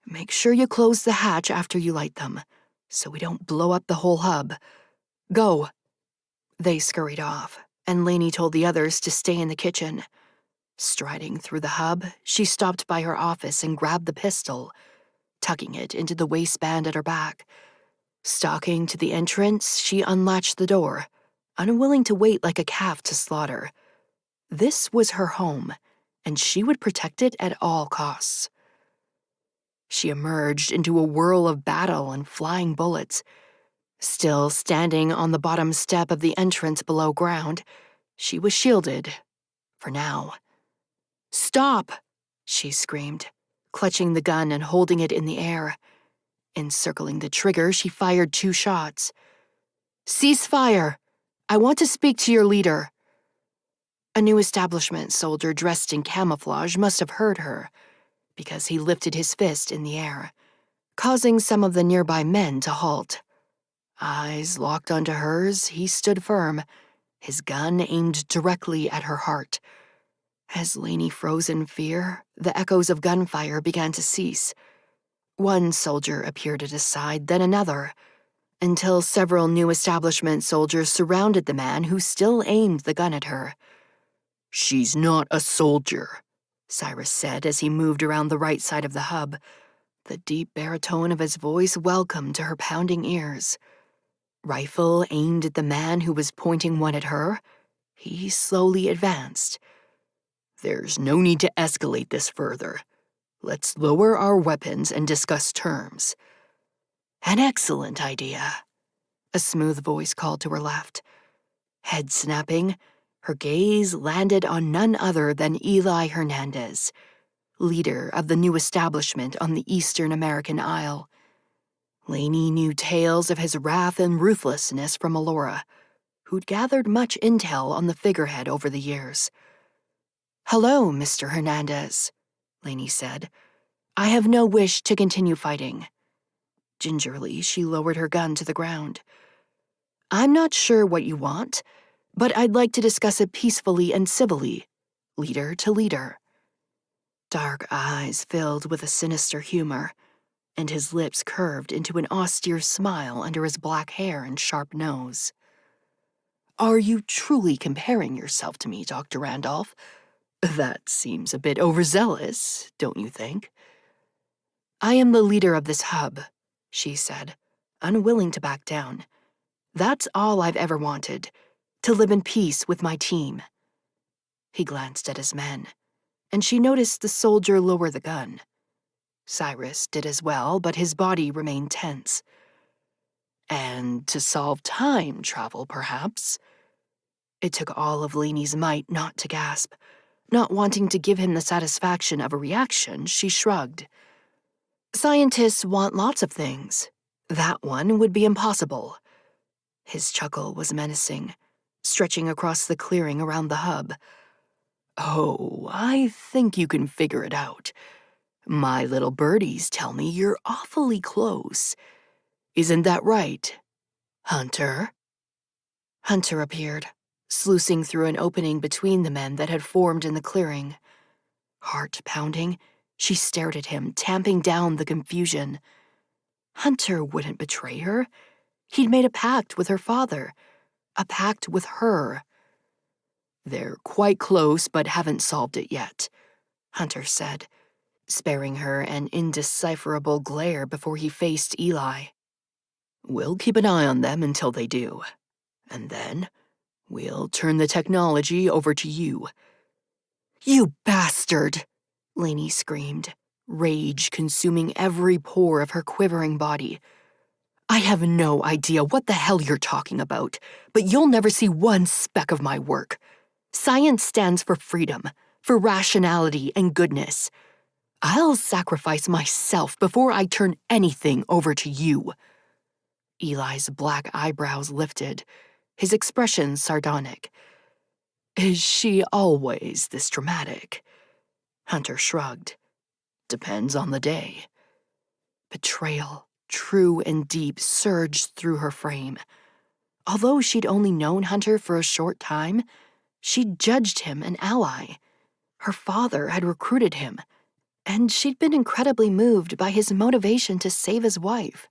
A: Make sure you close the hatch after you light them, so we don't blow up the whole hub. Go. They scurried off, and Lainey told the others to stay in the kitchen. Striding through the hub, she stopped by her office and grabbed the pistol, tucking it into the waistband at her back. Stalking to the entrance, she unlatched the door, unwilling to wait like a calf to slaughter. This was her home, and she would protect it at all costs. She emerged into a whirl of battle and flying bullets. Still standing on the bottom step of the entrance below ground, she was shielded, for now. Stop, she screamed, clutching the gun and holding it in the air. Encircling the trigger, she fired 2 shots. Cease fire! I want to speak to your leader. A new establishment soldier dressed in camouflage must have heard her, because he lifted his fist in the air, causing some of the nearby men to halt. Eyes locked onto hers, he stood firm, his gun aimed directly at her heart. As Lainey froze in fear, the echoes of gunfire began to cease. One soldier appeared at his side, then another, until several new establishment soldiers surrounded the man who still aimed the gun at her. She's not a soldier, Cyrus said as he moved around the right side of the hub. The deep baritone of his voice welcomed to her pounding ears. Rifle aimed at the man who was pointing one at her, he slowly advanced. There's no need to escalate this further. Let's lower our weapons and discuss terms. An excellent idea, a smooth voice called to her left. Head snapping, her gaze landed on none other than Eli Hernandez, leader of the new establishment on the Eastern American Isle. Lainey knew tales of his wrath and ruthlessness from Alora, who'd gathered much intel on the figurehead over the years. Hello, Mr. Hernandez, Lainey said. I have no wish to continue fighting. Gingerly, she lowered her gun to the ground. I'm not sure what you want, but I'd like to discuss it peacefully and civilly, leader to leader. Dark eyes filled with a sinister humor, and his lips curved into an austere smile under his black hair and sharp nose. Are you truly comparing yourself to me, Dr. Randolph? That seems a bit overzealous, don't you think? I am the leader of this hub, she said, unwilling to back down. That's all I've ever wanted, to live in peace with my team. He glanced at his men, and she noticed the soldier lower the gun. Cyrus did as well, but his body remained tense. And to solve time travel, perhaps? It took all of Lainey's might not to gasp. Not wanting to give him the satisfaction of a reaction, she shrugged. Scientists want lots of things. That one would be impossible. His chuckle was menacing, stretching across the clearing around the hub. Oh, I think you can figure it out. My little birdies tell me you're awfully close. Isn't that right, Hunter? Hunter appeared, sluicing through an opening between the men that had formed in the clearing. Heart pounding, she stared at him, tamping down the confusion. Hunter wouldn't betray her. He'd made a pact with her father, a pact with her. They're quite close, but haven't solved it yet, Hunter said, sparing her an indecipherable glare before he faced Eli. We'll keep an eye on them until they do, and then we'll turn the technology over to you. You bastard! Lainey screamed, rage consuming every pore of her quivering body. I have no idea what the hell you're talking about, but you'll never see one speck of my work. Science stands for freedom, for rationality and goodness. I'll sacrifice myself before I turn anything over to you. Eli's black eyebrows lifted, his expression sardonic. Is she always this dramatic? Hunter shrugged. Depends on the day. Betrayal, true and deep, surged through her frame. Although she'd only known Hunter for a short time, she'd judged him an ally. Her father had recruited him, and she'd been incredibly moved by his motivation to save his wife.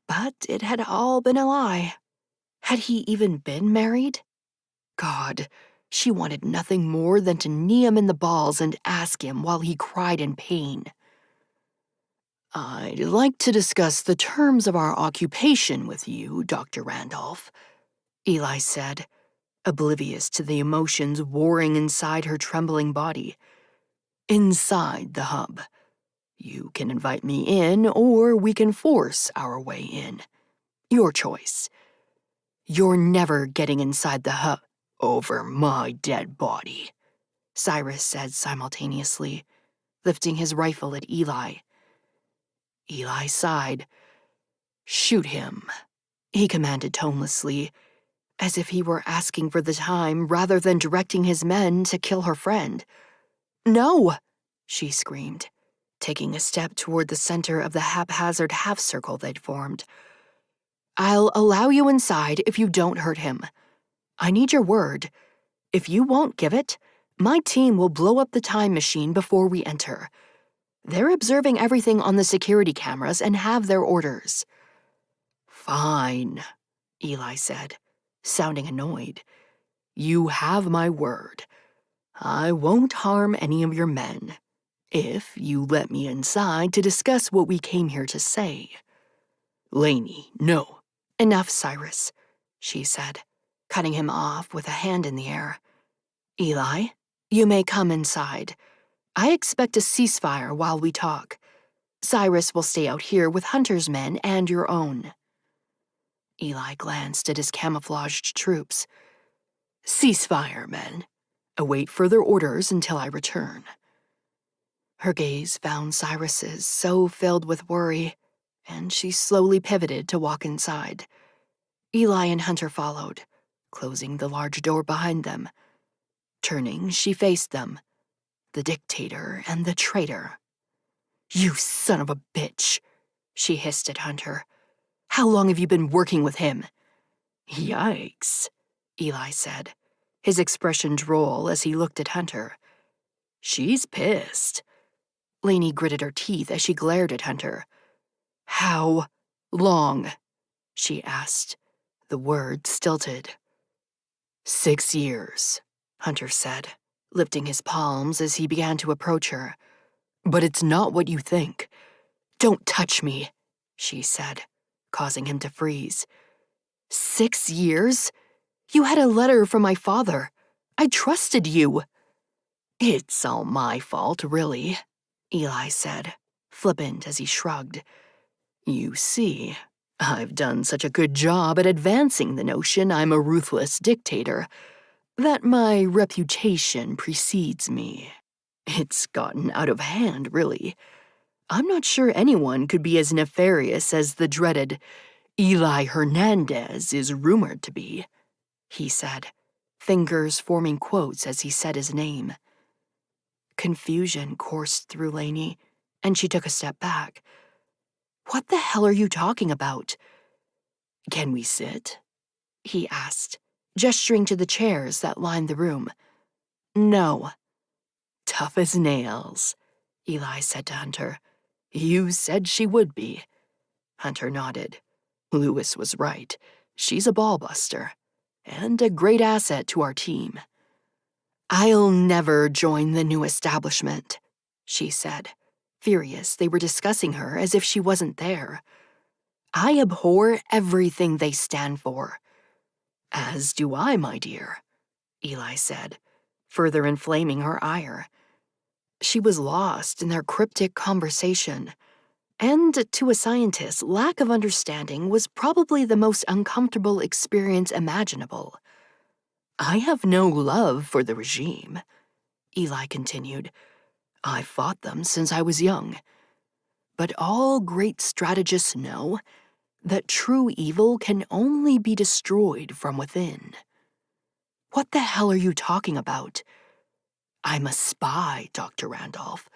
A: But it had all been a lie. Had he even been married? God, she wanted nothing more than to knee him in the balls and ask him while he cried in pain. I'd like to discuss the terms of our occupation with you, Dr. Randolph, Eli said, oblivious to the emotions warring inside her trembling body. Inside the hub. You can invite me in, or we can force our way in. Your choice. You're never getting inside the hub over my dead body, Cyrus said simultaneously, lifting his rifle at Eli. Eli sighed. Shoot him, he commanded tonelessly, as if he were asking for the time rather than directing his men to kill her friend. No, she screamed, taking a step toward the center of the haphazard half-circle they'd formed. I'll allow you inside if you don't hurt him. I need your word. If you won't give it, my team will blow up the time machine before we enter. They're observing everything on the security cameras and have their orders. Fine, Eli said, sounding annoyed. You have my word. I won't harm any of your men, if you let me inside to discuss what we came here to say. Lainey, no. Enough, Cyrus, she said, cutting him off with a hand in the air. Eli, you may come inside. I expect a ceasefire while we talk. Cyrus will stay out here with Hunter's men and your own. Eli glanced at his camouflaged troops. Ceasefire, men. Await further orders until I return. Her gaze found Cyrus's, so filled with worry, and she slowly pivoted to walk inside. Eli and Hunter followed, closing the large door behind them. Turning, she faced them, the dictator and the traitor. "You son of a bitch," she hissed at Hunter. "How long have you been working with him?" "Yikes," Eli said, his expression droll as he looked at Hunter. "She's pissed." Lainey gritted her teeth as she glared at Hunter. "How long?" she asked, the word stilted. 6 years, Hunter said, lifting his palms as he began to approach her. "But it's not what you think." "Don't touch me," she said, causing him to freeze. 6 years? You had a letter from my father. I trusted you." "It's all my fault, really," Eli said, flippant as he shrugged. "You see, I've done such a good job at advancing the notion I'm a ruthless dictator that my reputation precedes me. It's gotten out of hand, really. I'm not sure anyone could be as nefarious as the dreaded Eli Hernandez is rumored to be," he said, fingers forming quotes as he said his name. Confusion coursed through Lainey, and she took a step back. "What the hell are you talking about?" "Can we sit?" he asked, gesturing to the chairs that lined the room. "No." "Tough as nails," Eli said to Hunter. "You said she would be." Hunter nodded. "Lewis was right. She's a ballbuster, and a great asset to our team." "I'll never join the new establishment," she said, furious they were discussing her as if she wasn't there. "I abhor everything they stand for." "As do I, my dear," Eli said, further inflaming her ire. She was lost in their cryptic conversation, and to a scientist, lack of understanding was probably the most uncomfortable experience imaginable. "I have no love for the regime," Eli continued. "I fought them since I was young. But all great strategists know that true evil can only be destroyed from within." "What the hell are you talking about?" "I'm a spy, Dr. Randolph.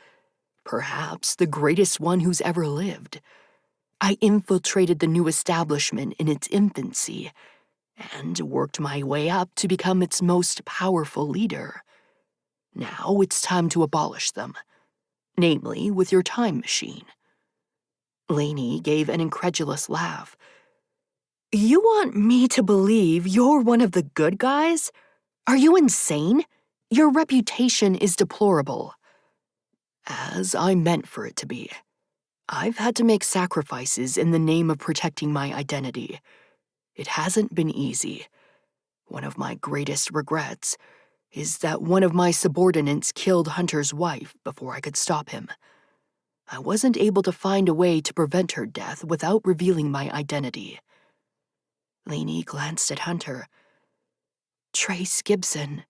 A: Perhaps the greatest one who's ever lived. I infiltrated the new establishment in its infancy and worked my way up to become its most powerful leader. Now it's time to abolish them, namely with your time machine." Lainey gave an incredulous laugh. "You want me to believe you're one of the good guys? Are you insane? Your reputation is deplorable." "As I meant for it to be. I've had to make sacrifices in the name of protecting my identity. It hasn't been easy. One of my greatest regrets is that one of my subordinates killed Hunter's wife before I could stop him. I wasn't able to find a way to prevent her death without revealing my identity." Lainey glanced at Hunter. "Trace Gibson,"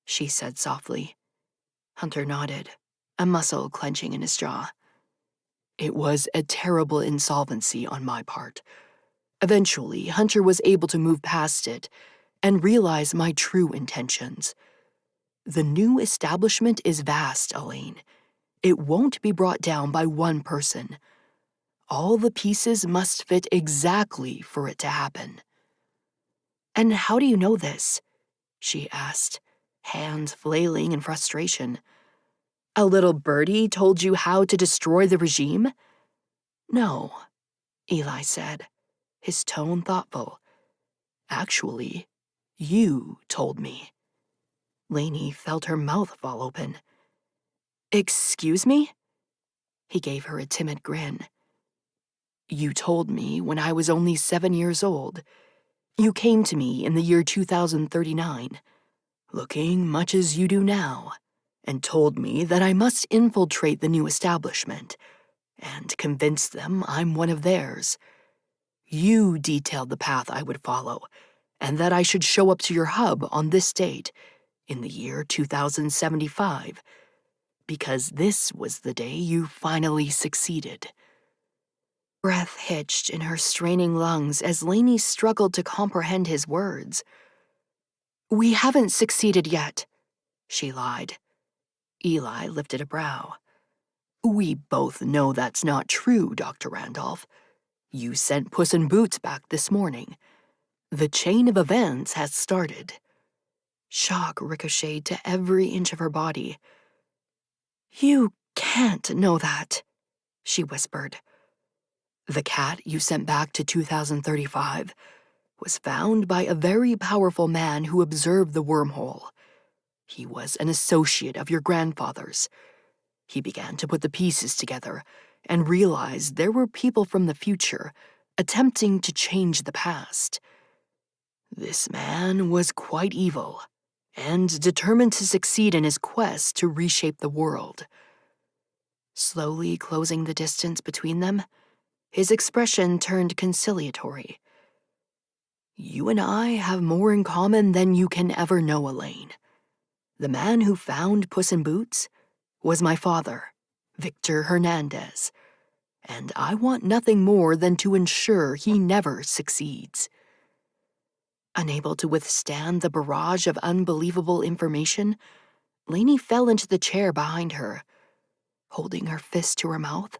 A: she said softly. Hunter nodded, a muscle clenching in his jaw. "It was a terrible insolvency on my part. Eventually, Hunter was able to move past it and realize my true intentions. The new establishment is vast, Elaine. It won't be brought down by one person. All the pieces must fit exactly for it to happen." "And how do you know this?" she asked, hands flailing in frustration. "A little birdie told you how to destroy the regime?" "No," Eli said, his tone thoughtful. "Actually, you told me." Lainey felt her mouth fall open. "Excuse me?" He gave her a timid grin. "You told me when I was only 7 years old. You came to me in the year 2039, looking much as you do now, and told me that I must infiltrate the new establishment and convince them I'm one of theirs. You detailed the path I would follow, and that I should show up to your hub on this date, in the year 2075, because this was the day you finally succeeded." Breath hitched in her straining lungs as Lainey struggled to comprehend his words. "We haven't succeeded yet," she lied. Eli lifted a brow. We both know that's not true, Dr. Randolph. You sent Puss in Boots back this morning. The chain of events has started. Shock ricocheted to every inch of her body. You can't know that, she whispered. The cat you sent back to 2035 was found by a very powerful man who observed the wormhole. He was an associate of your grandfather's. He began to put the pieces together and realized there were people from the future attempting to change the past. This man was quite evil and determined to succeed in his quest to reshape the world. Slowly closing the distance between them, his expression turned conciliatory. You and I have more in common than you can ever know, Elaine. The man who found Puss in Boots was my father, Victor Hernandez, and I want nothing more than to ensure he never succeeds. Unable to withstand the barrage of unbelievable information, Lainey fell into the chair behind her. Holding her fist to her mouth,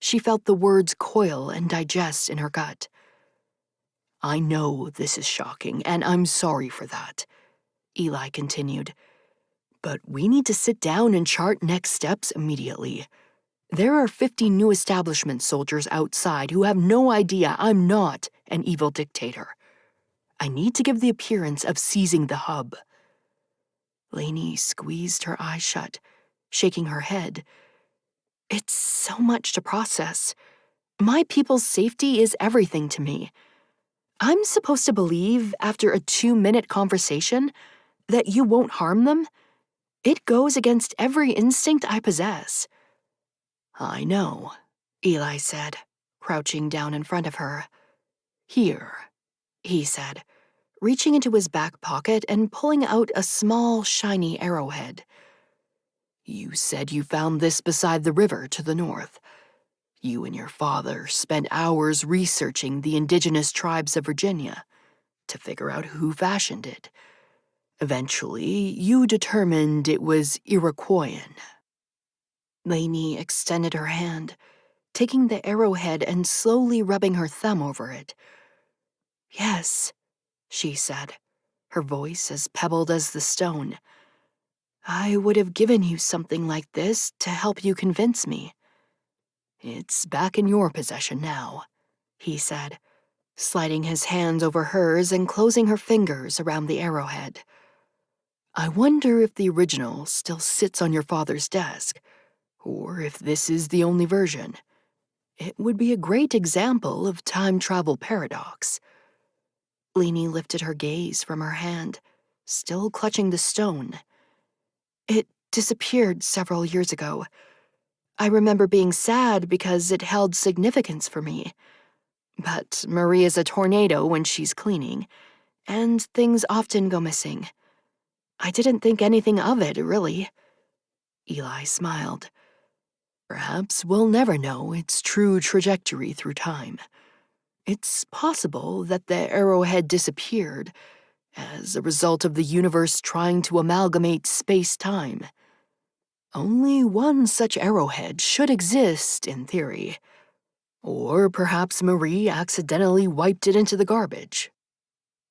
A: she felt the words coil and digest in her gut. I know this is shocking, and I'm sorry for that, Eli continued. But we need to sit down and chart next steps immediately. There are 50 new establishment soldiers outside who have no idea I'm not an evil dictator. I need to give the appearance of seizing the hub. Lainey squeezed her eyes shut, shaking her head. It's so much to process. My people's safety is everything to me. I'm supposed to believe, after a 2-minute conversation, that you won't harm them? It goes against every instinct I possess. I know, Eli said, crouching down in front of her. Here, he said, reaching into his back pocket and pulling out a small, shiny arrowhead. You said you found this beside the river to the north. You and your father spent hours researching the indigenous tribes of Virginia to figure out who fashioned it. Eventually, you determined it was Iroquoian. Lainey extended her hand, taking the arrowhead and slowly rubbing her thumb over it. Yes, she said, her voice as pebbled as the stone. I would have given you something like this to help you convince me. It's back in your possession now, he said, sliding his hands over hers and closing her fingers around the arrowhead. I wonder if the original still sits on your father's desk, or if this is the only version. It would be a great example of time travel paradox. Lainey lifted her gaze from her hand, still clutching the stone. It disappeared several years ago. I remember being sad because it held significance for me. But Maria's a tornado when she's cleaning, and things often go missing. I didn't think anything of it, really. Eli smiled. Perhaps we'll never know its true trajectory through time. It's possible that the arrowhead disappeared as a result of the universe trying to amalgamate space-time. Only one such arrowhead should exist, in theory. Or perhaps Marie accidentally wiped it into the garbage.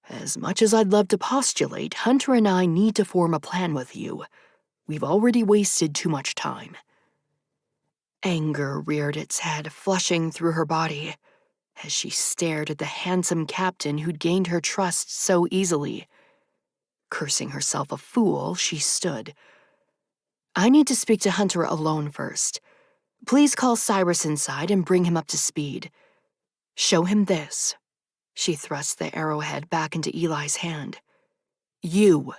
A: As much as I'd love to postulate, Hunter and I need to form a plan with you. We've already wasted too much time. Anger reared its head, flushing through her body, as she stared at the handsome captain who'd gained her trust so easily. Cursing herself a fool, she stood. I need to speak to Hunter alone first. Please call Cyrus inside and bring him up to speed. Show him this. She thrust the arrowhead back into Eli's hand. You,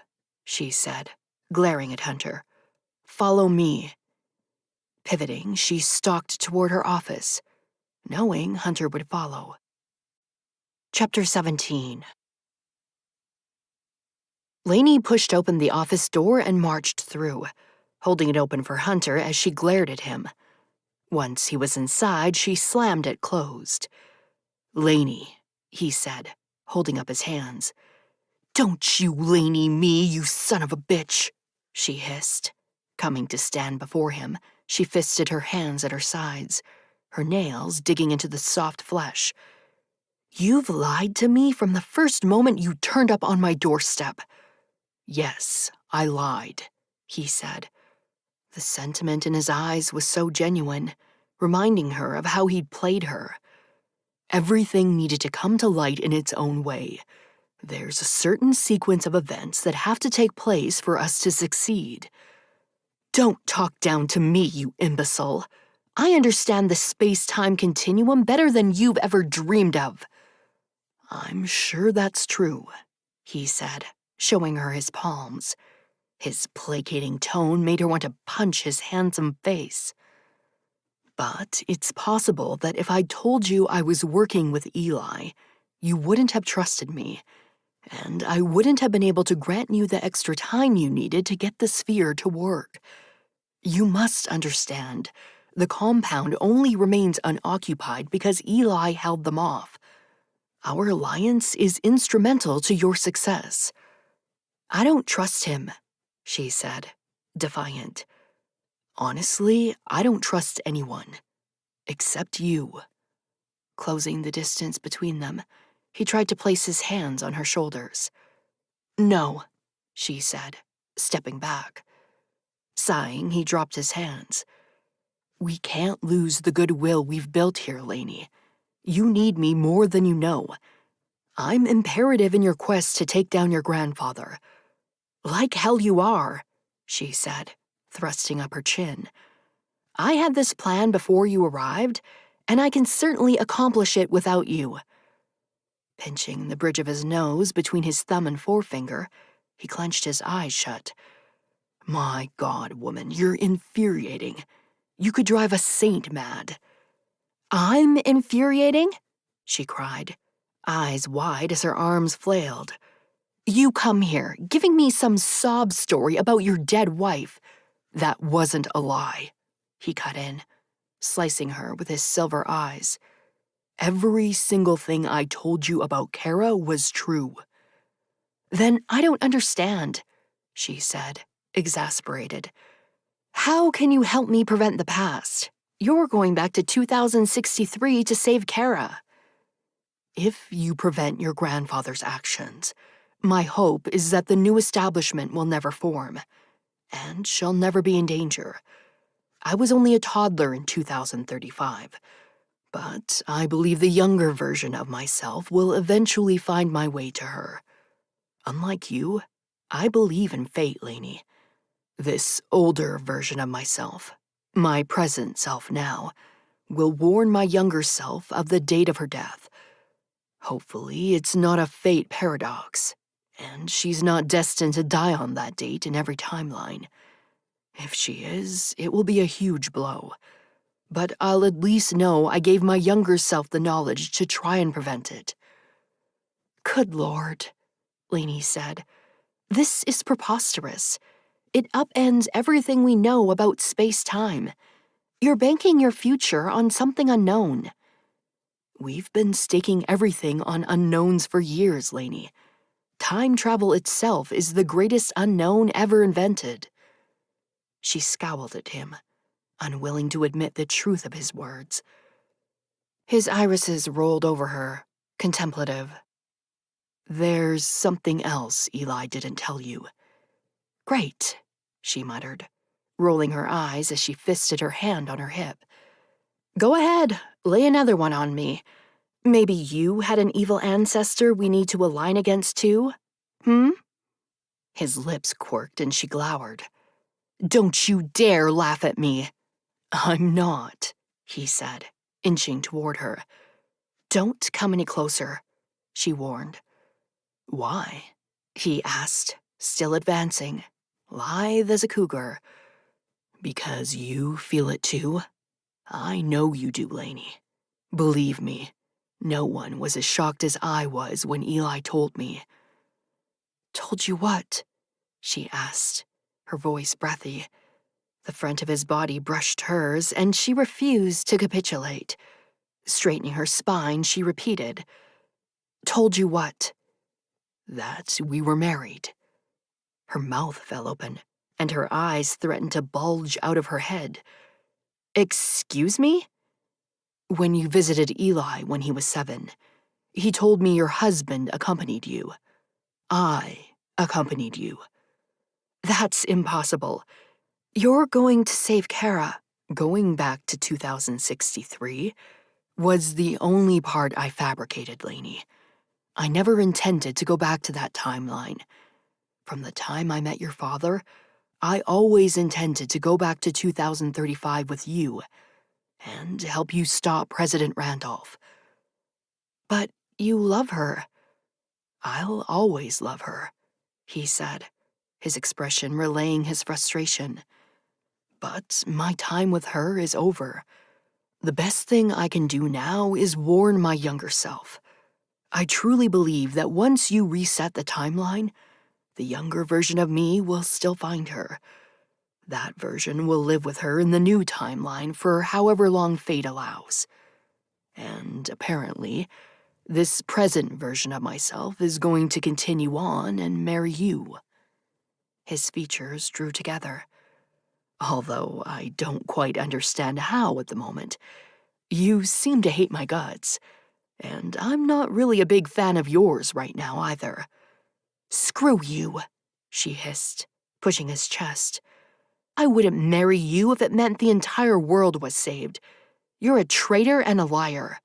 A: she said, glaring at Hunter. Follow me. Pivoting, she stalked toward her office, knowing Hunter would follow. Chapter 17. Lainey pushed open the office door and marched through, holding it open for Hunter as she glared at him. Once he was inside, she slammed it closed. Lainey, he said, holding up his hands. Don't you Lainey me, you son of a bitch, she hissed, coming to stand before him, She fisted her hands at her sides, her nails digging into the soft flesh. "You've lied to me from the first moment you turned up on my doorstep." "Yes, I lied," he said. The sentiment in his eyes was so genuine, reminding her of how he'd played her. Everything needed to come to light in its own way. There's a certain sequence of events that have to take place for us to succeed. "Don't talk down to me, you imbecile. I understand the space-time continuum better than you've ever dreamed of." "I'm sure that's true," he said, showing her his palms. His placating tone made her want to punch his handsome face. "But it's possible that if I told you I was working with Eli, you wouldn't have trusted me, and I wouldn't have been able to grant you the extra time you needed to get the sphere to work. You must understand, the compound only remains unoccupied because Eli held them off. Our alliance is instrumental to your success." "I don't trust him," she said, defiant. "Honestly, I don't trust anyone, except you." Closing the distance between them, he tried to place his hands on her shoulders. "No," she said, stepping back. Sighing, he dropped his hands. "We can't lose the goodwill we've built here, Lainey. You need me more than you know. I'm imperative in your quest to take down your grandfather." "Like hell you are," she said, thrusting up her chin. "I had this plan before you arrived, and I can certainly accomplish it without you." Pinching the bridge of his nose between his thumb and forefinger, he clenched his eyes shut. "My God, woman, you're infuriating. You could drive a saint mad." "I'm infuriating?" she cried, eyes wide as her arms flailed. "You come here, giving me some sob story about your dead wife." "That wasn't a lie," he cut in, slicing her with his silver eyes. "Every single thing I told you about Kara was true." "Then I don't understand," she said, exasperated. "How can you help me prevent the past? You're going back to 2063 to save Kara." "If you prevent your grandfather's actions, my hope is that the new establishment will never form, and shall never be in danger. I was only a toddler in 2035, but I believe the younger version of myself will eventually find my way to her. Unlike you, I believe in fate, Lainey. This older version of myself, my present self now, will warn my younger self of the date of her death. Hopefully, it's not a fate paradox, and she's not destined to die on that date in every timeline. If she is, it will be a huge blow. But I'll at least know I gave my younger self the knowledge to try and prevent it." "Good Lord," Lainey said. "This is preposterous. It upends everything we know about space-time. You're banking your future on something unknown." "We've been staking everything on unknowns for years, Lainey. Time travel itself is the greatest unknown ever invented." She scowled at him, unwilling to admit the truth of his words. His irises rolled over her, contemplative. "There's something else Eli didn't tell you." "Great," she muttered, rolling her eyes as she fisted her hand on her hip. "Go ahead, lay another one on me. Maybe you had an evil ancestor we need to align against too? His lips quirked and she glowered. "Don't you dare laugh at me." "I'm not," he said, inching toward her. "Don't come any closer," she warned. "Why?" he asked, still advancing, lithe as a cougar. "Because you feel it too? I know you do, Lainey. Believe me, no one was as shocked as I was when Eli told me." "Told you what?" she asked, her voice breathy. The front of his body brushed hers, and she refused to capitulate. Straightening her spine, she repeated, "Told you what?" "That we were married." Her mouth fell open, and her eyes threatened to bulge out of her head. Excuse me? When you visited Eli when he was 7, he told me your husband accompanied you. I accompanied you. That's impossible. You're going to save Kara. Going back to 2063 was the only part I fabricated, Lainey. I never intended to go back to that timeline. From the time I met your father, I always intended to go back to 2035 with you and help you stop President Randolph. But you love her. I'll always love her, he said, his expression relaying his frustration. But my time with her is over. The best thing I can do now is warn my younger self. I truly believe that once you reset the timeline, the younger version of me will still find her. That version will live with her in the new timeline for however long fate allows. And apparently, this present version of myself is going to continue on and marry you. His features drew together. Although I don't quite understand how at the moment. You seem to hate my guts, and I'm not really a big fan of yours right now either. Screw you, she hissed, pushing his chest. I wouldn't marry you if it meant the entire world was saved. You're a traitor and a liar.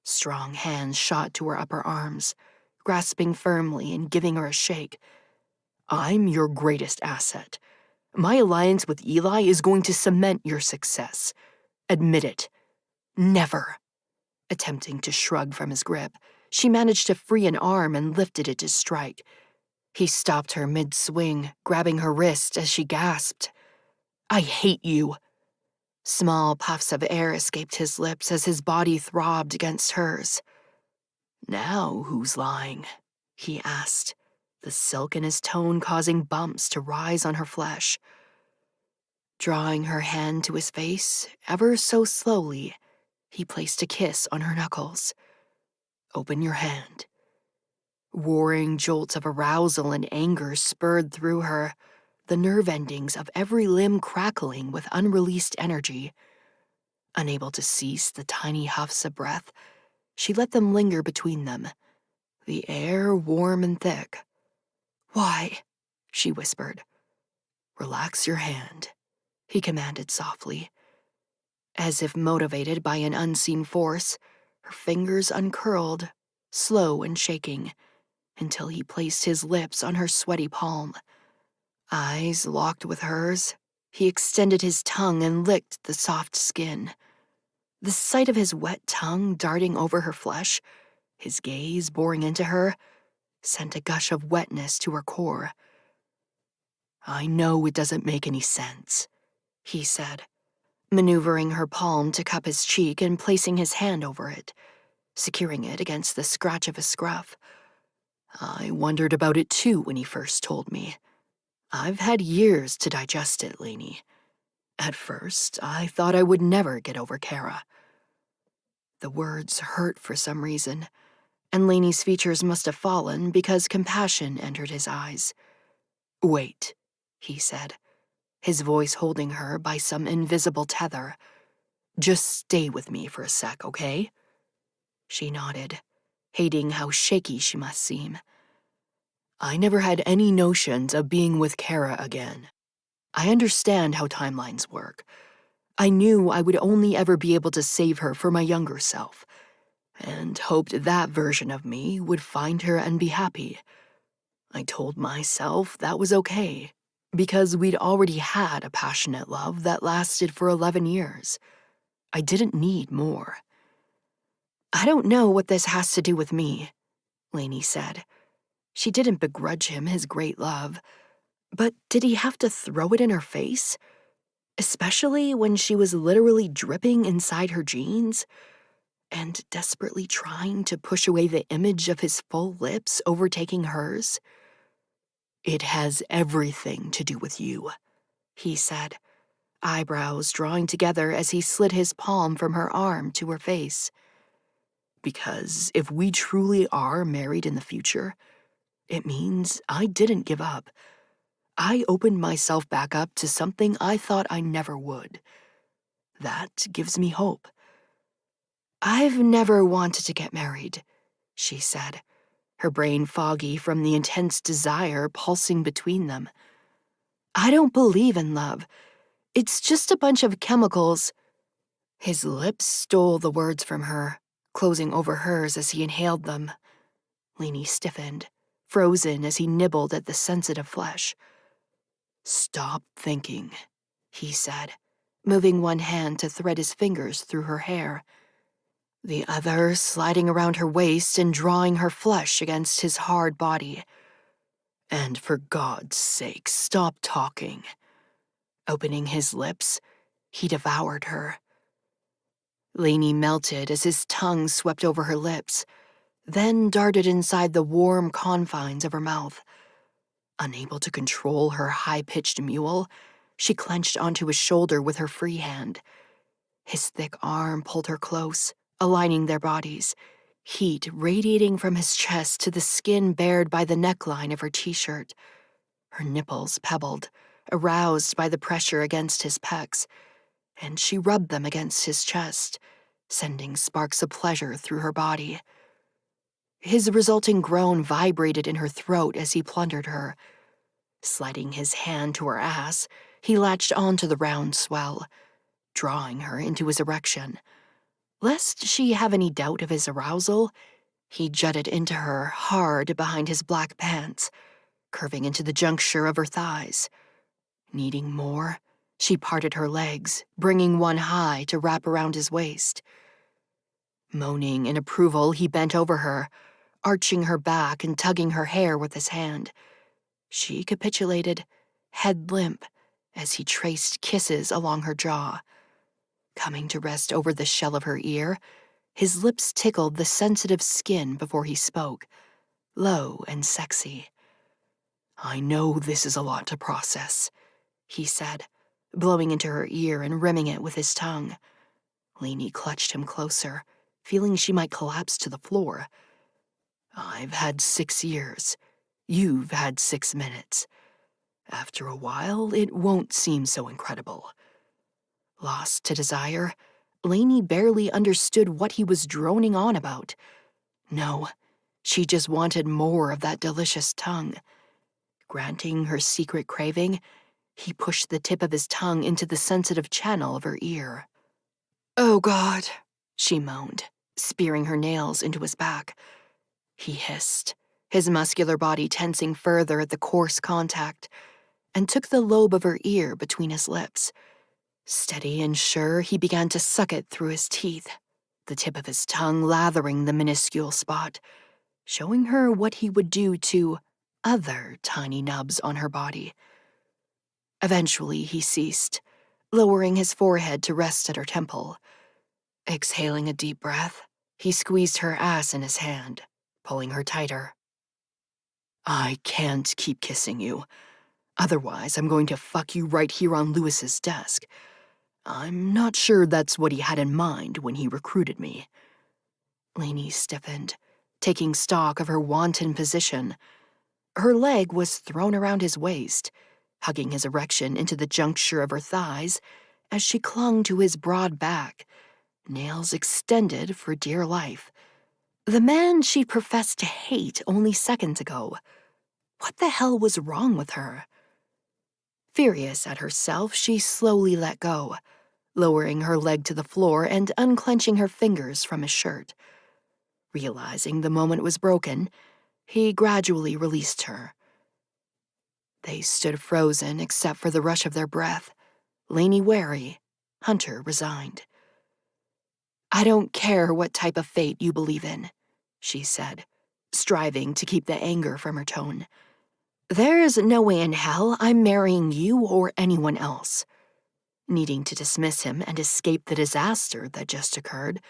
A: Strong hands shot to her upper arms, grasping firmly and giving her a shake. I'm your greatest asset. My alliance with Eli is going to cement your success. Admit it. Never. Attempting to shrug from his grip, she managed to free an arm and lifted it to strike. He stopped her mid-swing, grabbing her wrist as she gasped. I hate you. Small puffs of air escaped his lips as his body throbbed against hers. Now who's lying? He asked, the silk in his tone causing bumps to rise on her flesh. Drawing her hand to his face, ever so slowly, he placed a kiss on her knuckles. Open your hand. Warring jolts of arousal and anger spurred through her, the nerve endings of every limb crackling with unreleased energy. Unable to cease the tiny huffs of breath, she let them linger between them, the air warm and thick. Why? She whispered. Relax your hand, he commanded softly. As if motivated by an unseen force, her fingers uncurled, slow and shaking, until he placed his lips on her sweaty palm. Eyes locked with hers, he extended his tongue and licked the soft skin. The sight of his wet tongue darting over her flesh, his gaze boring into her, sent a gush of wetness to her core. I know it doesn't make any sense, he said, maneuvering her palm to cup his cheek and placing his hand over it, securing it against the scratch of his scruff. I wondered about it too when he first told me. I've had years to digest it, Lainey. At first, I thought I would never get over Kara. The words hurt for some reason, and Lainey's features must have fallen because compassion entered his eyes. Wait, he said, his voice holding her by some invisible tether. Just stay with me for a sec, okay? She nodded, hating how shaky she must seem. I never had any notions of being with Kara again. I understand how timelines work. I knew I would only ever be able to save her for my younger self, and hoped that version of me would find her and be happy. I told myself that was okay, because we'd already had a passionate love that lasted for 11 years. I didn't need more. I don't know what this has to do with me, Lainey said. She didn't begrudge him his great love, but did he have to throw it in her face? Especially when she was literally dripping inside her jeans and desperately trying to push away the image of his full lips overtaking hers? It has everything to do with you, he said, eyebrows drawing together as he slid his palm from her arm to her face. Because if we truly are married in the future, it means I didn't give up. I opened myself back up to something I thought I never would. That gives me hope. I've never wanted to get married, she said, her brain foggy from the intense desire pulsing between them. I don't believe in love. It's just a bunch of chemicals. His lips stole the words from her, closing over hers as he inhaled them. Lainey stiffened, frozen as he nibbled at the sensitive flesh. Stop thinking, he said, moving one hand to thread his fingers through her hair, the other sliding around her waist and drawing her flesh against his hard body. And for God's sake, stop talking. Opening his lips, he devoured her. Lainey melted as his tongue swept over her lips, then darted inside the warm confines of her mouth. Unable to control her high-pitched mule, she clenched onto his shoulder with her free hand. His thick arm pulled her close, aligning their bodies, heat radiating from his chest to the skin bared by the neckline of her t-shirt. Her nipples pebbled, aroused by the pressure against his pecs, and she rubbed them against his chest, sending sparks of pleasure through her body. His resulting groan vibrated in her throat as he plundered her. Sliding his hand to her ass, he latched onto the round swell, drawing her into his erection. Lest she have any doubt of his arousal, he jutted into her hard behind his black pants, curving into the juncture of her thighs. Needing more, she parted her legs, bringing one high to wrap around his waist. Moaning in approval, he bent over her, arching her back and tugging her hair with his hand. She capitulated, head limp, as he traced kisses along her jaw. Coming to rest over the shell of her ear, his lips tickled the sensitive skin before he spoke, low and sexy. I know this is a lot to process, he said, blowing into her ear and rimming it with his tongue. Lainey clutched him closer, feeling she might collapse to the floor. I've had 6 years. You've had 6 minutes. After a while, it won't seem so incredible. Lost to desire, Lainey barely understood what he was droning on about. No, she just wanted more of that delicious tongue. Granting her secret craving, he pushed the tip of his tongue into the sensitive channel of her ear. Oh, God, she moaned, spearing her nails into his back. He hissed, his muscular body tensing further at the coarse contact, and took the lobe of her ear between his lips. Steady and sure, he began to suck it through his teeth, the tip of his tongue lathering the minuscule spot, showing her what he would do to other tiny nubs on her body. Eventually, he ceased, lowering his forehead to rest at her temple. Exhaling a deep breath, he squeezed her ass in his hand, pulling her tighter. I can't keep kissing you. Otherwise, I'm going to fuck you right here on Lewis's desk. I'm not sure that's what he had in mind when he recruited me. Lainey stiffened, taking stock of her wanton position. Her leg was thrown around his waist, hugging his erection into the juncture of her thighs as she clung to his broad back, nails extended for dear life. The man she professed to hate only seconds ago. What the hell was wrong with her? Furious at herself, she slowly let go, lowering her leg to the floor and unclenching her fingers from his shirt. Realizing the moment was broken, he gradually released her. They stood frozen except for the rush of their breath, Lainey wary, Hunter resigned. I don't care what type of fate you believe in, she said, striving to keep the anger from her tone. There's no way in hell I'm marrying you or anyone else. Needing to dismiss him and escape the disaster that just occurred,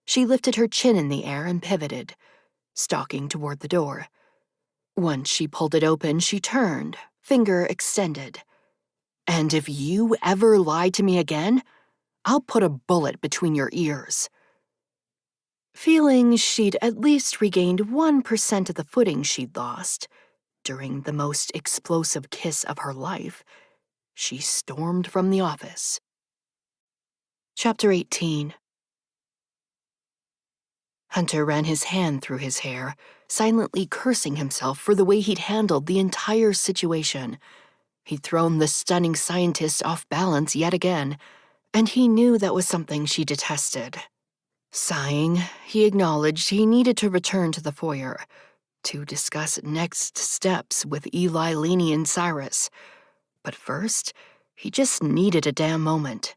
A: she lifted her chin in the air and pivoted, stalking toward the door. Once she pulled it open, she turned, finger extended. And if you ever lie to me again, I'll put a bullet between your ears. Feeling she'd at least regained 1% of the footing she'd lost during the most explosive kiss of her life, she stormed from the office. Chapter 18. Hunter ran his hand through his hair, silently cursing himself for the way he'd handled the entire situation. He'd thrown the stunning scientist off balance yet again, and he knew that was something she detested. Sighing, he acknowledged he needed to return to the foyer to discuss next steps with Eli, Lainey, and Cyrus. But first, he just needed a damn moment.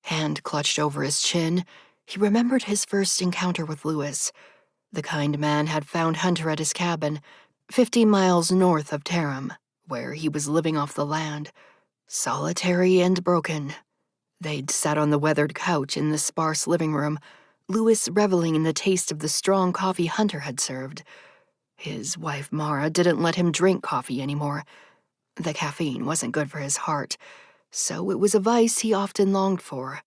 A: Hand clutched over his chin, he remembered his first encounter with Lewis. The kind man had found Hunter at his cabin, 50 miles north of Tarim, where he was living off the land, solitary and broken. They'd sat on the weathered couch in the sparse living room, Lewis reveling in the taste of the strong coffee Hunter had served. His wife Mara didn't let him drink coffee anymore. The caffeine wasn't good for his heart, so it was a vice he often longed for.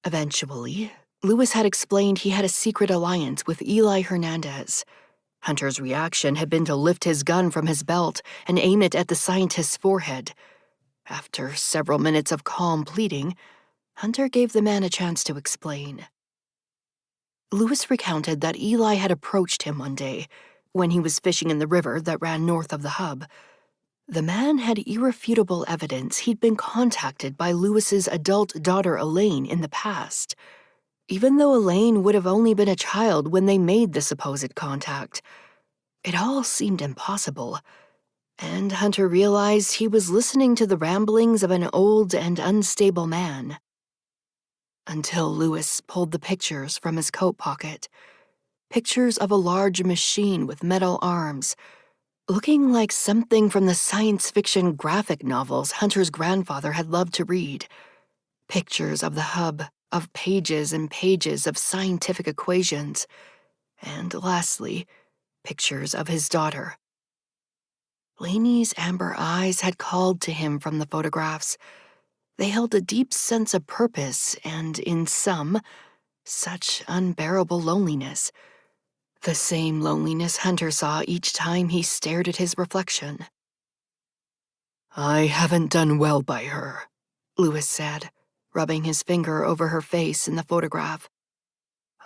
A: Eventually, Lewis had explained he had a secret alliance with Eli Hernandez. Hunter's reaction had been to lift his gun from his belt and aim it at the scientist's forehead. After several minutes of calm pleading, Hunter gave the man a chance to explain. Lewis recounted that Eli had approached him one day when he was fishing in the river that ran north of the hub. The man had irrefutable evidence he'd been contacted by Lewis's adult daughter Elaine in the past, even though Elaine would have only been a child when they made the supposed contact. It all seemed impossible, and Hunter realized he was listening to the ramblings of an old and unstable man. Until Lewis pulled the pictures from his coat pocket. Pictures of a large machine with metal arms, looking like something from the science fiction graphic novels Hunter's grandfather had loved to read. Pictures of the hub, of pages and pages of scientific equations, and lastly, pictures of his daughter. Lainey's amber eyes had called to him from the photographs. They held a deep sense of purpose and, in some, such unbearable loneliness. The same loneliness Hunter saw each time he stared at his reflection. "I haven't done well by her," Lewis said, rubbing his finger over her face in the photograph.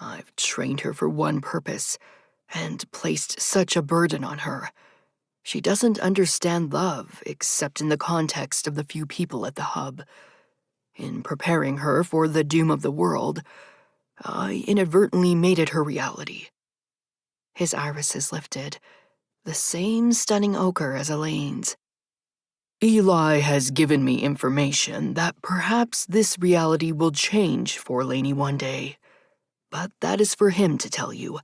A: "I've trained her for one purpose, and placed such a burden on her. She doesn't understand love except in the context of the few people at the hub. In preparing her for the doom of the world, I inadvertently made it her reality." His irises lifted, the same stunning ochre as Elaine's. "Eli has given me information that perhaps this reality will change for Lainey one day, but that is for him to tell you.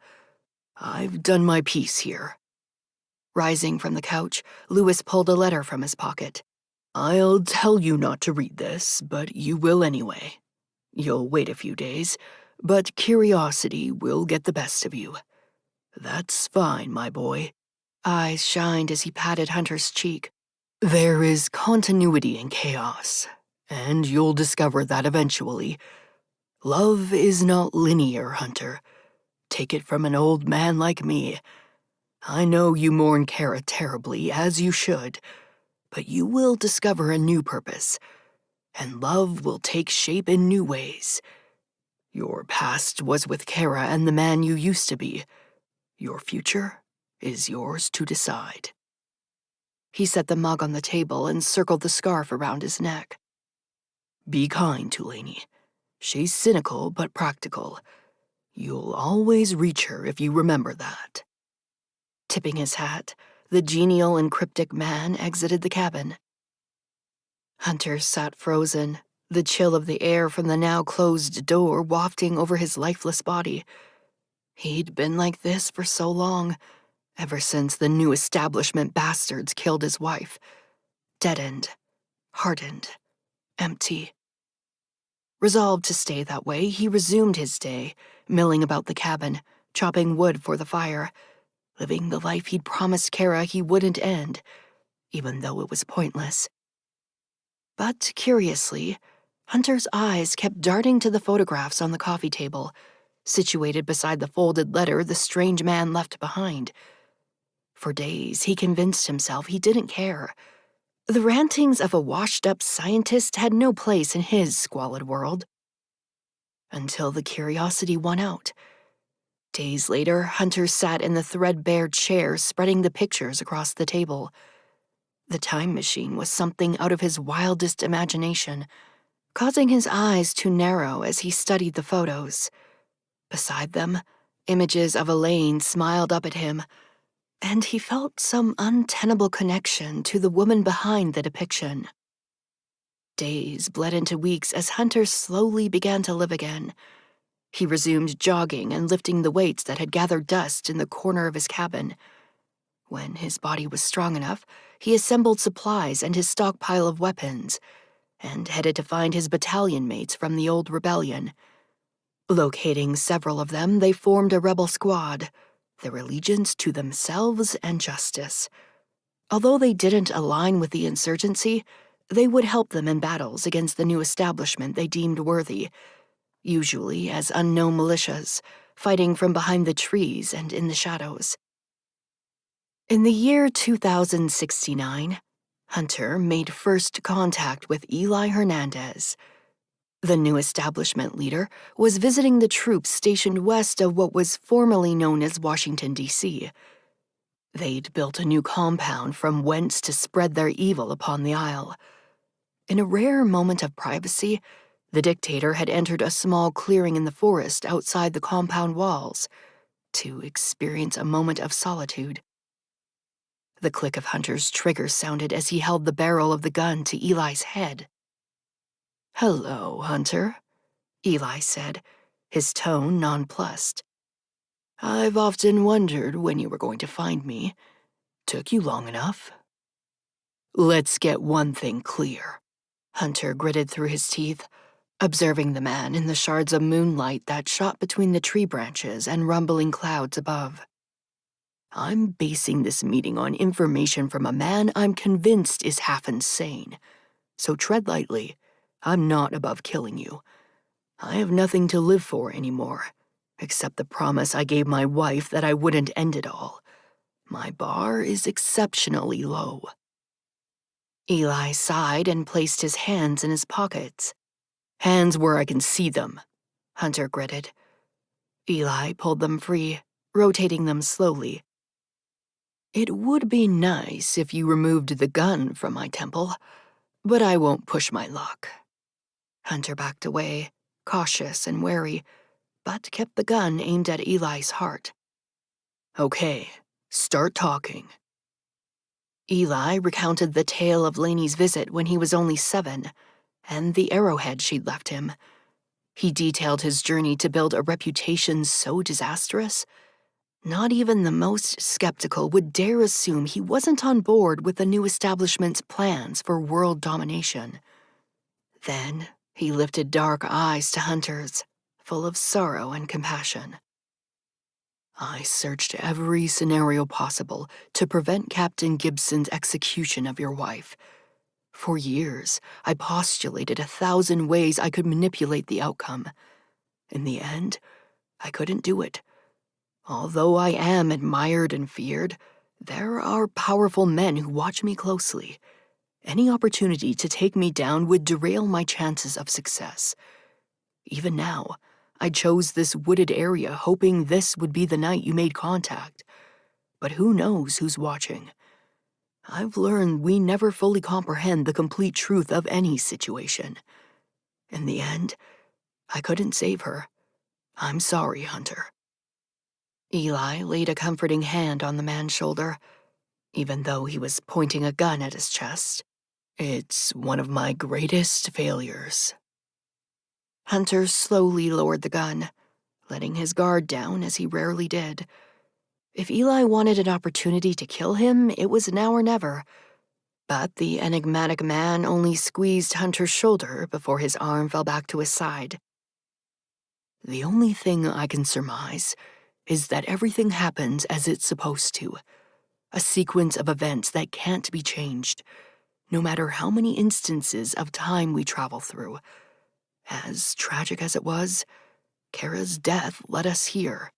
A: I've done my piece here." Rising from the couch, Lewis pulled a letter from his pocket. "I'll tell you not to read this, but you will anyway. You'll wait a few days, but curiosity will get the best of you. That's fine, my boy." Eyes shined as he patted Hunter's cheek. "There is continuity in chaos, and you'll discover that eventually. Love is not linear, Hunter. Take it from an old man like me. I know you mourn Kara terribly, as you should, but you will discover a new purpose, and love will take shape in new ways. Your past was with Kara and the man you used to be. Your future is yours to decide." He set the mug on the table and circled the scarf around his neck. "Be kind to Lainey. She's cynical but practical. You'll always reach her if you remember that." Tipping his hat, the genial and cryptic man exited the cabin. Hunter sat frozen, the chill of the air from the now closed door wafting over his lifeless body. He'd been like this for so long, ever since the new establishment bastards killed his wife. Deadened, hardened, empty. Resolved to stay that way, he resumed his day, milling about the cabin, chopping wood for the fire, living the life he'd promised Kara he wouldn't end, even though it was pointless. But curiously, Hunter's eyes kept darting to the photographs on the coffee table, situated beside the folded letter the strange man left behind. For days, he convinced himself he didn't care. The rantings of a washed-up scientist had no place in his squalid world. Until the curiosity won out. Days later, Hunter sat in the threadbare chair spreading the pictures across the table. The time machine was something out of his wildest imagination, causing his eyes to narrow as he studied the photos. Beside them, images of Elaine smiled up at him, and he felt some untenable connection to the woman behind the depiction. Days bled into weeks as Hunter slowly began to live again. He resumed jogging and lifting the weights that had gathered dust in the corner of his cabin. When his body was strong enough, he assembled supplies and his stockpile of weapons, and headed to find his battalion mates from the old rebellion. Locating several of them, they formed a rebel squad, their allegiance to themselves and justice. Although they didn't align with the insurgency, they would help them in battles against the new establishment they deemed worthy, usually as unknown militias, fighting from behind the trees and in the shadows. In the year 2069, Hunter made first contact with Eli Hernandez. The new establishment leader was visiting the troops stationed west of what was formerly known as Washington, D.C. They'd built a new compound from whence to spread their evil upon the isle. In a rare moment of privacy, the dictator had entered a small clearing in the forest outside the compound walls to experience a moment of solitude. The click of Hunter's trigger sounded as he held the barrel of the gun to Eli's head. "Hello, Hunter," Eli said, his tone nonplussed. "I've often wondered when you were going to find me. Took you long enough." "Let's get one thing clear," Hunter gritted through his teeth, observing the man in the shards of moonlight that shot between the tree branches and rumbling clouds above. "I'm basing this meeting on information from a man I'm convinced is half insane. So tread lightly. I'm not above killing you. I have nothing to live for anymore, except the promise I gave my wife that I wouldn't end it all. My bar is exceptionally low." Eli sighed and placed his hands in his pockets. "Hands where I can see them," Hunter gritted. Eli pulled them free, rotating them slowly. "It would be nice if you removed the gun from my temple, but I won't push my luck." Hunter backed away, cautious and wary, but kept the gun aimed at Eli's heart. "Okay, start talking." Eli recounted the tale of Laney's visit when he was only 7, and the arrowhead she'd left him. He detailed his journey to build a reputation so disastrous, not even the most skeptical would dare assume he wasn't on board with the new establishment's plans for world domination. Then he lifted dark eyes to Hunter's, full of sorrow and compassion. "I searched every scenario possible to prevent Captain Gibson's execution of your wife. For years, I postulated 1,000 ways I could manipulate the outcome. In the end, I couldn't do it. Although I am admired and feared, there are powerful men who watch me closely. Any opportunity to take me down would derail my chances of success. Even now, I chose this wooded area hoping this would be the night you made contact. But who knows who's watching? I've learned we never fully comprehend the complete truth of any situation. In the end, I couldn't save her. I'm sorry, Hunter." Eli laid a comforting hand on the man's shoulder, even though he was pointing a gun at his chest. "It's one of my greatest failures." Hunter slowly lowered the gun, letting his guard down as he rarely did. If Eli wanted an opportunity to kill him, it was now or never. But the enigmatic man only squeezed Hunter's shoulder before his arm fell back to his side. "The only thing I can surmise is that everything happens as it's supposed to. A sequence of events that can't be changed, no matter how many instances of time we travel through. As tragic as it was, Kara's death led us here."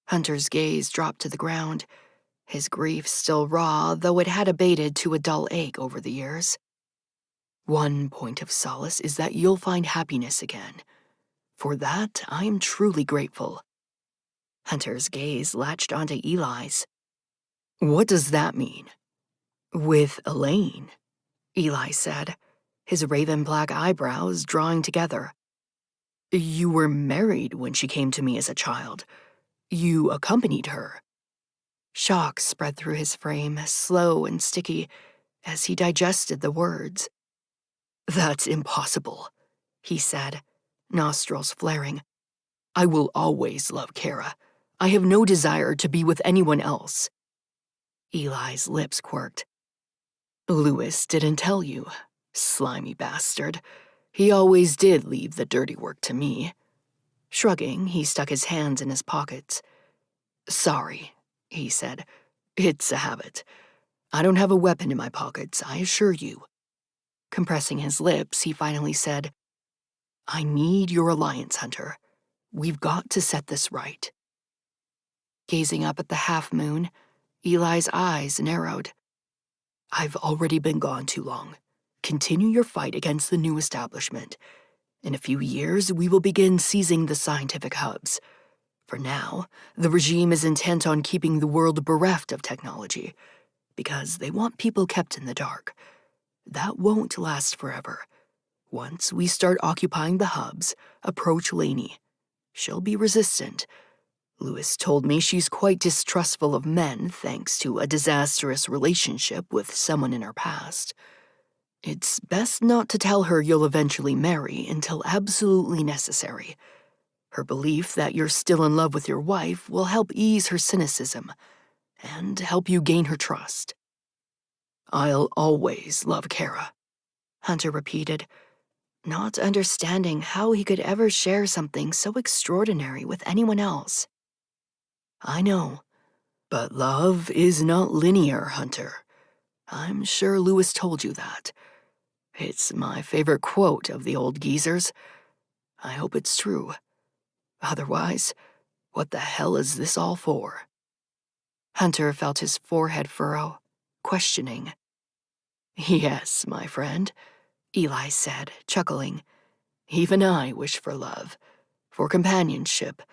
A: Hunter's gaze dropped to the ground, his grief still raw, though it had abated to a dull ache over the years. "One point of solace is that you'll find happiness again. For that, I am truly grateful." Hunter's gaze latched onto Eli's. "What does that mean?" "With Elaine," Eli said, his raven-black eyebrows drawing together. "You were married when she came to me as a child. You accompanied her." Shock spread through his frame, slow and sticky, as he digested the words. "That's impossible," he said, nostrils flaring. "I will always love Kara. I have no desire to be with anyone else." Eli's lips quirked. "Lewis didn't tell you, slimy bastard. He always did leave the dirty work to me." Shrugging, he stuck his hands in his pockets. "Sorry," he said. "It's a habit. I don't have a weapon in my pockets, I assure you." Compressing his lips, he finally said, "I need your alliance, Hunter. We've got to set this right." Gazing up at the half-moon, Eli's eyes narrowed. "I've already been gone too long. Continue your fight against the new establishment. In a few years, we will begin seizing the scientific hubs. For now, the regime is intent on keeping the world bereft of technology, because they want people kept in the dark. That won't last forever. Once we start occupying the hubs, approach Lainey. She'll be resistant. Lewis told me she's quite distrustful of men thanks to a disastrous relationship with someone in her past. It's best not to tell her you'll eventually marry until absolutely necessary. Her belief that you're still in love with your wife will help ease her cynicism and help you gain her trust." "I'll always love Kara," Hunter repeated, not understanding how he could ever share something so extraordinary with anyone else. "I know, but love is not linear, Hunter. I'm sure Lewis told you that. It's my favorite quote of the old geezers. I hope it's true. Otherwise, what the hell is this all for?" Hunter felt his forehead furrow, questioning. "Yes, my friend," Eli said, chuckling. "Even I wish for love, for companionship.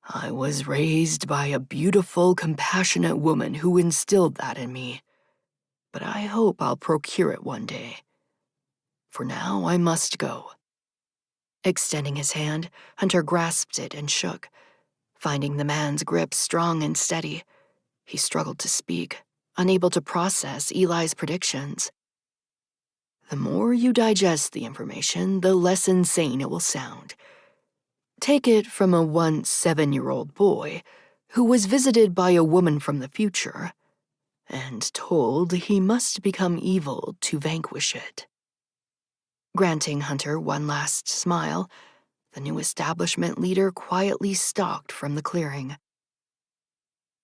A: I was raised by a beautiful, compassionate woman who instilled that in me. But I hope I'll procure it one day. For now, I must go." Extending his hand, Hunter grasped it and shook. Finding the man's grip strong and steady, he struggled to speak, unable to process Eli's predictions. "The more you digest the information, the less insane it will sound. Take it from a once 7-year-old boy who was visited by a woman from the future and told he must become evil to vanquish it." Granting Hunter one last smile, the new establishment leader quietly stalked from the clearing.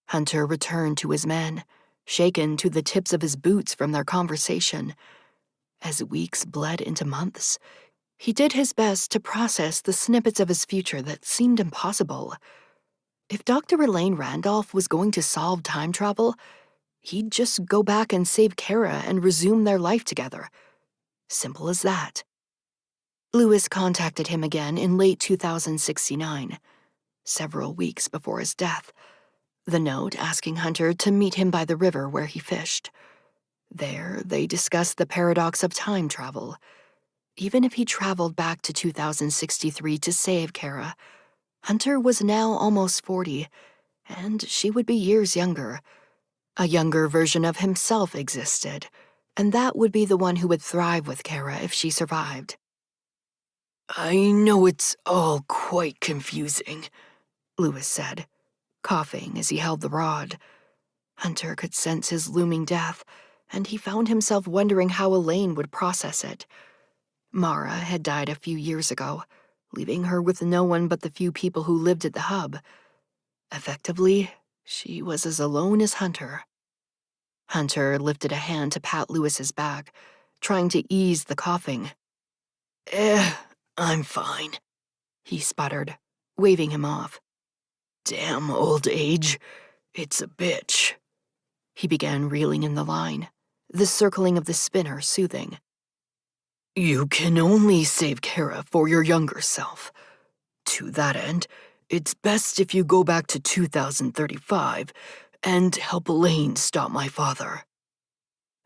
A: Hunter returned to his men, shaken to the tips of his boots from their conversation. As weeks bled into months, he did his best to process the snippets of his future that seemed impossible. If Dr. Elaine Randolph was going to solve time travel, he'd just go back and save Kara and resume their life together. Simple as that. Lewis contacted him again in late 2069, several weeks before his death. The note asking Hunter to meet him by the river where he fished. There, they discussed the paradox of time travel. Even if he traveled back to 2063 to save Kara, Hunter was now almost 40, and she would be years younger. A younger version of himself existed, and that would be the one who would thrive with Kara if she survived. "I know it's all quite confusing," Lewis said, coughing as he held the rod. Hunter could sense his looming death, and he found himself wondering how Elaine would process it. Mara had died a few years ago, leaving her with no one but the few people who lived at the hub. Effectively, she was as alone as Hunter. Hunter lifted a hand to pat Lewis's back, trying to ease the coughing. I'm fine," he sputtered, waving him off. "Damn old age. It's a bitch." He began reeling in the line, the circling of the spinner soothing. "You can only save Kara for your younger self. To that end, it's best if you go back to 2035 and help 𝐸�Λ𝑎𝑖𝑛𝑒 stop my father."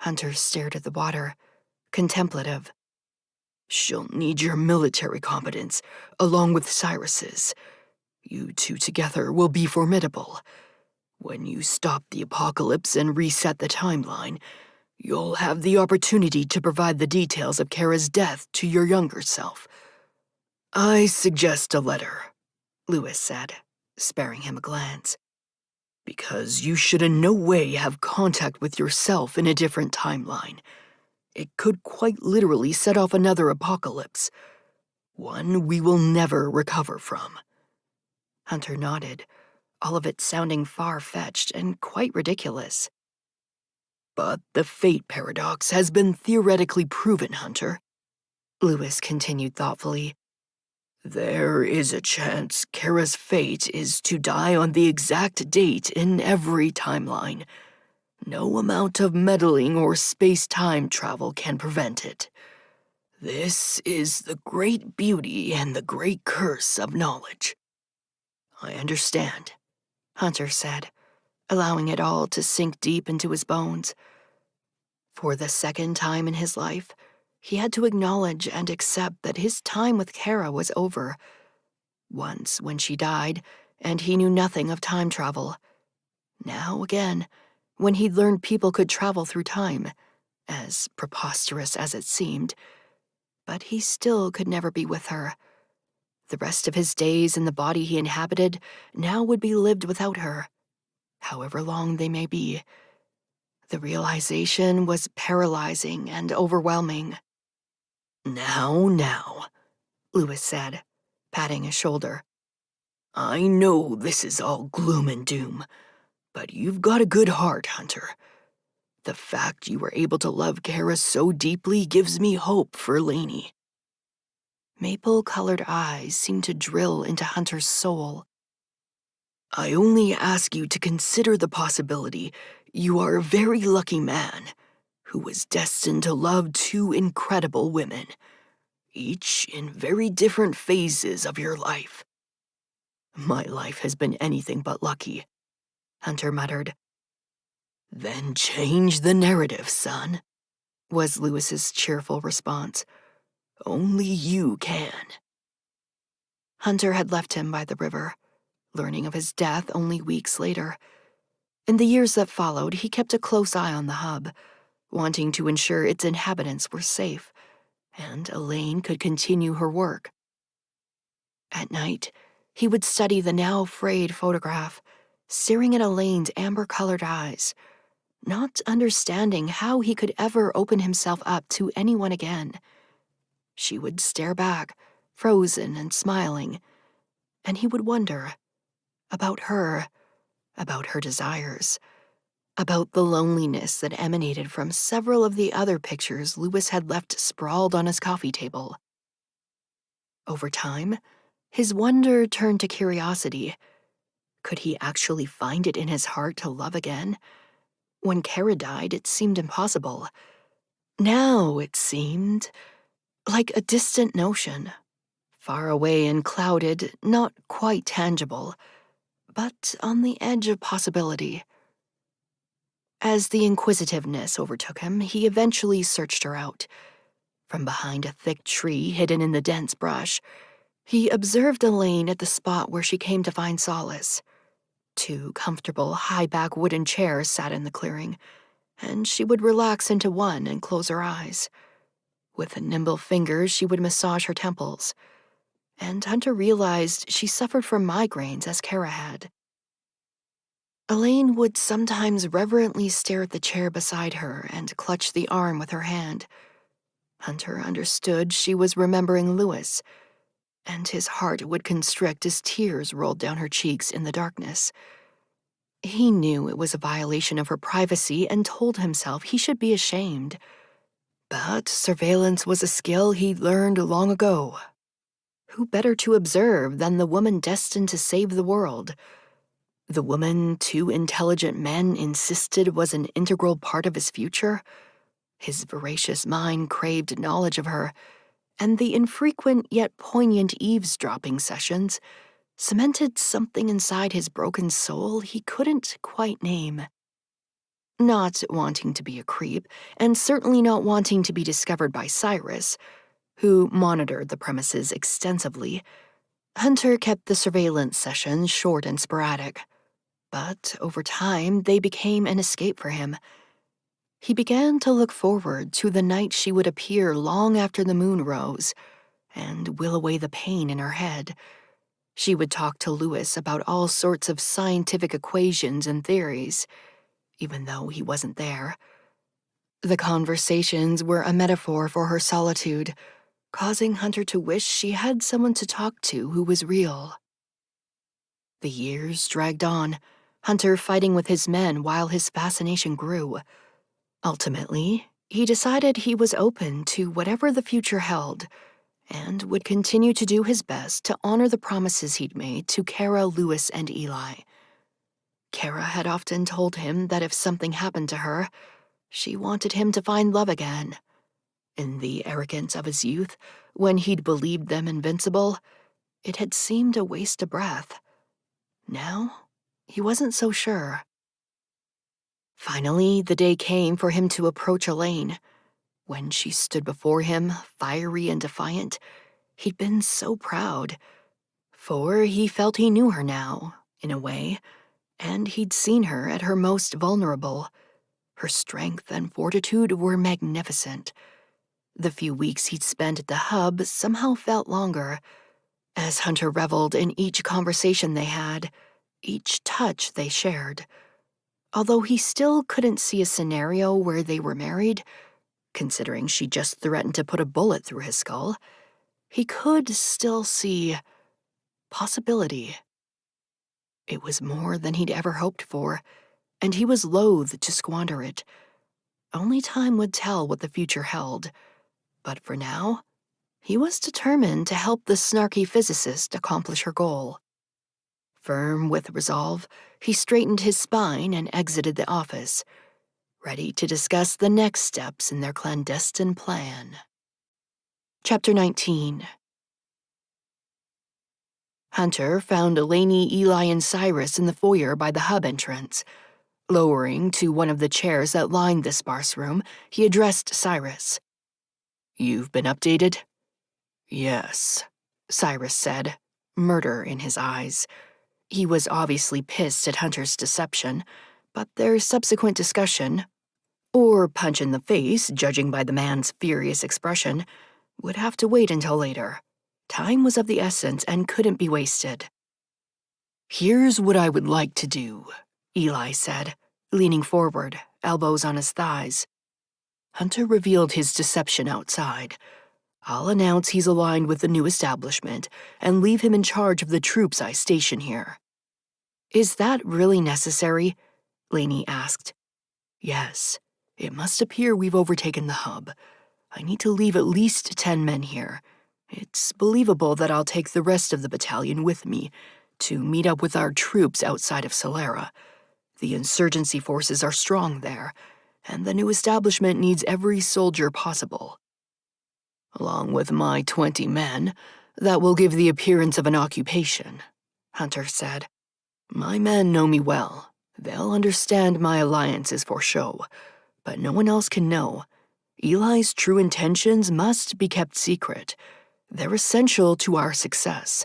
A: Hunter stared at the water, contemplative. "She'll need your military competence, along with Cyrus's. You two together will be formidable. When you stop the apocalypse and reset the timeline, you'll have the opportunity to provide the details of Kara's death to your younger self. I suggest a letter," Lewis said, sparing him a glance. "Because you should in no way have contact with yourself in a different timeline. It could quite literally set off another apocalypse, one we will never recover from." Hunter nodded, all of it sounding far-fetched and quite ridiculous. "But the fate paradox has been theoretically proven, Hunter," Lewis continued thoughtfully. "There is a chance Kara's fate is to die on the exact date in every timeline. No amount of meddling or space-time travel can prevent it. This is the great beauty and the great curse of knowledge." "I understand," Hunter said, allowing it all to sink deep into his bones. For the second time in his life, he had to acknowledge and accept that his time with Kara was over. Once when she died, and he knew nothing of time travel. Now again, when he'd learned people could travel through time, as preposterous as it seemed, but he still could never be with her. The rest of his days in the body he inhabited now would be lived without her, however long they may be. The realization was paralyzing and overwhelming. Now, Lewis said, patting his shoulder. "I know this is all gloom and doom, but you've got a good heart, Hunter. The fact you were able to love Kara so deeply gives me hope for 𝐸𝑚𝑒." Maple-colored eyes seemed to drill into Hunter's soul. "I only ask you to consider the possibility you are a very lucky man who was destined to love two incredible women, each in very different phases of your life." "My life has been anything but lucky," Hunter muttered. "Then change the narrative, son," was Lewis's cheerful response. "Only you can." Hunter had left him by the river, learning of his death only weeks later. In the years that followed, he kept a close eye on the hub, wanting to ensure its inhabitants were safe, and 𝐸�Λ𝑎𝑖𝑛𝑒 could continue her work. At night, he would study the now frayed photograph, staring at 𝐸�Λ𝑎𝑖𝑛𝑒's amber-colored eyes, not understanding how he could ever open himself up to anyone again. She would stare back, frozen and smiling, and he would wonder about her desires, about the loneliness that emanated from several of the other pictures Lewis had left sprawled on his coffee table. Over time, his wonder turned to curiosity. Could he actually find it in his heart to love again? When Kara died, it seemed impossible. Now it seemed like a distant notion, far away and clouded, not quite tangible, but on the edge of possibility. As the inquisitiveness overtook him, he eventually searched her out. From behind a thick tree hidden in the dense brush, he observed 𝐸𝑚𝑒 at the spot where she came to find solace. 2 comfortable, high-back wooden chairs sat in the clearing, and she would relax into one and close her eyes. With nimble fingers, she would massage her temples, and Hunter realized she suffered from migraines as Kara had. 𝐸𝑒 would sometimes reverently stare at the chair beside her and clutch the arm with her hand. Hunter understood she was remembering Lewis, and his heart would constrict as tears rolled down her cheeks in the darkness. He knew it was a violation of her privacy and told himself he should be ashamed. But surveillance was a skill he'd learned long ago. Who better to observe than the woman destined to save the world? The woman two intelligent men insisted was an integral part of his future? His voracious mind craved knowledge of her, and the infrequent yet poignant eavesdropping sessions cemented something inside his broken soul he couldn't quite name. Not wanting to be a creep, and certainly not wanting to be discovered by Cyrus, who monitored the premises extensively, Hunter kept the surveillance sessions short and sporadic. But over time, they became an escape for him. He began to look forward to the night she would appear long after the moon rose and will away the pain in her head. She would talk to Lewis about all sorts of scientific equations and theories, even though he wasn't there. The conversations were a metaphor for her solitude, causing Hunter to wish she had someone to talk to who was real. The years dragged on, Hunter fighting with his men while his fascination grew. Ultimately, he decided he was open to whatever the future held and would continue to do his best to honor the promises he'd made to Kara, Lewis, and Eli. Kara had often told him that if something happened to her, she wanted him to find love again. In the arrogance of his youth, when he'd believed them invincible, it had seemed a waste of breath. Now, he wasn't so sure. Finally, the day came for him to approach Elaine. When she stood before him, fiery and defiant, he'd been so proud. For he felt he knew her now, in a way, and he'd seen her at her most vulnerable. Her strength and fortitude were magnificent. The few weeks he'd spent at the hub somehow felt longer, as Hunter reveled in each conversation they had, each touch they shared. Although he still couldn't see a scenario where they were married, considering she just threatened to put a bullet through his skull, he could still see possibility. It was more than he'd ever hoped for, and he was loath to squander it. Only time would tell what the future held. But for now, he was determined to help the snarky physicist accomplish her goal. Firm with resolve, he straightened his spine and exited the office, ready to discuss the next steps in their clandestine plan. Chapter 19. Hunter found Elaine, Eli, and Cyrus in the foyer by the hub entrance. Lowering to one of the chairs that lined the sparse room, he addressed Cyrus. "You've been updated?" "Yes," Cyrus said, murder in his eyes. He was obviously pissed at Hunter's deception, but their subsequent discussion, or punch in the face, judging by the man's furious expression, would have to wait until later. Time was of the essence and couldn't be wasted. "Here's what I would like to do," Eli said, leaning forward, elbows on his thighs. Hunter revealed his deception outside. "I'll announce he's aligned with the new establishment and leave him in charge of the troops I station here." "Is that really necessary?" Lainey asked. "Yes. It must appear we've overtaken the hub. I need to leave at least 10 men here. It's believable that I'll take the rest of the battalion with me to meet up with our troops outside of Solera. The insurgency forces are strong there, and the new establishment needs every soldier possible. Along with my 20 men, that will give the appearance of an occupation," Hunter said. "My men know me well. They'll understand my alliance is for show, but no one else can know. Eli's true intentions must be kept secret. They're essential to our success."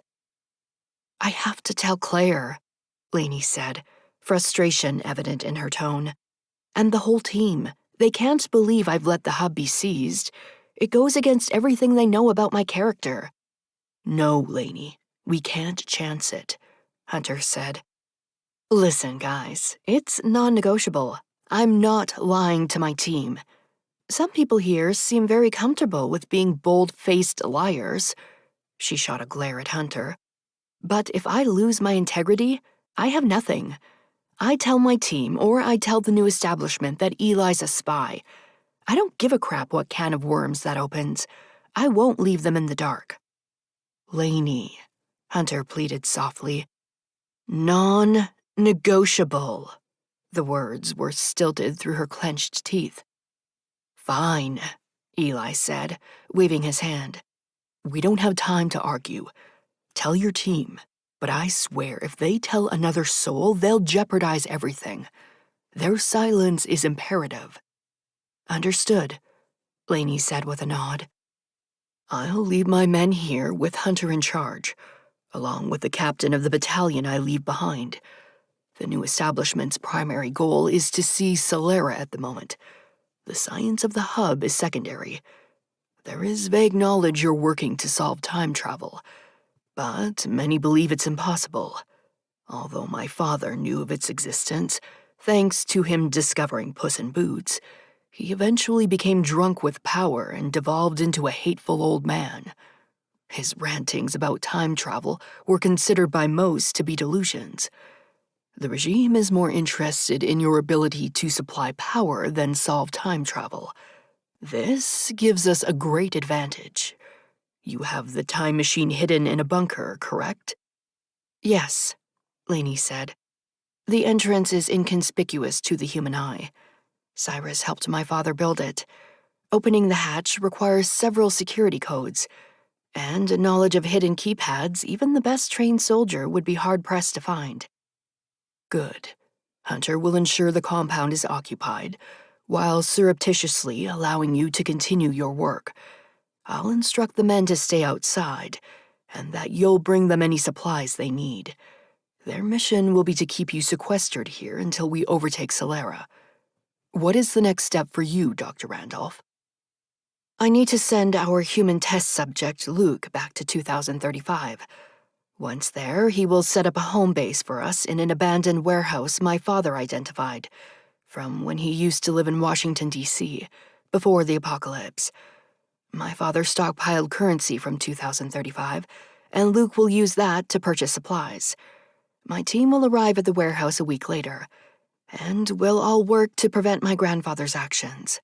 A: "I have to tell Claire," Lainey said, frustration evident in her tone. "And the whole team. They can't believe I've let the hub be seized. It goes against everything they know about my character." "No, Lainey, we can't chance it," Hunter said. "Listen, guys, it's non-negotiable. I'm not lying to my team. Some people here seem very comfortable with being bold-faced liars." She shot a glare at Hunter. "But if I lose my integrity, I have nothing. I tell my team, or I tell the new establishment that Eli's a spy. I don't give a crap what can of worms that opens. I won't leave them in the dark." "Lainey," Hunter pleaded softly. Negotiable. The words were stilted through her clenched teeth. Fine, Eli said, waving his hand. We don't have time to argue. Tell your team, but I swear if they tell another soul, they'll jeopardize everything. Their silence is imperative. Understood, Lainey said with a nod. I'll leave my men here with Hunter in charge, along with the captain of the battalion I leave behind. The new establishment's primary goal is to seize Solera at the moment. The science of the hub is secondary. There is vague knowledge you're working to solve time travel, but many believe it's impossible. Although my father knew of its existence, thanks to him discovering Puss in Boots, he eventually became drunk with power and devolved into a hateful old man. His rantings about time travel were considered by most to be delusions. The regime is more interested in your ability to supply power than solve time travel. This gives us a great advantage. You have the time machine hidden in a bunker, correct? Yes, Lainey said. The entrance is inconspicuous to the human eye. Cyrus helped my father build it. Opening the hatch requires several security codes, and a knowledge of hidden keypads even the best trained soldier would be hard-pressed to find. Good. Hunter will ensure the compound is occupied, while surreptitiously allowing you to continue your work. I'll instruct the men to stay outside, and that you'll bring them any supplies they need. Their mission will be to keep you sequestered here until we overtake Solera. What is the next step for you, Dr. Randolph? I need to send our human test subject, Luke, back to 2035. Once there, he will set up a home base for us in an abandoned warehouse my father identified, from when he used to live in Washington, D.C., before the apocalypse. My father stockpiled currency from 2035, and Luke will use that to purchase supplies. My team will arrive at the warehouse a week later, and we'll all work to prevent my grandfather's actions.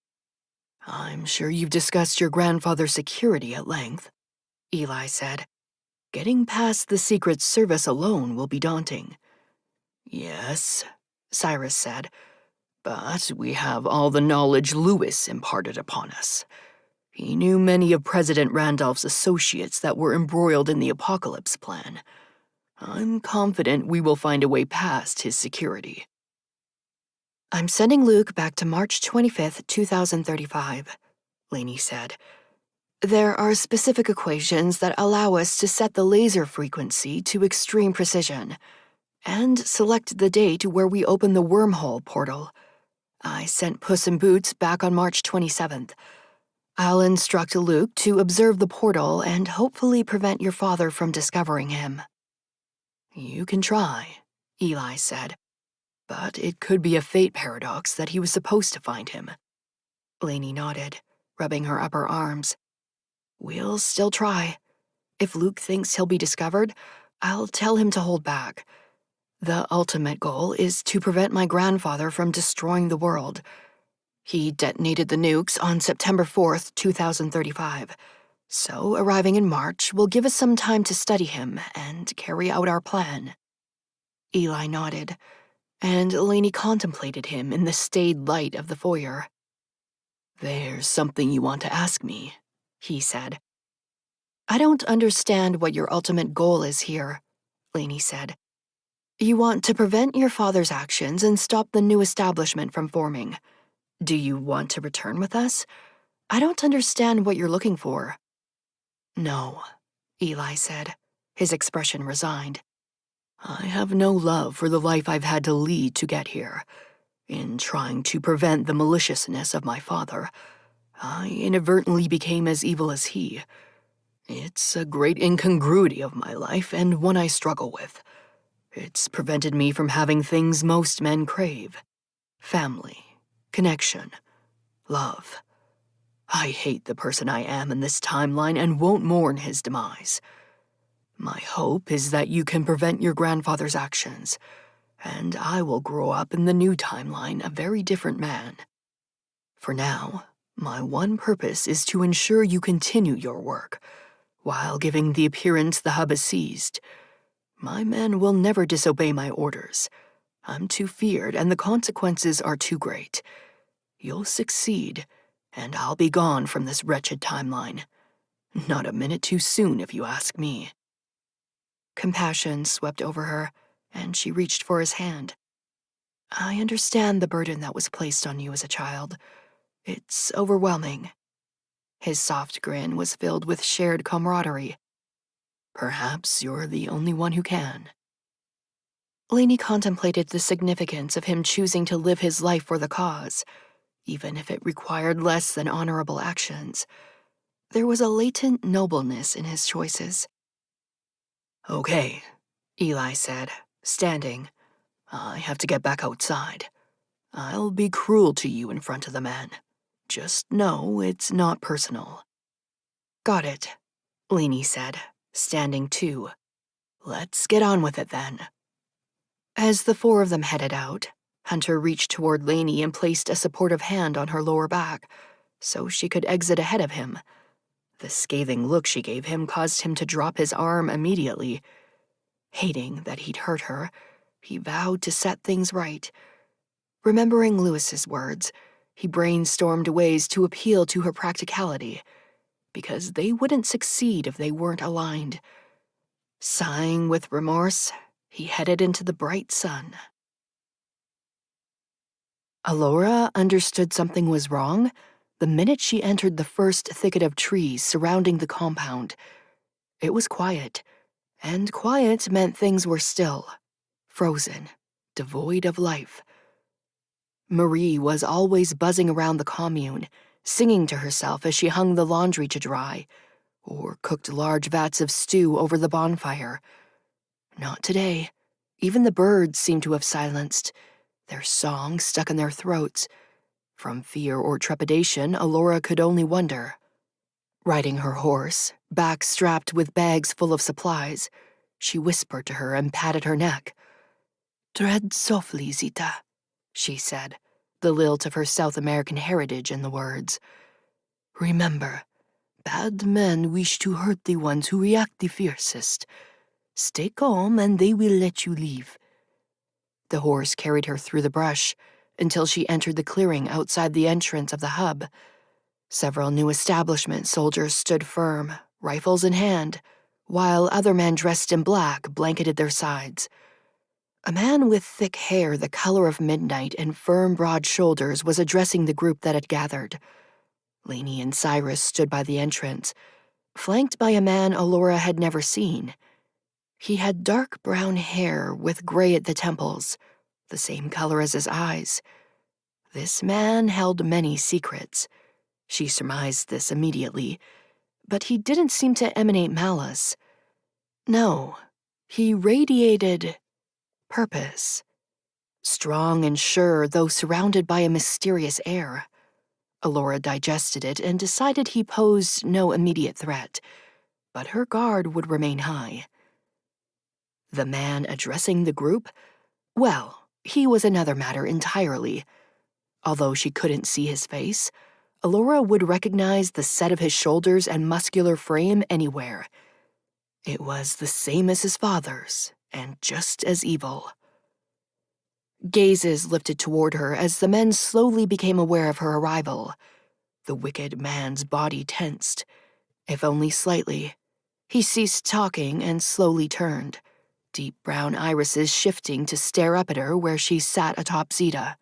A: I'm sure you've discussed your grandfather's security at length, Eli said. Getting past the Secret Service alone will be daunting. Yes, Cyrus said, but we have all the knowledge Lewis imparted upon us. He knew many of President Randolph's associates that were embroiled in the Apocalypse plan. I'm confident we will find a way past his security. I'm sending Luke back to March 25th, 2035, Lainey said. There are specific equations that allow us to set the laser frequency to extreme precision, and select the date where we open the wormhole portal. I sent Puss in Boots back on March 27th. I'll instruct Luke to observe the portal and hopefully prevent your father from discovering him. You can try, Eli said, but it could be a fate paradox that he was supposed to find him. Lainey nodded, rubbing her upper arms. We'll still try. If Luke thinks he'll be discovered, I'll tell him to hold back. The ultimate goal is to prevent my grandfather from destroying the world. He detonated the nukes on September 4th, 2035. So arriving in March will give us some time to study him and carry out our plan. Eli nodded, and Lainey contemplated him in the staid light of the foyer. There's something you want to ask me, he said. I don't understand what your ultimate goal is here, Lainey said. You want to prevent your father's actions and stop the new establishment from forming. Do you want to return with us? I don't understand what you're looking for. No, Eli said, his expression resigned. I have no love for the life I've had to lead to get here. In trying to prevent the maliciousness of my father, I inadvertently became as evil as he. It's a great incongruity of my life and one I struggle with. It's prevented me from having things most men crave. Family, connection, love. I hate the person I am in this timeline and won't mourn his demise. My hope is that you can prevent your grandfather's actions, and I will grow up in the new timeline a very different man. For now, my one purpose is to ensure you continue your work, while giving the appearance the hub is seized. My men will never disobey my orders. I'm too feared, and the consequences are too great. You'll succeed, and I'll be gone from this wretched timeline. Not a minute too soon, if you ask me." Compassion swept over her, and she reached for his hand. "I understand the burden that was placed on you as a child. It's overwhelming." His soft grin was filled with shared camaraderie. "Perhaps you're the only one who can." Lainey contemplated the significance of him choosing to live his life for the cause, even if it required less than honorable actions. There was a latent nobleness in his choices. "Okay," Eli said, standing. "I have to get back outside. I'll be cruel to you in front of the men. Just know it's not personal." "Got it," Lainey said, standing too. "Let's get on with it then." As the four of them headed out, Hunter reached toward Lainey and placed a supportive hand on her lower back so she could exit ahead of him. The scathing look she gave him caused him to drop his arm immediately. Hating that he'd hurt her, he vowed to set things right. Remembering Lewis's words, he brainstormed ways to appeal to her practicality, because they wouldn't succeed if they weren't aligned. Sighing with remorse, he headed into the bright sun. Alora understood something was wrong the minute she entered the first thicket of trees surrounding the compound. It was quiet, and quiet meant things were still, frozen, devoid of life. Marie was always buzzing around the commune, singing to herself as she hung the laundry to dry, or cooked large vats of stew over the bonfire. Not today. Even the birds seemed to have silenced, their song stuck in their throats. From fear or trepidation, Alora could only wonder. Riding her horse, back strapped with bags full of supplies, she whispered to her and patted her neck. "Tread softly, Zita," she said, the lilt of her South American heritage in the words. "Remember, bad men wish to hurt the ones who react the fiercest. Stay calm and they will let you leave." The horse carried her through the brush until she entered the clearing outside the entrance of the hub. Several new establishment soldiers stood firm, rifles in hand, while other men dressed in black blanketed their sides. A man with thick hair the color of midnight and firm, broad shoulders was addressing the group that had gathered. Lainey and Cyrus stood by the entrance, flanked by a man Alora had never seen. He had dark brown hair with gray at the temples, the same color as his eyes. This man held many secrets. She surmised this immediately, but he didn't seem to emanate malice. No, he radiated purpose. Strong and sure, though surrounded by a mysterious air. Alora digested it and decided he posed no immediate threat, but her guard would remain high. The man addressing the group? Well, he was another matter entirely. Although she couldn't see his face, Alora would recognize the set of his shoulders and muscular frame anywhere. It was the same as his father's, and just as evil. Gazes lifted toward her as the men slowly became aware of her arrival. The wicked man's body tensed, if only slightly. He ceased talking and slowly turned, deep brown irises shifting to stare up at her where she sat atop Zita.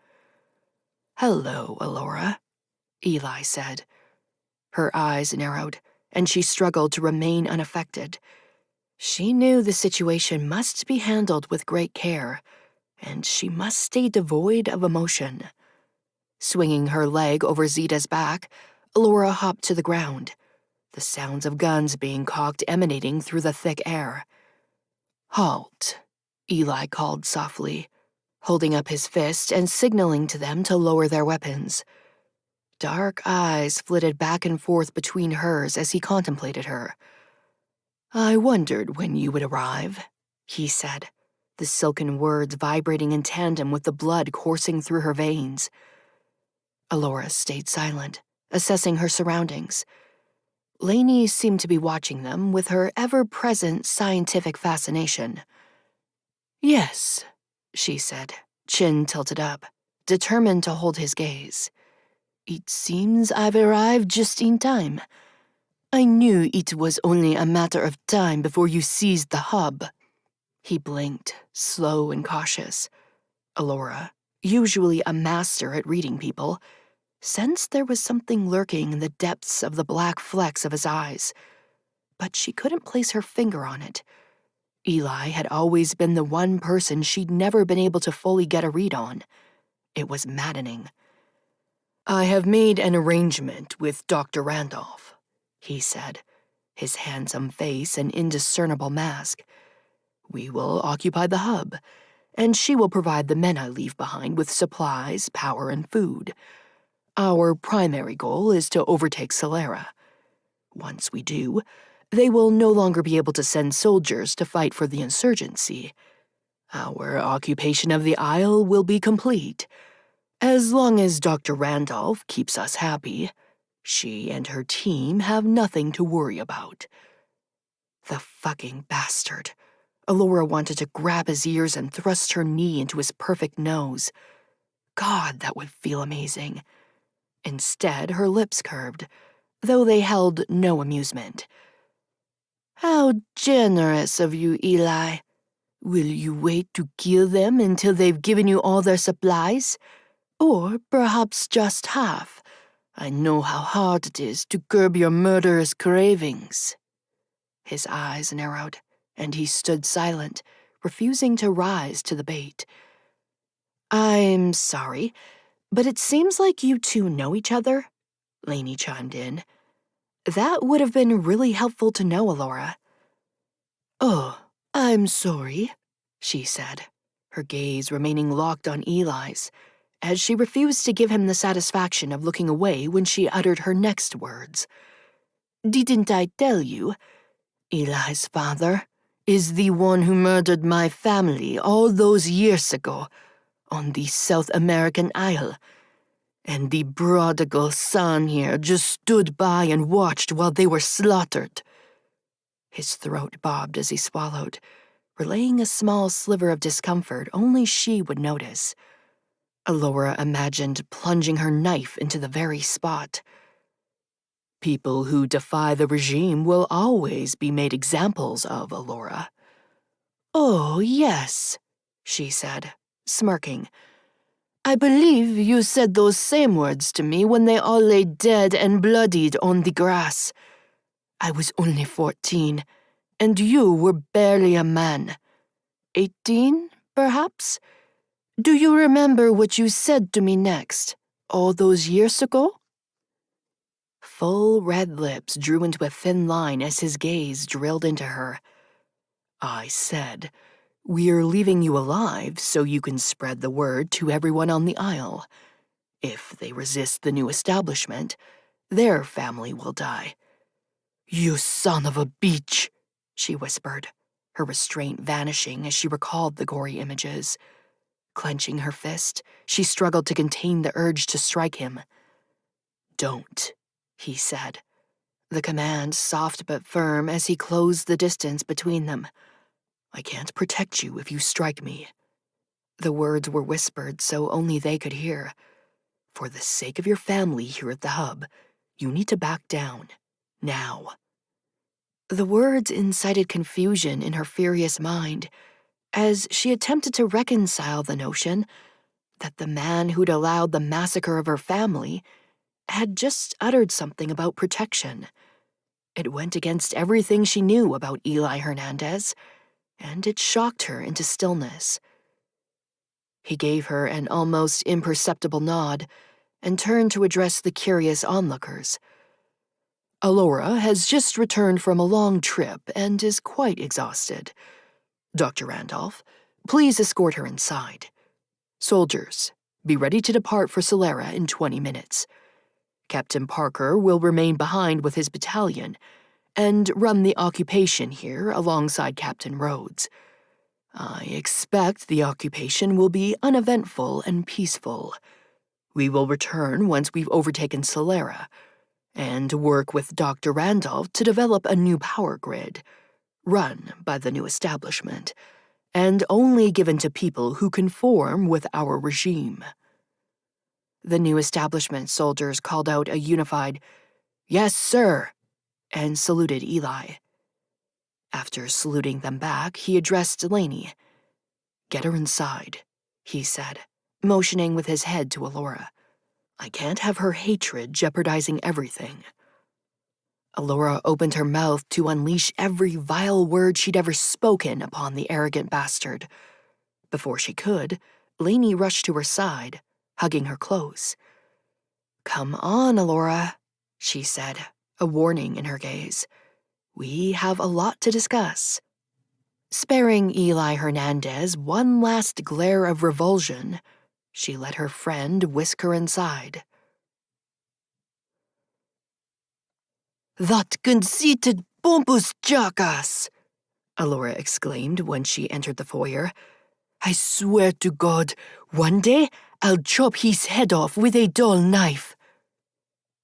A: "Hello, Alora," Eli said. Her eyes narrowed, and she struggled to remain unaffected. She knew the situation must be handled with great care, and she must stay devoid of emotion. Swinging her leg over Zita's back, Alora hopped to the ground, the sounds of guns being cocked emanating through the thick air. "Halt," Eli called softly, holding up his fist and signaling to them to lower their weapons. Dark eyes flitted back and forth between hers as he contemplated her. "I wondered when you would arrive," he said, the silken words vibrating in tandem with the blood coursing through her veins. Alora stayed silent, assessing her surroundings. Lainey seemed to be watching them with her ever-present scientific fascination. "Yes," she said, chin tilted up, determined to hold his gaze. "It seems I've arrived just in time. I knew it was only a matter of time before you seized the hub." He blinked, slow and cautious. Alora, usually a master at reading people, sensed there was something lurking in the depths of the black flecks of his eyes, but she couldn't place her finger on it. Eli had always been the one person she'd never been able to fully get a read on. It was maddening. "I have made an arrangement with Dr. Randolph," he said, his handsome face an indiscernible mask. "We will occupy the hub, and she will provide the men I leave behind with supplies, power, and food. Our primary goal is to overtake 𝐸𝑚. Once we do, they will no longer be able to send soldiers to fight for the insurgency. Our occupation of the Isle will be complete. As long as Dr. Randolph keeps us happy, she and her team have nothing to worry about." The fucking bastard. Alora wanted to grab his ears and thrust her knee into his perfect nose. God, that would feel amazing. Instead, her lips curved, though they held no amusement. "How generous of you, Eli. Will you wait to kill them until they've given you all their supplies? Or perhaps just half. I know how hard it is to curb your murderous cravings." His eyes narrowed, and he stood silent, refusing to rise to the bait. "I'm sorry, but it seems like you two know each other," Lainey chimed in. "That would have been really helpful to know, Alora." "Oh, I'm sorry," she said, her gaze remaining locked on Eli's, as she refused to give him the satisfaction of looking away when she uttered her next words. "Didn't I tell you? Eli's father is the one who murdered my family all those years ago on the South American Isle, and the prodigal son here just stood by and watched while they were slaughtered." His throat bobbed as he swallowed, relaying a small sliver of discomfort only she would notice. Alora imagined plunging her knife into the very spot. "People who defy the regime will always be made examples of, Alora." "Oh, yes," she said, smirking. "I believe you said those same words to me when they all lay dead and bloodied on the grass. I was only 14, and you were barely a man. 18, perhaps? Do you remember what you said to me next, all those years ago?" Full red lips drew into a thin line as his gaze drilled into her. "I said, we're leaving you alive so you can spread the word to everyone on the Isle. If they resist the new establishment, their family will die." "You son of a bitch," she whispered, her restraint vanishing as she recalled the gory images. Clenching her fist, she struggled to contain the urge to strike him. "Don't," he said, the command soft but firm as he closed the distance between them. "I can't protect you if you strike me." The words were whispered so only they could hear. "For the sake of your family here at the hub, you need to back down. Now." The words incited confusion in her furious mind as she attempted to reconcile the notion that the man who'd allowed the massacre of her family had just uttered something about protection. It went against everything she knew about Eli Hernandez, and it shocked her into stillness. He gave her an almost imperceptible nod and turned to address the curious onlookers. "Alora has just returned from a long trip and is quite exhausted. Dr. Randolph, please escort her inside. Soldiers, be ready to depart for 𝐸𝑚 in 20 minutes. Captain Parker will remain behind with his battalion and run the occupation here alongside Captain Rhodes. I expect the occupation will be uneventful and peaceful. We will return once we've overtaken 𝐸𝑚 and work with Dr. Randolph to develop a new power grid, run by the new establishment, and only given to people who conform with our regime." The new establishment soldiers called out a unified, "Yes, sir," and saluted Eli. After saluting them back, he addressed Delaney. "Get her inside," he said, motioning with his head to Alora. "I can't have her hatred jeopardizing everything." Alora opened her mouth to unleash every vile word she'd ever spoken upon the arrogant bastard. Before she could, Lainey rushed to her side, hugging her close. "Come on, Alora," she said, a warning in her gaze. "We have a lot to discuss." Sparing Eli Hernandez one last glare of revulsion, she let her friend whisk her inside. "That conceited pompous jackass!" Alora exclaimed when she entered the foyer. "I swear to God, one day I'll chop his head off with a dull knife."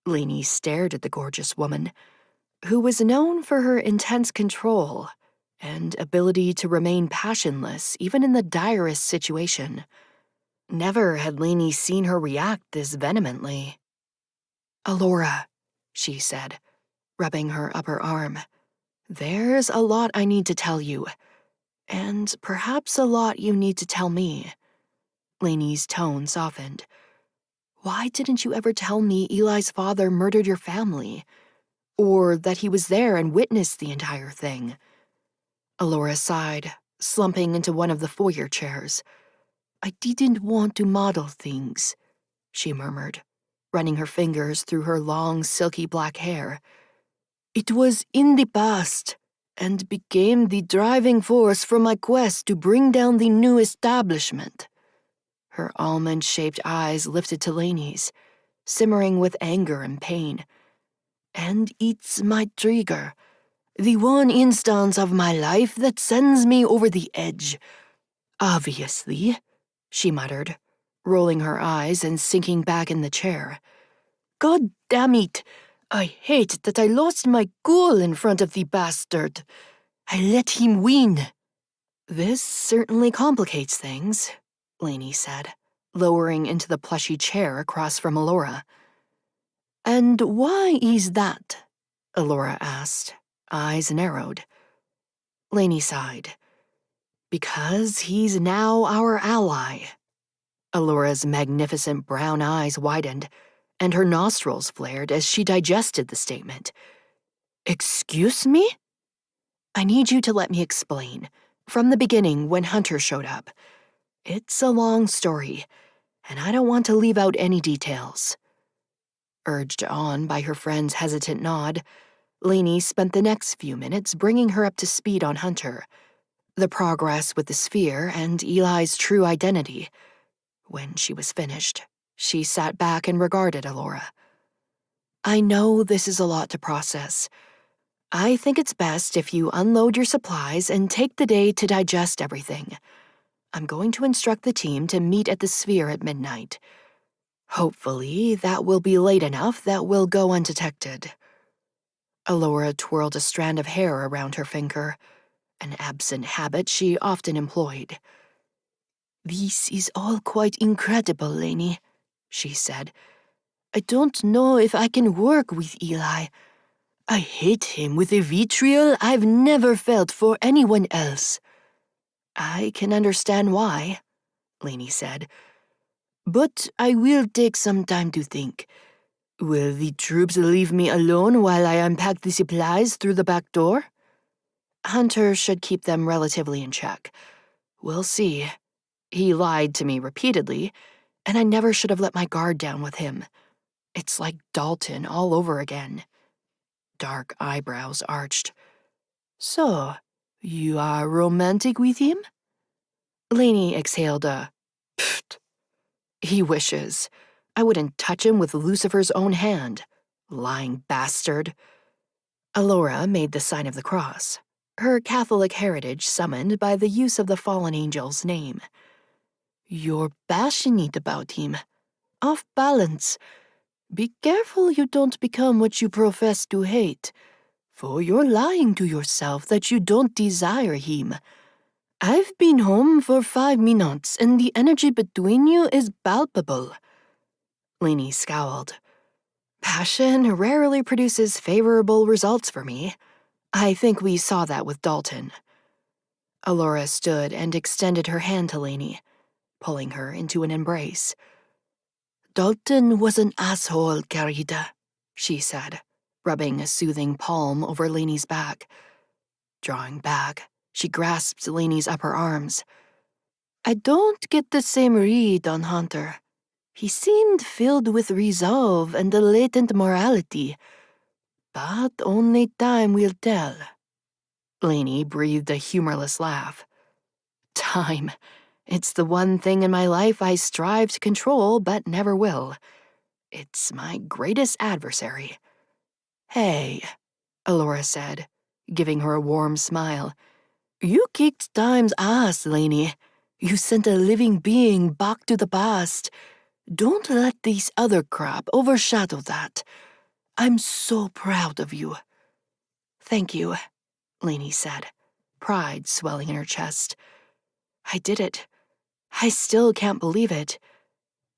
A: Lainey stared at the gorgeous woman, who was known for her intense control and ability to remain passionless even in the direst situation. Never had Lainey seen her react this vehemently. "Alora," she said, rubbing her upper arm, "there's a lot I need to tell you, and perhaps a lot you need to tell me." Lainey's tone softened. "Why didn't you ever tell me Eli's father murdered your family? Or that he was there and witnessed the entire thing?" Alora sighed, slumping into one of the foyer chairs. "I didn't want to model things," she murmured, running her fingers through her long, silky black hair. "It was in the past, and became the driving force for my quest to bring down the new establishment." Her almond-shaped eyes lifted to Lainey's, simmering with anger and pain. "And it's my trigger, the one instance of my life that sends me over the edge. Obviously," she muttered, rolling her eyes and sinking back in the chair. "God damn it! I hate that I lost my cool in front of the bastard. I let him win." "This certainly complicates things," Lainey said, lowering into the plushy chair across from Alora. "And why is that?" Alora asked, eyes narrowed. Lainey sighed. "Because he's now our ally." Alora's magnificent brown eyes widened, and her nostrils flared as she digested the statement. "Excuse me?" "I need you to let me explain, from the beginning when Hunter showed up. It's a long story, and I don't want to leave out any details." Urged on by her friend's hesitant nod, Lainey spent the next few minutes bringing her up to speed on Hunter, the progress with the sphere, and Eli's true identity. When she was finished, she sat back and regarded Alora. "I know this is a lot to process. I think it's best if you unload your supplies and take the day to digest everything. I'm going to instruct the team to meet at the sphere at midnight. Hopefully, that will be late enough that we'll go undetected." Alora twirled a strand of hair around her finger, an absent habit she often employed. "This is all quite incredible, Lainey," she said. "I don't know if I can work with Eli. I hate him with a vitriol I've never felt for anyone else." "I can understand why," Lainey said. "But I will take some time to think. Will the troops leave me alone while I unpack the supplies through the back door?" "Hunter should keep them relatively in check. We'll see. He lied to me repeatedly, and I never should have let my guard down with him. It's like Dalton all over again." Dark eyebrows arched. "So, you are romantic with him?" Lainey exhaled a pfft. "He wishes. I wouldn't touch him with Lucifer's own hand. Lying bastard." Alora made the sign of the cross, her Catholic heritage summoned by the use of the fallen angel's name. "You're passionate about him. Off balance. Be careful you don't become what you profess to hate, for you're lying to yourself that you don't desire him. I've been home for 5 minutes, and the energy between you is palpable. Lainey scowled. Passion rarely produces favorable results for me. I think we saw that with Dalton. Allura stood and extended her hand to Lainey, pulling her into an embrace. Dalton was an asshole, querida, she said, rubbing a soothing palm over Lainey's back. Drawing back, she grasped Lainey's upper arms. I don't get the same read on Hunter. He seemed filled with resolve and a latent morality, but only time will tell. Lainey breathed a humorless laugh. Time. It's the one thing in my life I strive to control but never will. It's my greatest adversary. Hey, Allura said, giving her a warm smile. You kicked time's ass, Lainey. You sent a living being back to the past. Don't let this other crap overshadow that. I'm so proud of you. Thank you, Lainey said, pride swelling in her chest. I did it. I still can't believe it.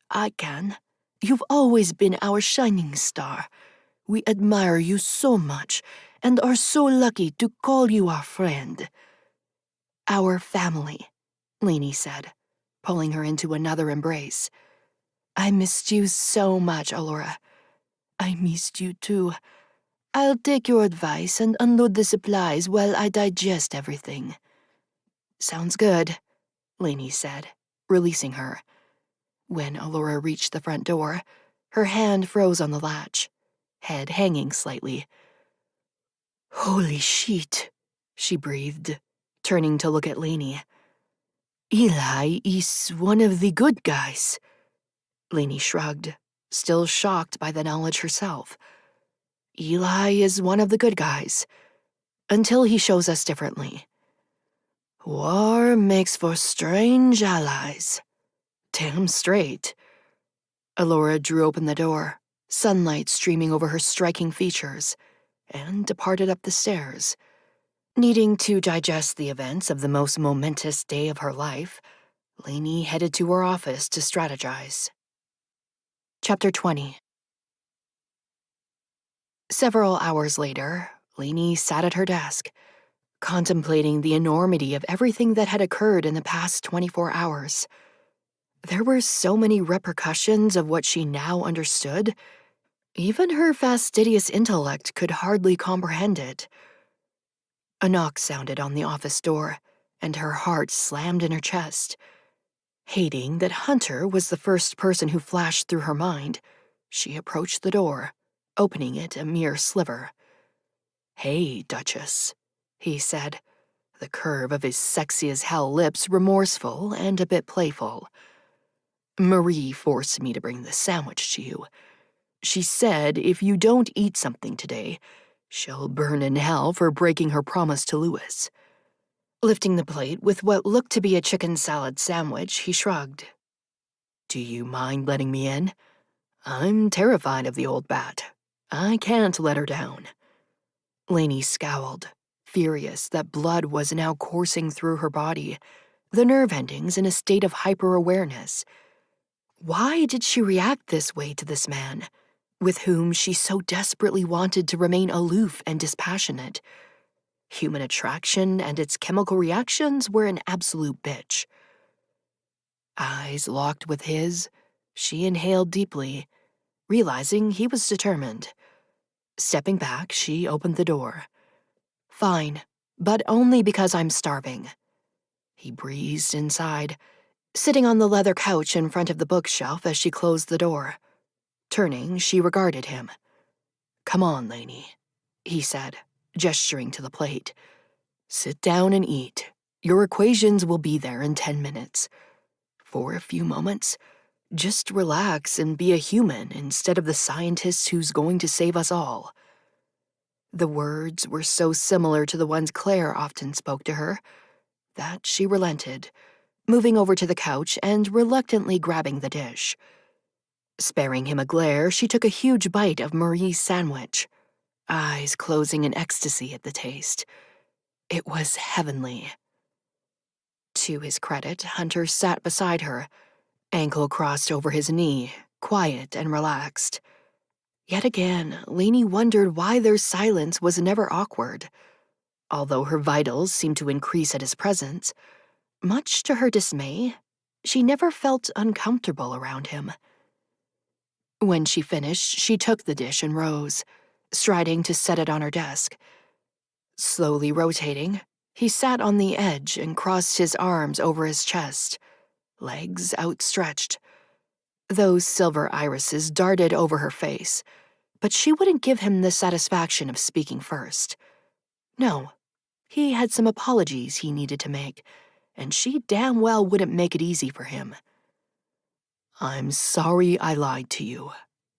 A: I can. You've always been our shining star. We admire you so much and are so lucky to call you our friend. Our family, Lainey said, pulling her into another embrace. I missed you so much, Allura. I missed you too. I'll take your advice and unload the supplies while I digest everything. Sounds good, Lainey said, releasing her. When Allura reached the front door, her hand froze on the latch, head hanging slightly. Holy shit, she breathed, turning to look at Lainey. Eli is one of the good guys. Lainey shrugged, still shocked by the knowledge herself. Eli is one of the good guys, until he shows us differently. War makes for strange allies. Damn straight. Allura drew open the door, sunlight streaming over her striking features, and departed up the stairs. Needing to digest the events of the most momentous day of her life, Lainey headed to her office to strategize. Chapter 20. Several hours later, Lainey sat at her desk, contemplating the enormity of everything that had occurred in the past 24 hours. There were so many repercussions of what she now understood. Even her fastidious intellect could hardly comprehend it. A knock sounded on the office door, and her heart slammed in her chest. Hating that Hunter was the first person who flashed through her mind, she approached the door, opening it a mere sliver. Hey, Duchess, he said, the curve of his sexy-as-hell lips remorseful and a bit playful. Marie forced me to bring this sandwich to you. She said if you don't eat something today, she'll burn in hell for breaking her promise to Louis. Lifting the plate with what looked to be a chicken salad sandwich, he shrugged. Do you mind letting me in? I'm terrified of the old bat. I can't let her down. Lainey scowled, furious that blood was now coursing through her body, the nerve endings in a state of hyper-awareness. Why did she react this way to this man, with whom she so desperately wanted to remain aloof and dispassionate? Human attraction and its chemical reactions were an absolute bitch. Eyes locked with his, she inhaled deeply, realizing he was determined. Stepping back, she opened the door. Fine, but only because I'm starving. He breezed inside, sitting on the leather couch in front of the bookshelf as she closed the door. Turning, she regarded him. Come on, Lainey, he said, gesturing to the plate. Sit down and eat. Your equations will be there in 10 minutes. For a few moments, just relax and be a human instead of the scientist who's going to save us all. The words were so similar to the ones Claire often spoke to her that she relented, moving over to the couch and reluctantly grabbing the dish. Sparing him a glare, she took a huge bite of Marie's sandwich, eyes closing in ecstasy at the taste. It was heavenly. To his credit, Hunter sat beside her, ankle crossed over his knee, quiet and relaxed. Yet again, Lainey wondered why their silence was never awkward. Although her vitals seemed to increase at his presence, much to her dismay, she never felt uncomfortable around him. When she finished, she took the dish and rose, striding to set it on her desk. Slowly rotating, he sat on the edge and crossed his arms over his chest, legs outstretched. Those silver irises darted over her face, but she wouldn't give him the satisfaction of speaking first. No, he had some apologies he needed to make, and she damn well wouldn't make it easy for him. "I'm sorry I lied to you,"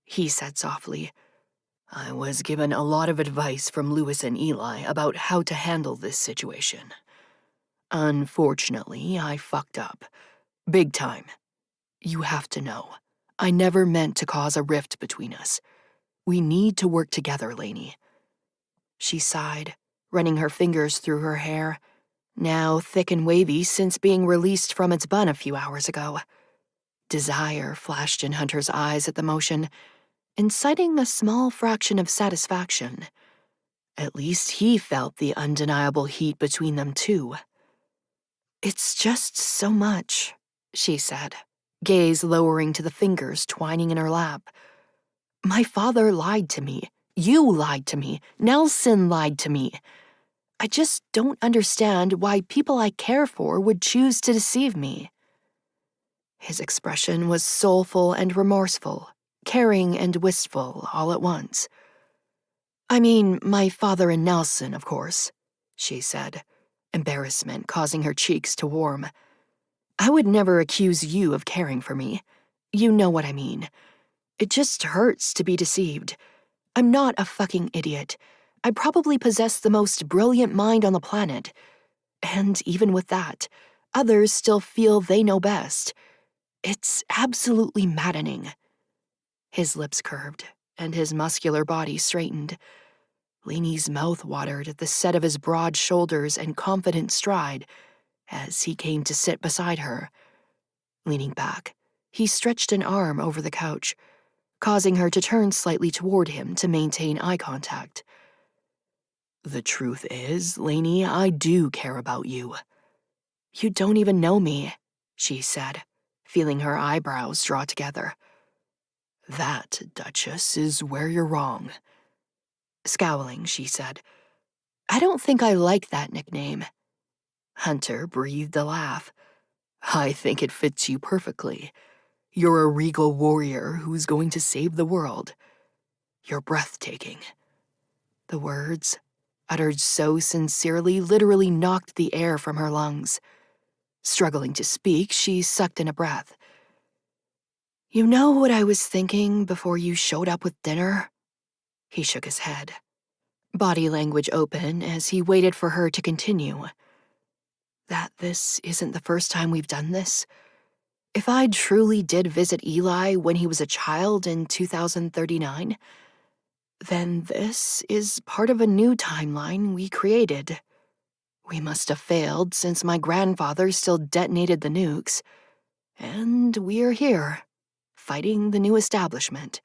A: he said softly. "I was given a lot of advice from Lewis and Eli about how to handle this situation. Unfortunately, I fucked up. Big time. You have to know, I never meant to cause a rift between us. We need to work together, Lainey." She sighed, running her fingers through her hair, now thick and wavy since being released from its bun a few hours ago. Desire flashed in Hunter's eyes at the motion, inciting a small fraction of satisfaction. At least he felt the undeniable heat between them too. "It's just so much," she said, gaze lowering to the fingers twining in her lap. "My father lied to me. You lied to me. Nelson lied to me. I just don't understand why people I care for would choose to deceive me." His expression was soulful and remorseful, caring and wistful all at once. "I mean, my father and Nelson, of course," she said, embarrassment causing her cheeks to warm. "I would never accuse you of caring for me. You know what I mean. It just hurts to be deceived. I'm not a fucking idiot. I probably possess the most brilliant mind on the planet. And even with that, others still feel they know best. It's absolutely maddening." His lips curved, and his muscular body straightened. Lainey's mouth watered at the set of his broad shoulders and confident stride as he came to sit beside her. Leaning back, he stretched an arm over the couch, causing her to turn slightly toward him to maintain eye contact. "The truth is, Lainey, I do care about you." "You don't even know me," she said, feeling her eyebrows draw together. "That, Duchess, is where you're wrong." Scowling, she said, "I don't think I like that nickname." Hunter breathed a laugh. "I think it fits you perfectly. You're a regal warrior who's going to save the world. You're breathtaking." The words, uttered so sincerely, literally knocked the air from her lungs. Struggling to speak, she sucked in a breath. "You know what I was thinking before you showed up with dinner?" He shook his head, body language open as he waited for her to continue. "That this isn't the first time we've done this. If I truly did visit Eli when he was a child in 2039, then this is part of a new timeline we created. We must have failed since my grandfather still detonated the nukes, and we're here, fighting the new establishment."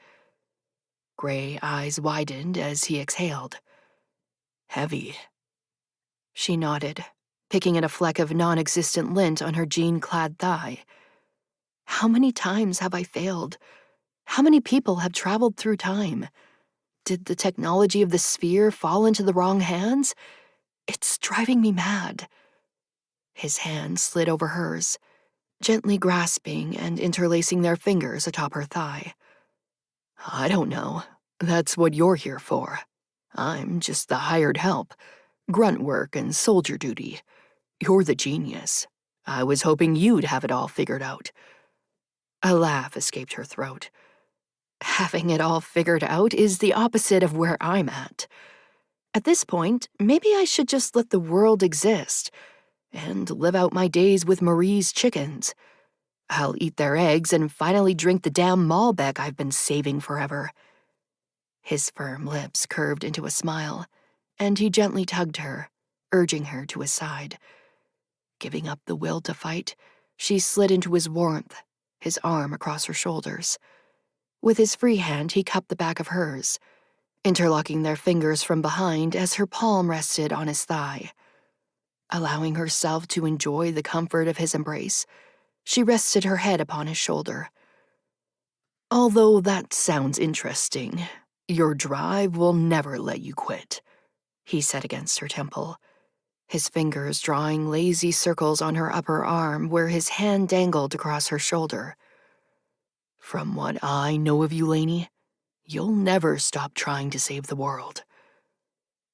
A: Gray eyes widened as he exhaled. "Heavy." She nodded, picking at a fleck of non-existent lint on her jean-clad thigh. "How many times have I failed? How many people have traveled through time? Did the technology of the sphere fall into the wrong hands? It's driving me mad." His hand slid over hers, gently grasping and interlacing their fingers atop her thigh. "I don't know. That's what you're here for. I'm just the hired help, grunt work and soldier duty. You're the genius. I was hoping you'd have it all figured out." A laugh escaped her throat. "Having it all figured out is the opposite of where I'm at. At this point, maybe I should just let the world exist and live out my days with Marie's chickens. I'll eat their eggs and finally drink the damn Malbec I've been saving forever." His firm lips curved into a smile, and he gently tugged her, urging her to his side. Giving up the will to fight, she slid into his warmth, his arm across her shoulders. With his free hand, he cupped the back of hers, interlocking their fingers from behind as her palm rested on his thigh. Allowing herself to enjoy the comfort of his embrace, she rested her head upon his shoulder. "Although that sounds interesting, your drive will never let you quit," he said against her temple, his fingers drawing lazy circles on her upper arm where his hand dangled across her shoulder. "From what I know of you, Lainey, you'll never stop trying to save the world."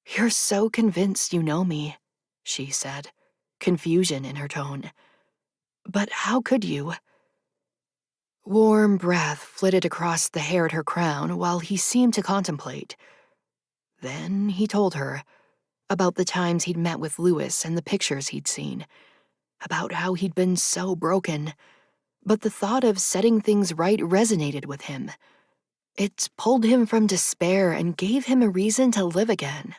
A: "You're so convinced you know me," she said, confusion in her tone. "But how could you?" Warm breath flitted across the hair at her crown while he seemed to contemplate. Then he told her about the times he'd met with Lewis and the pictures he'd seen, about how he'd been so broken, but the thought of setting things right resonated with him. It pulled him from despair and gave him a reason to live again.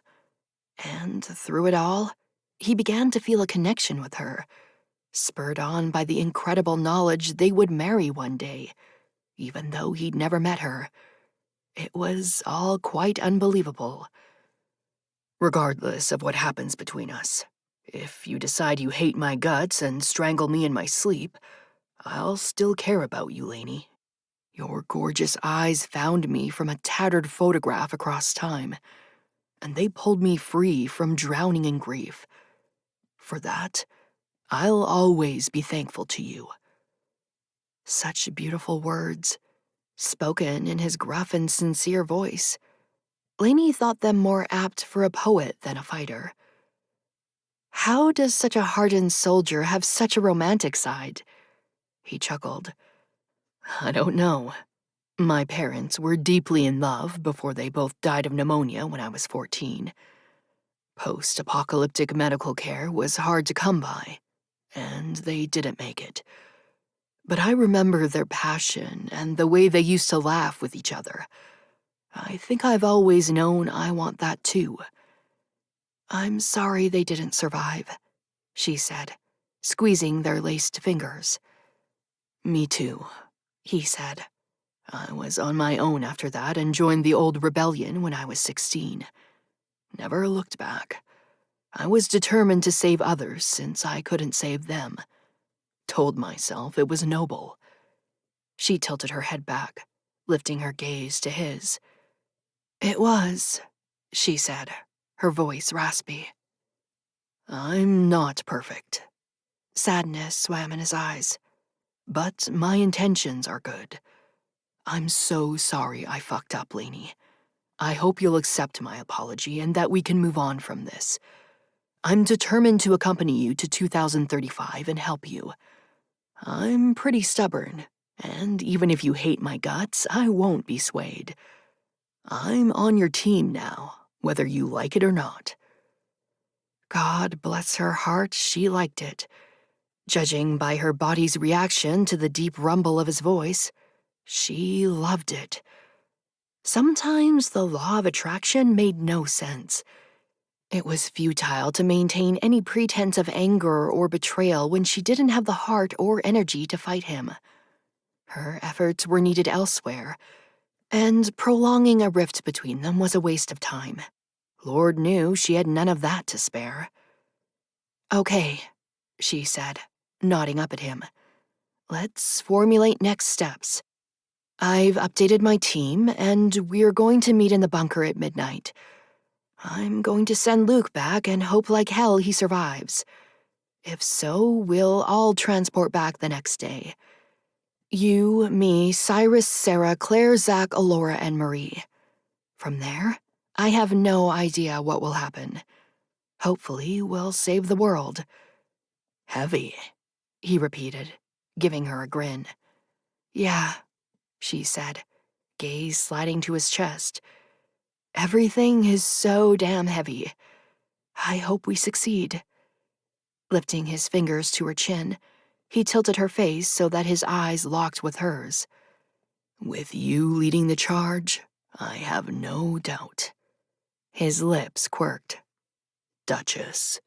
A: And through it all, he began to feel a connection with her, spurred on by the incredible knowledge they would marry one day, even though he'd never met her. It was all quite unbelievable. "Regardless of what happens between us, if you decide you hate my guts and strangle me in my sleep, I'll still care about you, Lainey. Your gorgeous eyes found me from a tattered photograph across time, and they pulled me free from drowning in grief. For that, I'll always be thankful to you." Such beautiful words, spoken in his gruff and sincere voice. Lainey thought them more apt for a poet than a fighter. "How does such a hardened soldier have such a romantic side?" He chuckled. "I don't know. My parents were deeply in love before they both died of pneumonia when I was 14. Post-apocalyptic medical care was hard to come by, and they didn't make it. But I remember their passion and the way they used to laugh with each other. I think I've always known I want that too." "I'm sorry they didn't survive," she said, squeezing their laced fingers. "Me too," he said. "I was on my own after that and joined the old rebellion when I was 16. Never looked back. I was determined to save others since I couldn't save them. Told myself it was noble." She tilted her head back, lifting her gaze to his. "It was," she said, her voice raspy. "I'm not perfect." Sadness swam in his eyes. "But my intentions are good. I'm so sorry I fucked up, Lainey. I hope you'll accept my apology and that we can move on from this. I'm determined to accompany you to 2035 and help you. I'm pretty stubborn, and even if you hate my guts, I won't be swayed. I'm on your team now, whether you like it or not." God bless her heart, she liked it. Judging by her body's reaction to the deep rumble of his voice, she loved it. Sometimes the law of attraction made no sense. It was futile to maintain any pretense of anger or betrayal when she didn't have the heart or energy to fight him. Her efforts were needed elsewhere, and prolonging a rift between them was a waste of time. Lord knew she had none of that to spare. "Okay," she said, nodding up at him. "Let's formulate next steps. I've updated my team, and we're going to meet in the bunker at midnight. I'm going to send Luke back and hope like hell he survives. If so, we'll all transport back the next day. You, me, Cyrus, Sarah, Claire, Zach, Alora, and Marie. From there, I have no idea what will happen. Hopefully, we'll save the world." "Heavy," he repeated, giving her a grin. "Yeah," she said, gaze sliding to his chest. "Everything is so damn heavy. I hope we succeed." Lifting his fingers to her chin, he tilted her face so that his eyes locked with hers. "With you leading the charge, I have no doubt." His lips quirked. "Duchess."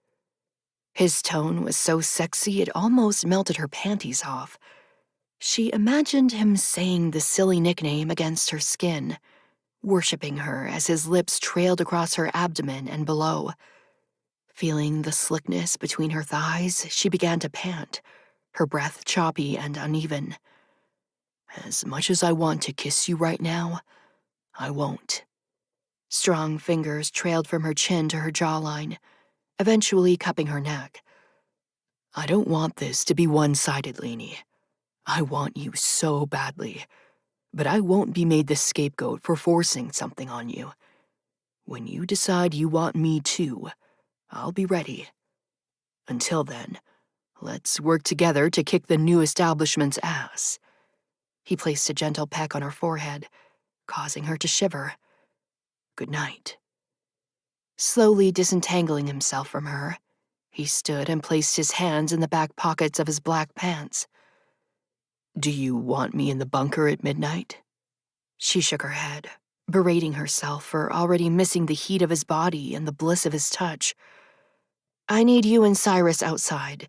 A: His tone was so sexy it almost melted her panties off. She imagined him saying the silly nickname against her skin, worshipping her as his lips trailed across her abdomen and below. Feeling the slickness between her thighs, she began to pant, her breath choppy and uneven. As much as I want to kiss you right now, I won't. Strong fingers trailed from her chin to her jawline, eventually cupping her neck. I don't want this to be one-sided, 𝐸𝐈. I want you so badly, but I won't be made the scapegoat for forcing something on you. When you decide you want me too, I'll be ready. Until then, let's work together to kick the new establishment's ass. He placed a gentle peck on her forehead, causing her to shiver. Good night. Slowly disentangling himself from her, he stood and placed his hands in the back pockets of his black pants. Do you want me in the bunker at midnight? She shook her head, berating herself for already missing the heat of his body and the bliss of his touch. I need you and Cyrus outside,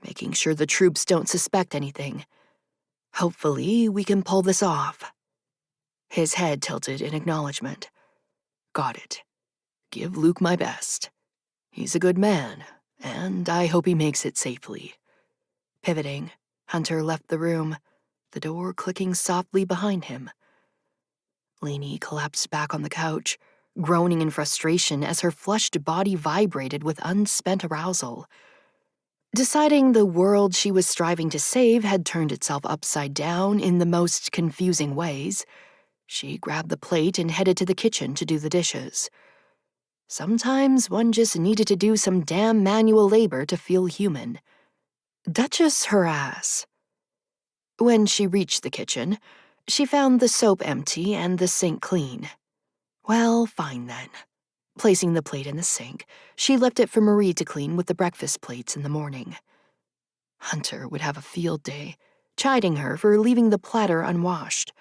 A: making sure the troops don't suspect anything. Hopefully, we can pull this off. His head tilted in acknowledgement. Got it. Give Luke my best. He's a good man, and I hope he makes it safely. Pivoting, Hunter left the room, the door clicking softly behind him. 𝐸𝐈 collapsed back on the couch, groaning in frustration as her flushed body vibrated with unspent arousal. Deciding the world she was striving to save had turned itself upside down in the most confusing ways, she grabbed the plate and headed to the kitchen to do the dishes. Sometimes one just needed to do some damn manual labor to feel human. Duchess her ass. When she reached the kitchen, she found the soap empty and the sink clean. Well, fine then. Placing the plate in the sink, she left it for Marie to clean with the breakfast plates in the morning. Hunter would have a field day, chiding her for leaving the platter unwashed.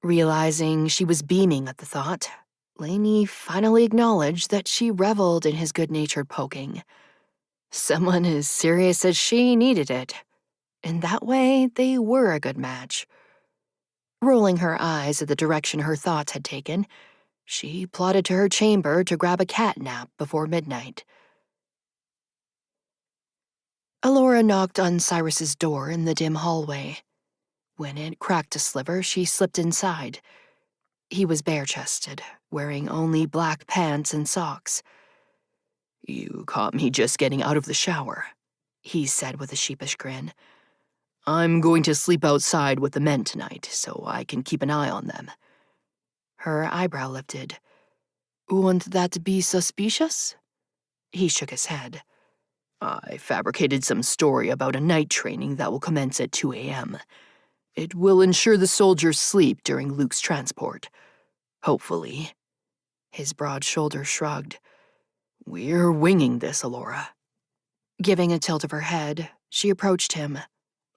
A: Realizing she was beaming at the thought, 𝐸𝐈 finally acknowledged that she reveled in his good-natured poking. Someone as serious as she needed it. In that way, they were a good match. Rolling her eyes at the direction her thoughts had taken, she plodded to her chamber to grab a cat nap before midnight. Elora knocked on Cyrus's door in the dim hallway. When it cracked a sliver, she slipped inside. He was bare-chested, wearing only black pants and socks. You caught me just getting out of the shower, he said with a sheepish grin. I'm going to sleep outside with the men tonight, so I can keep an eye on them. Her eyebrow lifted. Wouldn't that be suspicious? He shook his head. I fabricated some story about a night training that will commence at 2 a.m. It will ensure the soldiers sleep during Luke's transport. Hopefully. His broad shoulders shrugged. We're winging this, Elora. Giving a tilt of her head, she approached him,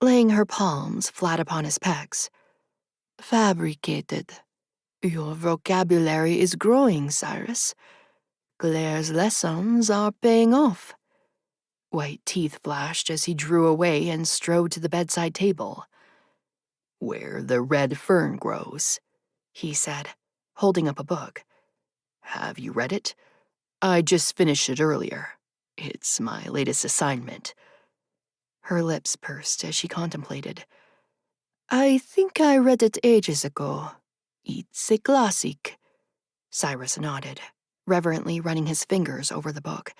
A: laying her palms flat upon his pecs. Fabricated. Your vocabulary is growing, Cyrus. Claire's lessons are paying off. White teeth flashed as he drew away and strode to the bedside table. Where the red fern grows, he said, holding up a book. Have you read it? I just finished it earlier. It's my latest assignment. Her lips pursed as she contemplated. I think I read it ages ago. It's a classic. Cyrus nodded, reverently running his fingers over the book.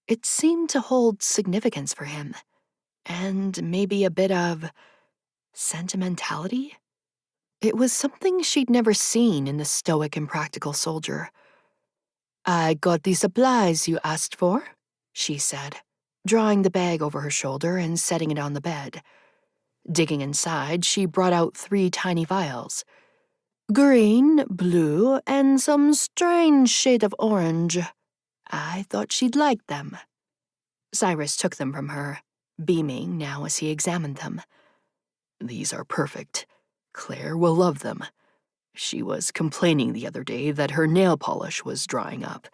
A: It seemed to hold significance for him, and maybe a bit of sentimentality? It was something she'd never seen in the stoic and practical soldier. I got the supplies you asked for, she said, drawing the bag over her shoulder and setting it on the bed. Digging inside, she brought out 3 tiny vials. Green, blue, and some strange shade of orange. I thought she'd like them. Cyrus took them from her, beaming now as he examined them. These are perfect. Claire will love them. She was complaining the other day that her nail polish was drying up.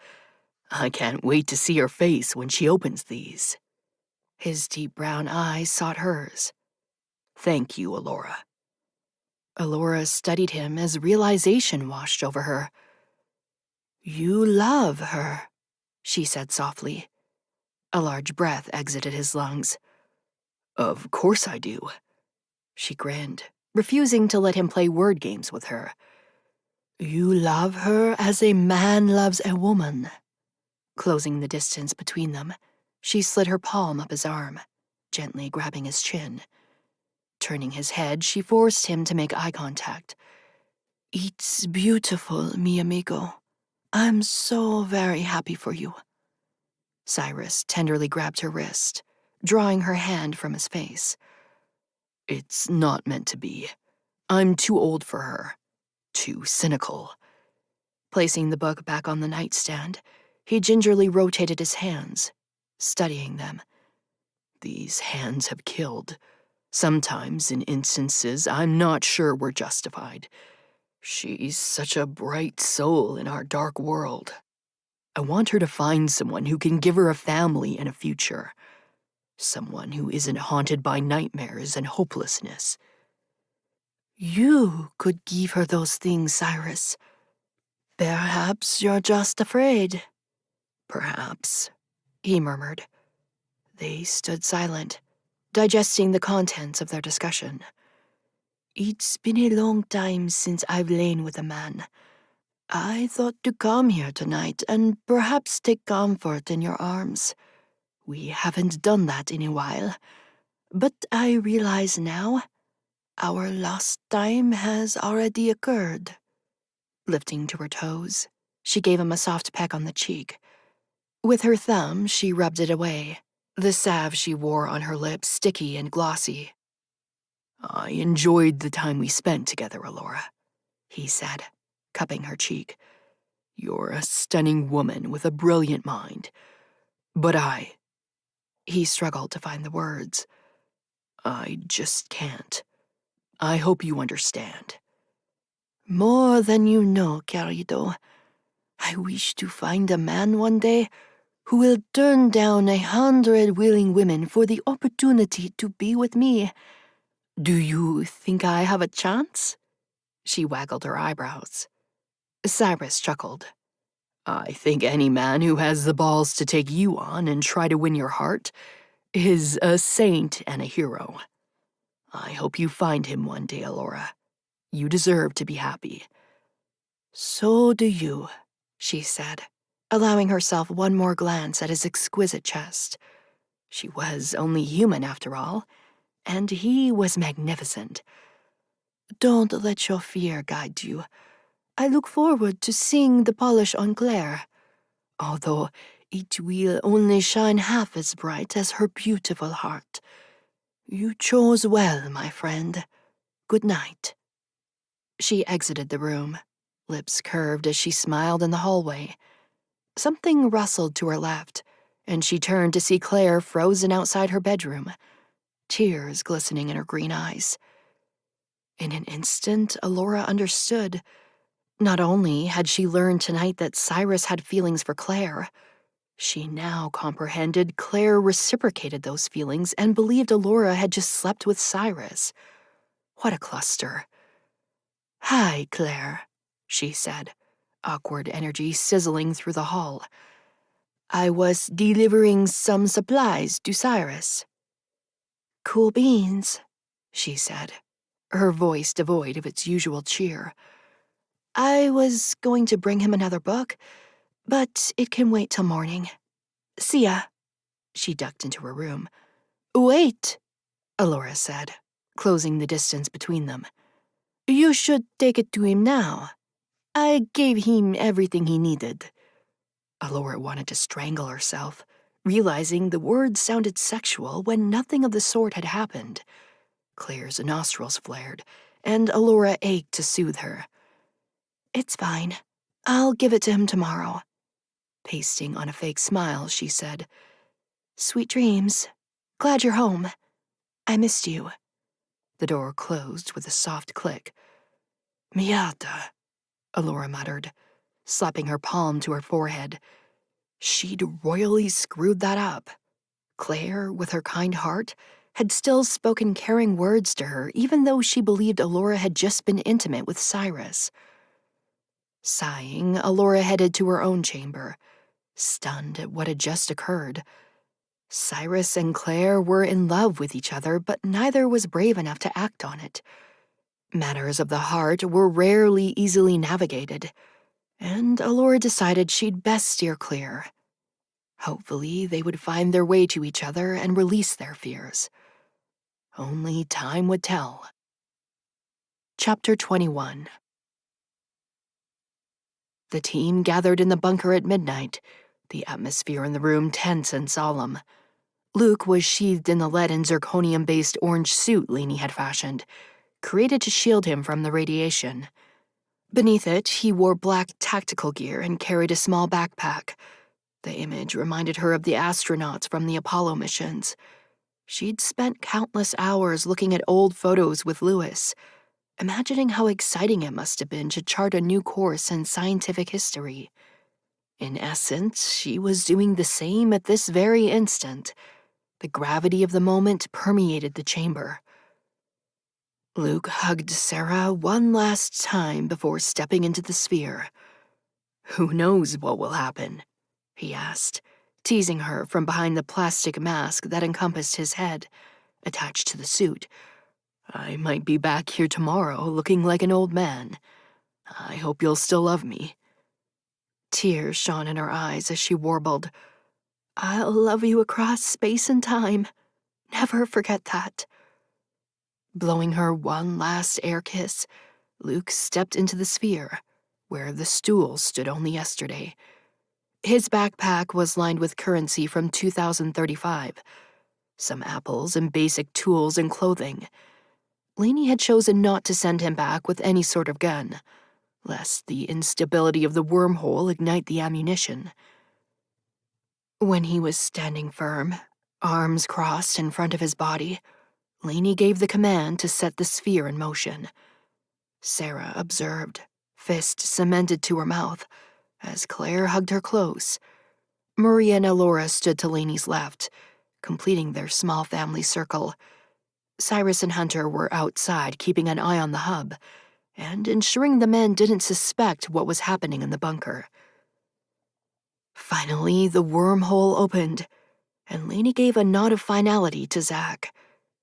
A: I can't wait to see her face when she opens these. His deep brown eyes sought hers. Thank you, Ellora. Ellora studied him as realization washed over her. You love her, she said softly. A large breath exited his lungs. Of course I do. She grinned, refusing to let him play word games with her. You love her as a man loves a woman. Closing the distance between them, she slid her palm up his arm, gently grabbing his chin. Turning his head, she forced him to make eye contact. It's beautiful, mi amigo. I'm so very happy for you. Cyrus tenderly grabbed her wrist, drawing her hand from his face. It's not meant to be. I'm too old for her. Too cynical. Placing the book back on the nightstand, he gingerly rotated his hands, studying them. These hands have killed. Sometimes, in instances, I'm not sure we're justified. She's such a bright soul in our dark world. I want her to find someone who can give her a family and a future. Someone who isn't haunted by nightmares and hopelessness. You could give her those things, Cyrus. Perhaps you're just afraid. Perhaps, he murmured. They stood silent, digesting the contents of their discussion. It's been a long time since I've lain with a man. I thought to come here tonight and perhaps take comfort in your arms. We haven't done that in a while, but I realize now our lost time has already occurred. Lifting to her toes, she gave him a soft peck on the cheek. With her thumb, she rubbed it away, the salve she wore on her lips sticky and glossy. I enjoyed the time we spent together, Ellora, he said, cupping her cheek. You're a stunning woman with a brilliant mind. But he struggled to find the words. I just can't. I hope you understand. More than you know, querido. I wish to find a man one day who will turn down 100 willing women for the opportunity to be with me. Do you think I have a chance? She waggled her eyebrows. Cyrus chuckled. I think any man who has the balls to take you on and try to win your heart is a saint and a hero. I hope you find him one day, Ellora. You deserve to be happy. So do you, she said, allowing herself one more glance at his exquisite chest. She was only human after all, and he was magnificent. Don't let your fear guide you. I look forward to seeing the polish on Claire, although it will only shine half as bright as her beautiful heart. You chose well, my friend. Good night. She exited the room, lips curved as she smiled in the hallway. Something rustled to her left, and she turned to see Claire frozen outside her bedroom, tears glistening in her green eyes. In an instant, Ellora understood. Not only had she learned tonight that Cyrus had feelings for Claire, she now comprehended Claire reciprocated those feelings and believed Ellora had just slept with Cyrus. What a cluster. Hi, Claire, she said, awkward energy sizzling through the hall. I was delivering some supplies to Cyrus. Cool beans, she said, her voice devoid of its usual cheer. I was going to bring him another book, but it can wait till morning. See ya. She ducked into her room. Wait, Ellora said, closing the distance between them. You should take it to him now. I gave him everything he needed. Ellora wanted to strangle herself, realizing the words sounded sexual when nothing of the sort had happened. Claire's nostrils flared, and Ellora ached to soothe her. It's fine. I'll give it to him tomorrow. Pasting on a fake smile, she said, Sweet dreams. Glad you're home. I missed you. The door closed with a soft click. Mierda, Ellora muttered, slapping her palm to her forehead. She'd royally screwed that up. Claire, with her kind heart, had still spoken caring words to her even though she believed Elora had just been intimate with Cyrus. Sighing, Elora headed to her own chamber, stunned at what had just occurred. Cyrus and Claire were in love with each other, but neither was brave enough to act on it. Matters of the heart were rarely easily navigated, and Elora decided she'd best steer clear. Hopefully, they would find their way to each other and release their fears. Only time would tell. Chapter 21. The team gathered in the bunker at midnight, the atmosphere in the room tense and solemn. Luke was sheathed in the lead and zirconium-based orange suit Lainey had fashioned, created to shield him from the radiation. Beneath it, he wore black tactical gear and carried a small backpack. The image reminded her of the astronauts from the Apollo missions. She'd spent countless hours looking at old photos with Lewis, imagining how exciting it must have been to chart a new course in scientific history. In essence, she was doing the same at this very instant. The gravity of the moment permeated the chamber. Luke hugged Sarah one last time before stepping into the sphere. "Who knows what will happen?" he asked, teasing her from behind the plastic mask that encompassed his head, attached to the suit. "I might be back here tomorrow looking like an old man. I hope you'll still love me." Tears shone in her eyes as she warbled, "I'll love you across space and time. Never forget that." Blowing her one last air kiss, Luke stepped into the sphere, where the stool stood only yesterday. His backpack was lined with currency from 2035, some apples and basic tools and clothing. Lainey had chosen not to send him back with any sort of gun, lest the instability of the wormhole ignite the ammunition. When he was standing firm, arms crossed in front of his body, Lainey gave the command to set the sphere in motion. Sarah observed, fist cemented to her mouth, as Claire hugged her close. Maria and Elora stood to Lainey's left, completing their small family circle. Cyrus and Hunter were outside, keeping an eye on the hub, and ensuring the men didn't suspect what was happening in the bunker. Finally, the wormhole opened, and Lainey gave a nod of finality to Zach.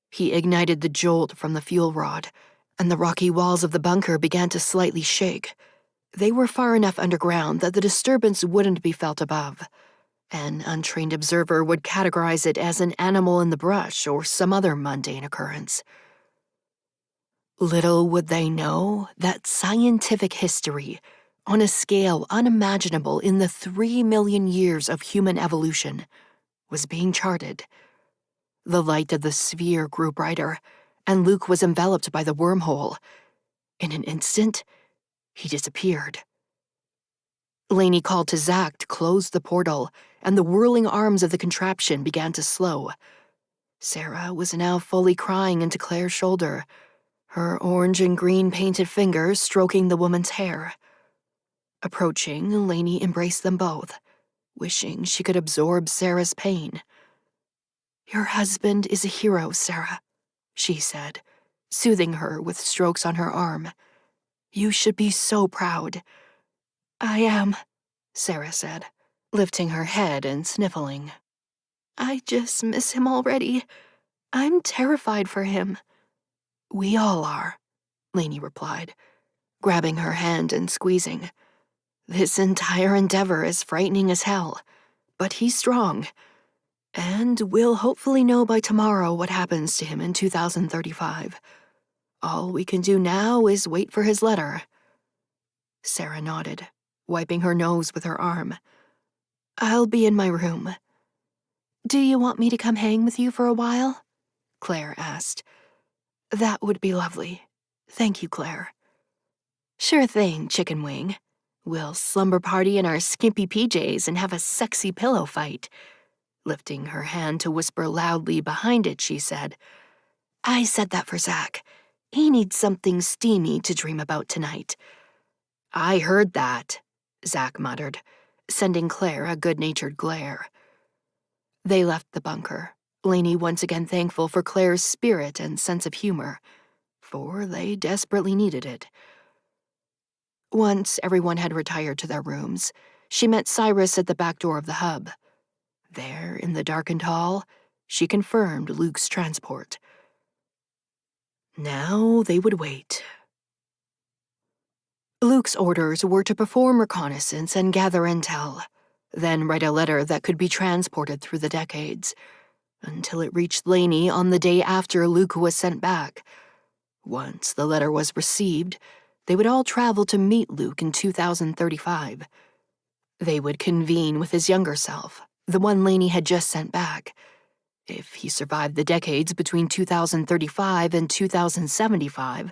A: He ignited the jolt from the fuel rod, and the rocky walls of the bunker began to slightly shake. They were far enough underground that the disturbance wouldn't be felt above. An untrained observer would categorize it as an animal in the brush or some other mundane occurrence. Little would they know that scientific history, on a scale unimaginable in the 3 million years of human evolution, was being charted. The light of the sphere grew brighter, and Luke was enveloped by the wormhole. In an instant, he disappeared. Lainey called to Zach to close the portal, and the whirling arms of the contraption began to slow. Sarah was now fully crying into Claire's shoulder, her orange and green painted fingers stroking the woman's hair. Approaching, Lainey embraced them both, wishing she could absorb Sarah's pain. "Your husband is a hero, Sarah," she said, soothing her with strokes on her arm. "You should be so proud." "I am," Sarah said, lifting her head and sniffling. "I just miss him already. I'm terrified for him." "We all are," Lainey replied, grabbing her hand and squeezing. "This entire endeavor is frightening as hell, but he's strong. And we'll hopefully know by tomorrow what happens to him in 2035. All we can do now is wait for his letter." Sarah nodded, wiping her nose with her arm. "I'll be in my room." "Do you want me to come hang with you for a while?" Claire asked. "That would be lovely. Thank you, Claire." "Sure thing, chicken wing. We'll slumber party in our skimpy PJs and have a sexy pillow fight." Lifting her hand to whisper loudly behind it, she said, "I said that for Zach. He needs something steamy to dream about tonight." "I heard that," Zach muttered, sending Claire a good-natured glare. They left the bunker, Lainey once again thankful for Claire's spirit and sense of humor, for they desperately needed it. Once everyone had retired to their rooms, she met Cyrus at the back door of the hub. There, in the darkened hall, she confirmed Luke's transport. Now they would wait. Luke's orders were to perform reconnaissance and gather intel, then write a letter that could be transported through the decades, until it reached Lainey on the day after Luke was sent back. Once the letter was received, they would all travel to meet Luke in 2035. They would convene with his younger self, the one Lainey had just sent back. If he survived the decades between 2035 and 2075,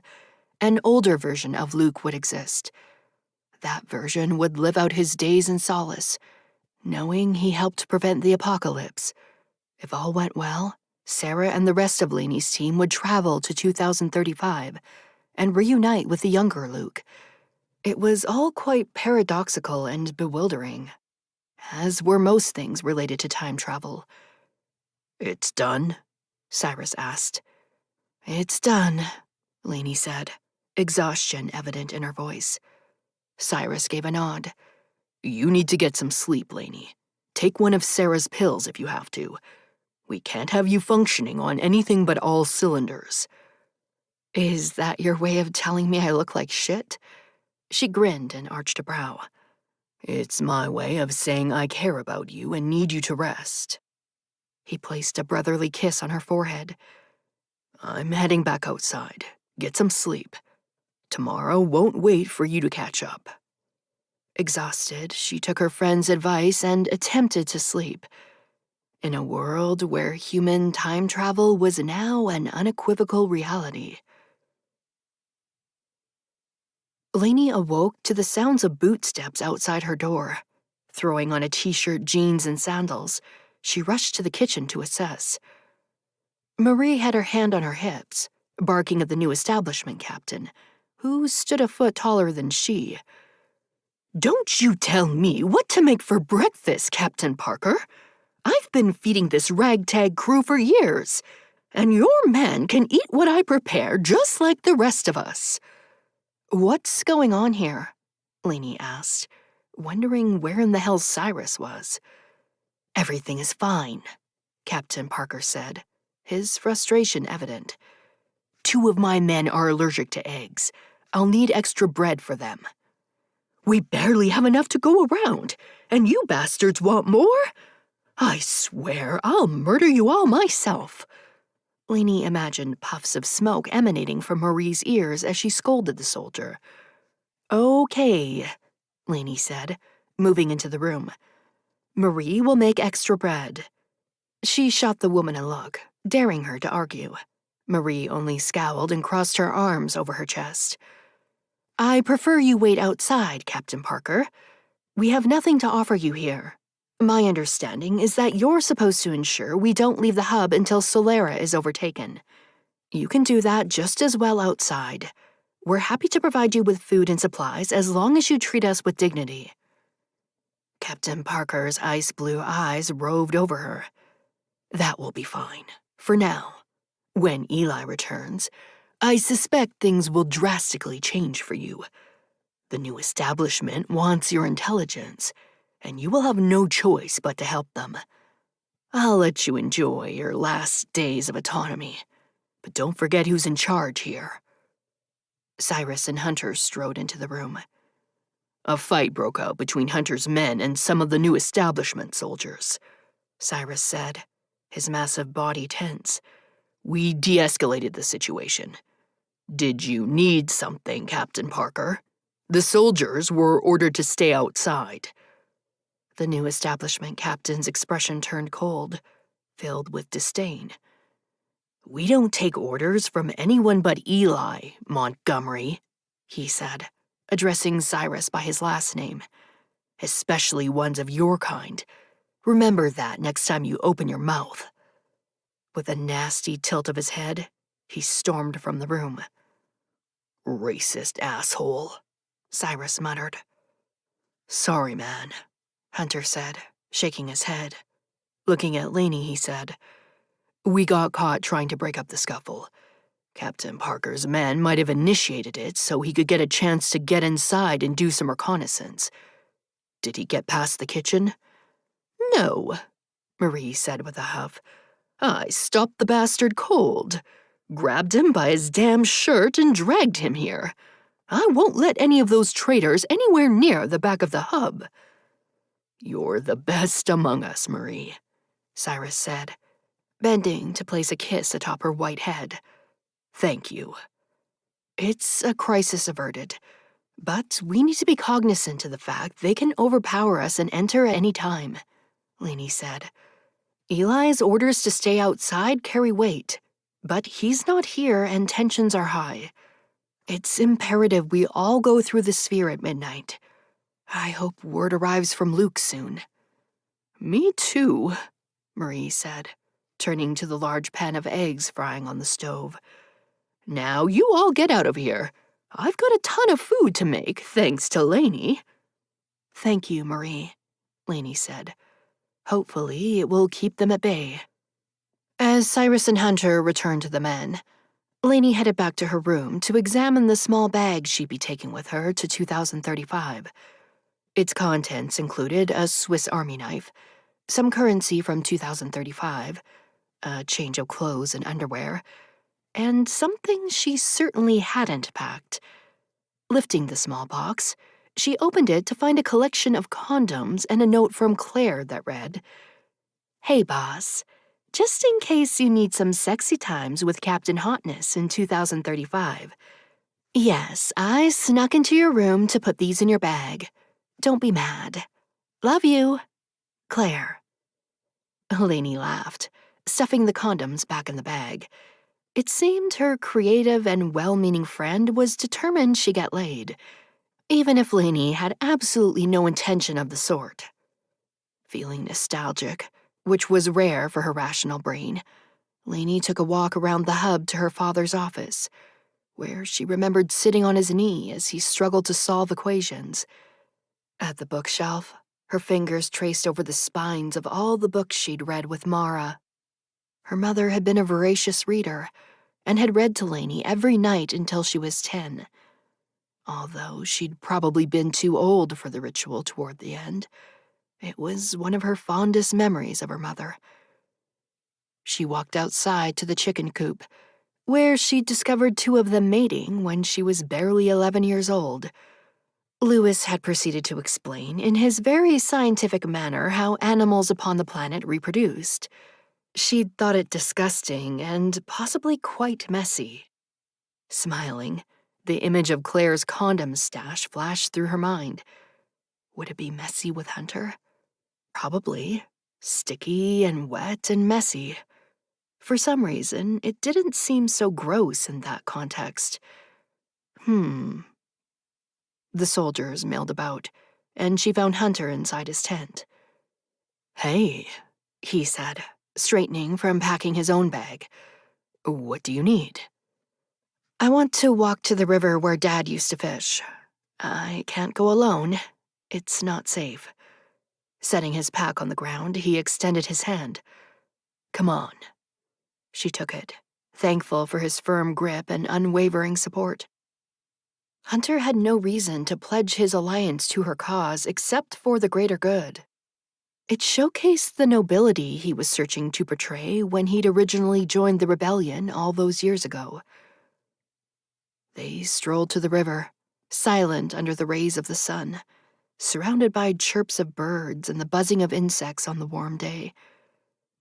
A: an older version of Luke would exist. That version would live out his days in solace, knowing he helped prevent the apocalypse. If all went well, Sarah and the rest of Lainey's team would travel to 2035 and reunite with the younger Luke. It was all quite paradoxical and bewildering, as were most things related to time travel. "It's done?" Cyrus asked. "It's done," Lainey said, exhaustion evident in her voice. Cyrus gave a nod. "You need to get some sleep, Lainey. Take one of Sarah's pills if you have to. We can't have you functioning on anything but all cylinders." "Is that your way of telling me I look like shit?" She grinned and arched a brow. "It's my way of saying I care about you and need you to rest." He placed a brotherly kiss on her forehead. "I'm heading back outside. Get some sleep. Tomorrow won't wait for you to catch up." Exhausted, she took her friend's advice and attempted to sleep. In a world where human time travel was now an unequivocal reality. Lainey awoke to the sounds of bootsteps outside her door. Throwing on a t-shirt, jeans, and sandals, she rushed to the kitchen to assess. Marie had her hand on her hips, barking at the new establishment captain, who stood a foot taller than she. "Don't you tell me what to make for breakfast, Captain Parker. I've been feeding this ragtag crew for years, and your man can eat what I prepare just like the rest of us." "What's going on here?" Lainey asked, wondering where in the hell Cyrus was. "Everything is fine," Captain Parker said, his frustration evident. "2 of my men are allergic to eggs. I'll need extra bread for them." "We barely have enough to go around, and you bastards want more? I swear I'll murder you all myself." Lainey imagined puffs of smoke emanating from Marie's ears as she scolded the soldier. "Okay," Lainey said, moving into the room. "Marie will make extra bread." She shot the woman a look, daring her to argue. Marie only scowled and crossed her arms over her chest. "I prefer you wait outside, Captain Parker. We have nothing to offer you here. My understanding is that you're supposed to ensure we don't leave the hub until Solera is overtaken. You can do that just as well outside. We're happy to provide you with food and supplies as long as you treat us with dignity." Captain Parker's ice-blue eyes roved over her. "That will be fine, for now. When Eli returns, I suspect things will drastically change for you. The new establishment wants your intelligence, and you will have no choice but to help them. I'll let you enjoy your last days of autonomy, but don't forget who's in charge here." Cyrus and Hunter strode into the room. "A fight broke out between Hunter's men and some of the new establishment soldiers," Cyrus said, his massive body tense. "We de-escalated the situation. Did you need something, Captain Parker? The soldiers were ordered to stay outside." The new establishment captain's expression turned cold, filled with disdain. "We don't take orders from anyone but Eli, Montgomery," he said, addressing Cyrus by his last name. "Especially ones of your kind. Remember that next time you open your mouth." With a nasty tilt of his head, he stormed from the room. "Racist asshole," Cyrus muttered. "Sorry, man. Hunter said, shaking his head. Looking at Lainey, he said, "We got caught trying to break up the scuffle. Captain Parker's men might have initiated it so he could get a chance to get inside and do some reconnaissance. Did he get past the kitchen?" "No," Marie said with a huff. "I stopped the bastard cold. Grabbed him by his damn shirt and dragged him here. I won't let any of those traitors anywhere near the back of the hub." "You're the best among us, Marie," Cyrus said, bending to place a kiss atop her white head. "Thank you." "It's a crisis averted, but we need to be cognizant of the fact they can overpower us and enter at any time," Lainey said. "Eli's orders to stay outside carry weight, but he's not here and tensions are high. It's imperative we all go through the sphere at midnight. I hope word arrives from Luke soon." "Me too," Marie said, turning to the large pan of eggs frying on the stove. "Now you all get out of here. I've got a ton of food to make, thanks to Lainey." "Thank you, Marie," Lainey said. "Hopefully it will keep them at bay." As Cyrus and Hunter returned to the men, Lainey headed back to her room to examine the small bag she'd be taking with her to 2035. Its contents included a Swiss Army knife, some currency from 2035, a change of clothes and underwear, and something she certainly hadn't packed. Lifting the small box, she opened it to find a collection of condoms and a note from Claire that read, "Hey, boss. Just in case you need some sexy times with Captain Hotness in 2035. Yes, I snuck into your room to put these in your bag. Don't be mad. Love you. Claire." Lainey laughed, stuffing the condoms back in the bag. It seemed her creative and well-meaning friend was determined she get laid, even if Lainey had absolutely no intention of the sort. Feeling nostalgic, which was rare for her rational brain, Lainey took a walk around the hub to her father's office, where she remembered sitting on his knee as he struggled to solve equations. At the bookshelf, her fingers traced over the spines of all the books she'd read with Mara. Her mother had been a voracious reader and had read to Lainey every night until she was 10. Although she'd probably been too old for the ritual toward the end, it was one of her fondest memories of her mother. She walked outside to the chicken coop, where she'd discovered 2 of them mating when she was barely 11 years old. Lewis had proceeded to explain in his very scientific manner how animals upon the planet reproduced. She'd thought it disgusting and possibly quite messy. Smiling, the image of Claire's condom stash flashed through her mind. Would it be messy with Hunter? Probably. Sticky and wet and messy. For some reason, it didn't seem so gross in that context. The soldiers milled about, and she found Hunter inside his tent. "Hey," he said, straightening from packing his own bag. "What do you need?" "I want to walk to the river where Dad used to fish. I can't go alone. It's not safe." Setting his pack on the ground, he extended his hand. "Come on." She took it, thankful for his firm grip and unwavering support. Hunter had no reason to pledge his alliance to her cause except for the greater good. It showcased the nobility he was searching to portray when he'd originally joined the rebellion all those years ago. They strolled to the river, silent under the rays of the sun, surrounded by chirps of birds and the buzzing of insects on the warm day.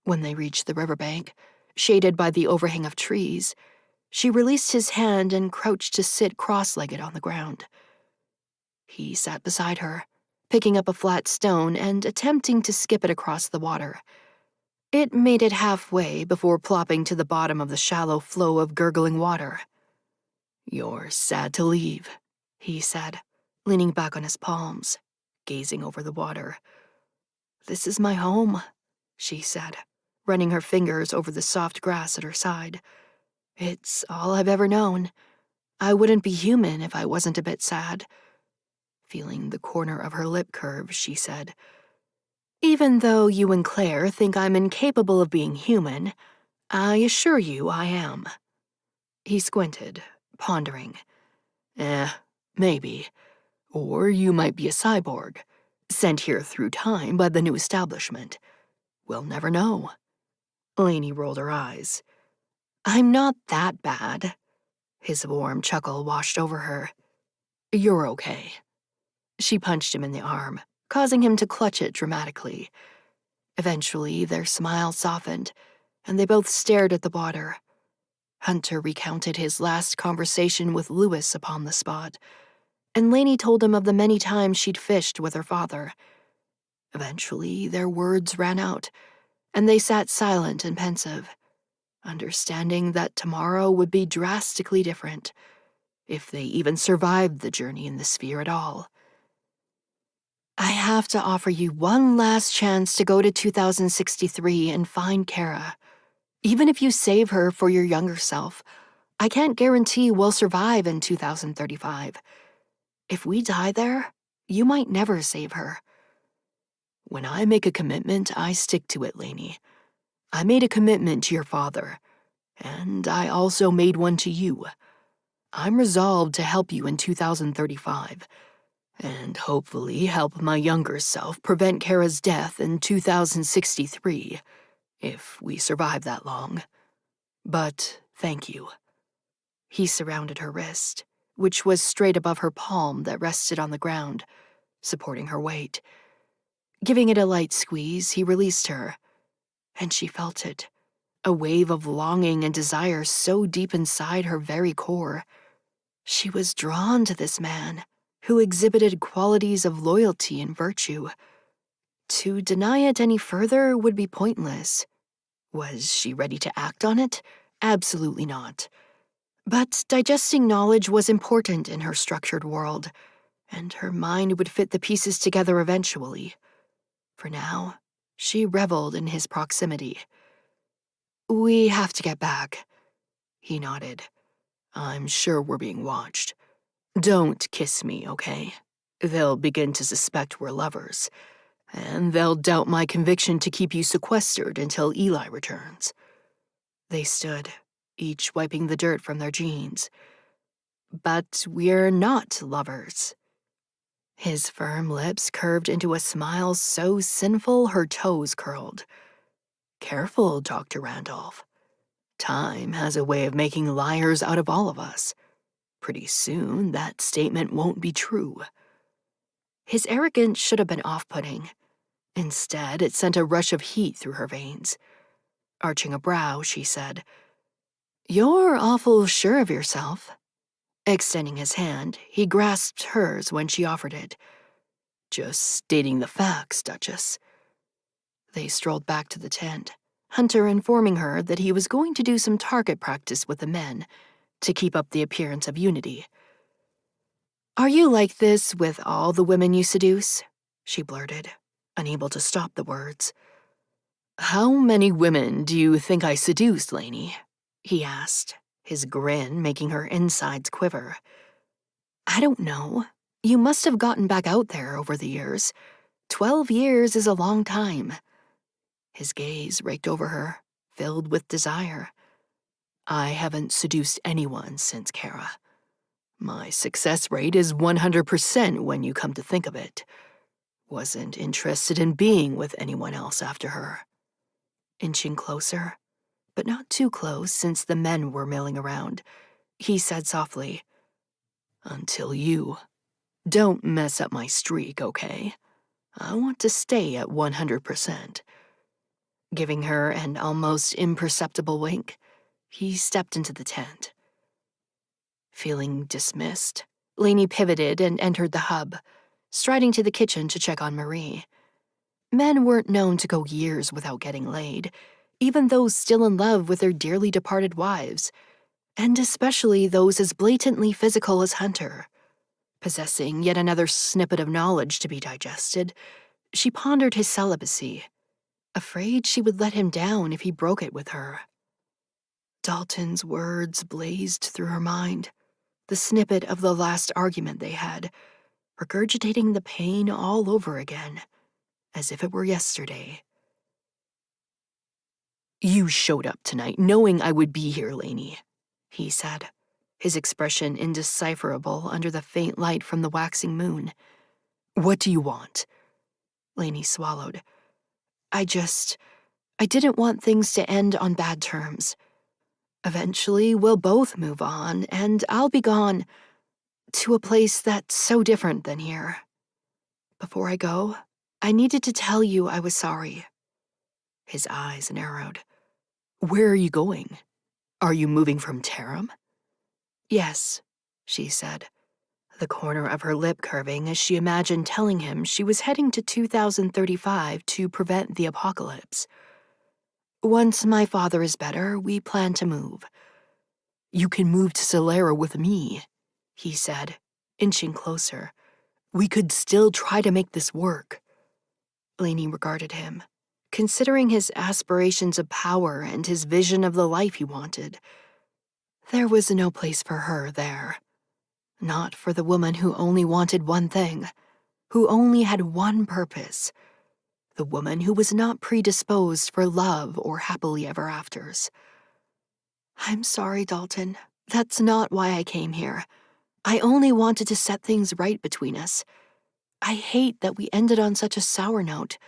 A: When they reached the riverbank, shaded by the overhang of trees, she released his hand and crouched to sit cross-legged on the ground. He sat beside her, picking up a flat stone and attempting to skip it across the water. It made it halfway before plopping to the bottom of the shallow flow of gurgling water. "You're sad to leave," he said, leaning back on his palms, gazing over the water. "This is my home," she said, running her fingers over the soft grass at her side. "It's all I've ever known. I wouldn't be human if I wasn't a bit sad." Feeling the corner of her lip curve, she said, Even though you and Claire think I'm incapable of being human, I assure you I am." He squinted, pondering. Maybe. Or you might be a cyborg, sent here through time by the new establishment. We'll never know." Lainey rolled her eyes. "I'm not that bad." His warm chuckle washed over her. "You're okay." She punched him in the arm, causing him to clutch it dramatically. Eventually, their smile softened, and they both stared at the water. Hunter recounted his last conversation with Lewis upon the spot, and Lainey told him of the many times she'd fished with her father. Eventually, their words ran out, and they sat silent and pensive, understanding that tomorrow would be drastically different, if they even survived the journey in the sphere at all. "I have to offer you one last chance to go to 2063 and find Kara. Even if you save her for your younger self, I can't guarantee we'll survive in 2035. If we die there, you might never save her." "When I make a commitment, I stick to it, Lainey. I made a commitment to your father, and I also made one to you. I'm resolved to help you in 2035, and hopefully help my younger self prevent Kara's death in 2063, if we survive that long. But thank you." He surrounded her wrist, which was straight above her palm that rested on the ground, supporting her weight. Giving it a light squeeze, he released her, and she felt it, a wave of longing and desire so deep inside her very core. She was drawn to this man, who exhibited qualities of loyalty and virtue. To deny it any further would be pointless. Was she ready to act on it? Absolutely not. But digesting knowledge was important in her structured world, and her mind would fit the pieces together eventually. For now, she reveled in his proximity. "We have to get back." He nodded. "I'm sure we're being watched. Don't kiss me, okay? They'll begin to suspect we're lovers, and they'll doubt my conviction to keep you sequestered until Eli returns." They stood, each wiping the dirt from their jeans. "But we're not lovers." His firm lips curved into a smile so sinful her toes curled. "Careful, Dr. Randolph. Time has a way of making liars out of all of us. Pretty soon, that statement won't be true." His arrogance should have been off-putting. Instead, it sent a rush of heat through her veins. Arching a brow, she said, "You're awful sure of yourself." Extending his hand, he grasped hers when she offered it. "Just stating the facts, Duchess." They strolled back to the tent, Hunter informing her that he was going to do some target practice with the men to keep up the appearance of unity. "Are you like this with all the women you seduce?" she blurted, unable to stop the words. "How many women do you think I seduced, Lainey?" he asked, his grin making her insides quiver. "I don't know. You must have gotten back out there over the years. 12 years is a long time." His gaze raked over her, filled with desire. "I haven't seduced anyone since Kara. My success rate is 100% when you come to think of it. Wasn't interested in being with anyone else after her." Inching closer, but not too close since the men were milling around, he said softly, "Until you. Don't mess up my streak, okay? I want to stay at 100%. Giving her an almost imperceptible wink, he stepped into the tent. Feeling dismissed, Lainey pivoted and entered the hub, striding to the kitchen to check on Marie. Men weren't known to go years without getting laid, even those still in love with their dearly departed wives, and especially those as blatantly physical as Hunter. Possessing yet another snippet of knowledge to be digested, she pondered his celibacy, afraid she would let him down if he broke it with her. Dalton's words blazed through her mind, the snippet of the last argument they had, regurgitating the pain all over again. as if it were yesterday. "You showed up tonight knowing I would be here, Lainey," he said, his expression indecipherable under the faint light from the waxing moon. "What do you want?" Lainey swallowed. I didn't want things to end on bad terms. Eventually, we'll both move on, and I'll be gone to a place that's so different than here. Before I go, I needed to tell you I was sorry." His eyes narrowed. "Where are you going? Are you moving from Tarim?" "Yes," she said, the corner of her lip curving as she imagined telling him she was heading to 2035 to prevent the apocalypse. "Once my father is better, we plan to move." "You can move to Solera with me," he said, inching closer. "We could still try to make this work." Lainey regarded him, considering his aspirations of power and his vision of the life he wanted. There was no place for her there. Not for the woman who only wanted one thing, who only had one purpose. The woman who was not predisposed for love or happily ever afters. "I'm sorry, Dalton. That's not why I came here. I only wanted to set things right between us. I hate that we ended on such a sour note.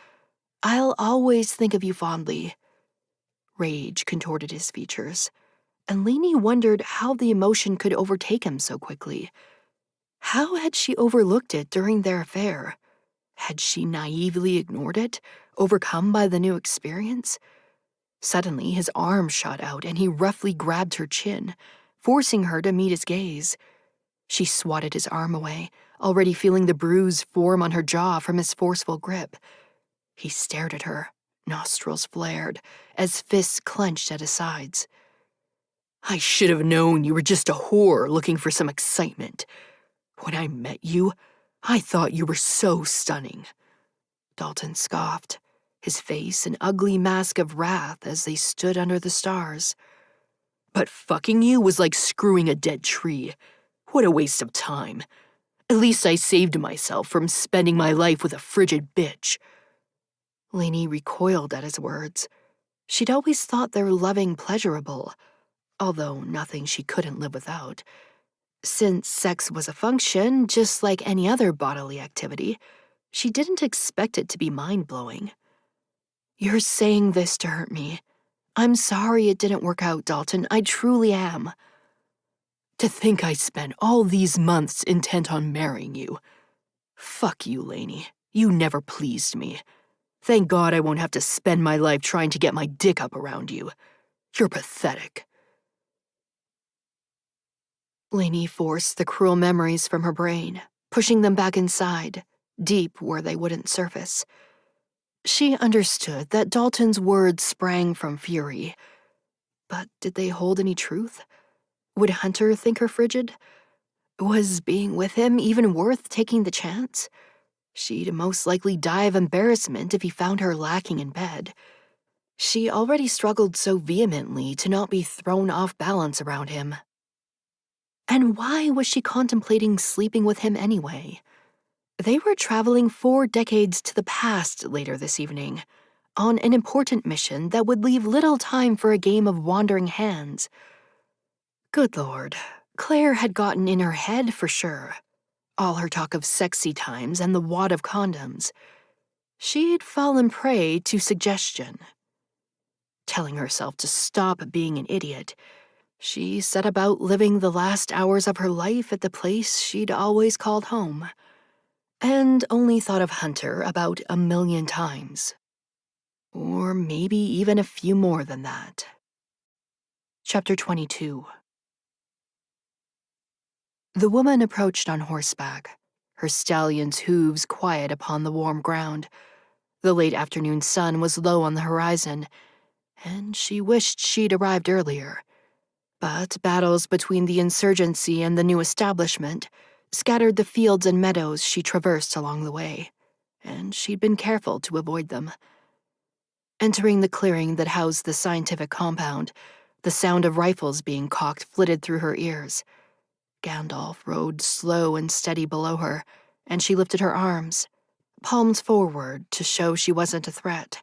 A: I'll always think of you fondly." Rage contorted his features, and Lainey wondered how the emotion could overtake him so quickly. How had she overlooked it during their affair? Had she naively ignored it, overcome by the new experience? Suddenly, his arm shot out and he roughly grabbed her chin, forcing her to meet his gaze. She swatted his arm away, already feeling the bruise form on her jaw from his forceful grip. He stared at her, nostrils flared, as fists clenched at his sides. "I should have known you were just a whore looking for some excitement. When I met you, I thought you were so stunning." Dalton scoffed, his face an ugly mask of wrath as they stood under the stars. "But fucking you was like screwing a dead tree. What a waste of time. At least I saved myself from spending my life with a frigid bitch." Lainey recoiled at his words. She'd always thought their loving pleasurable, although nothing she couldn't live without. Since sex was a function, just like any other bodily activity, she didn't expect it to be mind-blowing. "You're saying this to hurt me. I'm sorry it didn't work out, Dalton. I truly am." "To think I spent all these months intent on marrying you. Fuck you, Lainey. You never pleased me. Thank God I won't have to spend my life trying to get my dick up around you. You're pathetic." Lainey forced the cruel memories from her brain, pushing them back inside, deep where they wouldn't surface. She understood that Dalton's words sprang from fury. But did they hold any truth? Would Hunter think her frigid? Was being with him even worth taking the chance? She'd most likely die of embarrassment if he found her lacking in bed. She already struggled so vehemently to not be thrown off balance around him. And why was she contemplating sleeping with him anyway? They were traveling 4 decades to the past later this evening, on an important mission that would leave little time for a game of wandering hands. Good Lord, Claire had gotten in her head for sure. All her talk of sexy times and the wad of condoms. She'd fallen prey to suggestion. Telling herself to stop being an idiot, she set about living the last hours of her life at the place she'd always called home, and only thought of Hunter about 1,000,000 times. Or maybe even a few more than that. Chapter 22. The woman approached on horseback, her stallion's hooves quiet upon the warm ground. The late afternoon sun was low on the horizon, and she wished she'd arrived earlier. But battles between the insurgency and the new establishment scattered the fields and meadows she traversed along the way, and she'd been careful to avoid them. Entering the clearing that housed the scientific compound, the sound of rifles being cocked flitted through her ears. Gandalf rode slow and steady below her, and she lifted her arms, palms forward to show she wasn't a threat.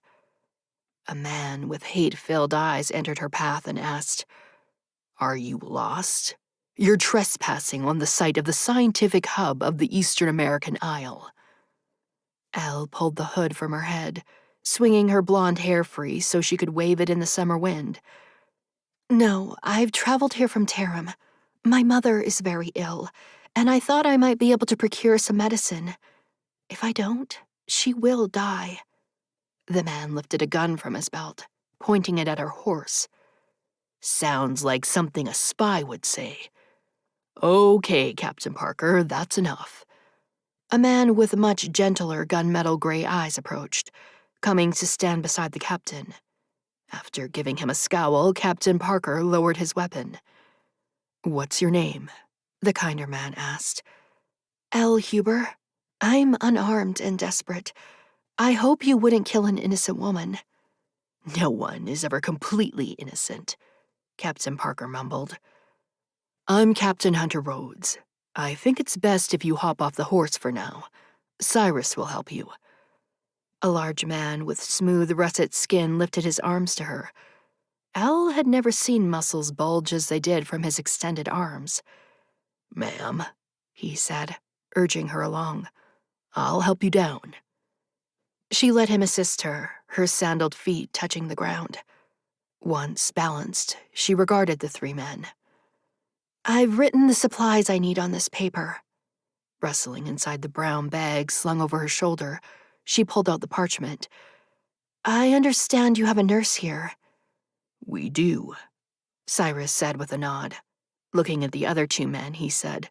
A: A man with hate-filled eyes entered her path and asked, "Are you lost? You're trespassing on the site of the scientific hub of the Eastern American Isle." Elle pulled the hood from her head, swinging her blonde hair free so she could wave it in the summer wind. "No, I've traveled here from Tarim. My mother is very ill, and I thought I might be able to procure some medicine. If I don't, she will die." The man lifted a gun from his belt, pointing it at her horse. "Sounds like something a spy would say. Okay, Captain Parker, that's enough." A man with much gentler gunmetal gray eyes approached, coming to stand beside the captain. After giving him a scowl, Captain Parker lowered his weapon. "What's your name?" the kinder man asked. "𝐿𝐻𝑢𝑏𝑟. I'm unarmed and desperate. I hope you wouldn't kill an innocent woman." "No one is ever completely innocent," Captain Parker mumbled. "I'm Captain Hunter Rhodes. I think it's best if you hop off the horse for now. Cyrus will help you." A large man with smooth, russet skin lifted his arms to her. Elle had never seen muscles bulge as they did from his extended arms. "Ma'am," he said, urging her along. "I'll help you down." She let him assist her, her sandaled feet touching the ground. Once balanced, she regarded the three men. "I've written the supplies I need on this paper." Rustling inside the brown bag slung over her shoulder, she pulled out the parchment. "I understand you have a nurse here." "We do," Cyrus said with a nod. Looking at the other two men, he said,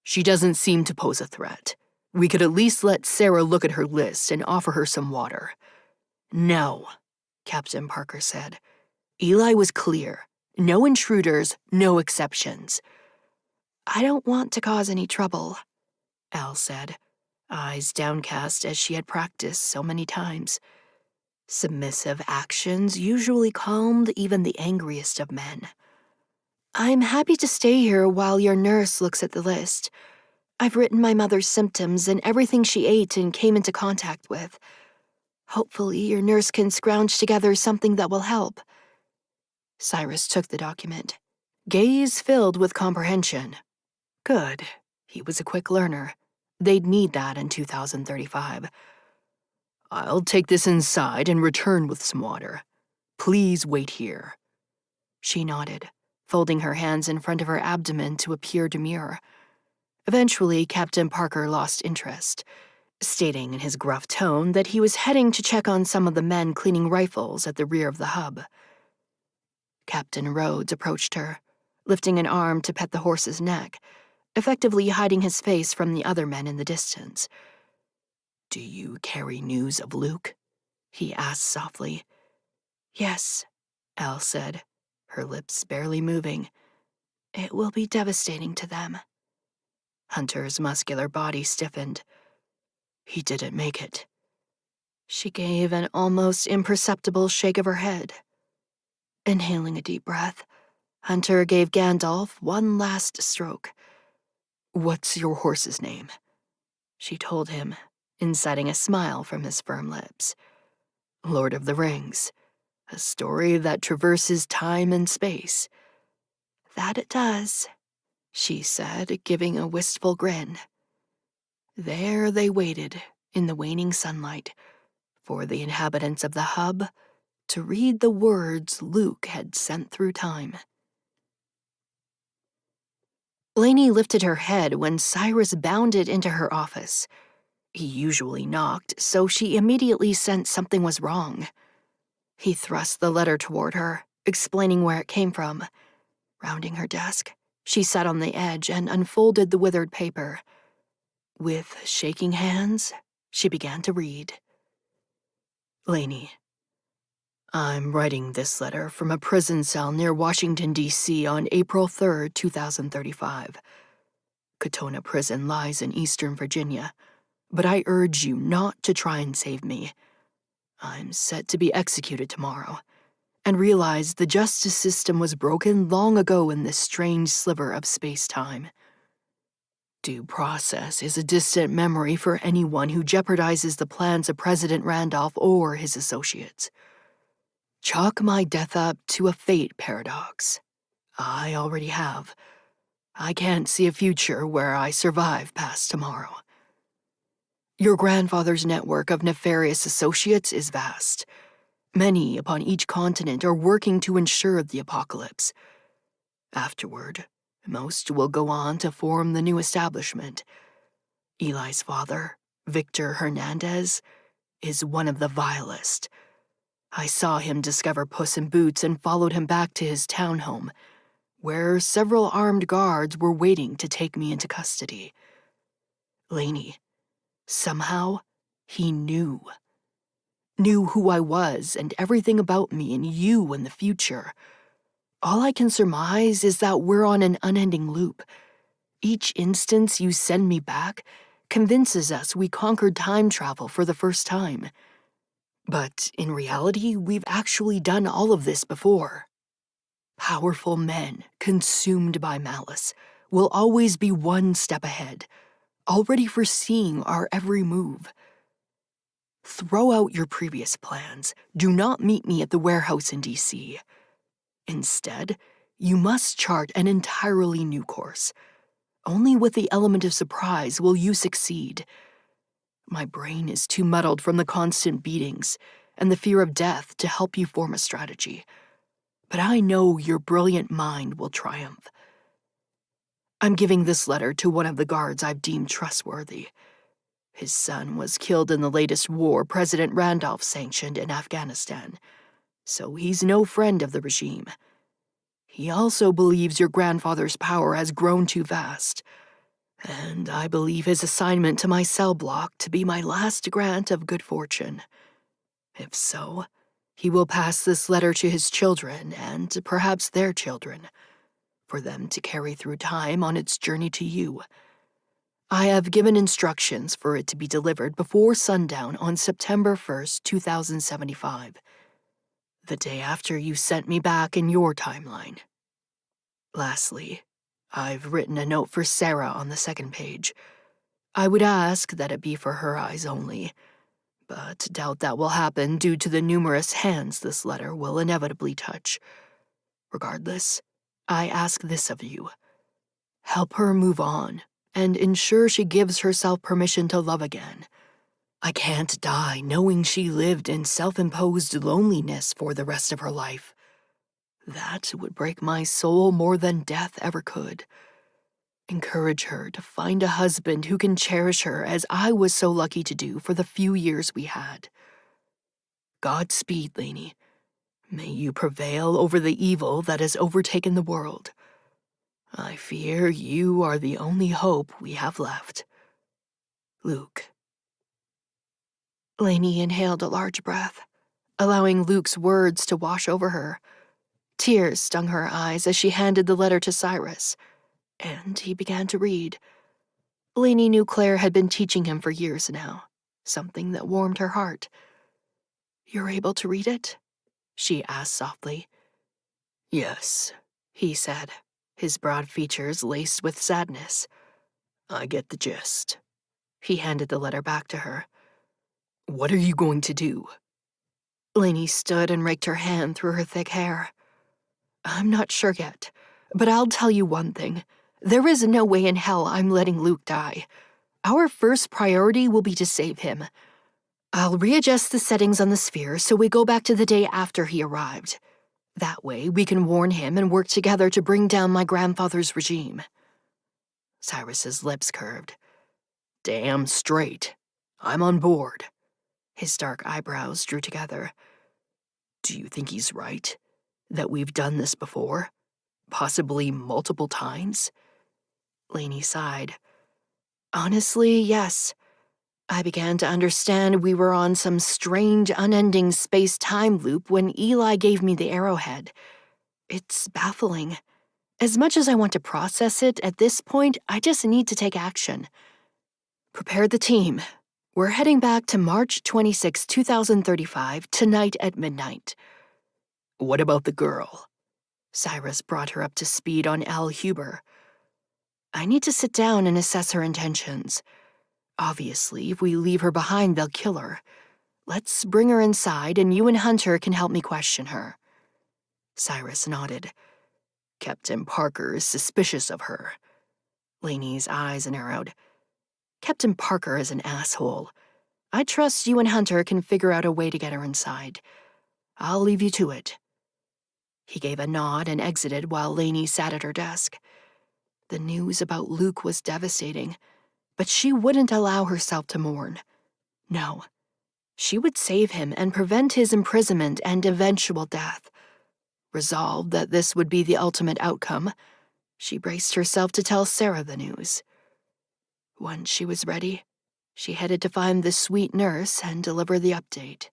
A: "She doesn't seem to pose a threat. We could at least let Sarah look at her list and offer her some water." "No," Captain Parker said. "Eli was clear. No intruders, no exceptions." "I don't want to cause any trouble," Elle said, eyes downcast as she had practiced so many times. Submissive actions usually calmed even the angriest of men. "I'm happy to stay here while your nurse looks at the list. I've written my mother's symptoms and everything she ate and came into contact with. Hopefully your nurse can scrounge together something that will help." Cyrus took the document, gaze filled with comprehension. Good. He was a quick learner. They'd need that in 2035. "I'll take this inside and return with some water. Please wait here." She nodded, folding her hands in front of her abdomen to appear demure. Eventually, Captain Parker lost interest, stating in his gruff tone that he was heading to check on some of the men cleaning rifles at the rear of the hub. Captain Rhodes approached her, lifting an arm to pet the horse's neck, effectively hiding his face from the other men in the distance. "Do you carry news of Luke?" he asked softly. "Yes," Elle said, her lips barely moving. "It will be devastating to them." Hunter's muscular body stiffened. "He didn't make it." She gave an almost imperceptible shake of her head. Inhaling a deep breath, Hunter gave Gandalf one last stroke. "What's your horse's name?" she told him, inciting a smile from his firm lips. "Lord of the Rings, a story that traverses time and space." "That it does," she said, giving a wistful grin. There they waited, in the waning sunlight, for the inhabitants of the hub to read the words Luke had sent through time. Lainey lifted her head when Cyrus bounded into her office. He usually knocked, so she immediately sensed something was wrong. He thrust the letter toward her, explaining where it came from. Rounding her desk, she sat on the edge and unfolded the withered paper. With shaking hands, she began to read. "Lainey, I'm writing this letter from a prison cell near Washington, D.C. on April 3rd, 2035. Katona Prison lies in Eastern Virginia, but I urge you not to try and save me. I'm set to be executed tomorrow, and realize the justice system was broken long ago in this strange sliver of space-time. Due process is a distant memory for anyone who jeopardizes the plans of President Randolph or his associates. Chalk my death up to a fate paradox. I already have. I can't see a future where I survive past tomorrow. Your grandfather's network of nefarious associates is vast. Many upon each continent are working to ensure the apocalypse. Afterward, most will go on to form the new establishment. Eli's father, Victor Hernandez, is one of the vilest. I saw him discover Puss in Boots and followed him back to his townhome, where several armed guards were waiting to take me into custody. Lainey, somehow, he knew who I was and everything about me and you in the future. All I can surmise is that we're on an unending loop. Each instance you send me back convinces us we conquered time travel for the first time. But in reality, we've actually done all of this before. Powerful men, consumed by malice, will always be one step ahead, already foreseeing our every move. Throw out your previous plans. Do not meet me at the warehouse in D.C. Instead, you must chart an entirely new course. Only with the element of surprise will you succeed. My brain is too muddled from the constant beatings and the fear of death to help you form a strategy. But I know your brilliant mind will triumph. I'm giving this letter to one of the guards I've deemed trustworthy. His son was killed in the latest war President Randolph sanctioned in Afghanistan, so he's no friend of the regime. He also believes your grandfather's power has grown too vast, and I believe his assignment to my cell block to be my last grant of good fortune. If so, he will pass this letter to his children and perhaps their children, for them to carry through time on its journey to you. I have given instructions for it to be delivered before sundown on September 1st, 2075, the day after you sent me back in your timeline. Lastly, I've written a note for Sarah on the second page. I would ask that it be for her eyes only, but doubt that will happen due to the numerous hands this letter will inevitably touch. Regardless, I ask this of you. Help her move on, and ensure she gives herself permission to love again. I can't die knowing she lived in self-imposed loneliness for the rest of her life. That would break my soul more than death ever could. Encourage her to find a husband who can cherish her as I was so lucky to do for the few years we had. Godspeed, Lainey. May you prevail over the evil that has overtaken the world. I fear you are the only hope we have left. Luke. Lainey inhaled a large breath, allowing Luke's words to wash over her. Tears stung her eyes as she handed the letter to Cyrus, and he began to read. Lainey knew Claire had been teaching him for years now, something that warmed her heart. "You're able to read it?" she asked softly. "Yes," he said, his broad features laced with sadness. "I get the gist." He handed the letter back to her. "What are you going to do?" Lainey stood and raked her hand through her thick hair. "I'm not sure yet, but I'll tell you one thing. There is no way in hell I'm letting Luke die. Our first priority will be to save him. I'll readjust the settings on the sphere so we go back to the day after he arrived. That way we can warn him and work together to bring down my grandfather's regime." Cyrus's lips curved. "Damn straight. I'm on board." His dark eyebrows drew together. "Do you think he's right? That we've done this before? Possibly multiple times?" Lainey sighed. "Honestly, yes. I began to understand we were on some strange, unending space-time loop when Eli gave me the arrowhead. It's baffling. As much as I want to process it, at this point, I just need to take action. Prepare the team. We're heading back to March 26, 2035, tonight at midnight." "What about the girl?" Cyrus brought her up to speed on 𝐴𝐿 𝐷𝐿𝐴𝐿. I need to sit down and assess her intentions. Obviously, if we leave her behind, they'll kill her. Let's bring her inside, and you and Hunter can help me question her." Cyrus nodded. "Captain Parker is suspicious of her." Lainey's eyes narrowed. "Captain Parker is an asshole. I trust you and Hunter can figure out a way to get her inside. I'll leave you to it." He gave a nod and exited while Lainey sat at her desk. The news about Luke was devastating, but she wouldn't allow herself to mourn. No. She would save him and prevent his imprisonment and eventual death. Resolved that this would be the ultimate outcome, she braced herself to tell Sarah the news. Once she was ready, she headed to find the sweet nurse and deliver the update.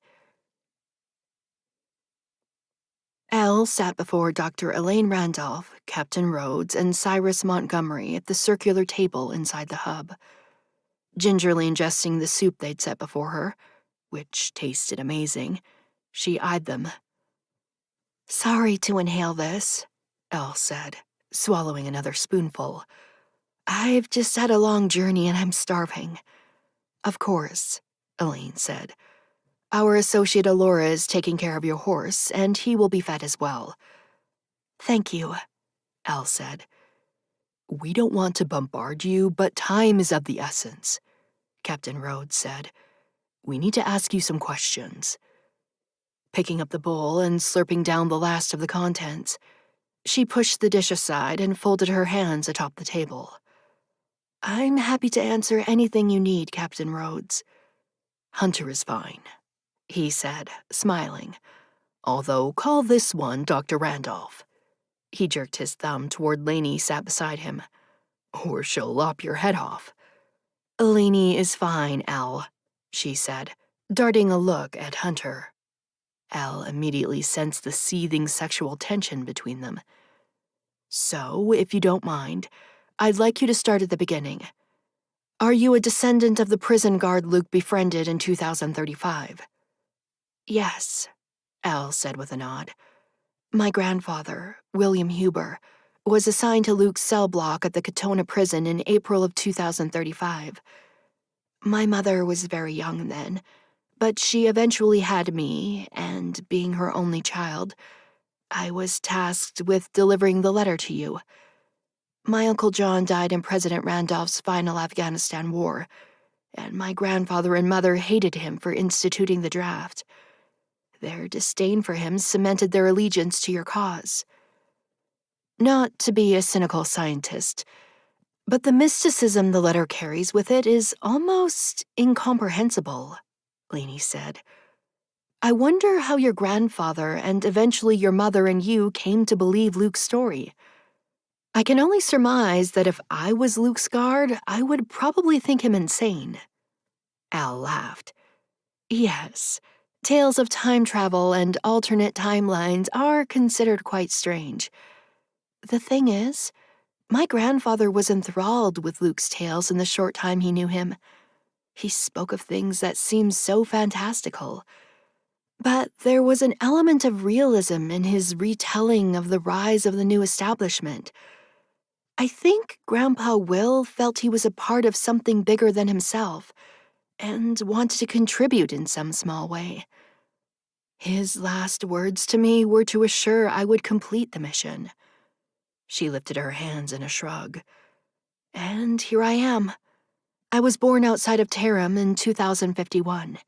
A: Elle sat before Dr. Elaine Randolph, Captain Rhodes, and Cyrus Montgomery at the circular table inside the hub. Gingerly ingesting the soup they'd set before her, which tasted amazing, she eyed them. "Sorry to inhale this," Elle said, swallowing another spoonful. "I've just had a long journey and I'm starving." "Of course," Elaine said. "Our associate Alora is taking care of your horse, and he will be fed as well." "Thank you," Elle said. "We don't want to bombard you, but time is of the essence," Captain Rhodes said. "We need to ask you some questions." Picking up the bowl and slurping down the last of the contents, she pushed the dish aside and folded her hands atop the table. "I'm happy to answer anything you need, Captain Rhodes." "Hunter is fine," he said, smiling. "Although call this one Dr. Randolph." He jerked his thumb toward Lainey sat beside him. "Or she'll lop your head off." "Lainey is fine, Elle," she said, darting a look at Hunter. Elle immediately sensed the seething sexual tension between them. "So, if you don't mind, I'd like you to start at the beginning. Are you a descendant of the prison guard Luke befriended in 2035? "Yes," Elle said with a nod. "My grandfather, William Huber, was assigned to Luke's cell block at the Katona prison in April of 2035. My mother was very young then, but she eventually had me, and being her only child, I was tasked with delivering the letter to you. My Uncle John died in President Randolph's final Afghanistan war, and my grandfather and mother hated him for instituting the draft. Their disdain for him cemented their allegiance to your cause. Not to be a cynical scientist, but the mysticism the letter carries with it is almost incomprehensible," Lainey said. "I wonder how your grandfather and eventually your mother and you came to believe Luke's story. I can only surmise that if I was Luke's guard, I would probably think him insane." Al laughed. "Yes, tales of time travel and alternate timelines are considered quite strange. The thing is, my grandfather was enthralled with Luke's tales in the short time he knew him. He spoke of things that seemed so fantastical. But there was an element of realism in his retelling of the rise of the new establishment. I think Grandpa Will felt he was a part of something bigger than himself, and wanted to contribute in some small way. His last words to me were to assure I would complete the mission." She lifted her hands in a shrug. "And here I am. I was born outside of Tarim in 2051.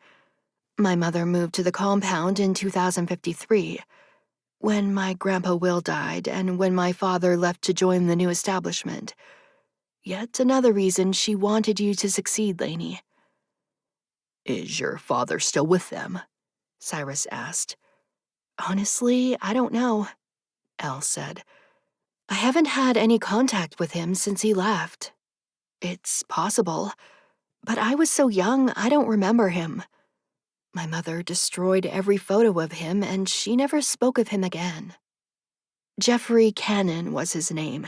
A: My mother moved to the compound in 2053, when my Grandpa Will died and when my father left to join the new establishment. Yet another reason she wanted you to succeed, Lainey." "Is your father still with them?" Cyrus asked. "Honestly, I don't know," Elle said. "I haven't had any contact with him since he left. It's possible, but I was so young I don't remember him. My mother destroyed every photo of him and she never spoke of him again. Jeffrey Cannon was his name.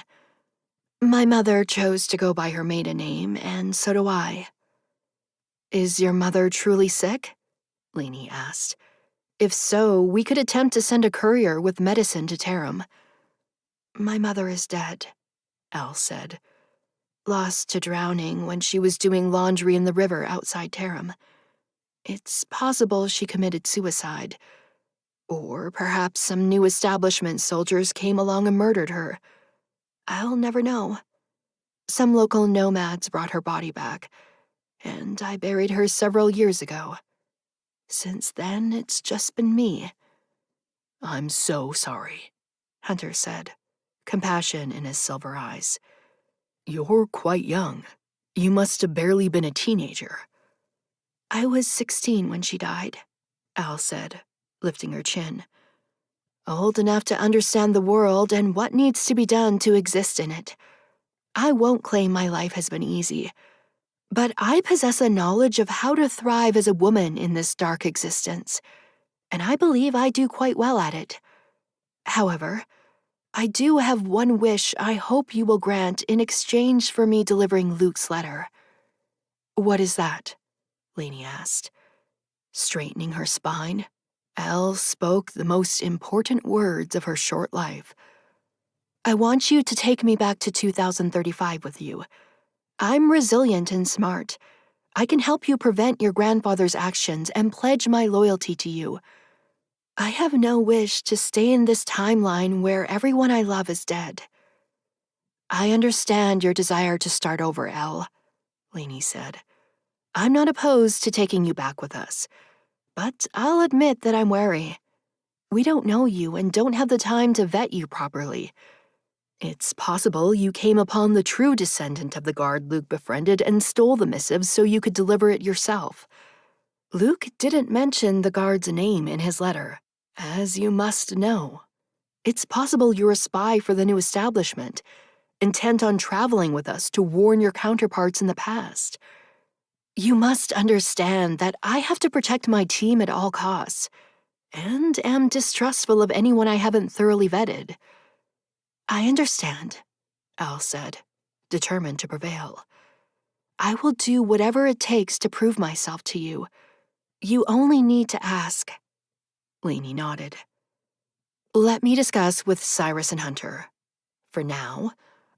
A: My mother chose to go by her maiden name, and so do I." "Is your mother truly sick?" Lainey asked. "If so, we could attempt to send a courier with medicine to Tarim." "My mother is dead," Elle said. lost to drowning when she was doing laundry in the river outside Tarim. It's possible she committed suicide. Or perhaps some new establishment soldiers came along and murdered her. I'll never know. Some local nomads brought her body back, and I buried her several years ago. Since then, it's just been me. I'm so sorry, Hunter said, compassion in his silver eyes. You're quite young. You must have barely been a teenager. I was 16 when she died, Al said, lifting her chin. Old enough to understand the world and what needs to be done to exist in it. I won't claim my life has been easy, but I possess a knowledge of how to thrive as a woman in this dark existence, and I believe I do quite well at it. However, I do have one wish I hope you will grant in exchange for me delivering Luke's letter. What is that? Lainey asked. Straightening her spine, Elle spoke the most important words of her short life. I want you to take me back to 2035 with you. I'm resilient and smart. I can help you prevent your grandfather's actions and pledge my loyalty to you. I have no wish to stay in this timeline where everyone I love is dead. I understand your desire to start over, Elle, Lainey said. I'm not opposed to taking you back with us, but I'll admit that I'm wary. We don't know you and don't have the time to vet you properly. It's possible you came upon the true descendant of the guard Luke befriended and stole the missive so you could deliver it yourself. Luke didn't mention the guard's name in his letter, as you must know. It's possible you're a spy for the new establishment, intent on traveling with us to warn your counterparts in the past. You must understand that I have to protect my team at all costs, and am distrustful of anyone I haven't thoroughly vetted. I understand, Al said, determined to prevail. I will do whatever it takes to prove myself to you. You only need to ask. Lainey nodded. Let me discuss with Cyrus and Hunter. For now,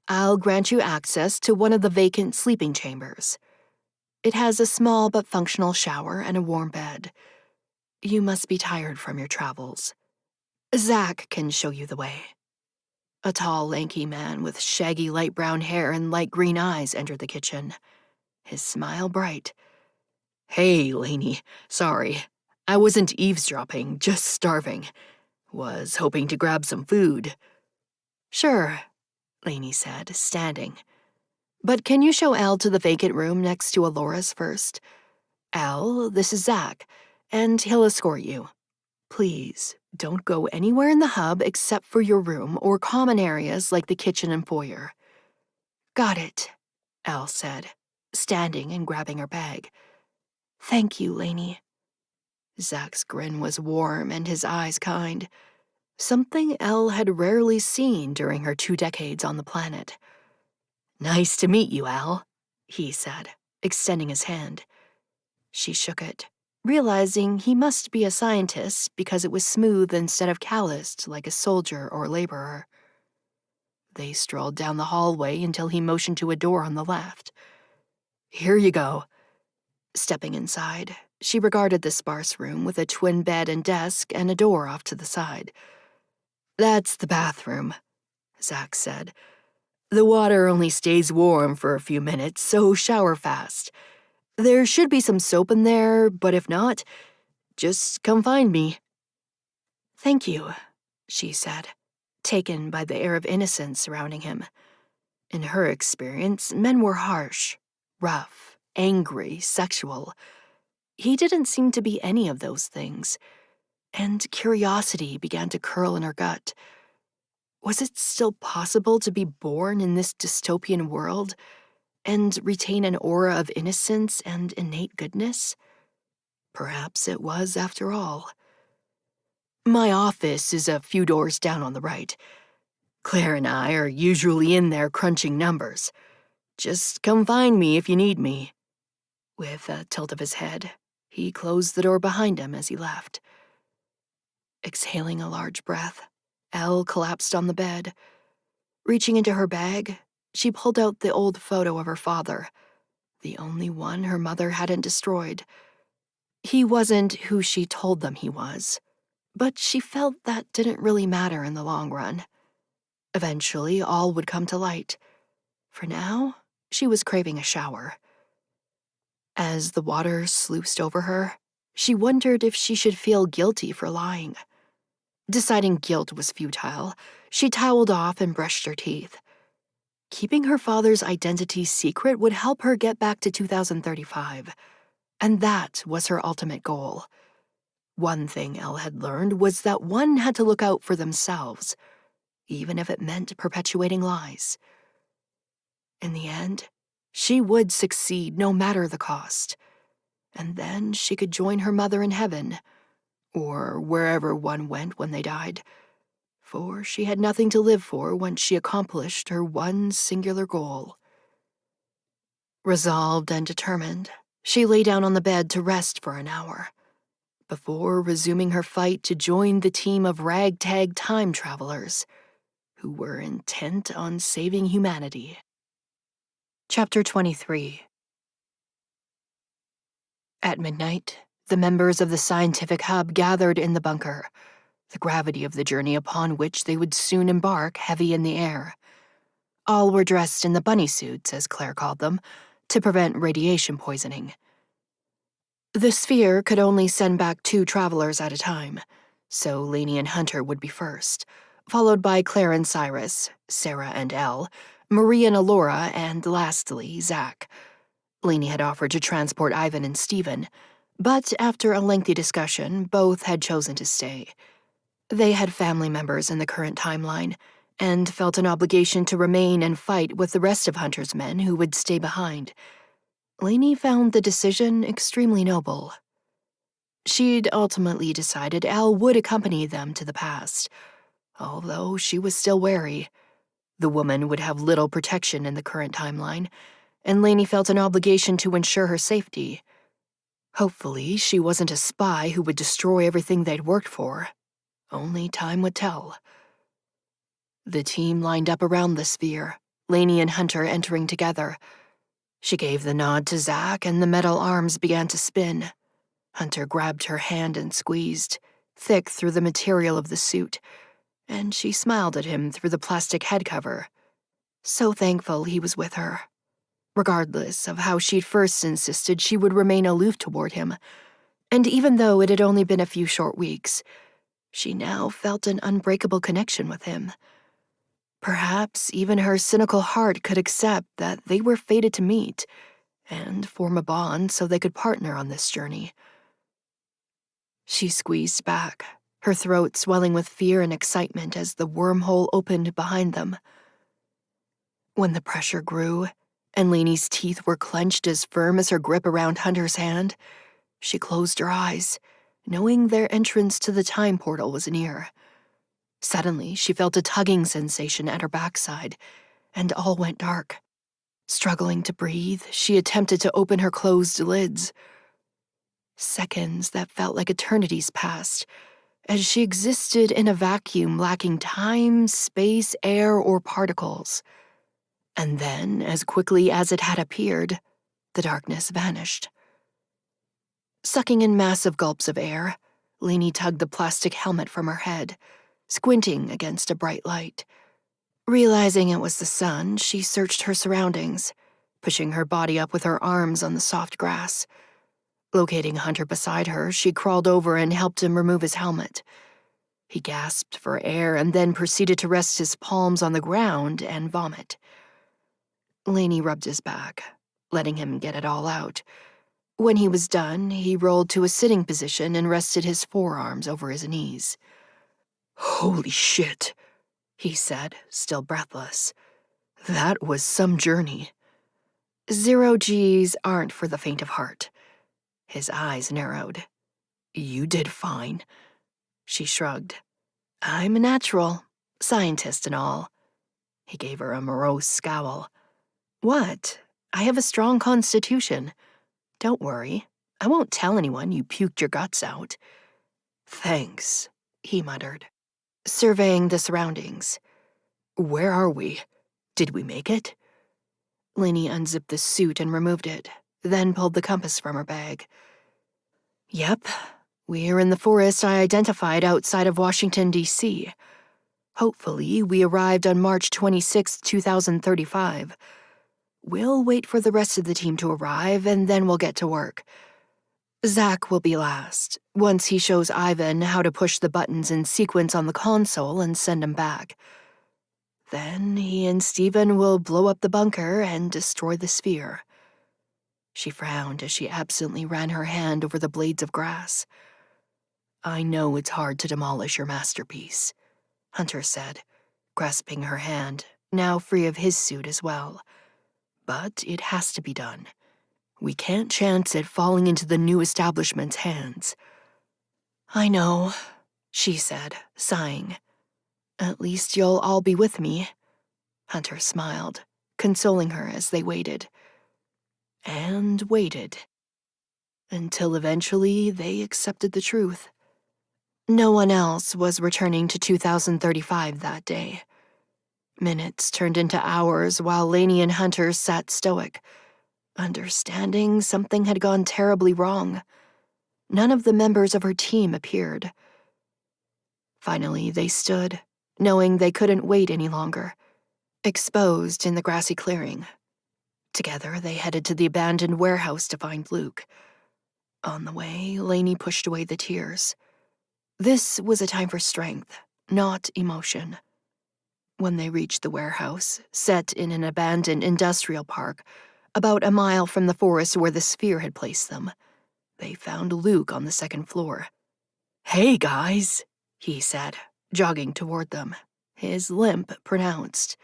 A: I'll grant you access to one of the vacant sleeping chambers. It has a small but functional shower and a warm bed. You must be tired from your travels. Zach can show you the way. A tall, lanky man with shaggy light brown hair and light green eyes entered the kitchen, his smile bright. Hey, Lainey. Sorry. I wasn't eavesdropping, just starving. Was hoping to grab some food. Sure, Lainey said, standing. But can you show Elle to the vacant room next to Alora's first? Elle, this is Zach, and he'll escort you. Please, don't go anywhere in the hub except for your room or common areas like the kitchen and foyer. Got it, Elle said, standing and grabbing her bag. Thank you, Lainey. Zach's grin was warm and his eyes kind, something Elle had rarely seen during her 2 decades on the planet. Nice to meet you, Al, he said, extending his hand. She shook it, realizing he must be a scientist because it was smooth instead of calloused like a soldier or laborer. They strolled down the hallway until he motioned to a door on the left. Here you go. Stepping inside, she regarded the sparse room with a twin bed and desk and a door off to the side. That's the bathroom, Zach said. The water only stays warm for a few minutes, so shower fast. There should be some soap in there, but if not, just come find me. Thank you, she said, taken by the air of innocence surrounding him. In her experience, men were harsh, rough, angry, sexual. He didn't seem to be any of those things, and curiosity began to curl in her gut. Was it still possible to be born in this dystopian world and retain an aura of innocence and innate goodness? Perhaps it was after all. My office is a few doors down on the right. Claire and I are usually in there crunching numbers. Just come find me if you need me. With a tilt of his head, he closed the door behind him as he left. Exhaling a large breath, Elle collapsed on the bed. Reaching into her bag, She pulled out the old photo of her father, the only one her mother hadn't destroyed. He wasn't who she told them he was, but she felt that didn't really matter in the long run. Eventually, all would come to light. For now, she was craving a shower. As the water sluiced over her, she wondered if she should feel guilty for lying. Deciding guilt was futile, she toweled off and brushed her teeth. Keeping her father's identity secret would help her get back to 2035, and that was her ultimate goal. One thing Elle had learned was that one had to look out for themselves, even if it meant perpetuating lies. In the end, she would succeed no matter the cost, and then she could join her mother in heaven, or wherever one went when they died, for she had nothing to live for once she accomplished her one singular goal. Resolved and determined, she lay down on the bed to rest for an hour, before resuming her fight to join the team of ragtag time travelers who were intent on saving humanity. Chapter 23. At midnight, the members of the scientific hub gathered in the bunker, the gravity of the journey upon which they would soon embark heavy in the air. All were dressed in the bunny suits, as Claire called them, to prevent radiation poisoning. The sphere could only send back 2 travelers at a time, so Lainey and Hunter would be first, followed by Claire and Cyrus, Sarah and Elle, Marie and Alora, and lastly, Zach. Lainey had offered to transport Ivan and Steven, but after a lengthy discussion, both had chosen to stay. They had family members in the current timeline, and felt an obligation to remain and fight with the rest of Hunter's men who would stay behind. Lainey found the decision extremely noble. She'd ultimately decided Elle would accompany them to the past, although she was still wary. The woman would have little protection in the current timeline, and Lainey felt an obligation to ensure her safety. Hopefully, she wasn't a spy who would destroy everything they'd worked for. Only time would tell. The team lined up around the sphere, Lainey and Hunter entering together. She gave the nod to Zach, and the metal arms began to spin. Hunter grabbed her hand and squeezed, thick through the material of the suit, and she smiled at him through the plastic head cover. So thankful he was with her. Regardless of how she'd first insisted she would remain aloof toward him, and even though it had only been a few short weeks, she now felt an unbreakable connection with him. Perhaps even her cynical heart could accept that they were fated to meet and form a bond so they could partner on this journey. She squeezed back, her throat swelling with fear and excitement as the wormhole opened behind them. When the pressure grew, and Lainey's teeth were clenched as firm as her grip around Hunter's hand, she closed her eyes, knowing their entrance to the time portal was near. Suddenly, she felt a tugging sensation at her backside, and all went dark. Struggling to breathe, she attempted to open her closed lids. Seconds that felt like eternities passed, as she existed in a vacuum lacking time, space, air, or particles. And then, as quickly as it had appeared, the darkness vanished. Sucking in massive gulps of air, Lainey tugged the plastic helmet from her head, squinting against a bright light. Realizing it was the sun, she searched her surroundings, pushing her body up with her arms on the soft grass. Locating Hunter beside her, she crawled over and helped him remove his helmet. He gasped for air and then proceeded to rest his palms on the ground and vomit. Lainey rubbed his back, letting him get it all out. When he was done, he rolled to a sitting position and rested his forearms over his knees. "Holy shit," he said, still breathless. "That was some journey." 0Gs aren't for the faint of heart. His eyes narrowed. "You did fine." She shrugged. "I'm a natural, scientist and all." He gave her a morose scowl. "What? I have a strong constitution. Don't worry, I won't tell anyone you puked your guts out." "Thanks," he muttered, surveying the surroundings. "Where are we? Did we make it?" Lainey unzipped the suit and removed it, then pulled the compass from her bag. Yep, we're in the forest I identified outside of Washington, D.C. Hopefully, we arrived on March 26, 2035. We'll wait for the rest of the team to arrive, and then we'll get to work. Zach will be last, once he shows Ivan how to push the buttons in sequence on the console and send him back. Then he and Steven will blow up the bunker and destroy the sphere. She frowned as she absently ran her hand over the blades of grass. I know it's hard to demolish your masterpiece, Hunter said, grasping her hand, now free of his suit as well. But it has to be done. We can't chance it falling into the new establishment's hands. I know, she said, sighing. At least you'll all be with me. Hunter smiled, consoling her as they waited. And waited. Until eventually they accepted the truth. No one else was returning to 2035 that day. Minutes turned into hours while Lainey and Hunter sat stoic, understanding something had gone terribly wrong. None of the members of her team appeared. Finally, they stood, knowing they couldn't wait any longer, exposed in the grassy clearing. Together, they headed to the abandoned warehouse to find Luke. On the way, Lainey pushed away the tears. This was a time for strength, not emotion. When they reached the warehouse, set in an abandoned industrial park, about a mile from the forest where the sphere had placed them, they found Luke on the second floor. Hey, guys, he said, jogging toward them, his limp pronounced.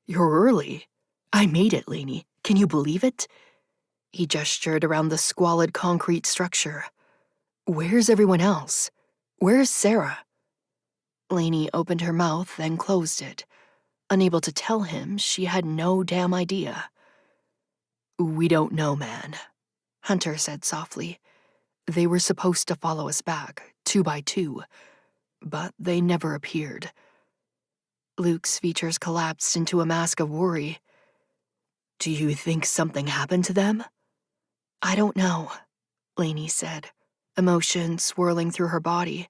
A: You're early. I made it, Lainey. Can you believe it? He gestured around the squalid concrete structure. Where's everyone else? Where's Sarah? Lainey opened her mouth and closed it, unable to tell him she had no damn idea. We don't know, man, Hunter said softly. They were supposed to follow us back, 2 by 2, but they never appeared. Luke's features collapsed into a mask of worry. Do you think something happened to them? I don't know, Lainey said, emotion swirling through her body.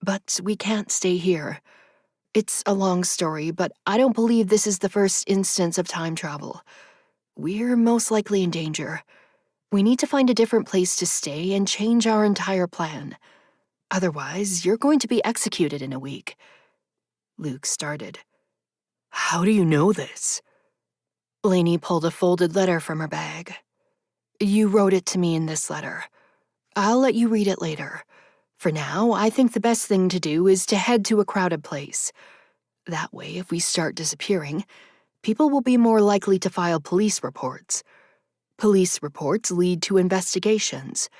A: But we can't stay here. It's a long story, but I don't believe this is the first instance of time travel. We're most likely in danger. We need to find a different place to stay and change our entire plan. Otherwise, you're going to be executed in a week. Luke started. How do you know this? Lainey pulled a folded letter from her bag. You wrote it to me in this letter. I'll let you read it later. For now, I think the best thing to do is to head to a crowded place. That way, if we start disappearing, people will be more likely to file police reports. Police reports lead to investigations.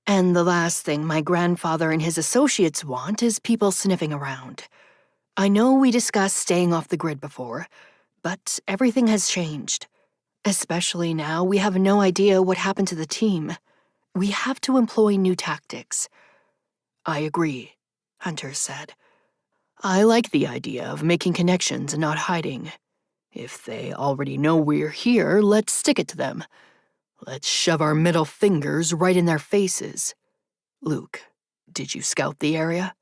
A: And the last thing my grandfather and his associates want is people sniffing around. I know we discussed staying off the grid before, but everything has changed. Especially now, we have no idea what happened to the team. We have to employ new tactics. I agree, Hunter said. I like the idea of making connections and not hiding. If they already know we're here, let's stick it to them. Let's shove our middle fingers right in their faces. Luke, did you scout the area?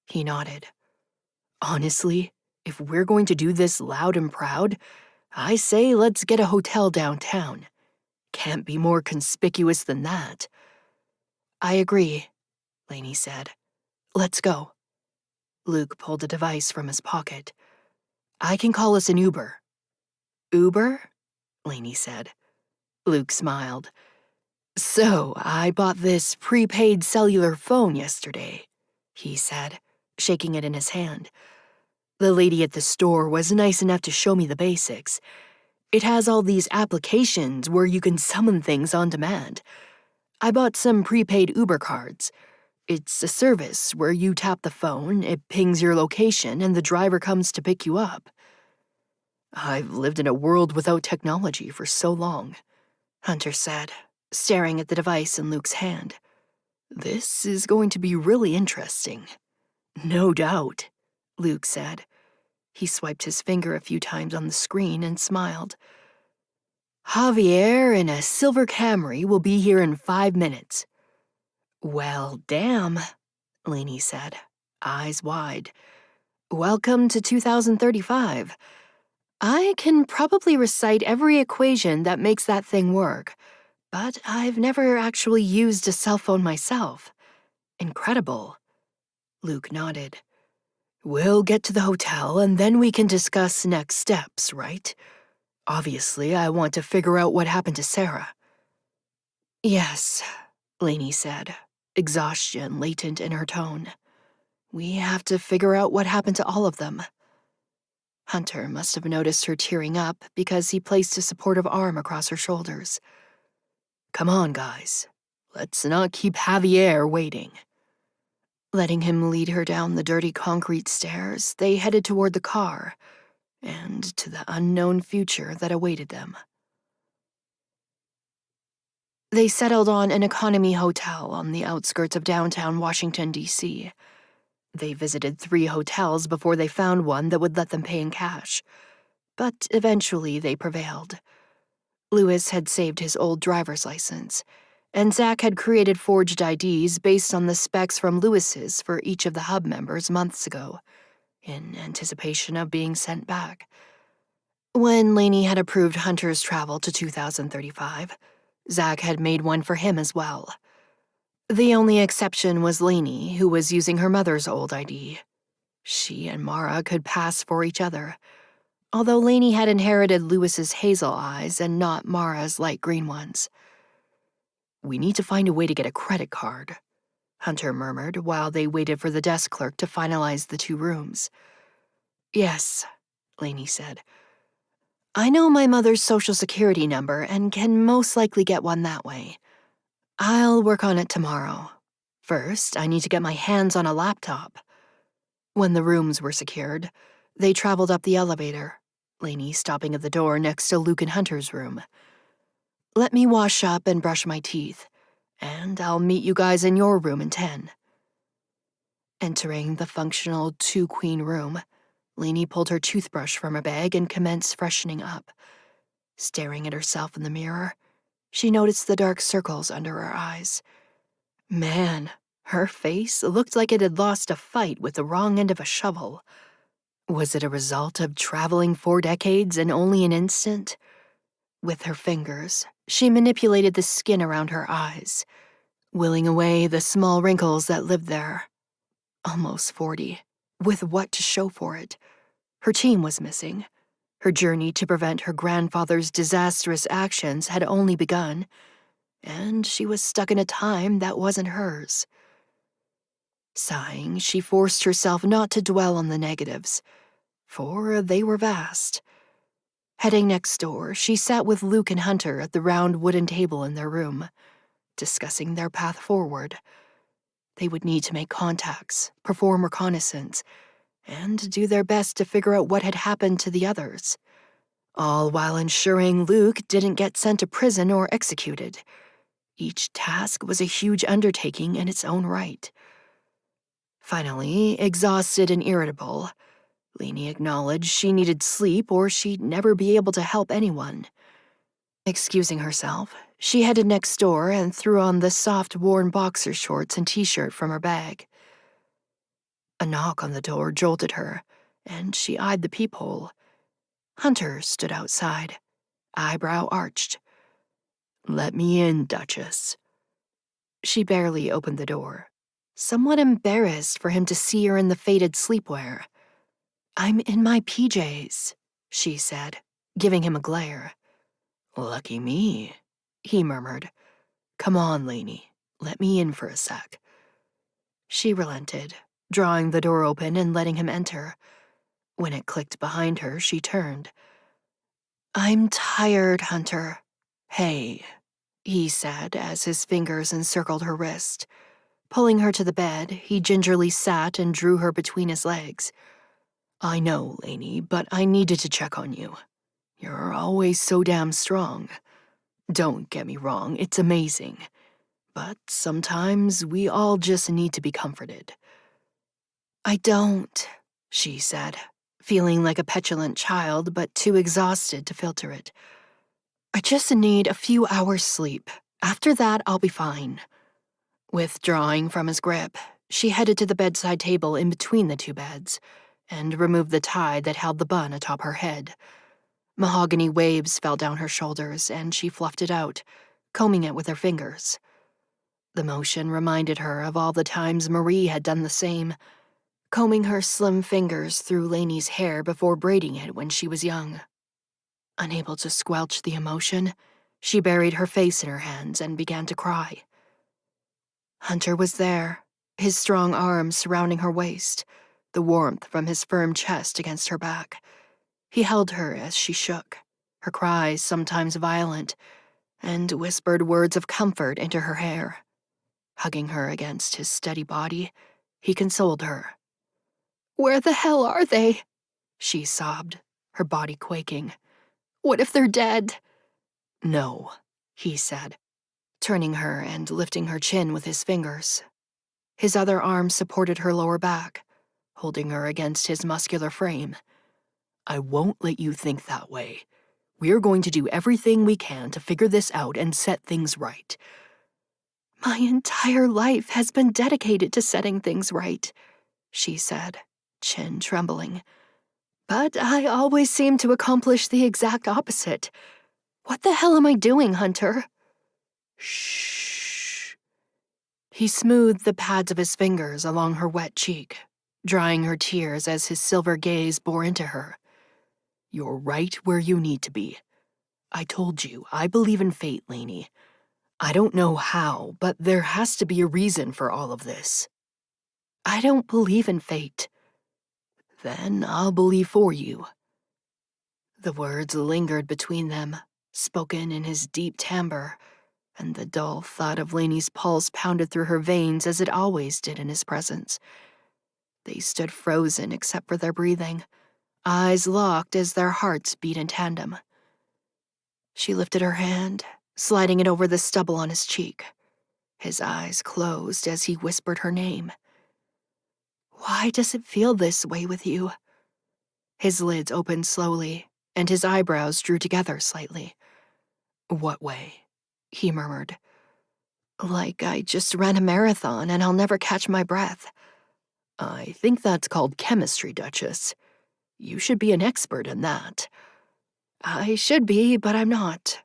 A: He nodded. Honestly, if we're going to do this loud and proud, I say let's get a hotel downtown. Can't be more conspicuous than that. I agree, Lainey said. Let's go. Luke pulled a device from his pocket. I can call us an Uber. Uber? Lainey said. Luke smiled. So, I bought this prepaid cellular phone yesterday, he said, shaking it in his hand. The lady at the store was nice enough to show me the basics. It has all these applications where you can summon things on demand. I bought some prepaid Uber cards. It's a service where you tap the phone, it pings your location, and the driver comes to pick you up. I've lived in a world without technology for so long, Hunter said, staring at the device in Luke's hand. This is going to be really interesting. No doubt, Luke said. He swiped his finger a few times on the screen and smiled. Javier in a silver Camry will be here in 5 minutes. Well, damn, Lainey said, eyes wide. Welcome to 2035. I can probably recite every equation that makes that thing work, but I've never actually used a cell phone myself. Incredible. Luke nodded. We'll get to the hotel and then we can discuss next steps, right? Obviously, I want to figure out what happened to Sarah. Yes, Lainey said, exhaustion latent in her tone. We have to figure out what happened to all of them. Hunter must have noticed her tearing up because he placed a supportive arm across her shoulders. Come on, guys. Let's not keep Javier waiting. Letting him lead her down the dirty concrete stairs, they headed toward the car and to the unknown future that awaited them. They settled on an economy hotel on the outskirts of downtown Washington, D.C. They visited 3 hotels before they found one that would let them pay in cash, but eventually they prevailed. Lewis had saved his old driver's license, and Zach had created forged IDs based on the specs from Lewis's for each of the hub members months ago, in anticipation of being sent back. When Lainey had approved Hunter's travel to 2035, Zach had made one for him as well. The only exception was Lainey, who was using her mother's old ID. She and Mara could pass for each other, although Lainey had inherited Lewis's hazel eyes and not Mara's light green ones. We need to find a way to get a credit card, Hunter murmured while they waited for the desk clerk to finalize the 2 rooms. Yes, Lainey said. I know my mother's social security number and can most likely get one that way. I'll work on it tomorrow. First, I need to get my hands on a laptop. When the rooms were secured, they traveled up the elevator, Lainey stopping at the door next to Luke and Hunter's room. Let me wash up and brush my teeth, and I'll meet you guys in your room in 10. Entering the functional 2-queen room, Lainey pulled her toothbrush from her bag and commenced freshening up. Staring at herself in the mirror, she noticed the dark circles under her eyes. Man, her face looked like it had lost a fight with the wrong end of a shovel. Was it a result of traveling 4 decades in only an instant? With her fingers, she manipulated the skin around her eyes, willing away the small wrinkles that lived there. Almost 40, with what to show for it. Her team was missing. Her journey to prevent her grandfather's disastrous actions had only begun, and she was stuck in a time that wasn't hers. Sighing, she forced herself not to dwell on the negatives, for they were vast. Heading next door, she sat with Luke and Hunter at the round wooden table in their room, discussing their path forward. They would need to make contacts, perform reconnaissance, and do their best to figure out what had happened to the others, all while ensuring Luke didn't get sent to prison or executed. Each task was a huge undertaking in its own right. Finally, exhausted and irritable, Lainey acknowledged she needed sleep or she'd never be able to help anyone. Excusing herself, she headed next door and threw on the soft, worn boxer shorts and t-shirt from her bag. A knock on the door jolted her, and she eyed the peephole. Hunter stood outside, eyebrow arched. Let me in, Duchess. She barely opened the door, somewhat embarrassed for him to see her in the faded sleepwear. I'm in my PJs, she said, giving him a glare. Lucky me, he murmured. Come on, Lainey, let me in for a sec. She relented, drawing the door open and letting him enter. When it clicked behind her, she turned. I'm tired, Hunter. Hey, he said as his fingers encircled her wrist. Pulling her to the bed, he gingerly sat and drew her between his legs. I know, Lainey, but I needed to check on you. You're always so damn strong. Don't get me wrong, it's amazing. But sometimes we all just need to be comforted. I don't, she said, feeling like a petulant child but too exhausted to filter it. I just need a few hours sleep. After that, I'll be fine. Withdrawing from his grip, she headed to the bedside table in between the two beds and removed the tie that held the bun atop her head. Mahogany waves fell down her shoulders, and she fluffed it out, combing it with her fingers. The motion reminded her of all the times Marie had done the same, combing her slim fingers through Lainey's hair before braiding it when she was young. Unable to squelch the emotion, she buried her face in her hands and began to cry. Hunter was there, his strong arms surrounding her waist, the warmth from his firm chest against her back. He held her as she shook, her cries sometimes violent, and whispered words of comfort into her hair. Hugging her against his steady body, he consoled her. "Where the hell are they?" she sobbed, her body quaking. "What if they're dead?" "No," he said, turning her and lifting her chin with his fingers. His other arm supported her lower back, holding her against his muscular frame. "I won't let you think that way. We're going to do everything we can to figure this out and set things right." "My entire life has been dedicated to setting things right," she said, chin trembling. "But I always seem to accomplish the exact opposite. What the hell am I doing, Hunter?" "Shh." He smoothed the pads of his fingers along her wet cheek, drying her tears as his silver gaze bore into her. "You're right where you need to be. I told you, I believe in fate, Lainey. I don't know how, but there has to be a reason for all of this." "I don't believe in fate." "Then I'll believe for you." The words lingered between them, spoken in his deep timbre, and the dull thud of Lainey's pulse pounded through her veins as it always did in his presence. They stood frozen except for their breathing, eyes locked as their hearts beat in tandem. She lifted her hand, sliding it over the stubble on his cheek. His eyes closed as he whispered her name. "Why does it feel this way with you?" His lids opened slowly, and his eyebrows drew together slightly. "What way?" he murmured. "Like I just ran a marathon and I'll never catch my breath." "I think that's called chemistry, Duchess. You should be an expert in that." "I should be, but I'm not."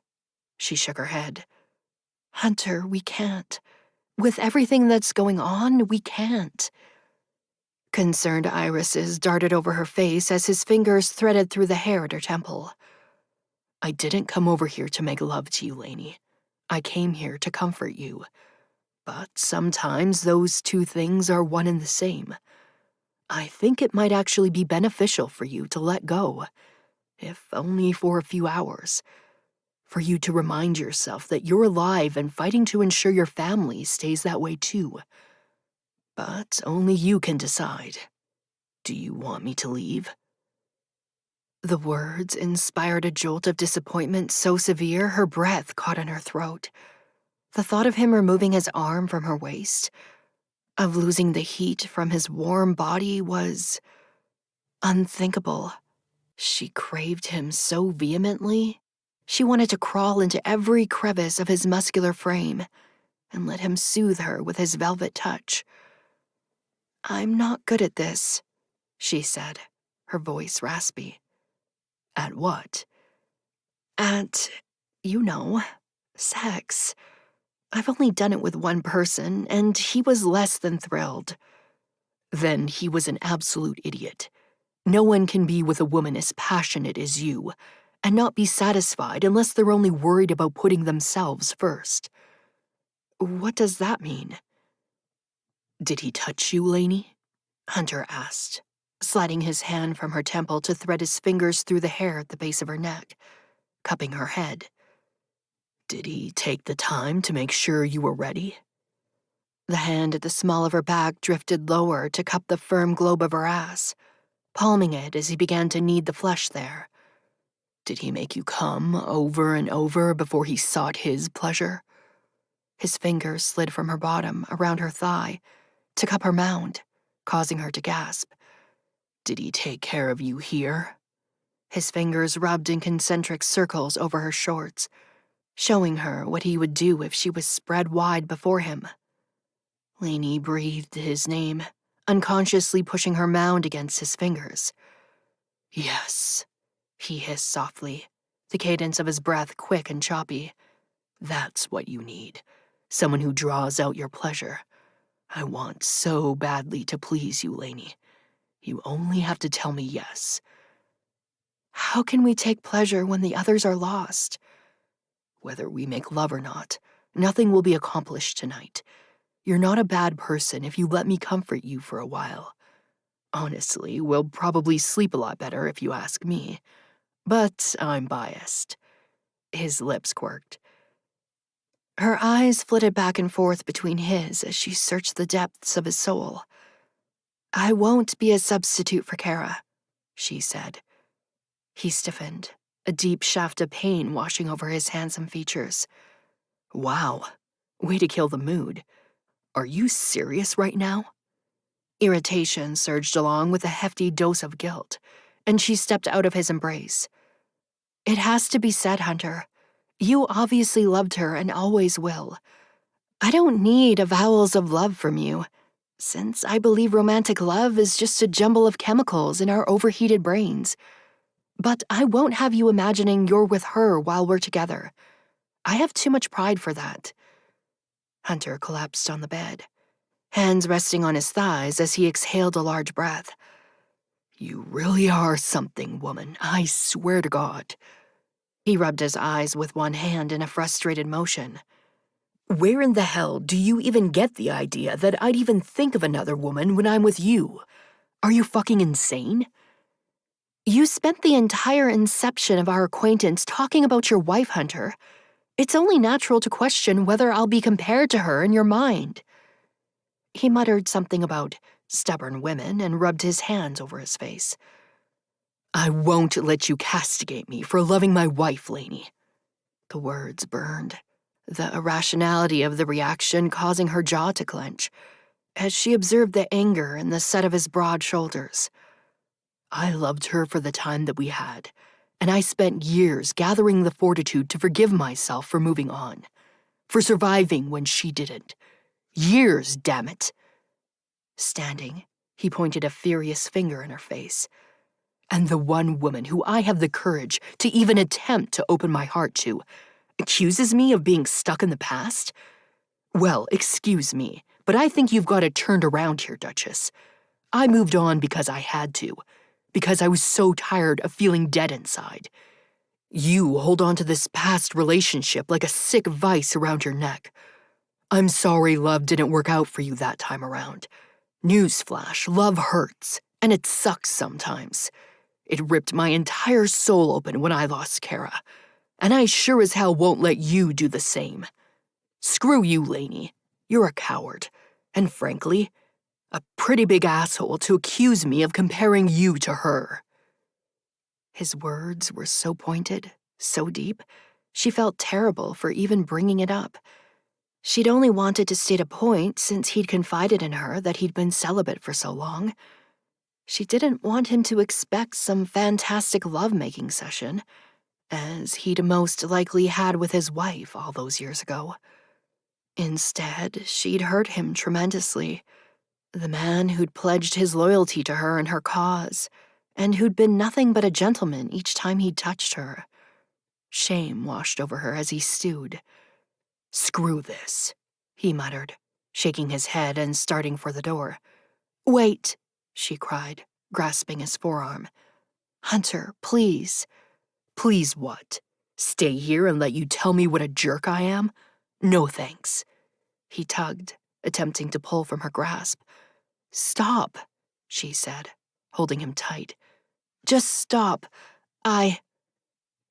A: She shook her head. "Hunter, we can't. With everything that's going on, we can't." Concerned irises darted over her face as his fingers threaded through the hair at her temple. "I didn't come over here to make love to you, Lainey. I came here to comfort you. But sometimes those two things are one and the same. I think it might actually be beneficial for you to let go, if only for a few hours. For you to remind yourself that you're alive and fighting to ensure your family stays that way too. But only you can decide. Do you want me to leave?" The words inspired a jolt of disappointment so severe her breath caught in her throat. The thought of him removing his arm from her waist, of losing the heat from his warm body, was unthinkable. She craved him so vehemently. She wanted to crawl into every crevice of his muscular frame and let him soothe her with his velvet touch. "I'm not good at this," she said, her voice raspy. "At what?" "At, you know, sex. I've only done it with one person, and he was less than thrilled." "Then he was an absolute idiot. No one can be with a woman as passionate as you and not be satisfied unless they're only worried about putting themselves first." "What does that mean?" "Did he touch you, Lainey?" Hunter asked, sliding his hand from her temple to thread his fingers through the hair at the base of her neck, cupping her head. "Did he take the time to make sure you were ready?" The hand at the small of her back drifted lower to cup the firm globe of her ass, palming it as he began to knead the flesh there. "Did he make you come over and over before he sought his pleasure?" His fingers slid from her bottom around her thigh to cup her mound, causing her to gasp. "Did he take care of you here?" His fingers rubbed in concentric circles over her shorts, showing her what he would do if she was spread wide before him. Lainey breathed his name, unconsciously pushing her mound against his fingers. "Yes," he hissed softly, the cadence of his breath quick and choppy. "That's what you need. Someone who draws out your pleasure. I want so badly to please you, Lainey. You only have to tell me yes." "How can we take pleasure when the others are lost?" "Whether we make love or not, nothing will be accomplished tonight. You're not a bad person if you let me comfort you for a while. Honestly, we'll probably sleep a lot better if you ask me. But I'm biased." His lips quirked. Her eyes flitted back and forth between his as she searched the depths of his soul. "I won't be a substitute for Kara," she said. He stiffened, a deep shaft of pain washing over his handsome features. "Wow, way to kill the mood. Are you serious right now?" Irritation surged along with a hefty dose of guilt, and she stepped out of his embrace. "It has to be said, Hunter. You obviously loved her and always will. I don't need avowals of love from you, since I believe romantic love is just a jumble of chemicals in our overheated brains. But I won't have you imagining you're with her while we're together. I have too much pride for that." Hunter collapsed on the bed, hands resting on his thighs as he exhaled a large breath. "You really are something, woman, I swear to God." He rubbed his eyes with one hand in a frustrated motion. "Where in the hell do you even get the idea that I'd even think of another woman when I'm with you? Are you fucking insane?" "You spent the entire inception of our acquaintance talking about your wife, Hunter. It's only natural to question whether I'll be compared to her in your mind." He muttered something about stubborn women and rubbed his hands over his face. "I won't let you castigate me for loving my wife, Lainey." The words burned, the irrationality of the reaction causing her jaw to clench, as she observed the anger in the set of his broad shoulders. "I loved her for the time that we had, and I spent years gathering the fortitude to forgive myself for moving on, for surviving when she didn't. Years, damn it." Standing, he pointed a furious finger in her face. "And the one woman who I have the courage to even attempt to open my heart to accuses me of being stuck in the past? Well, excuse me, but I think you've got it turned around here, Duchess. I moved on because I had to, because I was so tired of feeling dead inside. You hold on to this past relationship like a sick vice around your neck. I'm sorry love didn't work out for you that time around. Newsflash, love hurts, and it sucks sometimes. It ripped my entire soul open when I lost Kara, and I sure as hell won't let you do the same. Screw you, Lainey. You're a coward, and frankly, a pretty big asshole to accuse me of comparing you to her." His words were so pointed, so deep, she felt terrible for even bringing it up. She'd only wanted to state a point since he'd confided in her that he'd been celibate for so long. She didn't want him to expect some fantastic lovemaking session, as he'd most likely had with his wife all those years ago. Instead, she'd hurt him tremendously. The man who'd pledged his loyalty to her and her cause, and who'd been nothing but a gentleman each time he'd touched her. Shame washed over her as he stewed. "Screw this," he muttered, shaking his head and starting for the door. "Wait," she cried, grasping his forearm. "Hunter, please." "Please what? Stay here and let you tell me what a jerk I am? No thanks." He tugged, attempting to pull from her grasp. "Stop," she said, holding him tight. "Just stop.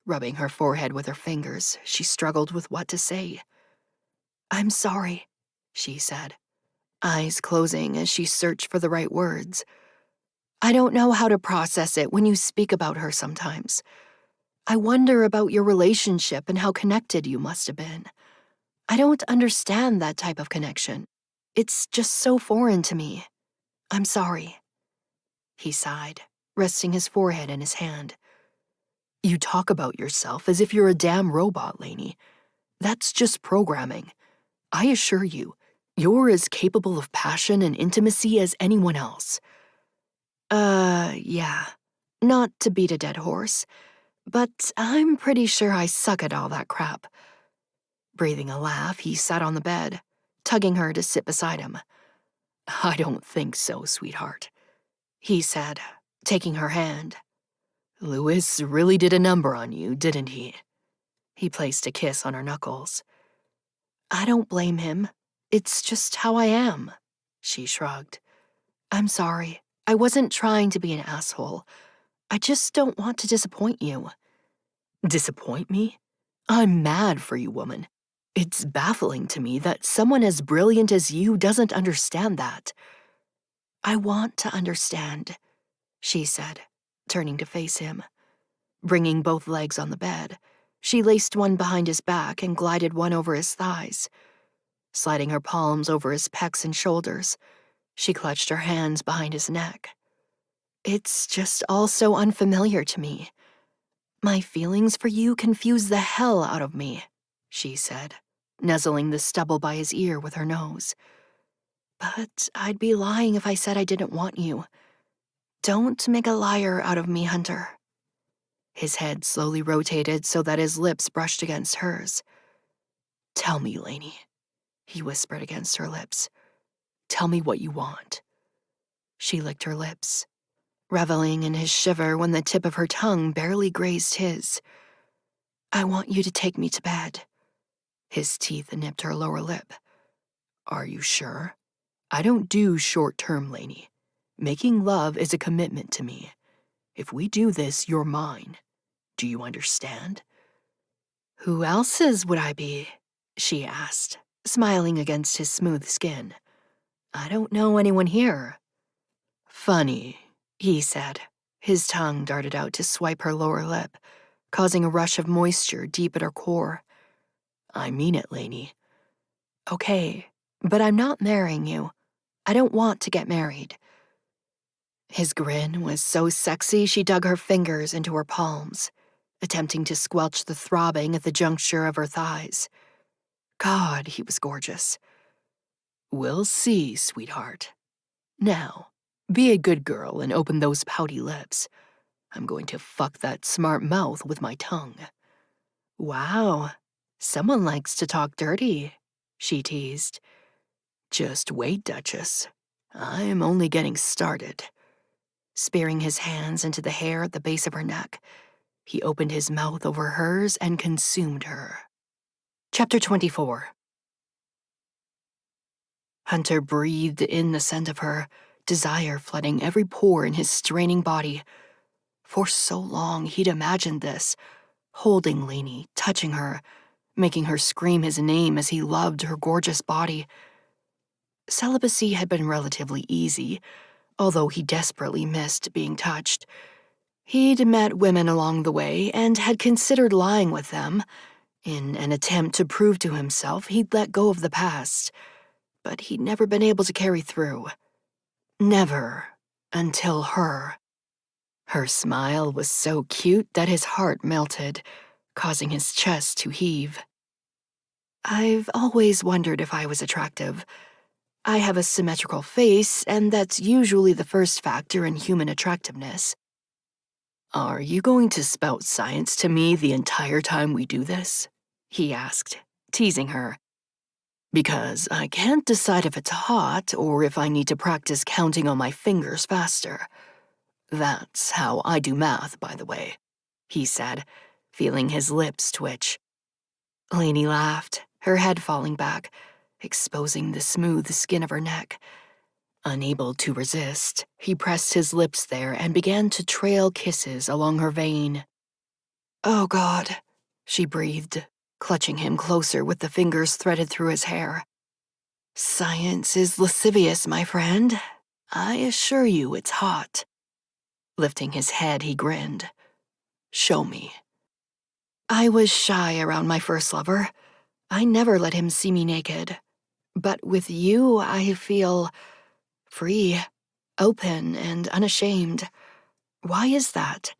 A: Rubbing her forehead with her fingers, she struggled with what to say. "I'm sorry," she said, eyes closing as she searched for the right words. "I don't know how to process it when you speak about her sometimes. I wonder about your relationship and how connected you must have been. I don't understand that type of connection. It's just so foreign to me. I'm sorry." He sighed, resting his forehead in his hand. You talk about yourself as if you're a damn robot, Lainey. That's just programming. I assure you, you're as capable of passion and intimacy as anyone else. Yeah. Not to beat a dead horse, but I'm pretty sure I suck at all that crap. Breathing a laugh, he sat on the bed, tugging her to sit beside him. I don't think so, sweetheart, he said, taking her hand. Louis really did a number on you, didn't he? He placed a kiss on her knuckles. I don't blame him. It's just how I am, she shrugged. I'm sorry. I wasn't trying to be an asshole. I just don't want to disappoint you. Disappoint me? I'm mad for you, woman. It's baffling to me that someone as brilliant as you doesn't understand that. I want to understand, she said, turning to face him. Bringing both legs on the bed, she laced one behind his back and glided one over his thighs. Sliding her palms over his pecs and shoulders, she clutched her hands behind his neck. It's just all so unfamiliar to me. My feelings for you confuse the hell out of me, she said, nuzzling the stubble by his ear with her nose. But I'd be lying if I said I didn't want you. Don't make a liar out of me, Hunter. His head slowly rotated so that his lips brushed against hers. Tell me, Lainey, he whispered against her lips. Tell me what you want. She licked her lips, reveling in his shiver when the tip of her tongue barely grazed his. I want you to take me to bed. His teeth nipped her lower lip. Are you sure? I don't do short-term, Lainey. Making love is a commitment to me. If we do this, you're mine. Do you understand? Who else's would I be? She asked, smiling against his smooth skin. I don't know anyone here. Funny, he said. His tongue darted out to swipe her lower lip, causing a rush of moisture deep at her core. I mean it, Lainey. Okay, but I'm not marrying you. I don't want to get married. His grin was so sexy she dug her fingers into her palms, attempting to squelch the throbbing at the juncture of her thighs. God, he was gorgeous. We'll see, sweetheart. Now, be a good girl and open those pouty lips. I'm going to fuck that smart mouth with my tongue. Wow, someone likes to talk dirty, she teased. Just wait, Duchess. I'm only getting started. Spearing his hands into the hair at the base of her neck, he opened his mouth over hers and consumed her. Chapter 24. Hunter breathed in the scent of her, desire flooding every pore in his straining body. For so long he'd imagined this, holding Lainey, touching her, making her scream his name as he loved her gorgeous body. Celibacy had been relatively easy, although he desperately missed being touched. He'd met women along the way and had considered lying with them, in an attempt to prove to himself he'd let go of the past, but he'd never been able to carry through. Never until her. Her smile was so cute that his heart melted, causing his chest to heave. I've always wondered if I was attractive. I have a symmetrical face, and that's usually the first factor in human attractiveness. Are you going to spout science to me the entire time we do this? He asked, teasing her. Because I can't decide if it's hot or if I need to practice counting on my fingers faster. That's how I do math, by the way, he said, feeling his lips twitch. Lainey laughed, her head falling back, exposing the smooth skin of her neck. Unable to resist, he pressed his lips there and began to trail kisses along her vein. Oh, God, she breathed, clutching him closer with the fingers threaded through his hair. Science is lascivious, my friend. I assure you it's hot. Lifting his head, he grinned. Show me. I was shy around my first lover. I never let him see me naked. But with you, I feel free, open, and unashamed. Why is that?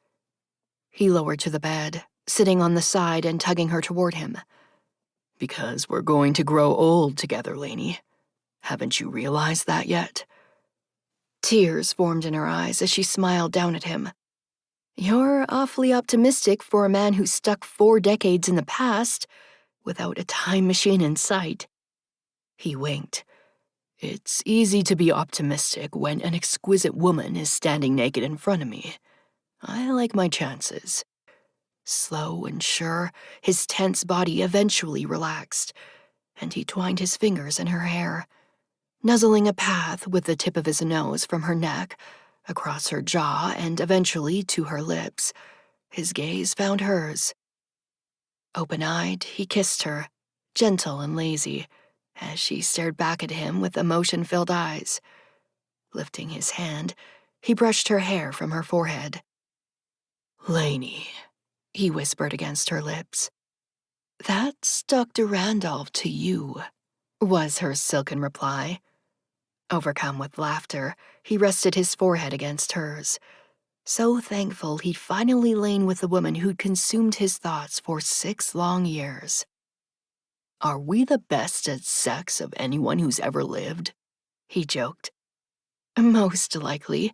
A: He lowered to the bed, sitting on the side and tugging her toward him. "Because we're going to grow old together, 𝐼𝐻𝑒. Haven't you realized that yet?" Tears formed in her eyes as she smiled down at him. "You're awfully optimistic for a man who's stuck 4 decades in the past, without a time machine in sight." He winked. "It's easy to be optimistic when an exquisite woman is standing naked in front of me. I like my chances." Slow and sure, his tense body eventually relaxed, and he twined his fingers in her hair, nuzzling a path with the tip of his nose from her neck, across her jaw, and eventually to her lips. His gaze found hers. Open-eyed, he kissed her, gentle and lazy, as she stared back at him with emotion-filled eyes. Lifting his hand, he brushed her hair from her forehead. "𝐼𝐻𝑒," he whispered against her lips. "That's Dr. Randolph to you," was her silken reply. Overcome with laughter, he rested his forehead against hers, so thankful he'd finally lain with the woman who'd consumed his thoughts for 6 long years. "Are we the best at sex of anyone who's ever lived?" he joked. "Most likely,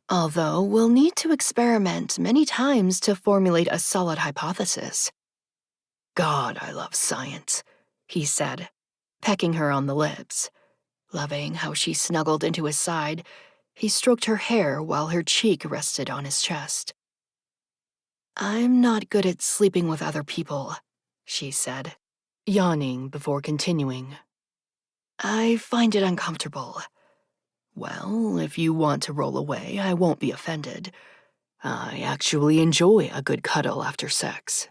A: although we'll need to experiment many times to formulate a solid hypothesis." "God, I love science," he said, pecking her on the lips. Loving how she snuggled into his side, he stroked her hair while her cheek rested on his chest. "I'm not good at sleeping with other people," she said, yawning before continuing. "I find it uncomfortable." "Well, if you want to roll away, I won't be offended. I actually enjoy a good cuddle after sex."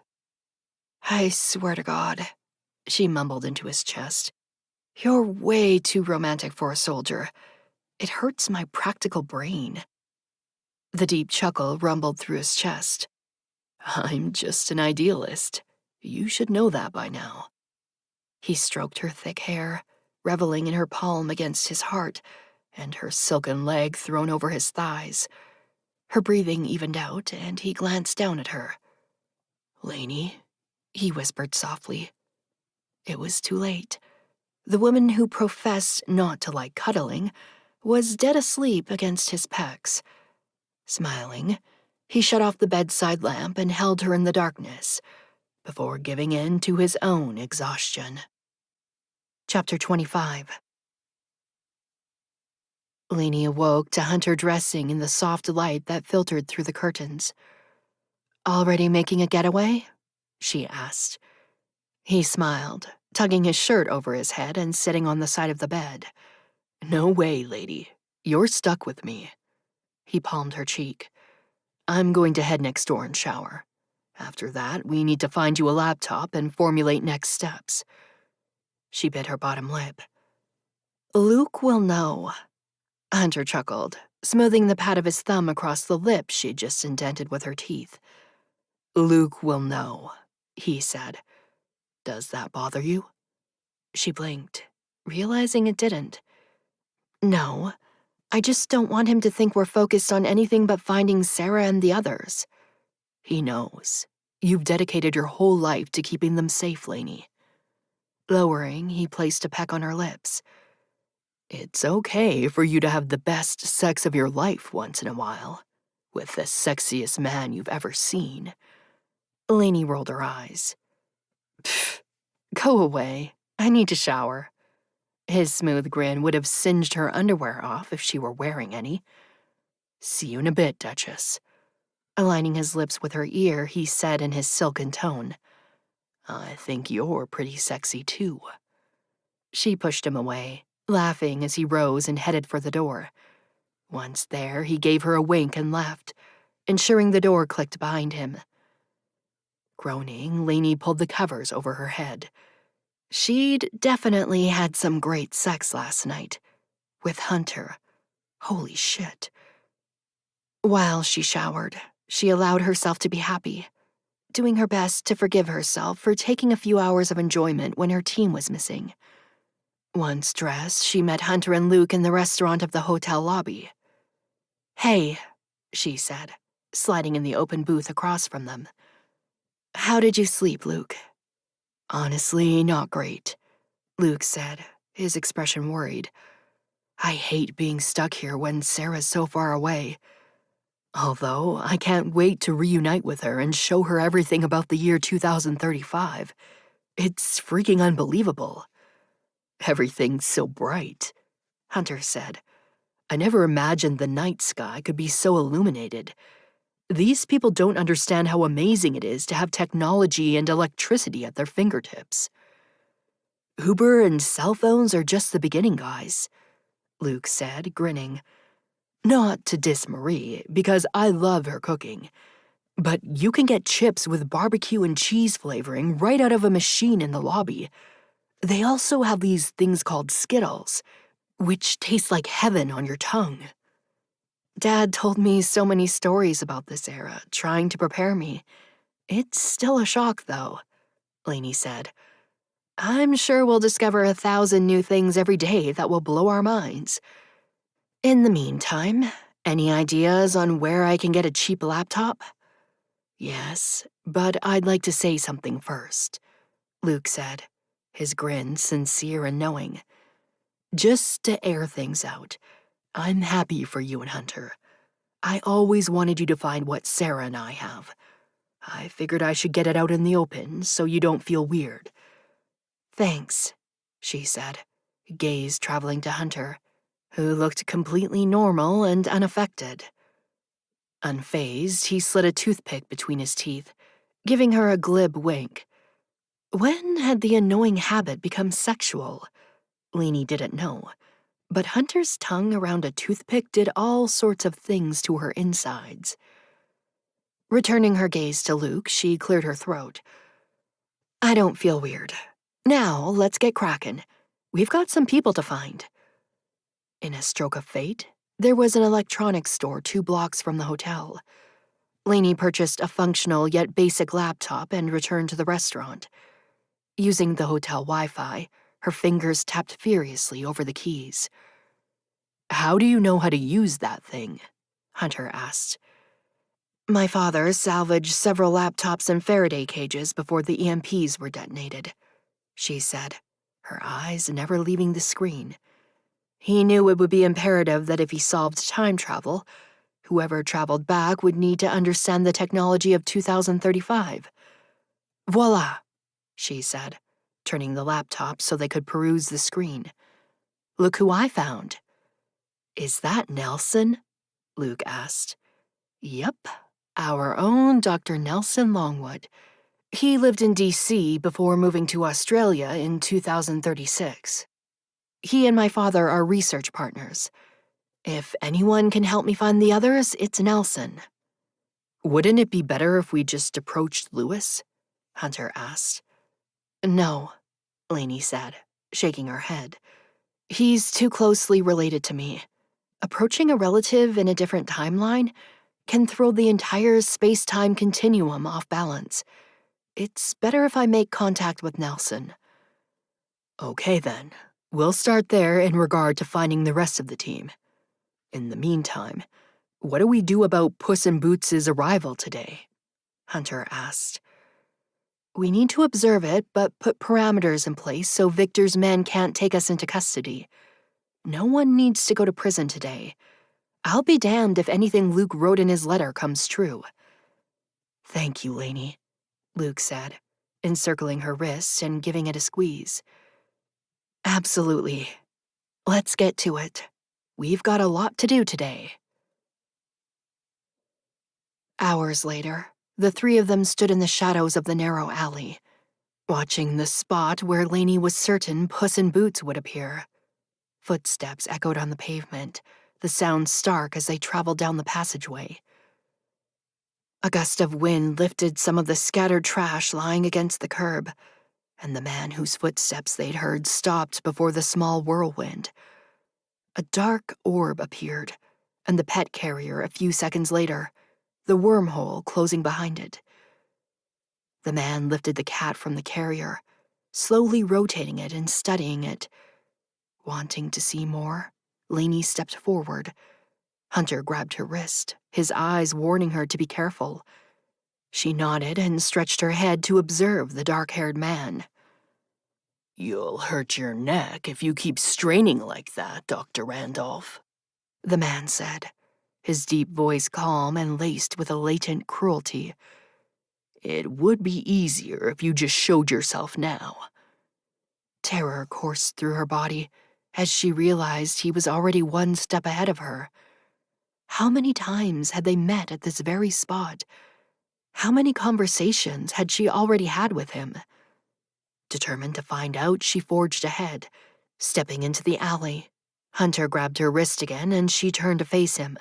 A: "I swear to God," she mumbled into his chest. "You're way too romantic for a soldier. It hurts my practical brain." The deep chuckle rumbled through his chest. "I'm just an idealist. You should know that by now." He stroked her thick hair, reveling in her palm against his heart, and her silken leg thrown over his thighs. Her breathing evened out, and he glanced down at her. "𝐼𝐻𝑒," he whispered softly. It was too late. The woman who professed not to like cuddling was dead asleep against his pecs. Smiling, he shut off the bedside lamp and held her in the darkness, before giving in to his own exhaustion. Chapter 25. 𝐼𝐻𝑒 awoke to hunt her dressing in the soft light that filtered through the curtains. "Already making a getaway?" she asked. He smiled, tugging his shirt over his head and sitting on the side of the bed. "No way, lady. You're stuck with me." He palmed her cheek. "I'm going to head next door and shower. After that, we need to find you a laptop and formulate next steps." She bit her bottom lip. "Luke will know." Hunter chuckled, smoothing the pad of his thumb across the lip she'd just indented with her teeth. "Luke will know," he said. "Does that bother you?" She blinked, realizing it didn't. "No, I just don't want him to think we're focused on anything but finding Sarah and the others." "He knows. You've dedicated your whole life to keeping them safe, 𝐼𝐻𝑒." Lowering, he placed a peck on her lips. "It's okay for you to have the best sex of your life once in a while, with the sexiest man you've ever seen." 𝐼𝐻𝑒 rolled her eyes. "Pfft, go away. I need to shower." His smooth grin would have singed her underwear off if she were wearing any. "See you in a bit, Duchess." Aligning his lips with her ear, he said in his silken tone, "I think you're pretty sexy, too." She pushed him away, laughing as he rose and headed for the door. Once there, he gave her a wink and left, ensuring the door clicked behind him. Groaning, 𝐼𝐻𝑒 pulled the covers over her head. She'd definitely had some great sex last night. With Hunter. Holy shit. While she showered, she allowed herself to be happy, doing her best to forgive herself for taking a few hours of enjoyment when her team was missing. Once dressed, she met Hunter and Luke in the restaurant of the hotel lobby. "Hey," she said, sliding in the open booth across from them. "How did you sleep, Luke?" "Honestly, not great," Luke said, his expression worried. "I hate being stuck here when Sarah's so far away. Although, I can't wait to reunite with her and show her everything about the year 2035. It's freaking unbelievable." "Everything's so bright," Hunter said. "I never imagined the night sky could be so illuminated. These people don't understand how amazing it is to have technology and electricity at their fingertips." "Uber and cell phones are just the beginning, guys," Luke said, grinning. "Not to diss Marie, because I love her cooking, but you can get chips with barbecue and cheese flavoring right out of a machine in the lobby. They also have these things called Skittles, which taste like heaven on your tongue." "Dad told me so many stories about this era, trying to prepare me. It's still a shock, though," Lainey said. "I'm sure we'll discover 1,000 new things every day that will blow our minds. In the meantime, any ideas on where I can get a cheap laptop?" "Yes, but I'd like to say something first," Luke said, his grin sincere and knowing. "Just to air things out, I'm happy for you and Hunter. I always wanted you to find what Sarah and I have. I figured I should get it out in the open so you don't feel weird." "Thanks," she said, gaze traveling to Hunter, who looked completely normal and unaffected. Unfazed, he slid a toothpick between his teeth, giving her a glib wink. When had the annoying habit become sexual? Lainey didn't know, but Hunter's tongue around a toothpick did all sorts of things to her insides. Returning her gaze to Luke, she cleared her throat. "I don't feel weird. Now, let's get crackin'. We've got some people to find." In a stroke of fate, there was an electronics store 2 blocks from the hotel. Lainey purchased a functional yet basic laptop and returned to the restaurant. Using the hotel Wi-Fi, her fingers tapped furiously over the keys. "How do you know how to use that thing?" Hunter asked. "My father salvaged several laptops and Faraday cages before the EMPs were detonated," she said, her eyes never leaving the screen. "He knew it would be imperative that if he solved time travel, whoever traveled back would need to understand the technology of 2035. Voila, she said, turning the laptop so they could peruse the screen. "Look who I found." "Is that Nelson?" Luke asked. "Yep, our own Dr. Nelson Longwood. He lived in D.C. before moving to Australia in 2036. He and my father are research partners. If anyone can help me find the others, it's Nelson." "Wouldn't it be better if we just approached Lewis?" Hunter asked. "No," Lainey said, shaking her head. "He's too closely related to me. Approaching a relative in a different timeline can throw the entire space-time continuum off balance. It's better if I make contact with Nelson." "Okay then, we'll start there in regard to finding the rest of the team. In the meantime, what do we do about Puss in Boots' arrival today?" Hunter asked. "We need to observe it, but put parameters in place so Victor's men can't take us into custody. No one needs to go to prison today. I'll be damned if anything Luke wrote in his letter comes true." "Thank you, Lainey," Luke said, encircling her wrist and giving it a squeeze. "Absolutely. Let's get to it. We've got a lot to do today." Hours later, the 3 of them stood in the shadows of the narrow alley, watching the spot where Lainey was certain Puss in Boots would appear. Footsteps echoed on the pavement, the sound stark as they traveled down the passageway. A gust of wind lifted some of the scattered trash lying against the curb, and the man whose footsteps they'd heard stopped before the small whirlwind. A dark orb appeared, and the pet carrier a few seconds later, the wormhole closing behind it. The man lifted the cat from the carrier, slowly rotating it and studying it. Wanting to see more, Lainey stepped forward. Hunter grabbed her wrist, his eyes warning her to be careful. She nodded and stretched her head to observe the dark-haired man. "You'll hurt your neck if you keep straining like that, Dr. Randolph," the man said, his deep voice calm and laced with a latent cruelty. "It would be easier if you just showed yourself now." Terror coursed through her body as she realized he was already one step ahead of her. How many times had they met at this very spot? How many conversations had she already had with him? Determined to find out, she forged ahead, stepping into the alley. Hunter grabbed her wrist again, and she turned to face him.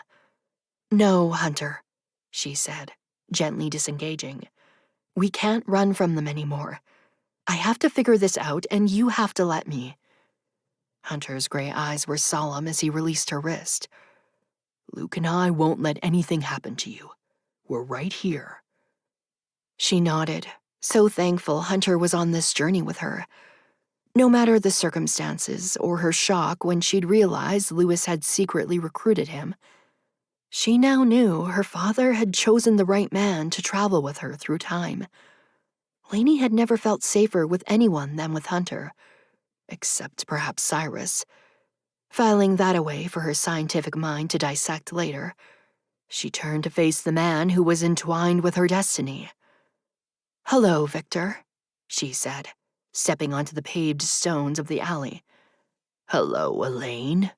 A: "No, Hunter," she said, gently disengaging. "We can't run from them anymore. I have to figure this out, and you have to let me." Hunter's gray eyes were solemn as he released her wrist. "Luke and I won't let anything happen to you. We're right here." She nodded, so thankful Hunter was on this journey with her. No matter the circumstances or her shock when she'd realized Lewis had secretly recruited him, she now knew her father had chosen the right man to travel with her through time. Lainey had never felt safer with anyone than with Hunter, except perhaps Cyrus. Filing that away for her scientific mind to dissect later, she turned to face the man who was entwined with her destiny. "Hello, Victor," she said, stepping onto the paved stones of the alley. "Hello, Elaine."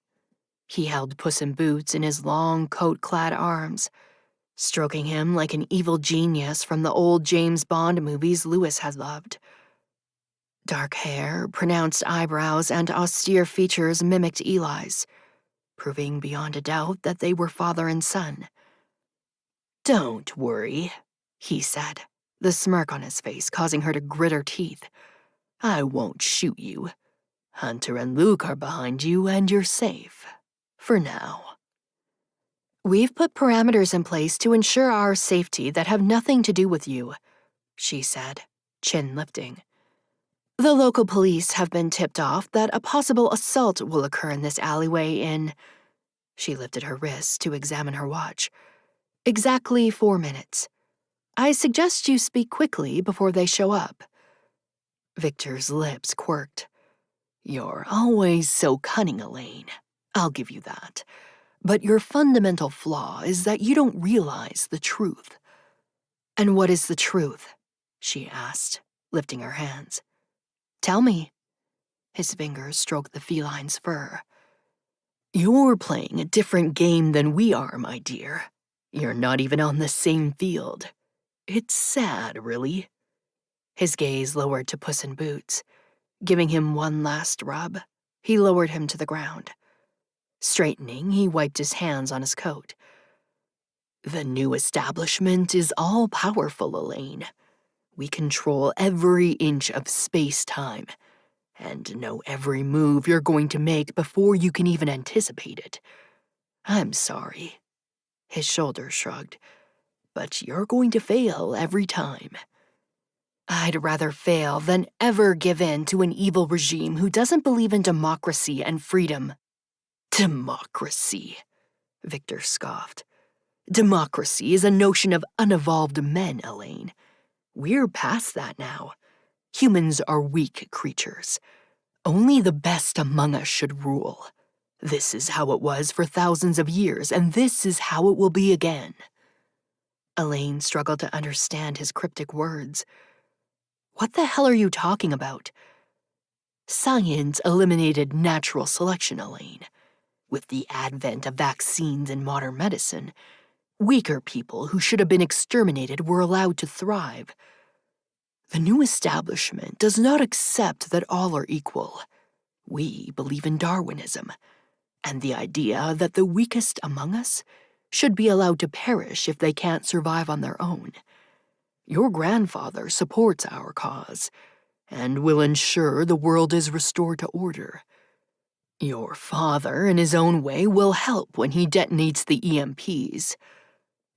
A: He held Puss in Boots in his long, coat-clad arms, stroking him like an evil genius from the old James Bond movies Lewis had loved. Dark hair, pronounced eyebrows, and austere features mimicked Eli's, proving beyond a doubt that they were father and son. "Don't worry," he said, the smirk on his face causing her to grit her teeth. "I won't shoot you. Hunter and Luke are behind you, and you're safe. For now." "We've put parameters in place to ensure our safety that have nothing to do with you," she said, chin lifting. "The local police have been tipped off that a possible assault will occur in this alleyway in—" She lifted her wrist to examine her watch. "Exactly 4 minutes. I suggest you speak quickly before they show up." Victor's lips quirked. "You're always so cunning, Elaine. I'll give you that. But your fundamental flaw is that you don't realize the truth." "And what is the truth?" she asked, lifting her hands. "Tell me." His fingers stroked the feline's fur. "You're playing a different game than we are, my dear. You're not even on the same field. It's sad, really." His gaze lowered to Puss in Boots. Giving him one last rub, he lowered him to the ground. Straightening, he wiped his hands on his coat. "The new establishment is all-powerful, Elaine. We control every inch of space-time, and know every move you're going to make before you can even anticipate it. I'm sorry." His shoulders shrugged. "But you're going to fail every time." "I'd rather fail than ever give in to an evil regime who doesn't believe in democracy and freedom." "Democracy," Victor scoffed. "Democracy is a notion of unevolved men, Elaine. We're past that now. Humans are weak creatures. Only the best among us should rule. This is how it was for thousands of years, and this is how it will be again." Elaine struggled to understand his cryptic words. "What the hell are you talking about?" "Science eliminated natural selection, Elaine. With the advent of vaccines and modern medicine, weaker people who should have been exterminated were allowed to thrive. The new establishment does not accept that all are equal. We believe in Darwinism, and the idea that the weakest among us should be allowed to perish if they can't survive on their own. Your grandfather supports our cause, and will ensure the world is restored to order. Your father, in his own way, will help when he detonates the EMPs.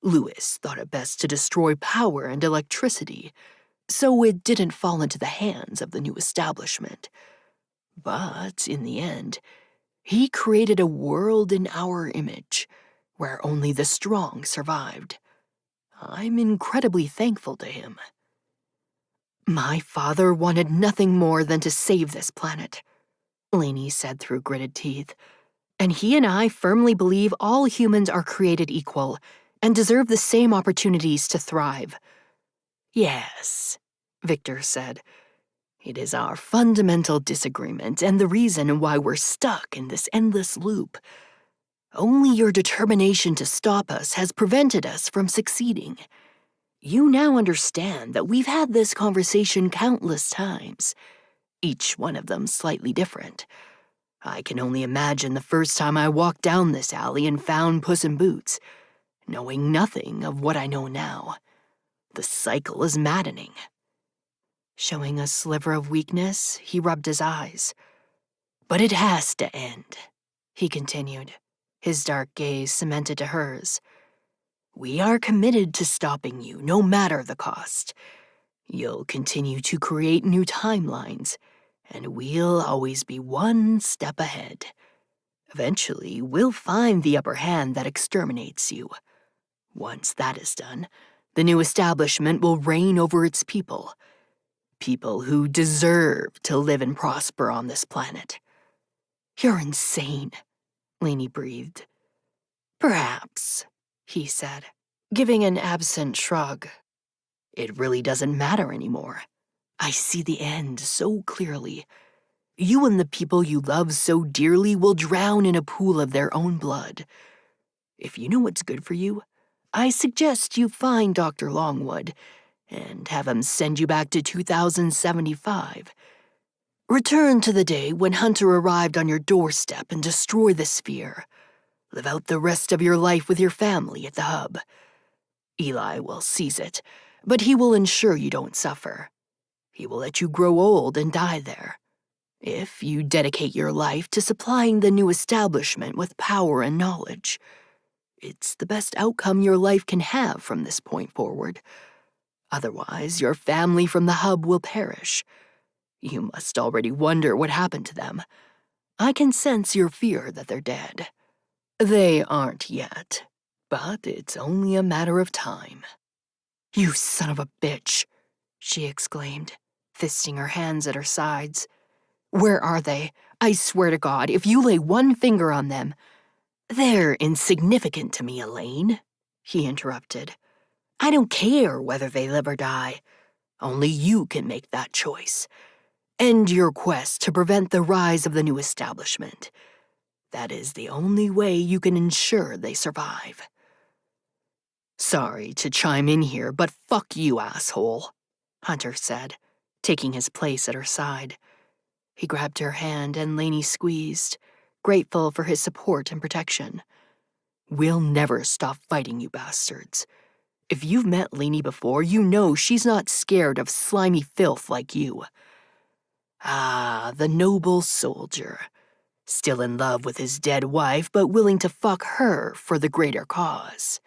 A: Lewis thought it best to destroy power and electricity, so it didn't fall into the hands of the new establishment. But, in the end, he created a world in our image, where only the strong survived. I'm incredibly thankful to him. My father wanted nothing more than to save this planet, Lainey said through gritted teeth. And he and I firmly believe all humans are created equal and deserve the same opportunities to thrive. Yes, Victor said. It is our fundamental disagreement and the reason why we're stuck in this endless loop. Only your determination to stop us has prevented us from succeeding. You now understand that we've had this conversation countless times, each one of them slightly different. I can only imagine the first time I walked down this alley and found Puss in Boots, knowing nothing of what I know now. The cycle is maddening. Showing a sliver of weakness, he rubbed his eyes. But it has to end, he continued, his dark gaze cemented to hers. We are committed to stopping you, no matter the cost. You'll continue to create new timelines, and we'll always be one step ahead. Eventually, we'll find the upper hand that exterminates you. Once that is done, the new establishment will reign over its people. People who deserve to live and prosper on this planet. You're insane, Lainey breathed. Perhaps, he said, giving an absent shrug. It really doesn't matter anymore. I see the end so clearly. You and the people you love so dearly will drown in a pool of their own blood. If you know what's good for you, I suggest you find Dr. Longwood and have him send you back to 2075. Return to the day when Hunter arrived on your doorstep and destroyed the sphere. Live out the rest of your life with your family at the hub. Eli will seize it, but he will ensure you don't suffer. He will let you grow old and die there. If you dedicate your life to supplying the new establishment with power and knowledge, it's the best outcome your life can have from this point forward. Otherwise, your family from the hub will perish. You must already wonder what happened to them. I can sense your fear that they're dead. They aren't yet, but it's only a matter of time. You son of a bitch, she exclaimed, fisting her hands at her sides. Where are they? I swear to God, if you lay one finger on them— They're insignificant to me, Elaine, he interrupted. I don't care whether they live or die. Only you can make that choice. End your quest to prevent the rise of the new establishment. That is the only way you can ensure they survive. Sorry to chime in here, but fuck you, asshole, Hunter said, taking his place at her side. He grabbed her hand and Lainey squeezed, grateful for his support and protection. We'll never stop fighting you bastards. If you've met Lainey before, you know she's not scared of slimy filth like you. Ah, the noble soldier. Still in love with his dead wife, but willing to fuck her for the greater cause,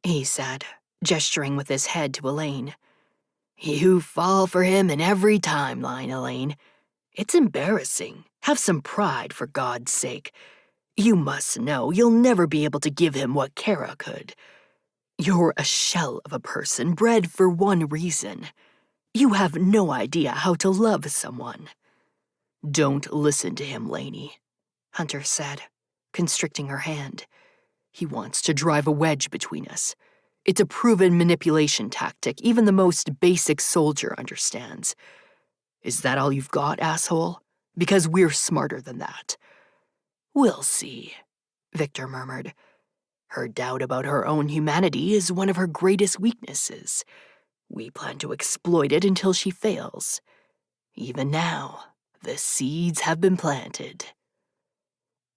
A: he said, gesturing with his head to Elaine. You fall for him in every timeline, Elaine. It's embarrassing. Have some pride, for God's sake. You must know you'll never be able to give him what Kara could. You're a shell of a person bred for one reason. You have no idea how to love someone. Don't listen to him, Lainey, Hunter said, constricting her hand. He wants to drive a wedge between us. It's a proven manipulation tactic even the most basic soldier understands. Is that all you've got, asshole? Because we're smarter than that. We'll see, Victor murmured. Her doubt about her own humanity is one of her greatest weaknesses. We plan to exploit it until she fails. Even now, the seeds have been planted.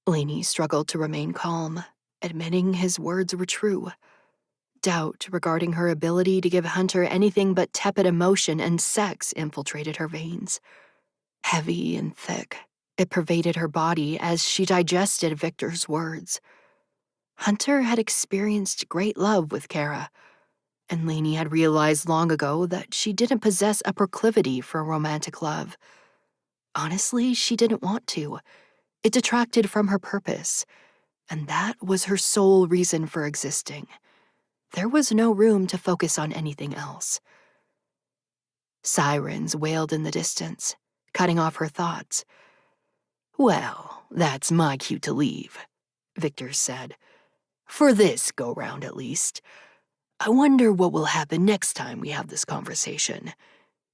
A: Lainey struggled to remain calm, admitting his words were true. Doubt regarding her ability to give Hunter anything but tepid emotion and sex infiltrated her veins. Heavy and thick, it pervaded her body as she digested Victor's words. Hunter had experienced great love with Kara, and Lainey had realized long ago that she didn't possess a proclivity for romantic love. Honestly, she didn't want to. It detracted from her purpose, and that was her sole reason for existing. There was no room to focus on anything else. Sirens wailed in the distance, cutting off her thoughts. "Well, that's my cue to leave," Victor said. "For this go-round, at least. I wonder what will happen next time we have this conversation.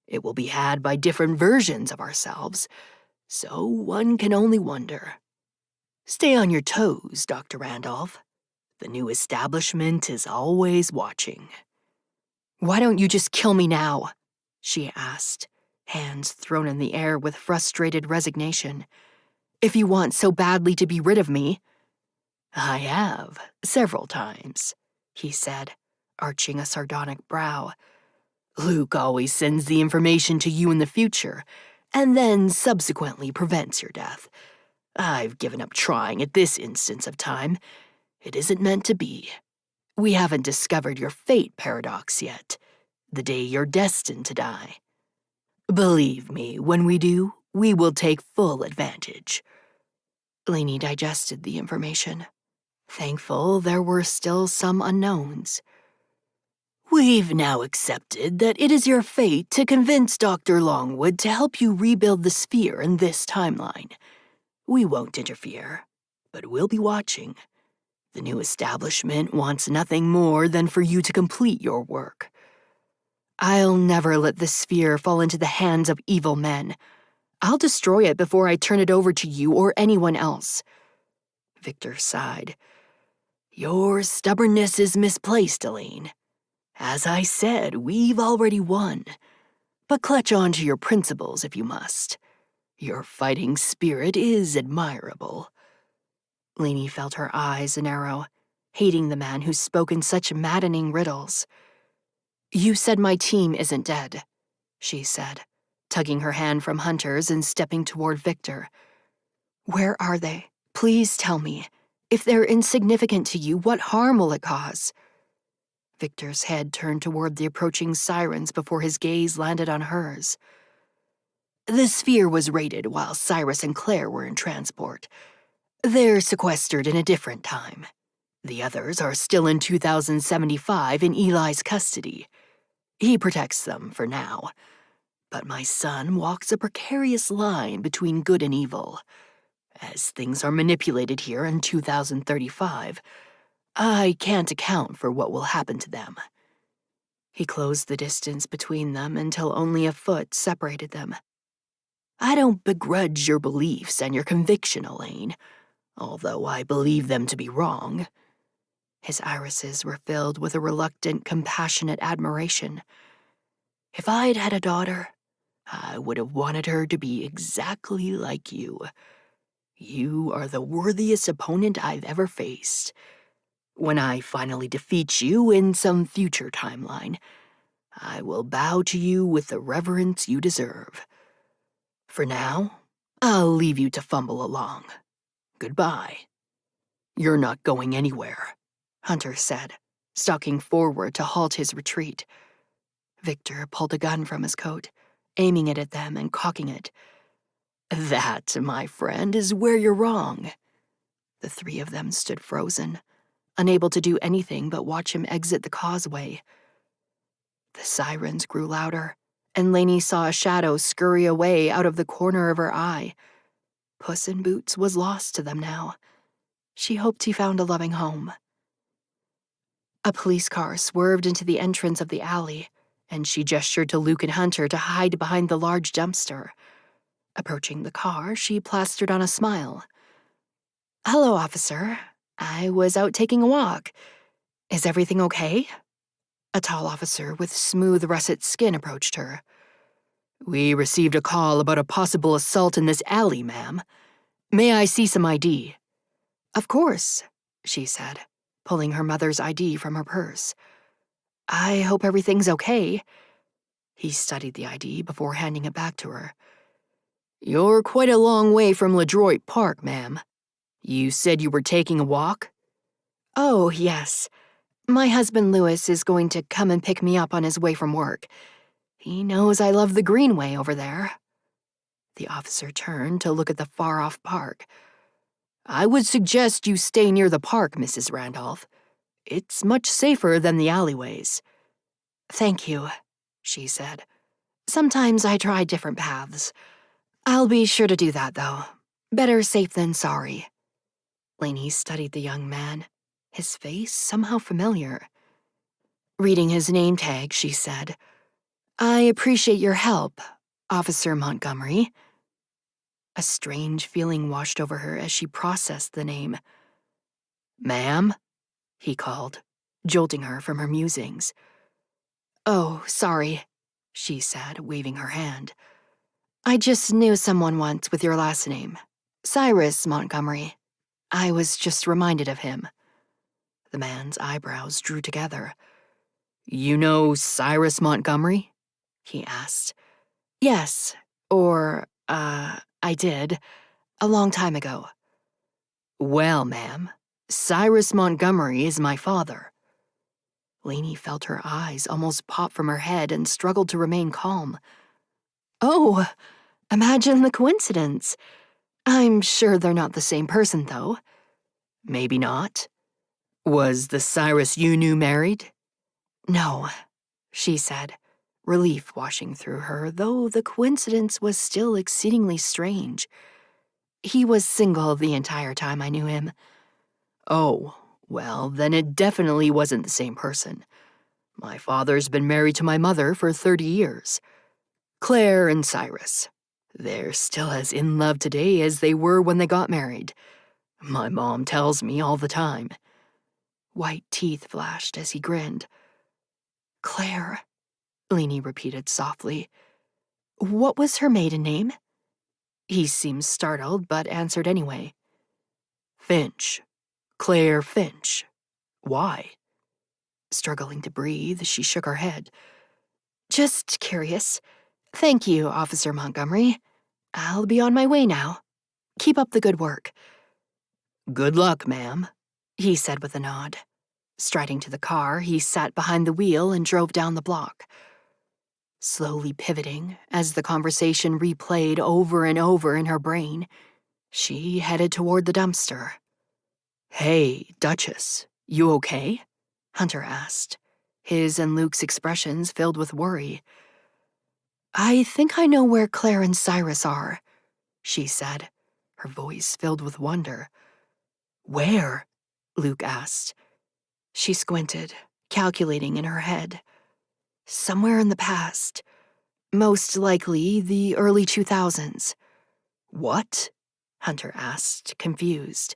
A: It will be had by different versions of ourselves, so one can only wonder. Stay on your toes, Dr. Randolph. The new establishment is always watching." "Why don't you just kill me now?" she asked, hands thrown in the air with frustrated resignation. "If you want so badly to be rid of me." "I have, several times," he said, arching a sardonic brow. "Luke always sends the information to you in the future, and then subsequently prevents your death. I've given up trying at this instance of time. It isn't meant to be. We haven't discovered your fate paradox yet, the day you're destined to die. Believe me, when we do, we will take full advantage." Lainey digested the information, thankful there were still some unknowns. "We've now accepted that it is your fate to convince Dr. Longwood to help you rebuild the sphere in this timeline. We won't interfere, but we'll be watching. The new establishment wants nothing more than for you to complete your work. I'll never let the sphere fall into the hands of evil men. I'll destroy it before I turn it over to you or anyone else." Victor sighed. "Your stubbornness is misplaced, Elaine. As I said, we've already won. But clutch on to your principles if you must. Your fighting spirit is admirable." Lainey felt her eyes narrow, hating the man who spoke in such maddening riddles. "You said my team isn't dead," she said, tugging her hand from Hunter's and stepping toward Victor. "Where are they? Please tell me. If they're insignificant to you, what harm will it cause?" Victor's head turned toward the approaching sirens before his gaze landed on hers. "The sphere was raided while Cyrus and Claire were in transport. They're sequestered in a different time. The others are still in 2075 in Eli's custody. He protects them for now. But my son walks a precarious line between good and evil. As things are manipulated here in 2035, I can't account for what will happen to them." He closed the distance between them until only a foot separated them. "I don't begrudge your beliefs and your conviction, Elaine, although I believe them to be wrong." His irises were filled with a reluctant, compassionate admiration. "If I'd had a daughter, I would have wanted her to be exactly like you. You are the worthiest opponent I've ever faced. When I finally defeat you in some future timeline, I will bow to you with the reverence you deserve. For now, I'll leave you to fumble along. Goodbye." "You're not going anywhere," Hunter said, stalking forward to halt his retreat. Victor pulled a gun from his coat, aiming it at them and cocking it. "That, my friend, is where you're wrong." The three of them stood frozen, unable to do anything but watch him exit the causeway. The sirens grew louder, and Lainey saw a shadow scurry away out of the corner of her eye. Puss in Boots was lost to them now. She hoped he found a loving home. A police car swerved into the entrance of the alley, and she gestured to Luke and Hunter to hide behind the large dumpster. Approaching the car, she plastered on a smile. "Hello, officer. I was out taking a walk. Is everything okay?" A tall officer with smooth, russet skin approached her. "We received a call about a possible assault in this alley, ma'am. May I see some ID?" "Of course," she said, pulling her mother's ID from her purse. "I hope everything's okay." He studied the ID before handing it back to her. "You're quite a long way from LaDroit Park, ma'am. You said you were taking a walk?" "Oh, yes. My husband Louis is going to come and pick me up on his way from work. He knows I love the greenway over there." The officer turned to look at the far-off park. I would suggest you stay near the park, Mrs. Randolph. It's much safer than the alleyways." "Thank you," she said. "Sometimes I try different paths. I'll be sure to do that, though. Better safe than sorry." Lainey studied the young man, his face somehow familiar. Reading his name tag, she said, "I appreciate your help, Officer Montgomery." A strange feeling washed over her as she processed the name. "Ma'am?" he called, jolting her from her musings. "Oh, sorry," she said, waving her hand. "I just knew someone once with your last name, Cyrus Montgomery. I was just reminded of him." The man's eyebrows drew together. "You know Cyrus Montgomery?" he asked. "Yes, or, I did, a long time ago." "Well, ma'am, Cyrus Montgomery is my father." Lainey felt her eyes almost pop from her head and struggled to remain calm. "Oh, imagine the coincidence. I'm sure they're not the same person, though." "Maybe not. Was the Cyrus you knew married?" "No," she said, relief washing through her, though the coincidence was still exceedingly strange. "He was single the entire time I knew him." "Oh, well, then it definitely wasn't the same person. My father's been married to my mother for 30 years. Claire and Cyrus. They're still as in love today as they were when they got married. My mom tells me all the time." White teeth flashed as he grinned. "Claire," Lainey repeated softly. "What was her maiden name?" He seemed startled, but answered anyway. "Finch. Claire Finch. Why?" Struggling to breathe, she shook her head. "Just curious. Thank you, Officer Montgomery. I'll be on my way now. Keep up the good work." "Good luck, ma'am," he said with a nod. Striding to the car, he sat behind the wheel and drove down the block. Slowly pivoting, as the conversation replayed over and over in her brain, she headed toward the dumpster. "Hey, Duchess, you okay?" Hunter asked, his and Luke's expressions filled with worry. "I think I know where Claire and Cyrus are," she said, her voice filled with wonder. "Where?" Luke asked. She squinted, calculating in her head. "Somewhere in the past. Most likely the early 2000s. "What?" Hunter asked, confused.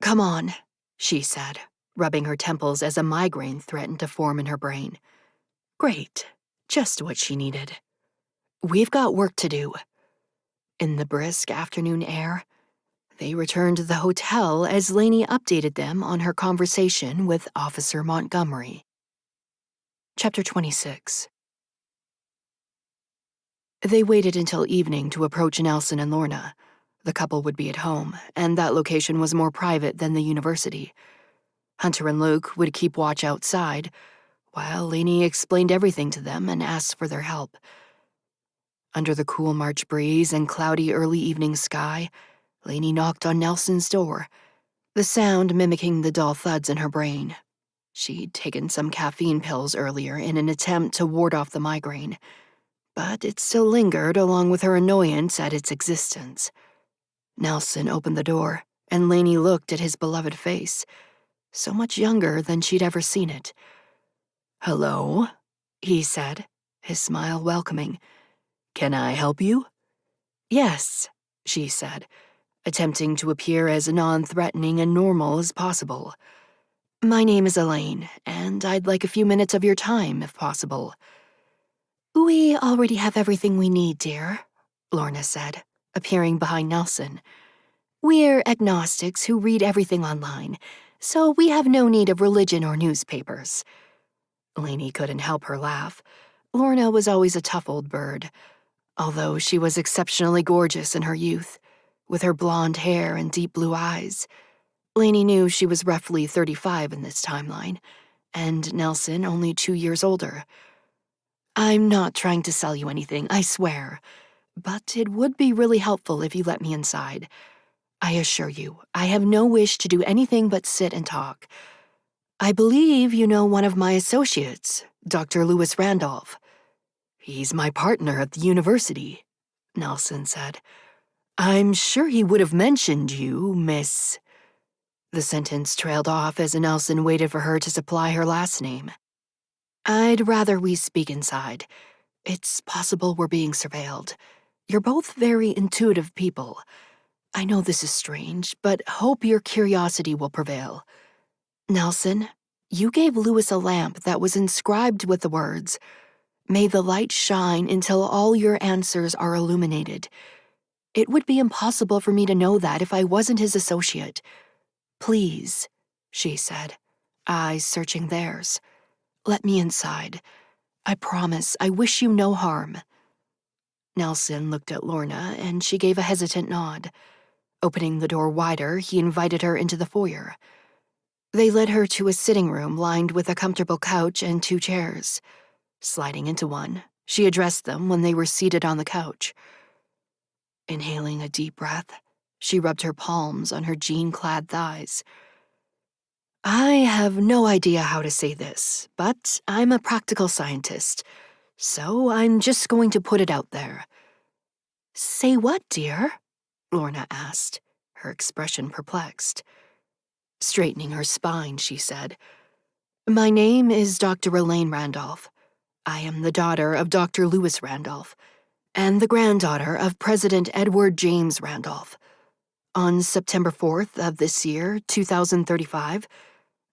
A: "Come on," she said, rubbing her temples as a migraine threatened to form in her brain. Great, just what she needed. "We've got work to do." In the brisk afternoon air, they returned to the hotel as Lainey updated them on her conversation with Officer Montgomery. Chapter 26. They waited until evening to approach Nelson and Lorna. The couple would be at home, and that location was more private than the university. Hunter and Luke would keep watch outside, while Lainey explained everything to them and asked for their help. Under the cool March breeze and cloudy early evening sky, Lainey knocked on Nelson's door, the sound mimicking the dull thuds in her brain. She'd taken some caffeine pills earlier in an attempt to ward off the migraine, but it still lingered along with her annoyance at its existence. Nelson opened the door, and Lainey looked at his beloved face, so much younger than she'd ever seen it. "Hello," he said, his smile welcoming. "Can I help you?" "Yes," she said, attempting to appear as non-threatening and normal as possible. "My name is Elaine, and I'd like a few minutes of your time, if possible." "We already have everything we need, dear," Lorna said, appearing behind Nelson. "We're agnostics who read everything online, so we have no need of religion or newspapers." Lainey couldn't help her laugh. Lorna was always a tough old bird, although she was exceptionally gorgeous in her youth, with her blonde hair and deep blue eyes. Lainey knew she was roughly 35 in this timeline, and Nelson only 2 years older. "I'm not trying to sell you anything, I swear, but it would be really helpful if you let me inside. I assure you, I have no wish to do anything but sit and talk. I believe you know one of my associates, Dr. Lewis Randolph. He's my partner at the university, Nelson said. I'm sure he would have mentioned you, Miss... The sentence trailed off as Nelson waited for her to supply her last name. I'd rather we speak inside. It's possible we're being surveilled. You're both very intuitive people. I know this is strange, but hope your curiosity will prevail. Nelson, you gave Lewis a lamp that was inscribed with the words, "May the light shine until all your answers are illuminated." It would be impossible for me to know that if I wasn't his associate. Please, she said, eyes searching theirs. Let me inside. I promise I wish you no harm. Nelson looked at Lorna, and she gave a hesitant nod. Opening the door wider, he invited her into the foyer. They led her to a sitting room lined with a comfortable couch and 2 chairs. Sliding into one, she addressed them when they were seated on the couch. Inhaling a deep breath, she rubbed her palms on her jean-clad thighs. I have no idea how to say this, but I'm a practical scientist, so I'm just going to put it out there. Say what, dear? Lorna asked, her expression perplexed. Straightening her spine, she said, My name is Dr. Elaine Randolph. I am the daughter of Dr. Lewis Randolph, and the granddaughter of President Edward James Randolph. On September 4th of this year, 2035,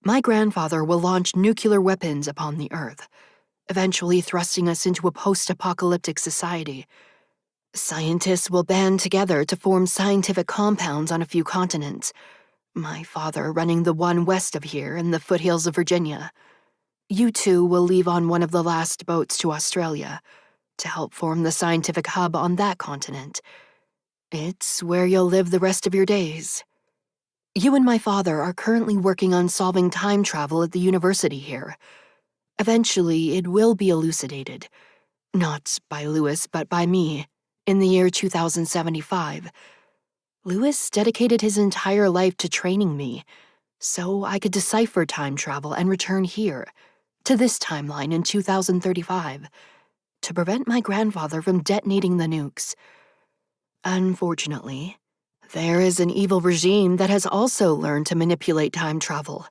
A: my grandfather will launch nuclear weapons upon the Earth, eventually thrusting us into a post-apocalyptic society. Scientists will band together to form scientific compounds on a few continents, my father running the one west of here in the foothills of Virginia. You two will leave on one of the last boats to Australia to help form the scientific hub on that continent. It's where you'll live the rest of your days. You and my father are currently working on solving time travel at the university here. Eventually, it will be elucidated. Not by Lewis, but by me, in the year 2075. Lewis dedicated his entire life to training me, so I could decipher time travel and return here, to this timeline in 2035, to prevent my grandfather from detonating the nukes. Unfortunately, there is an evil regime that has also learned to manipulate time travel,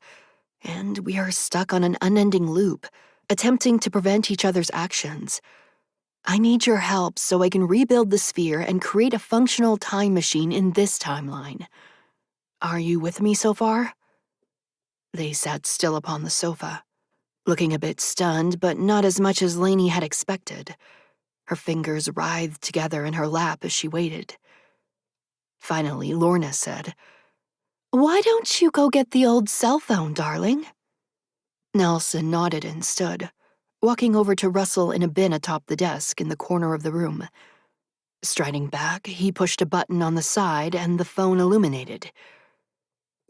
A: and we are stuck on an unending loop, attempting to prevent each other's actions. I need your help so I can rebuild the sphere and create a functional time machine in this timeline. Are you with me so far? They sat still upon the sofa, looking a bit stunned, but not as much as Lainey had expected. Her fingers writhed together in her lap as she waited. Finally, Lorna said, Why don't you go get the old cell phone, darling? Nelson nodded and stood, walking over to rustle in a bin atop the desk in the corner of the room. Striding back, he pushed a button on the side and the phone illuminated.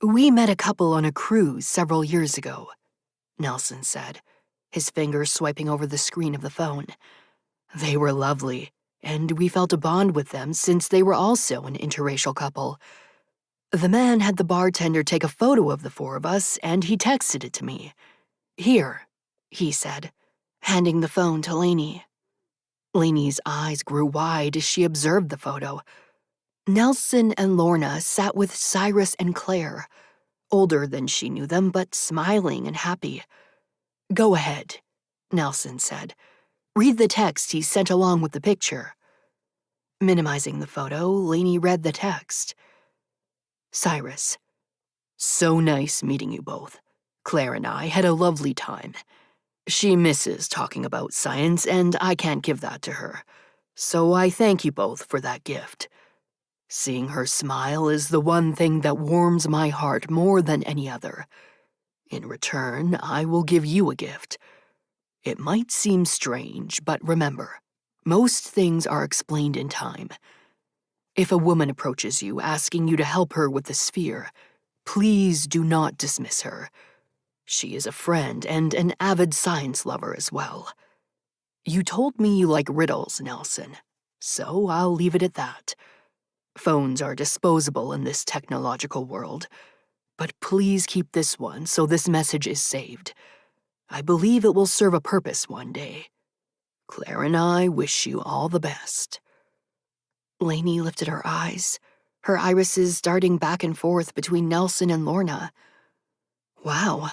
A: We met a couple on a cruise several years ago, Nelson said, his fingers swiping over the screen of the phone. They were lovely, and we felt a bond with them since they were also an interracial couple. The man had the bartender take a photo of the 4 of us, and he texted it to me. Here, he said, handing the phone to Lainey. Lainey's eyes grew wide as she observed the photo. Nelson and Lorna sat with Cyrus and Claire, older than she knew them, but smiling and happy. Go ahead, Nelson said. Read the text he sent along with the picture. Minimizing the photo, Lainey read the text. Cyrus, so nice meeting you both. Claire and I had a lovely time. She misses talking about science, and I can't give that to her. So I thank you both for that gift. Seeing her smile is the one thing that warms my heart more than any other. In return, I will give you a gift. It might seem strange, but remember, most things are explained in time. If a woman approaches you asking you to help her with the sphere, please do not dismiss her. She is a friend and an avid science lover as well. You told me you like riddles, Nelson, so I'll leave it at that. Phones are disposable in this technological world, but please keep this one so this message is saved. I believe it will serve a purpose one day. Claire and I wish you all the best." Lainey lifted her eyes, her irises darting back and forth between Nelson and Lorna. "Wow,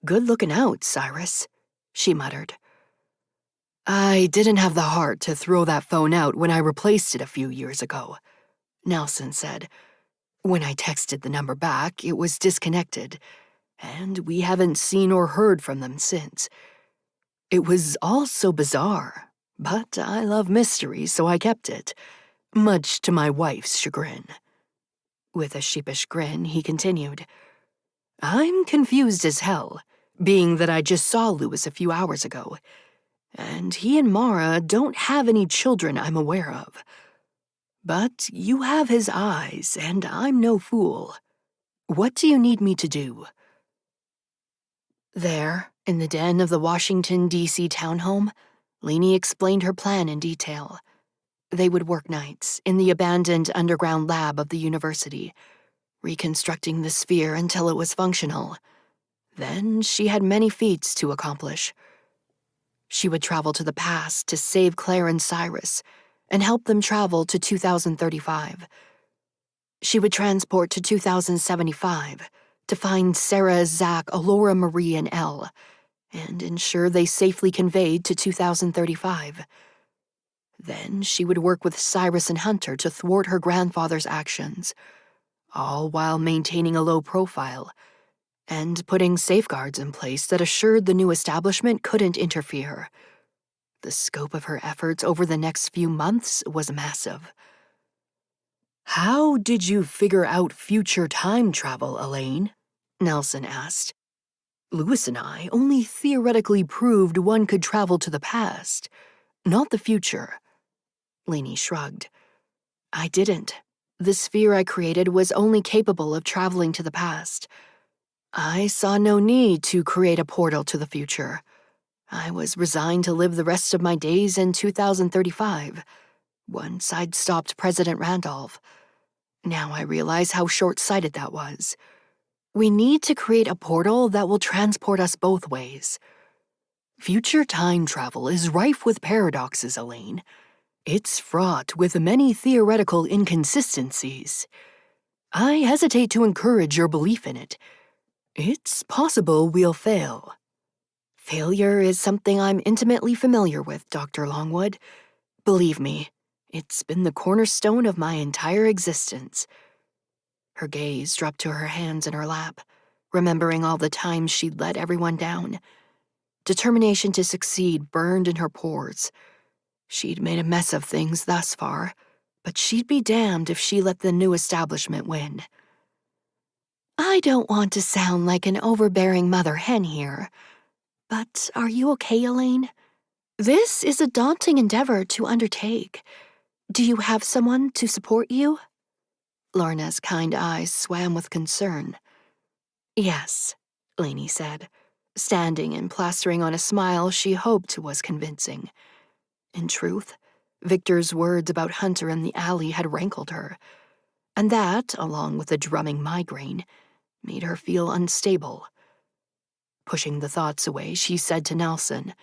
A: good looking out, Cyrus," she muttered. "I didn't have the heart to throw that phone out when I replaced it a few years ago," Nelson said. "When I texted the number back, it was disconnected, and we haven't seen or heard from them since. It was all so bizarre, but I love mystery, so I kept it, much to my wife's chagrin." With a sheepish grin, he continued, "I'm confused as hell, being that I just saw Louis a few hours ago, and he and Mara don't have any children I'm aware of. But you have his eyes, and I'm no fool. What do you need me to do?" There, in the den of the Washington, D.C. townhome, Lainey explained her plan in detail. They would work nights in the abandoned underground lab of the university, reconstructing the sphere until it was functional. Then she had many feats to accomplish. She would travel to the past to save Claire and Cyrus, and help them travel to 2035. She would transport to 2075 to find Sarah, Zach, Alora, Marie, and Elle, and ensure they safely conveyed to 2035. Then she would work with Cyrus and Hunter to thwart her grandfather's actions, all while maintaining a low profile and putting safeguards in place that assured the new establishment couldn't interfere. The scope of her efforts over the next few months was massive. "How did you figure out future time travel, Elaine?" Nelson asked. "Louis and I only theoretically proved one could travel to the past, not the future." Lainey shrugged. "I didn't. The sphere I created was only capable of traveling to the past. I saw no need to create a portal to the future. I was resigned to live the rest of my days in 2035, once I'd stopped President Randolph. Now I realize how short-sighted that was. We need to create a portal that will transport us both ways. Future time travel is rife with paradoxes, Elaine. It's fraught with many theoretical inconsistencies. I hesitate to encourage your belief in it. It's possible we'll fail." "Failure is something I'm intimately familiar with, Dr. Longwood. Believe me, it's been the cornerstone of my entire existence." Her gaze dropped to her hands in her lap, remembering all the times she'd let everyone down. Determination to succeed burned in her pores. She'd made a mess of things thus far, but she'd be damned if she let the new establishment win. "I don't want to sound like an overbearing mother hen here, but are you okay, Elaine? This is a daunting endeavor to undertake. Do you have someone to support you?" Lorna's kind eyes swam with concern. "Yes," Lainey said, standing and plastering on a smile she hoped was convincing. In truth, Victor's words about Hunter in the alley had rankled her, and that, along with a drumming migraine, made her feel unstable. Pushing the thoughts away, she said to Nelson,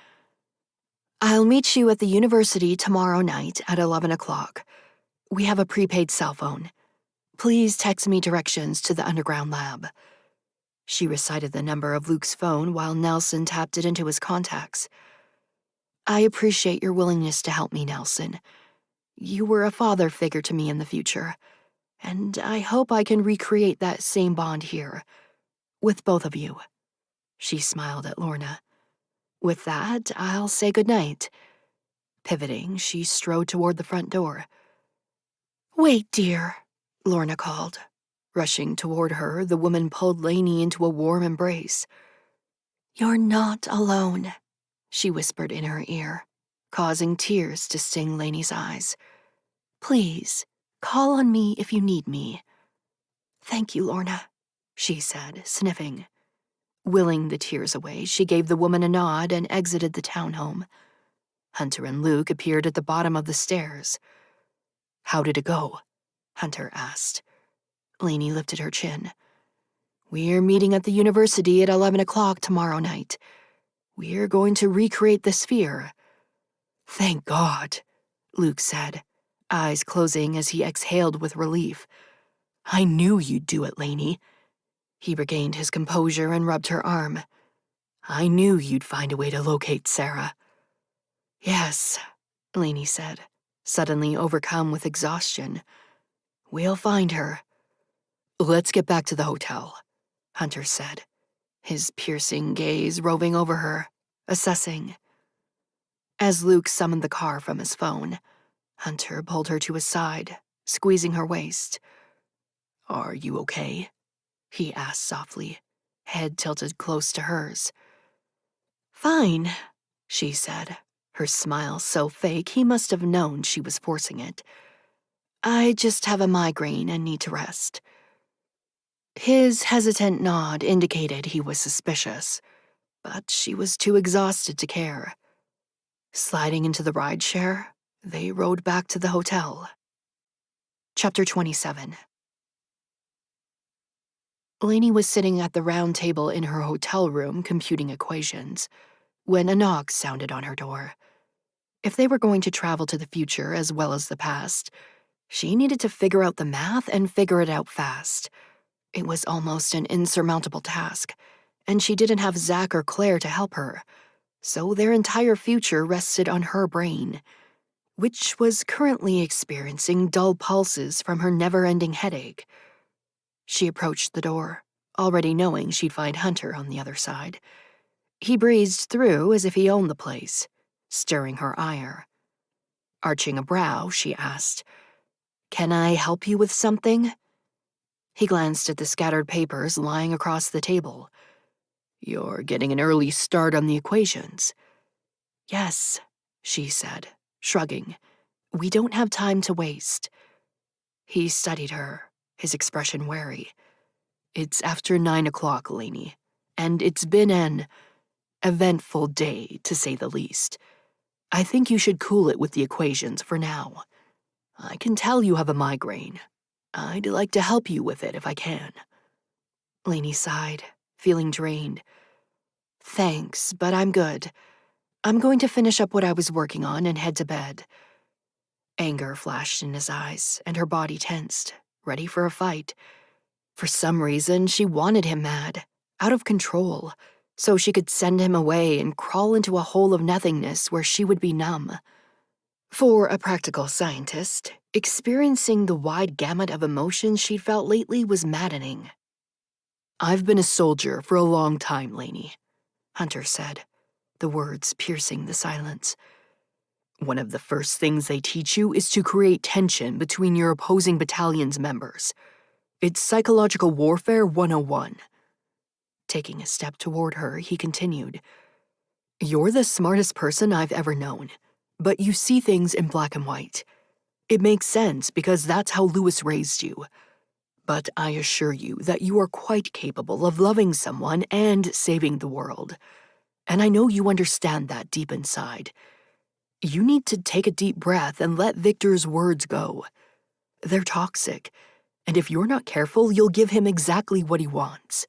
A: "I'll meet you at the university tomorrow night at 11 o'clock. We have a prepaid cell phone. Please text me directions to the underground lab." She recited the number of Luke's phone while Nelson tapped it into his contacts. "I appreciate your willingness to help me, Nelson. You were a father figure to me in the future, and I hope I can recreate that same bond here, with both of you." She smiled at Lorna. "With that, I'll say goodnight." Pivoting, she strode toward the front door. "Wait, dear," Lorna called. Rushing toward her, the woman pulled Lainey into a warm embrace. "You're not alone," she whispered in her ear, causing tears to sting Lainey's eyes. "Please, call on me if you need me." "Thank you, Lorna," she said, sniffing. Willing the tears away, she gave the woman a nod and exited the townhome. Hunter and Luke appeared at the bottom of the stairs. "How did it go?" Hunter asked. Lainey lifted her chin. We're meeting at the university at 11 o'clock tomorrow night. We're going to recreate the sphere. Thank God, Luke said, eyes closing as he exhaled with relief. I knew you'd do it, Lainey. He regained his composure and rubbed her arm. I knew you'd find a way to locate Sarah. Yes, Lainey said, suddenly overcome with exhaustion. We'll find her. Let's get back to the hotel, Hunter said, his piercing gaze roving over her, assessing. As Luke summoned the car from his phone, Hunter pulled her to his side, squeezing her waist. Are you okay? He asked softly, head tilted close to hers. Fine, she said, her smile so fake he must have known she was forcing it. I just have a migraine and need to rest. His hesitant nod indicated he was suspicious, but she was too exhausted to care. Sliding into the rideshare, they rode back to the hotel. Chapter 27. Lainey was sitting at the round table in her hotel room computing equations when a knock sounded on her door. If they were going to travel to the future as well as the past, she needed to figure out the math and figure it out fast. It was almost an insurmountable task, and she didn't have Zach or Claire to help her, so their entire future rested on her brain, which was currently experiencing dull pulses from her never-ending headache. She approached the door, already knowing she'd find Hunter on the other side. He breezed through as if he owned the place, stirring her ire. Arching a brow, she asked, Can I help you with something? He glanced at the scattered papers lying across the table. You're getting an early start on the equations. Yes, she said, shrugging. We don't have time to waste. He studied her, his expression wary. It's after 9 o'clock, Lainey, and it's been an eventful day, to say the least. I think you should cool it with the equations for now. I can tell you have a migraine. I'd like to help you with it if I can. Lainey sighed, feeling drained. Thanks, but I'm good. I'm going to finish up what I was working on and head to bed. Anger flashed in his eyes, and her body tensed, ready for a fight. For some reason, she wanted him mad, out of control, so she could send him away and crawl into a hole of nothingness where she would be numb. For a practical scientist, experiencing the wide gamut of emotions she'd felt lately was maddening. I've been a soldier for a long time, Lainey, Hunter said, the words piercing the silence. One of the first things they teach you is to create tension between your opposing battalion's members. It's psychological warfare 101. Taking a step toward her, he continued, You're the smartest person I've ever known, but you see things in black and white. It makes sense because that's how Lewis raised you. But I assure you that you are quite capable of loving someone and saving the world. And I know you understand that deep inside. You need to take a deep breath and let Victor's words go. They're toxic, and if you're not careful, you'll give him exactly what he wants.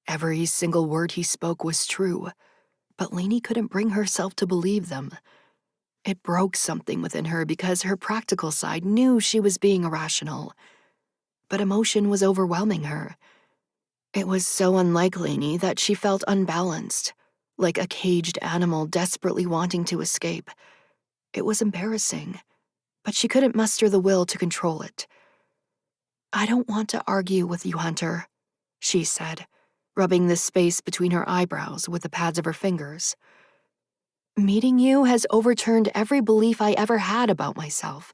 A: Every single word he spoke was true, but Lainey couldn't bring herself to believe them. It broke something within her because her practical side knew she was being irrational, but emotion was overwhelming her. It was so unlike Lainey that she felt unbalanced, like a caged animal desperately wanting to escape. It was embarrassing, but she couldn't muster the will to control it. I don't want to argue with you, Hunter, she said, rubbing the space between her eyebrows with the pads of her fingers. Meeting you has overturned every belief I ever had about myself,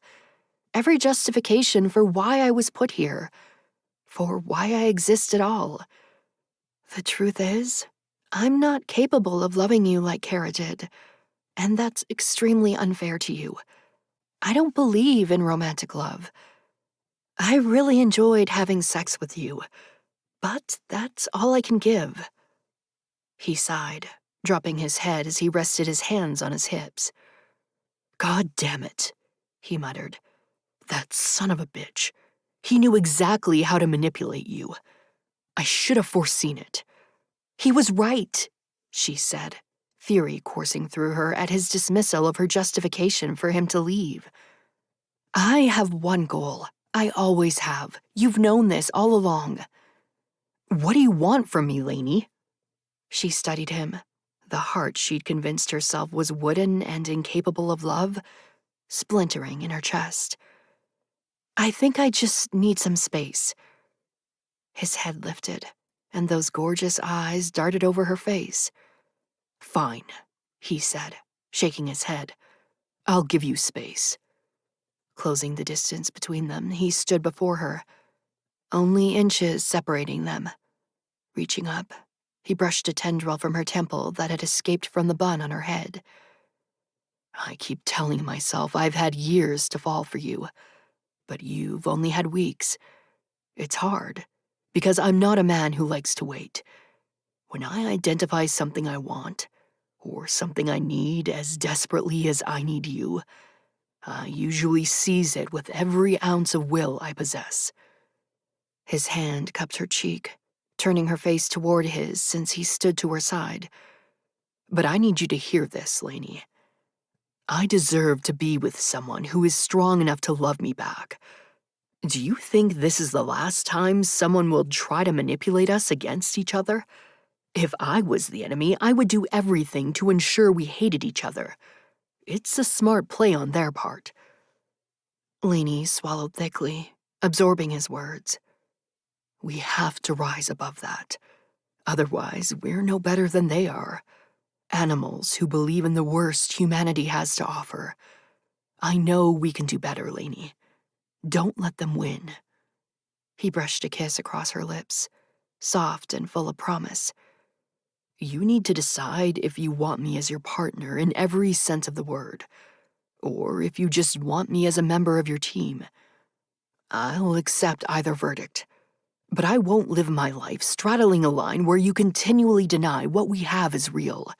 A: every justification for why I was put here, for why I exist at all. The truth is, I'm not capable of loving you like Kara did, and that's extremely unfair to you. I don't believe in romantic love. I really enjoyed having sex with you, but that's all I can give. He sighed, dropping his head as he rested his hands on his hips. God damn it, he muttered. That son of a bitch. He knew exactly how to manipulate you. I should have foreseen it. He was right, she said, fury coursing through her at his dismissal of her justification for him to leave. I have one goal. I always have. You've known this all along. What do you want from me, Lainey? She studied him. The heart she'd convinced herself was wooden and incapable of love, splintering in her chest. I think I just need some space. His head lifted, and those gorgeous eyes darted over her face. Fine, he said, shaking his head. I'll give you space. Closing the distance between them, he stood before her, only inches separating them. Reaching up, he brushed a tendril from her temple that had escaped from the bun on her head. I keep telling myself I've had years to fall for you, but you've only had weeks. It's hard, because I'm not a man who likes to wait. When I identify something I want, or something I need as desperately as I need you, I usually seize it with every ounce of will I possess. His hand cupped her cheek, turning her face toward his since he stood to her side. But I need you to hear this, Lainey. I deserve to be with someone who is strong enough to love me back. Do you think this is the last time someone will try to manipulate us against each other? If I was the enemy, I would do everything to ensure we hated each other. It's a smart play on their part. Lainey swallowed thickly, absorbing his words. We have to rise above that. Otherwise, we're no better than they are. Animals who believe in the worst humanity has to offer. I know we can do better, Lainey. Don't let them win. He brushed a kiss across her lips, soft and full of promise. You need to decide if you want me as your partner in every sense of the word, or if you just want me as a member of your team. I'll accept either verdict, but I won't live my life straddling a line where you continually deny what we have is real,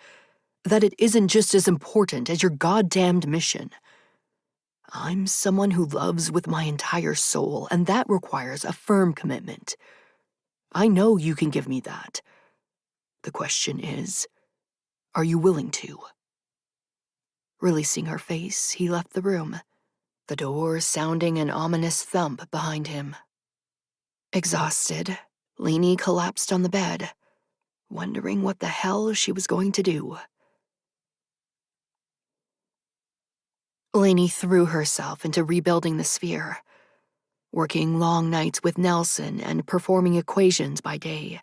A: that it isn't just as important as your goddamned mission. I'm someone who loves with my entire soul, and that requires a firm commitment. I know you can give me that. The question is, are you willing to? Releasing her face, he left the room, the door sounding an ominous thump behind him. Exhausted, Lainey collapsed on the bed, wondering what the hell she was going to do. Lainey threw herself into rebuilding the sphere, working long nights with Nelson and performing equations by day.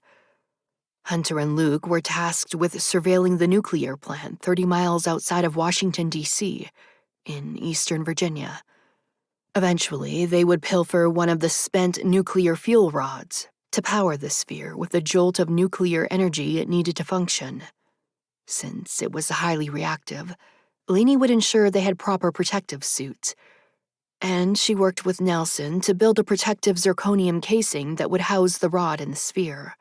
A: Hunter and Luke were tasked with surveilling the nuclear plant 30 miles outside of Washington, D.C., in eastern Virginia. Eventually, they would pilfer one of the spent nuclear fuel rods to power the sphere with the jolt of nuclear energy it needed to function. Since it was highly reactive, Lainey would ensure they had proper protective suits, and she worked with Nelson to build a protective zirconium casing that would house the rod in the sphere.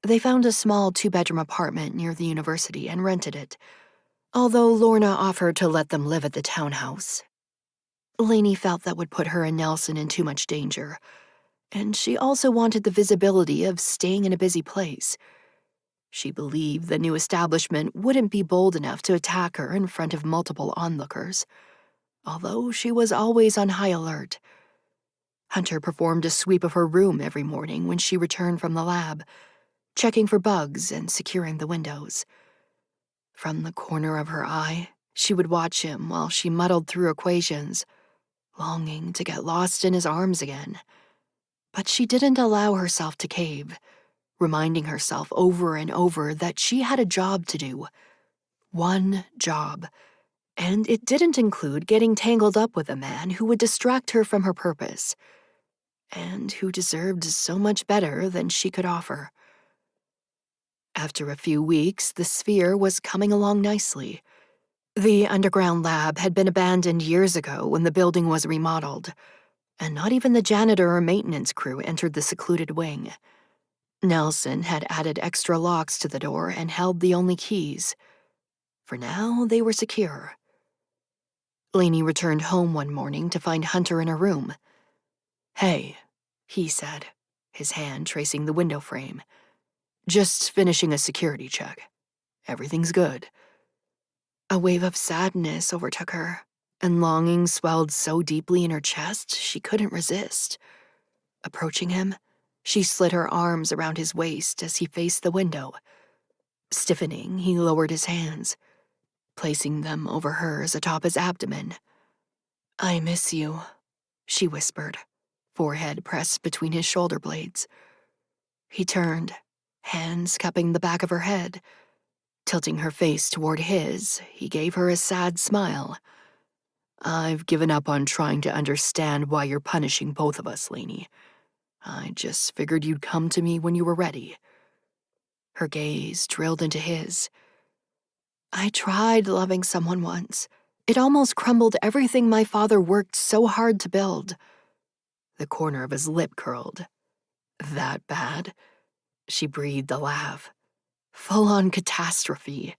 A: They found a small 2-bedroom apartment near the university and rented it, although Lorna offered to let them live at the townhouse. Lainey felt that would put her and Nelson in too much danger, and she also wanted the visibility of staying in a busy place. She believed the new establishment wouldn't be bold enough to attack her in front of multiple onlookers, although she was always on high alert. Hunter performed a sweep of her room every morning when she returned from the lab, checking for bugs and securing the windows. From the corner of her eye, she would watch him while she muddled through equations, longing to get lost in his arms again. But she didn't allow herself to cave, reminding herself over and over that she had a job to do. One job. And it didn't include getting tangled up with a man who would distract her from her purpose, and who deserved so much better than she could offer. After a few weeks, the sphere was coming along nicely. The underground lab had been abandoned years ago when the building was remodeled, and not even the janitor or maintenance crew entered the secluded wing. Nelson had added extra locks to the door and held the only keys. For now, they were secure. Lainey returned home one morning to find Hunter in her room. "Hey," he said, his hand tracing the window frame. "Just finishing a security check. Everything's good." A wave of sadness overtook her, and longing swelled so deeply in her chest she couldn't resist. Approaching him, she slid her arms around his waist as he faced the window. Stiffening, he lowered his hands, placing them over hers atop his abdomen. "I miss you," she whispered, forehead pressed between his shoulder blades. He turned, hands cupping the back of her head. Tilting her face toward his, he gave her a sad smile. "I've given up on trying to understand why you're punishing both of us, Lainey. I just figured you'd come to me when you were ready." Her gaze drilled into his. "I tried loving someone once. It almost crumbled everything my father worked so hard to build." The corner of his lip curled. "That bad?" She breathed a laugh. "Full-on catastrophe.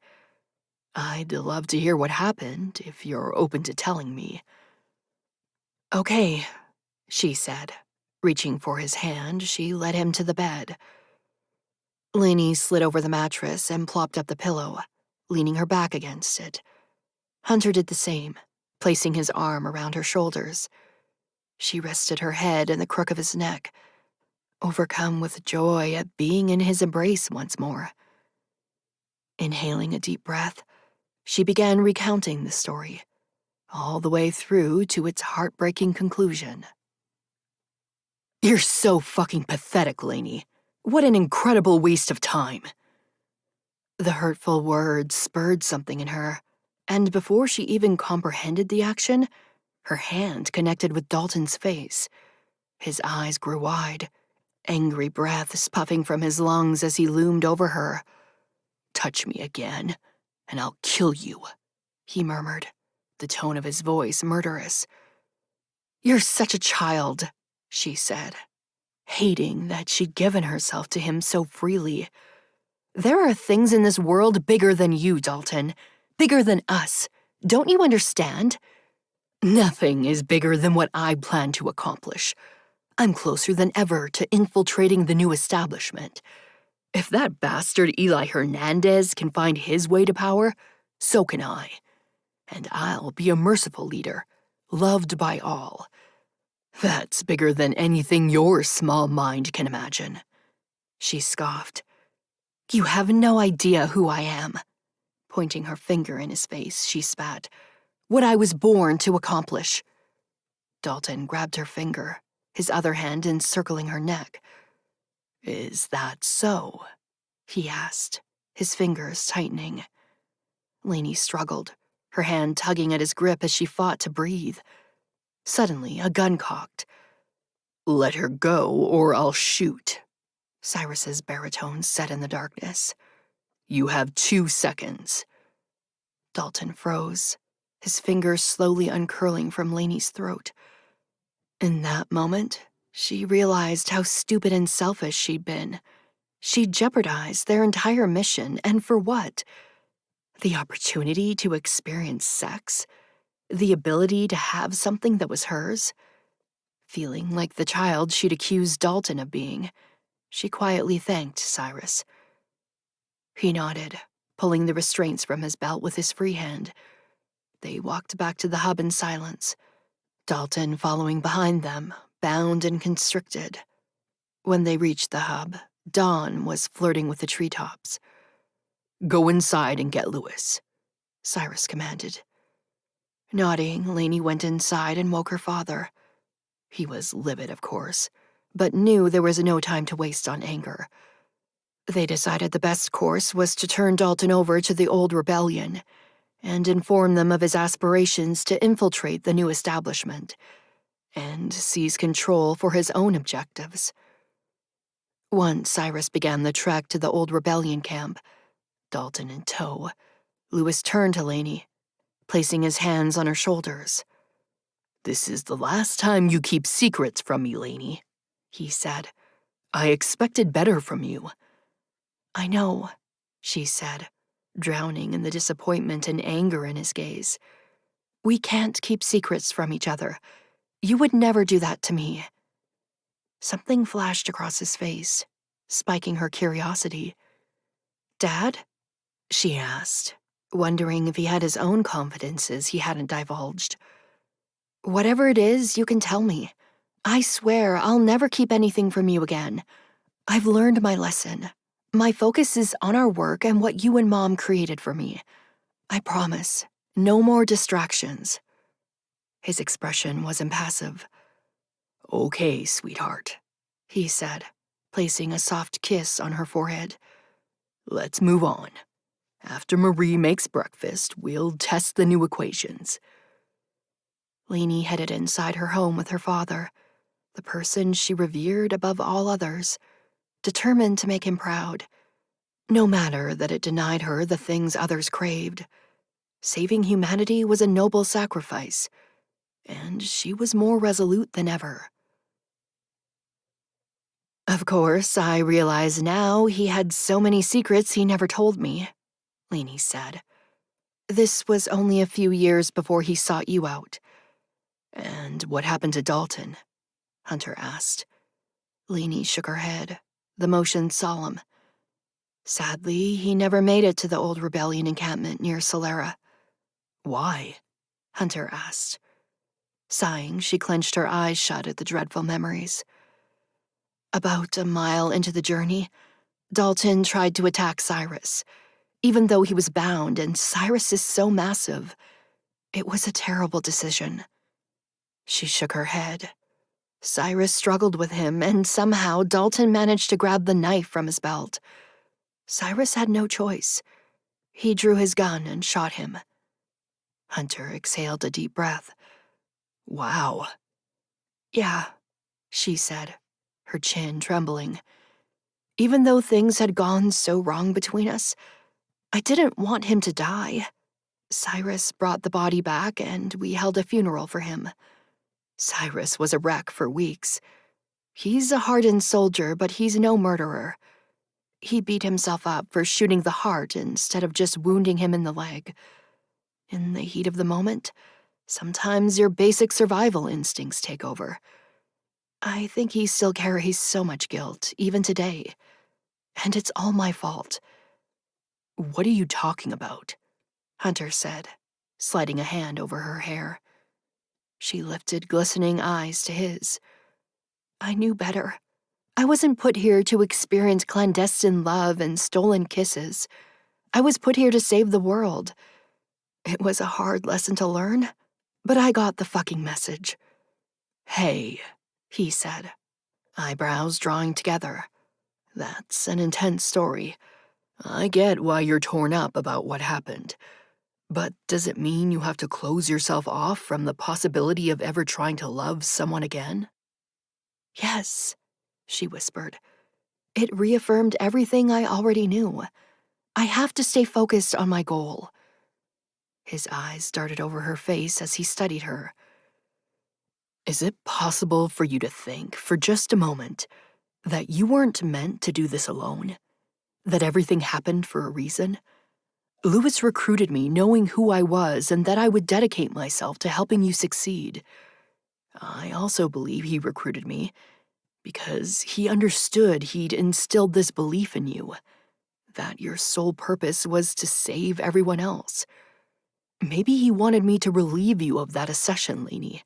A: I'd love to hear what happened, if you're open to telling me." "Okay," she said. Reaching for his hand, she led him to the bed. Lainey slid over the mattress and plopped up the pillow, leaning her back against it. Hunter did the same, placing his arm around her shoulders. She rested her head in the crook of his neck, overcome with joy at being in his embrace once more. Inhaling a deep breath, she began recounting the story, all the way through to its heartbreaking conclusion. "You're so fucking pathetic, Lainey. What an incredible waste of time." The hurtful words spurred something in her, and before she even comprehended the action, her hand connected with Dalton's face. His eyes grew wide, angry breaths puffing from his lungs as he loomed over her. "Touch me again, and I'll kill you," he murmured, the tone of his voice murderous. "You're such a child," she said, hating that she'd given herself to him so freely. "There are things in this world bigger than you, Dalton. Bigger than us. Don't you understand? Nothing is bigger than what I plan to accomplish. I'm closer than ever to infiltrating the new establishment. If that bastard Eli Hernandez can find his way to power, so can I. And I'll be a merciful leader, loved by all. That's bigger than anything your small mind can imagine." She scoffed. "You have no idea who I am." Pointing her finger in his face, she spat. "What I was born to accomplish." Dalton grabbed her finger, his other hand encircling her neck. "Is that so?" he asked, his fingers tightening. Lainey struggled, her hand tugging at his grip as she fought to breathe. Suddenly, a gun cocked. "Let her go, or I'll shoot," Cyrus's baritone said in the darkness. "You have 2 seconds." Dalton froze, his fingers slowly uncurling from Lainey's throat. In that moment, she realized how stupid and selfish she'd been. She'd jeopardized their entire mission, and for what? The opportunity to experience sex? The ability to have something that was hers? Feeling like the child she'd accused Dalton of being, she quietly thanked Cyrus. He nodded, pulling the restraints from his belt with his free hand. They walked back to the hub in silence, Dalton following behind them, bound and constricted. When they reached the hub, Dawn was flirting with the treetops. "Go inside and get Lewis," Cyrus commanded. Nodding, Lainey went inside and woke her father. He was livid, of course, but knew there was no time to waste on anger. They decided the best course was to turn Dalton over to the old rebellion and inform them of his aspirations to infiltrate the new establishment and seize control for his own objectives. Once Cyrus began the trek to the old rebellion camp, Dalton in tow, Lewis turned to Lainey, placing his hands on her shoulders. "This is the last time you keep secrets from me, Lainey," he said. "I expected better from you." "I know," she said, drowning in the disappointment and anger in his gaze. We can't keep secrets from each other. You would never do that to me." Something flashed across his face, spiking her curiosity. "Dad?" she asked, wondering if he had his own confidences he hadn't divulged. "Whatever it is, you can tell me. I swear I'll never keep anything from you again. I've learned my lesson. My focus is on our work and what you and Mom created for me. I promise, no more distractions." His expression was impassive. "Okay, sweetheart," he said, placing a soft kiss on her forehead. "Let's move on. After Marie makes breakfast, we'll test the new equations." Lainey headed inside her home with her father, the person she revered above all others, determined to make him proud, no matter that it denied her the things others craved. Saving humanity was a noble sacrifice, and she was more resolute than ever. "Of course, I realize now he had so many secrets he never told me," Lainey said. "This was only a few years before he sought you out." "And what happened to Dalton?" Hunter asked. Lainey shook her head, the motion solemn. "Sadly, he never made it to the old rebellion encampment near Solera." "Why?" Hunter asked. Sighing, she clenched her eyes shut at the dreadful memories. About a mile into the journey, Dalton tried to attack Cyrus, even though he was bound and Cyrus is so massive. It was a terrible decision. She shook her head. Cyrus struggled with him, and somehow Dalton managed to grab the knife from his belt. Cyrus had no choice. He drew his gun and shot him. Hunter exhaled a deep breath. "Wow." "Yeah," she said, her chin trembling. "Even though things had gone so wrong between us, I didn't want him to die. Cyrus brought the body back, and we held a funeral for him. Cyrus was a wreck for weeks. He's a hardened soldier, but he's no murderer. He beat himself up for shooting the heart instead of just wounding him in the leg. In the heat of the moment, sometimes your basic survival instincts take over. I think he still carries so much guilt, even today. And it's all my fault." "What are you talking about?" Hunter said, sliding a hand over her hair. She lifted glistening eyes to his. "I knew better. I wasn't put here to experience clandestine love and stolen kisses. I was put here to save the world. It was a hard lesson to learn, but I got the fucking message." "Hey," he said, eyebrows drawing together. "That's an intense story. I get why you're torn up about what happened. But does it mean you have to close yourself off from the possibility of ever trying to love someone again?" "Yes," she whispered. "It reaffirmed everything I already knew. I have to stay focused on my goal." His eyes darted over her face as he studied her. "Is it possible for you to think, for just a moment, that you weren't meant to do this alone? That everything happened for a reason? Lewis recruited me knowing who I was and that I would dedicate myself to helping you succeed. I also believe he recruited me because he understood he'd instilled this belief in you, that your sole purpose was to save everyone else. Maybe he wanted me to relieve you of that obsession, Lainey.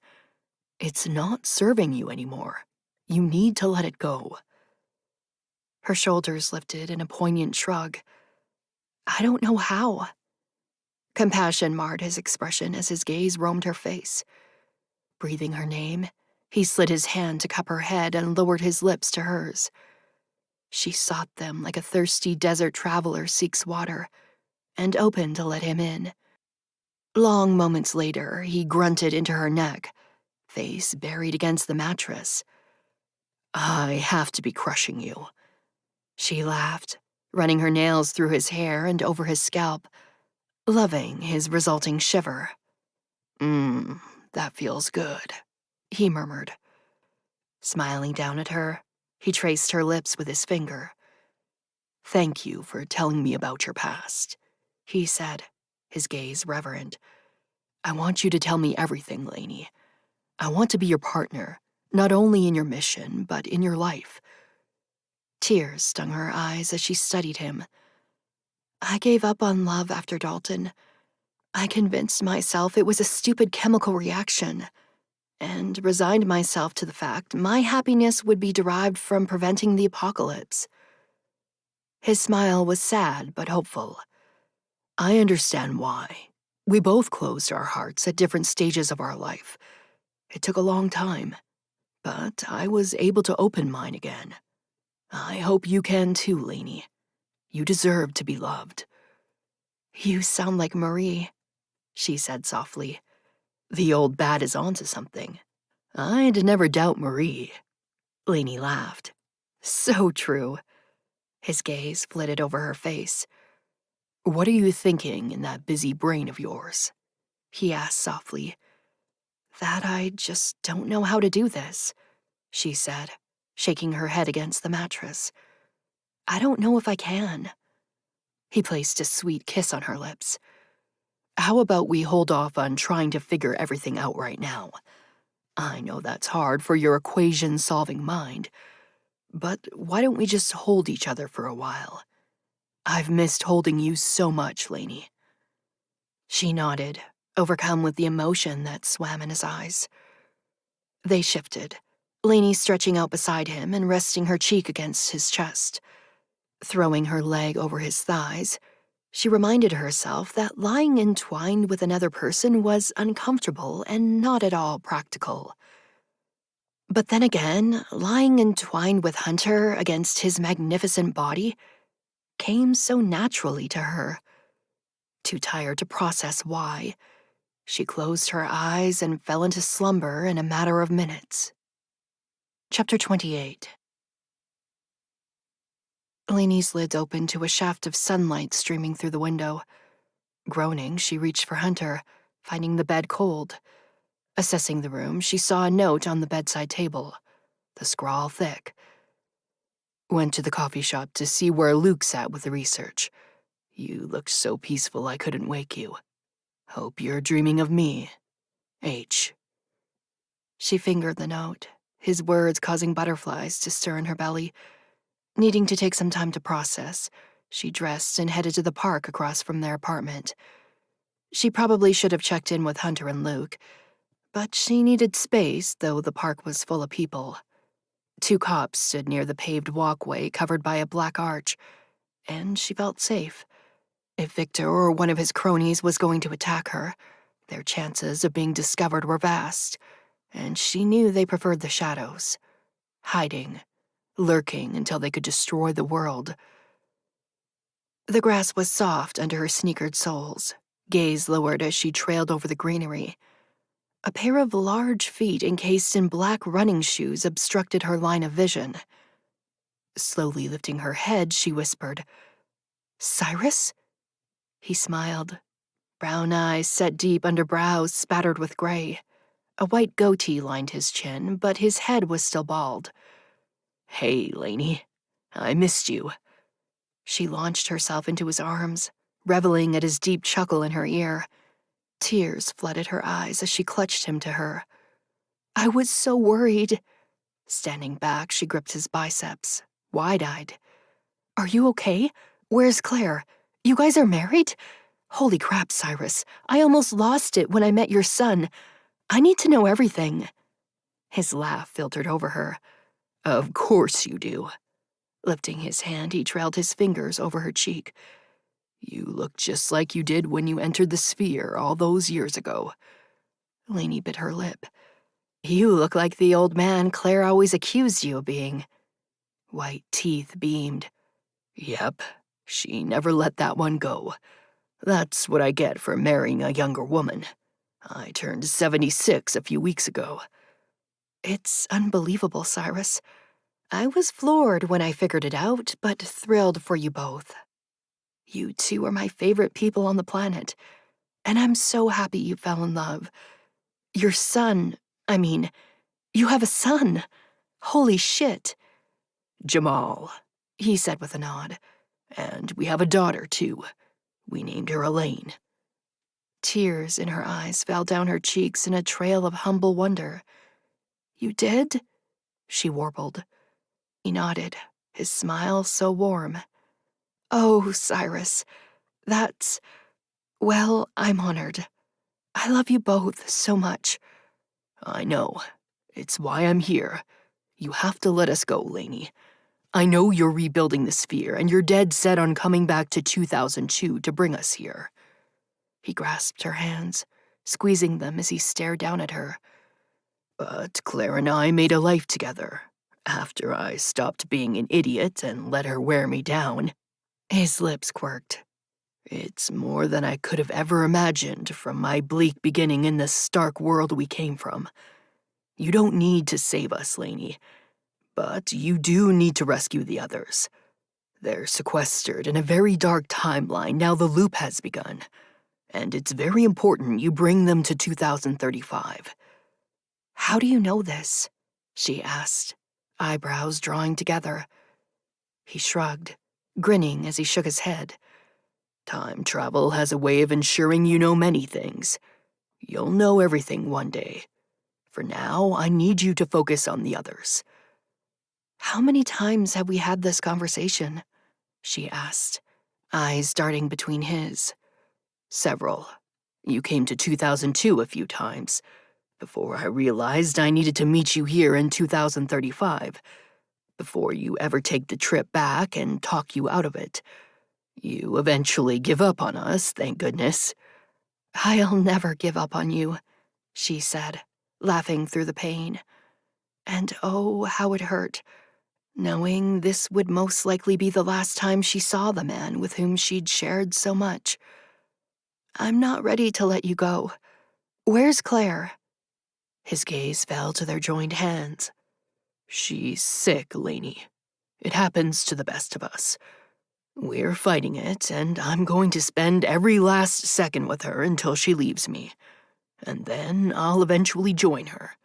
A: It's not serving you anymore. You need to let it go." Her shoulders lifted in a poignant shrug. "I don't know how." Compassion marred his expression as his gaze roamed her face. Breathing her name, he slid his hand to cup her head and lowered his lips to hers. She sought them like a thirsty desert traveler seeks water, and opened to let him in. Long moments later, he grunted into her neck, face buried against the mattress. "I have to be crushing you." She laughed, running her nails through his hair and over his scalp, loving his resulting shiver. That feels good," he murmured. Smiling down at her, he traced her lips with his finger. "Thank you for telling me about your past," he said, his gaze reverent. I want you to tell me everything, Lainey. I want to be your partner, not only in your mission, but in your life. Tears stung her eyes as she studied him. I gave up on love after Dalton. I convinced myself it was a stupid chemical reaction, and resigned myself to the fact my happiness would be derived from preventing the apocalypse. His smile was sad but hopeful. I understand why. We both closed our hearts at different stages of our life. It took a long time, but I was able to open mine again. I hope you can too, Lainey. You deserve to be loved. You sound like Marie, she said softly. The old bat is onto something. I'd never doubt Marie. Lainey laughed. So true. His gaze flitted over her face. What are you thinking in that busy brain of yours? He asked softly. That I just don't know how to do this, she said, shaking her head against the mattress. I don't know if I can. He placed a sweet kiss on her lips. How about we hold off on trying to figure everything out right now? I know that's hard for your equation-solving mind, but why don't we just hold each other for a while? I've missed holding you so much, Lainey. She nodded, overcome with the emotion that swam in his eyes. They shifted, Lainey stretching out beside him and resting her cheek against his chest. Throwing her leg over his thighs, she reminded herself that lying entwined with another person was uncomfortable and not at all practical. But then again, lying entwined with Hunter against his magnificent body came so naturally to her. Too tired to process why, she closed her eyes and fell into slumber in a matter of minutes. Chapter 28. Lainey's lids opened to a shaft of sunlight streaming through the window. Groaning, she reached for Hunter, finding the bed cold. Assessing the room, she saw a note on the bedside table, the scrawl thick. Went to the coffee shop to see where Luke's at with the research. You looked so peaceful I couldn't wake you. Hope you're dreaming of me. H. She fingered the note, his words causing butterflies to stir in her belly. Needing to take some time to process, she dressed and headed to the park across from their apartment. She probably should have checked in with Hunter and Luke, but she needed space, though the park was full of people. 2 cops stood near the paved walkway covered by a black arch, and she felt safe. If Victor or one of his cronies was going to attack her, their chances of being discovered were vast, and she knew they preferred the shadows, hiding, lurking until they could destroy the world. The grass was soft under her sneakered soles, gaze lowered as she trailed over the greenery. A pair of large feet encased in black running shoes obstructed her line of vision. Slowly lifting her head, she whispered, "Cyrus?" He smiled, brown eyes set deep under brows spattered with gray. A white goatee lined his chin, but his head was still bald. "Hey, Lainey. I missed you." She launched herself into his arms, reveling at his deep chuckle in her ear. Tears flooded her eyes as she clutched him to her. "I was so worried." Standing back, she gripped his biceps, wide-eyed. "Are you okay? Where's Claire? You guys are married? Holy crap, Cyrus. I almost lost it when I met your son. I need to know everything." His laugh filtered over her. "Of course you do." Lifting his hand, he trailed his fingers over her cheek. "You look just like you did when you entered the sphere all those years ago." Lainey bit her lip. "You look like the old man Claire always accused you of being." White teeth beamed. "Yep, she never let that one go. That's what I get for marrying a younger woman. I turned 76 a few weeks ago." "It's unbelievable, Cyrus. I was floored when I figured it out, but thrilled for you both. You two are my favorite people on the planet, and I'm so happy you fell in love. Your son, you have a son. Holy shit."
B: "Jamal," he said with a nod. "And we have a daughter, too. We named her Elaine."
A: Tears in her eyes fell down her cheeks in a trail of humble wonder. "You did?" she warbled. He nodded, his smile so warm. "Oh, Cyrus, that's... well, I'm honored. I love you both so much."
B: "I know. It's why I'm here. You have to let us go, Lainey. I know you're rebuilding the sphere, and you're dead set on coming back to 2002 to bring us here."
A: He grasped her hands, squeezing them as he stared down at her.
B: "But Claire and I made a life together, after I stopped being an idiot and let her wear me down."
A: His lips quirked.
B: "It's more than I could have ever imagined from my bleak beginning in the stark world we came from. You don't need to save us, Lainey, but you do need to rescue the others. They're sequestered in a very dark timeline now the loop has begun, and it's very important you bring them to 2035.
A: "How do you know this?" she asked, eyebrows drawing together. He shrugged, grinning as he shook his head.
B: "Time travel has a way of ensuring you know many things. You'll know everything one day. For now, I need you to focus on the others."
A: "How many times have we had this conversation?" she asked, eyes darting between his.
B: "Several. You came to 2002 a few times, before I realized I needed to meet you here in 2035, before you ever take the trip back and talk you out of it. You eventually give up on us, thank goodness."
A: "I'll never give up on you," she said, laughing through the pain. And oh, how it hurt, knowing this would most likely be the last time she saw the man with whom she'd shared so much. "I'm not ready to let you go. Where's Claire?"
B: His gaze fell to their joined hands. "She's sick, Lainey. It happens to the best of us. We're fighting it, and I'm going to spend every last second with her until she leaves me. And then I'll eventually join her.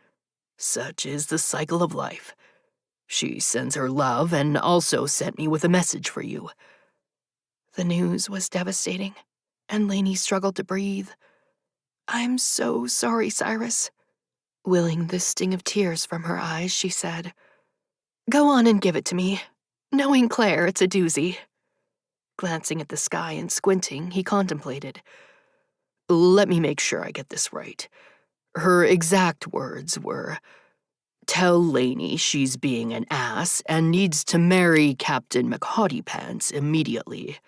B: Such is the cycle of life. She sends her love and also sent me with a message for you."
A: The news was devastating, and Lainey struggled to breathe. "I'm so sorry, Cyrus." Willing the sting of tears from her eyes, she said, "Go on and give it to me. Knowing Claire, it's a doozy." Glancing at the sky and squinting, he contemplated.
B: "Let me make sure I get this right. Her exact words were, 'Tell Lainey she's being an ass and needs to marry Captain McHottypants immediately.'"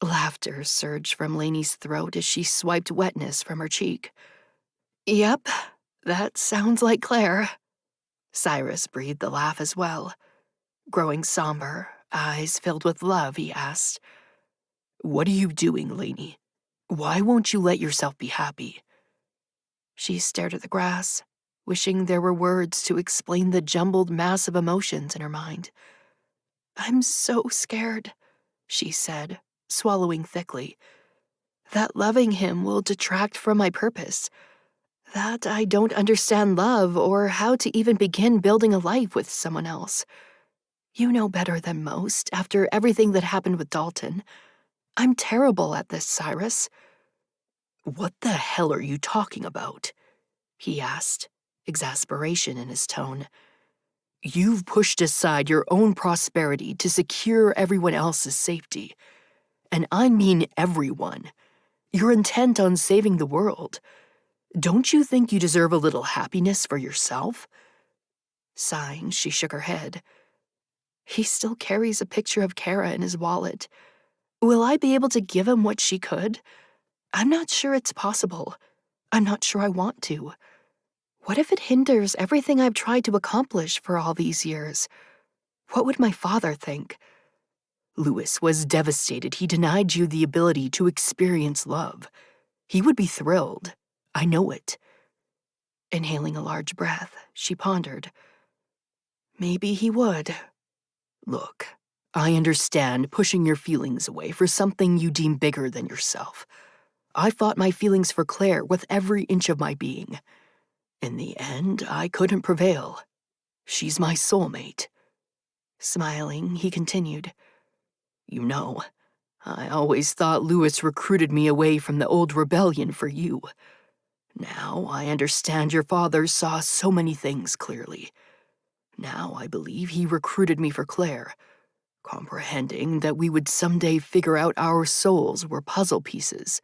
A: Laughter surged from Lainey's throat as she swiped wetness from her cheek. "Yep, that sounds like Claire." Cyrus breathed a laugh as well. Growing somber, eyes filled with love, he asked,
B: "What are you doing, Lainey? Why won't you let yourself be happy?"
A: She stared at the grass, wishing there were words to explain the jumbled mass of emotions in her mind. "I'm so scared," she said, swallowing thickly, "that loving him will detract from my purpose, that I don't understand love or how to even begin building a life with someone else. You know better than most after everything that happened with Dalton. I'm terrible at this, Cyrus."
B: "What the hell are you talking about?" he asked, exasperation in his tone. "You've pushed aside your own prosperity to secure everyone else's safety. And I mean everyone. You're intent on saving the world. Don't you think you deserve a little happiness for yourself?"
A: Sighing, she shook her head. "He still carries a picture of Kara in his wallet. Will I be able to give him what she could? I'm not sure it's possible. I'm not sure I want to. What if it hinders everything I've tried to accomplish for all these years? What would my father think?"
B: "Louis was devastated he denied you the ability to experience love. He would be thrilled. I know it."
A: Inhaling a large breath, she pondered. "Maybe he would."
B: "Look, I understand pushing your feelings away for something you deem bigger than yourself. I fought my feelings for Claire with every inch of my being. In the end, I couldn't prevail. She's my soulmate."
A: Smiling, he continued,
B: "You know, I always thought Lewis recruited me away from the old rebellion for you. Now I understand your father saw so many things clearly. Now I believe he recruited me for Claire, comprehending that we would someday figure out our souls were puzzle pieces,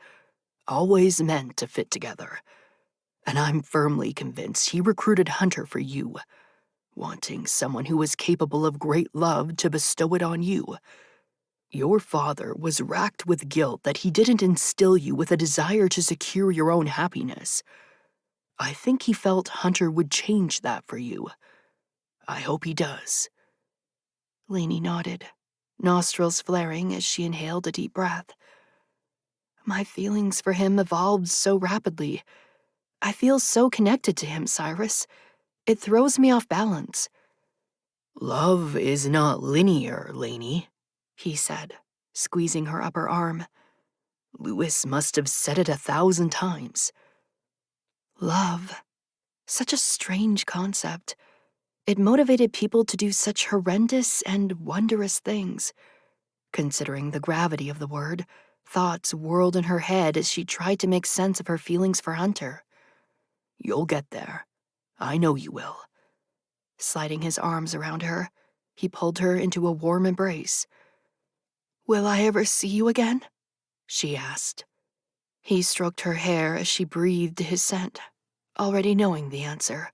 B: always meant to fit together. And I'm firmly convinced he recruited Hunter for you, wanting someone who was capable of great love to bestow it on you. Your father was racked with guilt that he didn't instill you with a desire to secure your own happiness. I think he felt Hunter would change that for you. I hope he does.
A: Lainey nodded, nostrils flaring as she inhaled a deep breath. My feelings for him evolved so rapidly. I feel so connected to him, Cyrus. It throws me off balance.
B: Love is not linear, Lainey, he said, squeezing her upper arm. Lewis must have said it 1,000 times.
A: Love. Such a strange concept. It motivated people to do such horrendous and wondrous things. Considering the gravity of the word, thoughts whirled in her head as she tried to make sense of her feelings for Hunter.
B: You'll get there. I know you will.
A: Sliding his arms around her, he pulled her into a warm embrace. Will I ever see you again? She asked. He stroked her hair as she breathed his scent, already knowing the answer.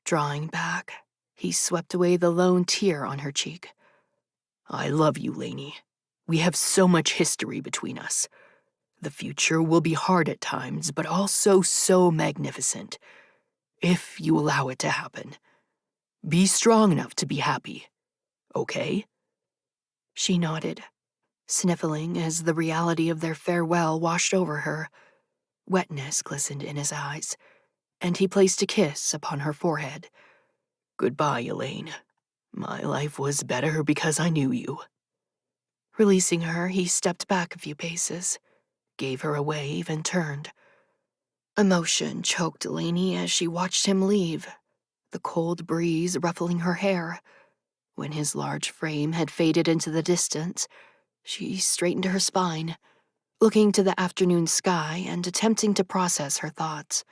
A: Drawing back, he swept away the lone tear on her cheek.
B: I love you, Lainey. We have so much history between us. The future will be hard at times, but also so magnificent, if you allow it to happen. Be strong enough to be happy, okay?
A: She nodded, sniffling as the reality of their farewell washed over her. Wetness glistened in his eyes, and he placed a kiss upon her forehead.
B: Goodbye, Elaine. My life was better because I knew you.
A: Releasing her, he stepped back a few paces, gave her a wave, and turned. Emotion choked Lainey as she watched him leave, the cold breeze ruffling her hair. When his large frame had faded into the distance, she straightened her spine, looking to the afternoon sky and attempting to process her thoughts.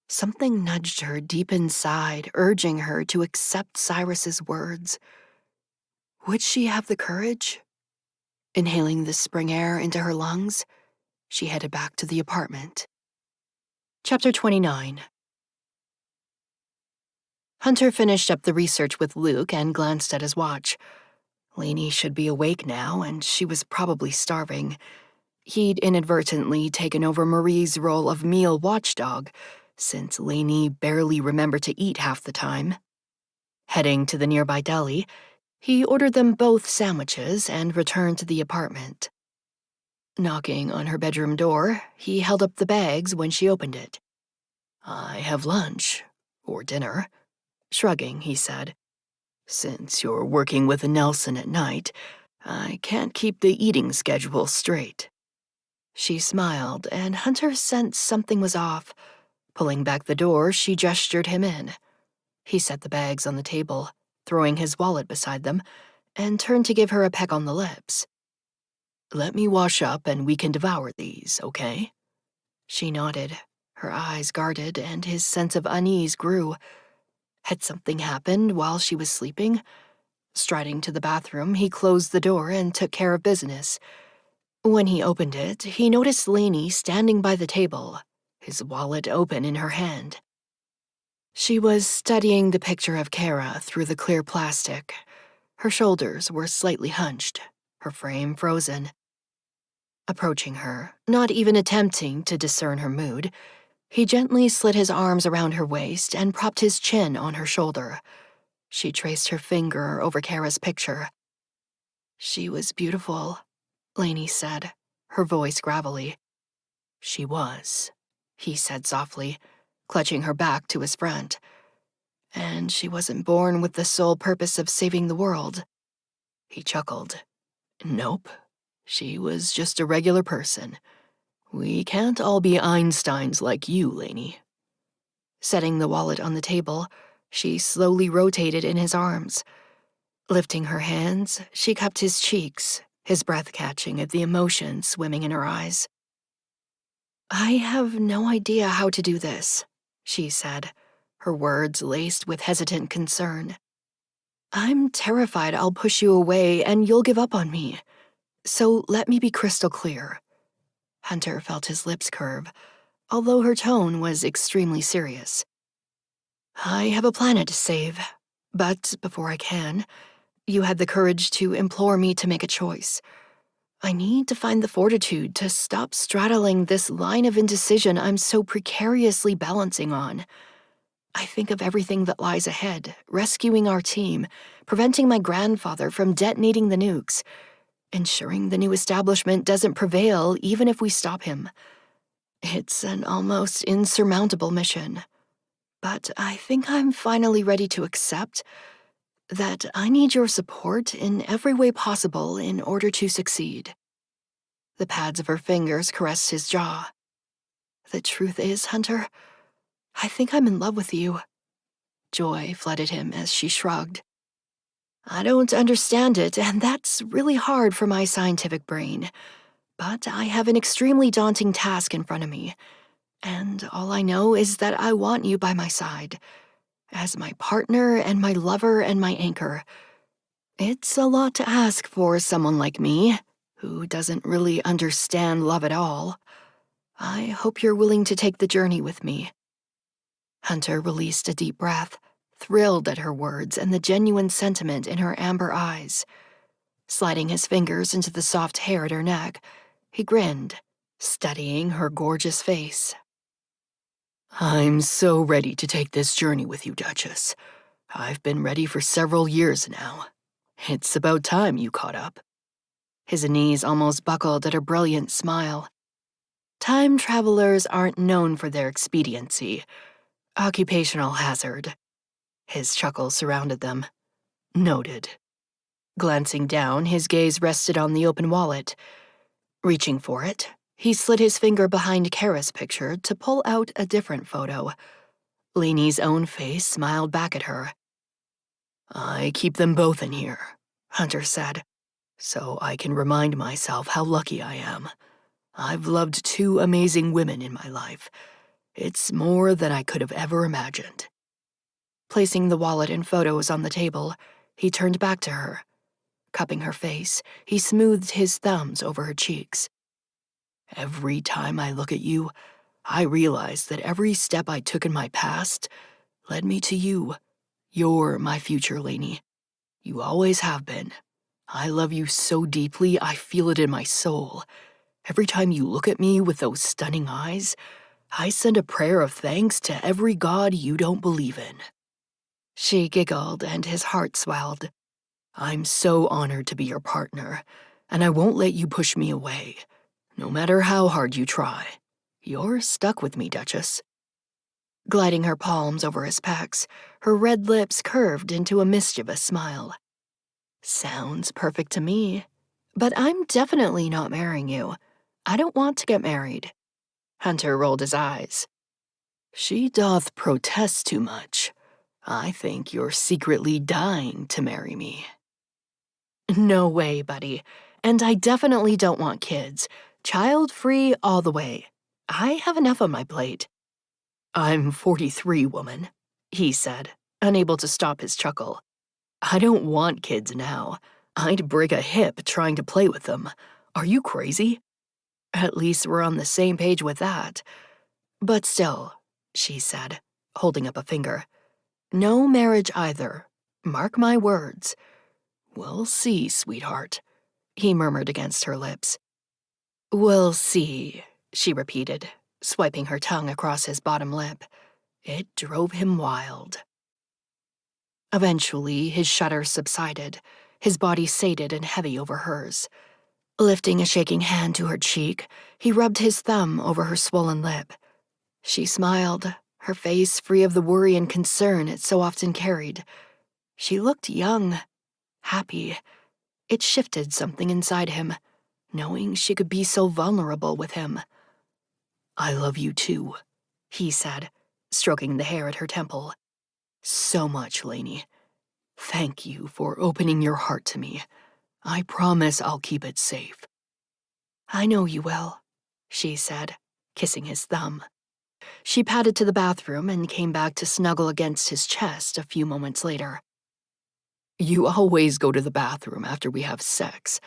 A: Something nudged her deep inside, urging her to accept Cyrus's words. Would she have the courage? Inhaling the spring air into her lungs, she headed back to the apartment. Chapter 29. Hunter finished up the research with Luke and glanced at his watch. Lainey should be awake now, and she was probably starving. He'd inadvertently taken over Marie's role of meal watchdog, since Lainey barely remembered to eat half the time. Heading to the nearby deli, he ordered them both sandwiches and returned to the apartment. Knocking on her bedroom door, he held up the bags when she opened it. I have lunch, or dinner. Shrugging, he said. Since you're working with Nelson at night, I can't keep the eating schedule straight. She smiled, and Hunter sensed something was off. Pulling back the door, she gestured him in. He set the bags on the table, throwing his wallet beside them, and turned to give her a peck on the lips. Let me wash up and we can devour these, okay? She nodded, her eyes guarded, and his sense of unease grew. Had something happened while she was sleeping? Striding to the bathroom, he closed the door and took care of business. When he opened it, he noticed Lainey standing by the table, his wallet open in her hand. She was studying the picture of Kara through the clear plastic. Her shoulders were slightly hunched, her frame frozen. Approaching her, not even attempting to discern her mood, he gently slid his arms around her waist and propped his chin on her shoulder. She traced her finger over Kara's picture. She was beautiful, Lainey said, her voice gravelly. She was, he said softly, clutching her back to his front. And she wasn't born with the sole purpose of saving the world. He chuckled. Nope, she was just a regular person. We can't all be Einsteins like you, Lainey. Setting the wallet on the table, she slowly rotated in his arms. Lifting her hands, she cupped his cheeks, his breath catching at the emotion swimming in her eyes. "I have no idea how to do this," she said, her words laced with hesitant concern. "I'm terrified I'll push you away and you'll give up on me. So let me be crystal clear." Hunter felt his lips curve, although her tone was extremely serious. "I have a planet to save, but before I can, you had the courage to implore me to make a choice. I need to find the fortitude to stop straddling this line of indecision I'm so precariously balancing on. I think of everything that lies ahead, rescuing our team, preventing my grandfather from detonating the nukes, ensuring the new establishment doesn't prevail even if we stop him. It's an almost insurmountable mission. But I think I'm finally ready to accept that I need your support in every way possible in order to succeed." The pads of her fingers caressed his jaw. "The truth is, Hunter, I think I'm in love with you." Joy flooded him as she shrugged. "I don't understand it, and that's really hard for my scientific brain. But I have an extremely daunting task in front of me, and all I know is that I want you by my side, as my partner and my lover and my anchor. It's a lot to ask for someone like me, who doesn't really understand love at all. I hope you're willing to take the journey with me." Hunter released a deep breath, thrilled at her words and the genuine sentiment in her amber eyes. Sliding his fingers into the soft hair at her neck, he grinned, studying her gorgeous face. "I'm so ready to take this journey with you, Duchess. I've been ready for several years now. It's about time you caught up." His knees almost buckled at her brilliant smile. Time travelers aren't known for their expediency. Occupational hazard. His chuckle surrounded them. Noted. Glancing down, his gaze rested on the open wallet. Reaching for it, he slid his finger behind Kara's picture to pull out a different photo. Lainey's own face smiled back at her. "I keep them both in here," Hunter said, "so I can remind myself how lucky I am. I've loved two amazing women in my life. It's more than I could have ever imagined." Placing the wallet and photos on the table, he turned back to her. Cupping her face, he smoothed his thumbs over her cheeks. "Every time I look at you, I realize that every step I took in my past led me to you. You're my future, Lainey. You always have been. I love you so deeply, I feel it in my soul. Every time you look at me with those stunning eyes, I send a prayer of thanks to every god you don't believe in." She giggled and his heart swelled. "I'm so honored to be your partner, and I won't let you push me away, no matter how hard you try. You're stuck with me, Duchess." Gliding her palms over his pecs, her red lips curved into a mischievous smile. "Sounds perfect to me. But I'm definitely not marrying you. I don't want to get married." Hunter rolled his eyes. "She doth protest too much. I think you're secretly dying to marry me." "No way, buddy. And I definitely don't want kids. Child-free all the way. I have enough on my plate." "I'm 43, woman," he said, unable to stop his chuckle. "I don't want kids now. I'd break a hip trying to play with them. Are you crazy?" "At least we're on the same page with that. But still," she said, holding up a finger, "no marriage either. Mark my words." "We'll see, sweetheart," he murmured against her lips. "We'll see," she repeated, swiping her tongue across his bottom lip. It drove him wild. Eventually, his shudder subsided, his body sated and heavy over hers. Lifting a shaking hand to her cheek, he rubbed his thumb over her swollen lip. She smiled, her face free of the worry and concern it so often carried. She looked young, happy. It shifted something inside him, knowing she could be so vulnerable with him. "I love you too," he said, stroking the hair at her temple. "So much, Lainey. Thank you for opening your heart to me.
B: I promise I'll keep it safe."
A: "I know you will," she said, kissing his thumb. She padded to the bathroom and came back to snuggle against his chest a few moments later.
B: "You always go to the bathroom after we have sex.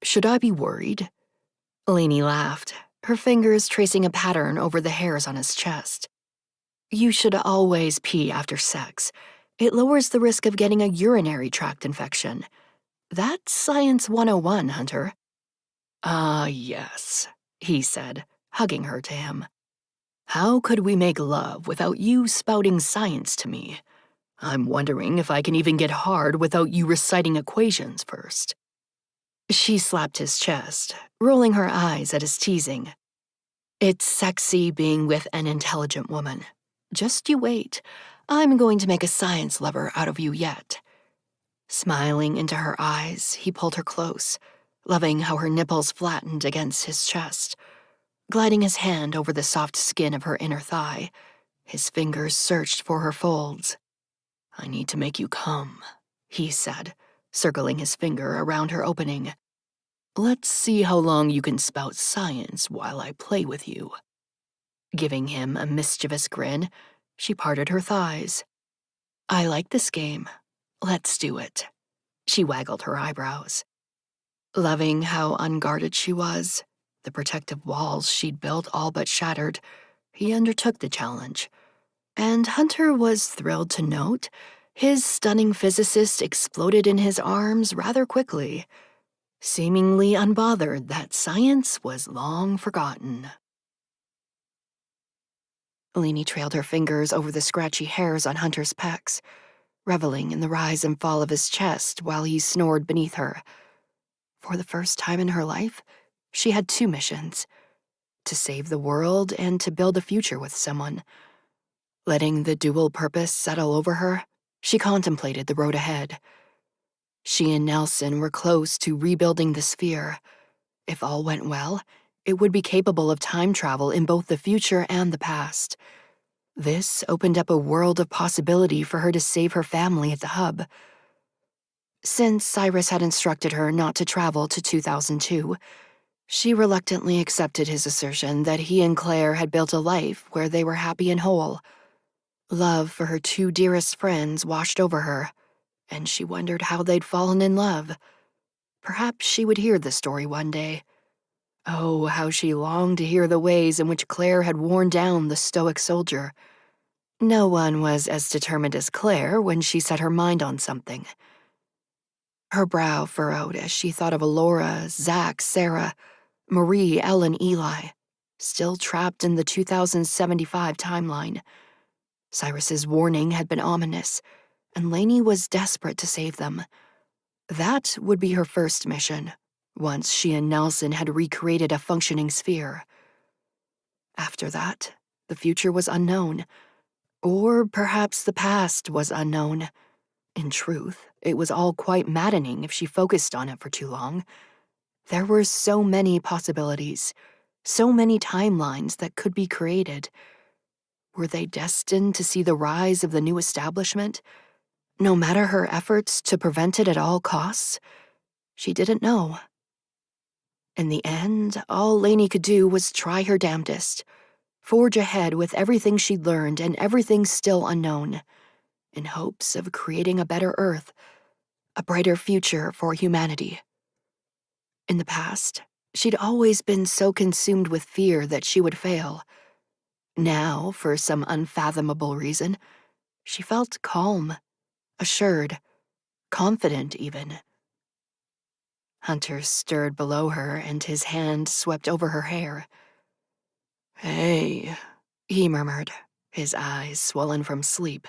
B: Should I be worried?"
A: Lainey laughed, her fingers tracing a pattern over the hairs on his chest. "You should always pee after sex. It lowers the risk of getting a urinary tract infection. That's Science 101, Hunter."
B: "Ah, yes," he said, hugging her to him. "How could we make love without you spouting science to me? I'm wondering if I can even get hard without you reciting equations first."
A: She slapped his chest, rolling her eyes at his teasing. "It's sexy being with an intelligent woman. Just you wait. I'm going to make a science lover out of you yet." Smiling into her eyes, he pulled her close, loving how her nipples flattened against his chest. Gliding his hand over the soft skin of her inner thigh, his fingers searched for her folds.
B: "I need to make you come," he said, circling his finger around her opening. "Let's see how long you can spout science while I play with you."
A: Giving him a mischievous grin, she parted her thighs. "I like this game. Let's do it." She waggled her eyebrows. Loving how unguarded she was, the protective walls she'd built all but shattered, he undertook the challenge. And Hunter was thrilled to note his stunning physicist exploded in his arms rather quickly, seemingly unbothered that science was long forgotten. Lainey trailed her fingers over the scratchy hairs on Hunter's pecs, reveling in the rise and fall of his chest while he snored beneath her. For the first time in her life, she had two missions: to save the world and to build a future with someone. Letting the dual purpose settle over her, she contemplated the road ahead. She and Nelson were close to rebuilding the sphere. If all went well, it would be capable of time travel in both the future and the past. This opened up a world of possibility for her to save her family at the hub. Since Cyrus had instructed her not to travel to 2002, she reluctantly accepted his assertion that he and Claire had built a life where they were happy and whole. Love for her two dearest friends washed over her, and she wondered how they'd fallen in love. Perhaps she would hear the story one day. Oh, how she longed to hear the ways in which Claire had worn down the stoic soldier. No one was as determined as Claire when she set her mind on something. Her brow furrowed as she thought of Alora, Zach, Sarah, Marie, Ellen, Eli, still trapped in the 2075 timeline. Cyrus's warning had been ominous, and Lainey was desperate to save them. That would be her first mission, once she and Nelson had recreated a functioning sphere. After that, the future was unknown, or perhaps the past was unknown. In truth, it was all quite maddening if she focused on it for too long. There were so many possibilities, so many timelines that could be created. Were they destined to see the rise of the new establishment, no matter her efforts to prevent it at all costs? She didn't know. In the end, all Lainey could do was try her damnedest, forge ahead with everything she'd learned and everything still unknown, in hopes of creating a better Earth, a brighter future for humanity. In the past, she'd always been so consumed with fear that she would fail. Now, for some unfathomable reason, she felt calm, assured, confident even. Hunter stirred below her and his hand swept over her hair.
B: "Hey,"
A: he murmured,
B: his eyes swollen from sleep.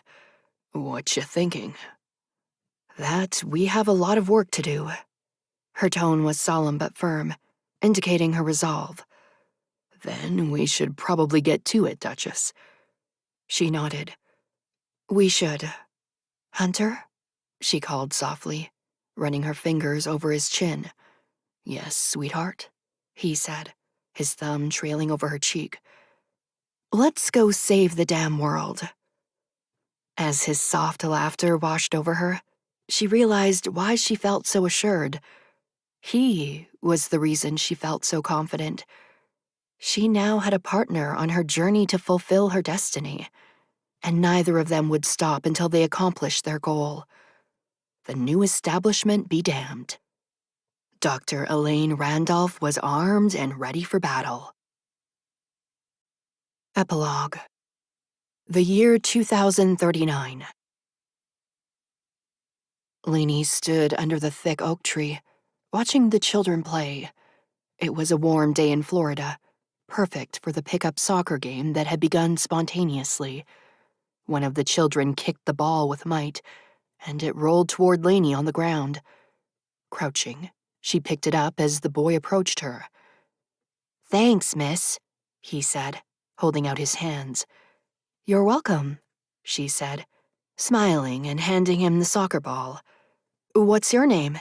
B: "What you thinking?"
A: "That we have a lot of work to do." Her tone was solemn but firm, indicating her resolve.
B: "Then we should probably get to it, Duchess."
A: She nodded. "We should. Hunter?" she called softly, running her fingers over his chin.
B: "Yes, sweetheart,"
A: he said, his thumb trailing over her cheek. "Let's go save the damn world." As his soft laughter washed over her, she realized why she felt so assured. He was the reason she felt so confident. She now had a partner on her journey to fulfill her destiny, and neither of them would stop until they accomplished their goal. The new establishment be damned. Dr. Elaine Randolph was armed and ready for battle. Epilogue. The year 2039. Lainey stood under the thick oak tree, watching the children play. It was a warm day in Florida, perfect for the pickup soccer game that had begun spontaneously. One of the children kicked the ball with might, and it rolled toward Lainey on the ground. Crouching, she picked it up as the boy approached her. "Thanks, miss," he said, holding out his hands. "You're welcome," she said, smiling and handing him the soccer ball. "What's your name?"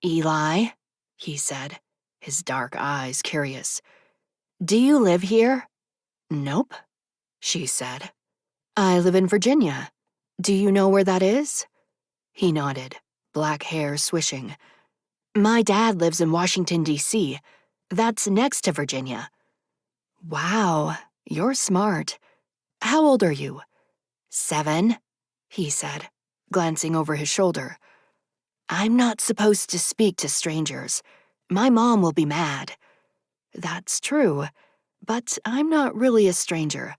A: "Eli," he said, his dark eyes curious. "Do you live here?" "Nope," she said. "I live in Virginia. Do you know where that is?" He nodded, black hair swishing. "My dad lives in Washington, D.C. That's next to Virginia." "Wow, you're smart. How old are you?" "7," he said, glancing over his shoulder. "I'm not supposed to speak to strangers. My mom will be mad." "That's true, but I'm not really a stranger.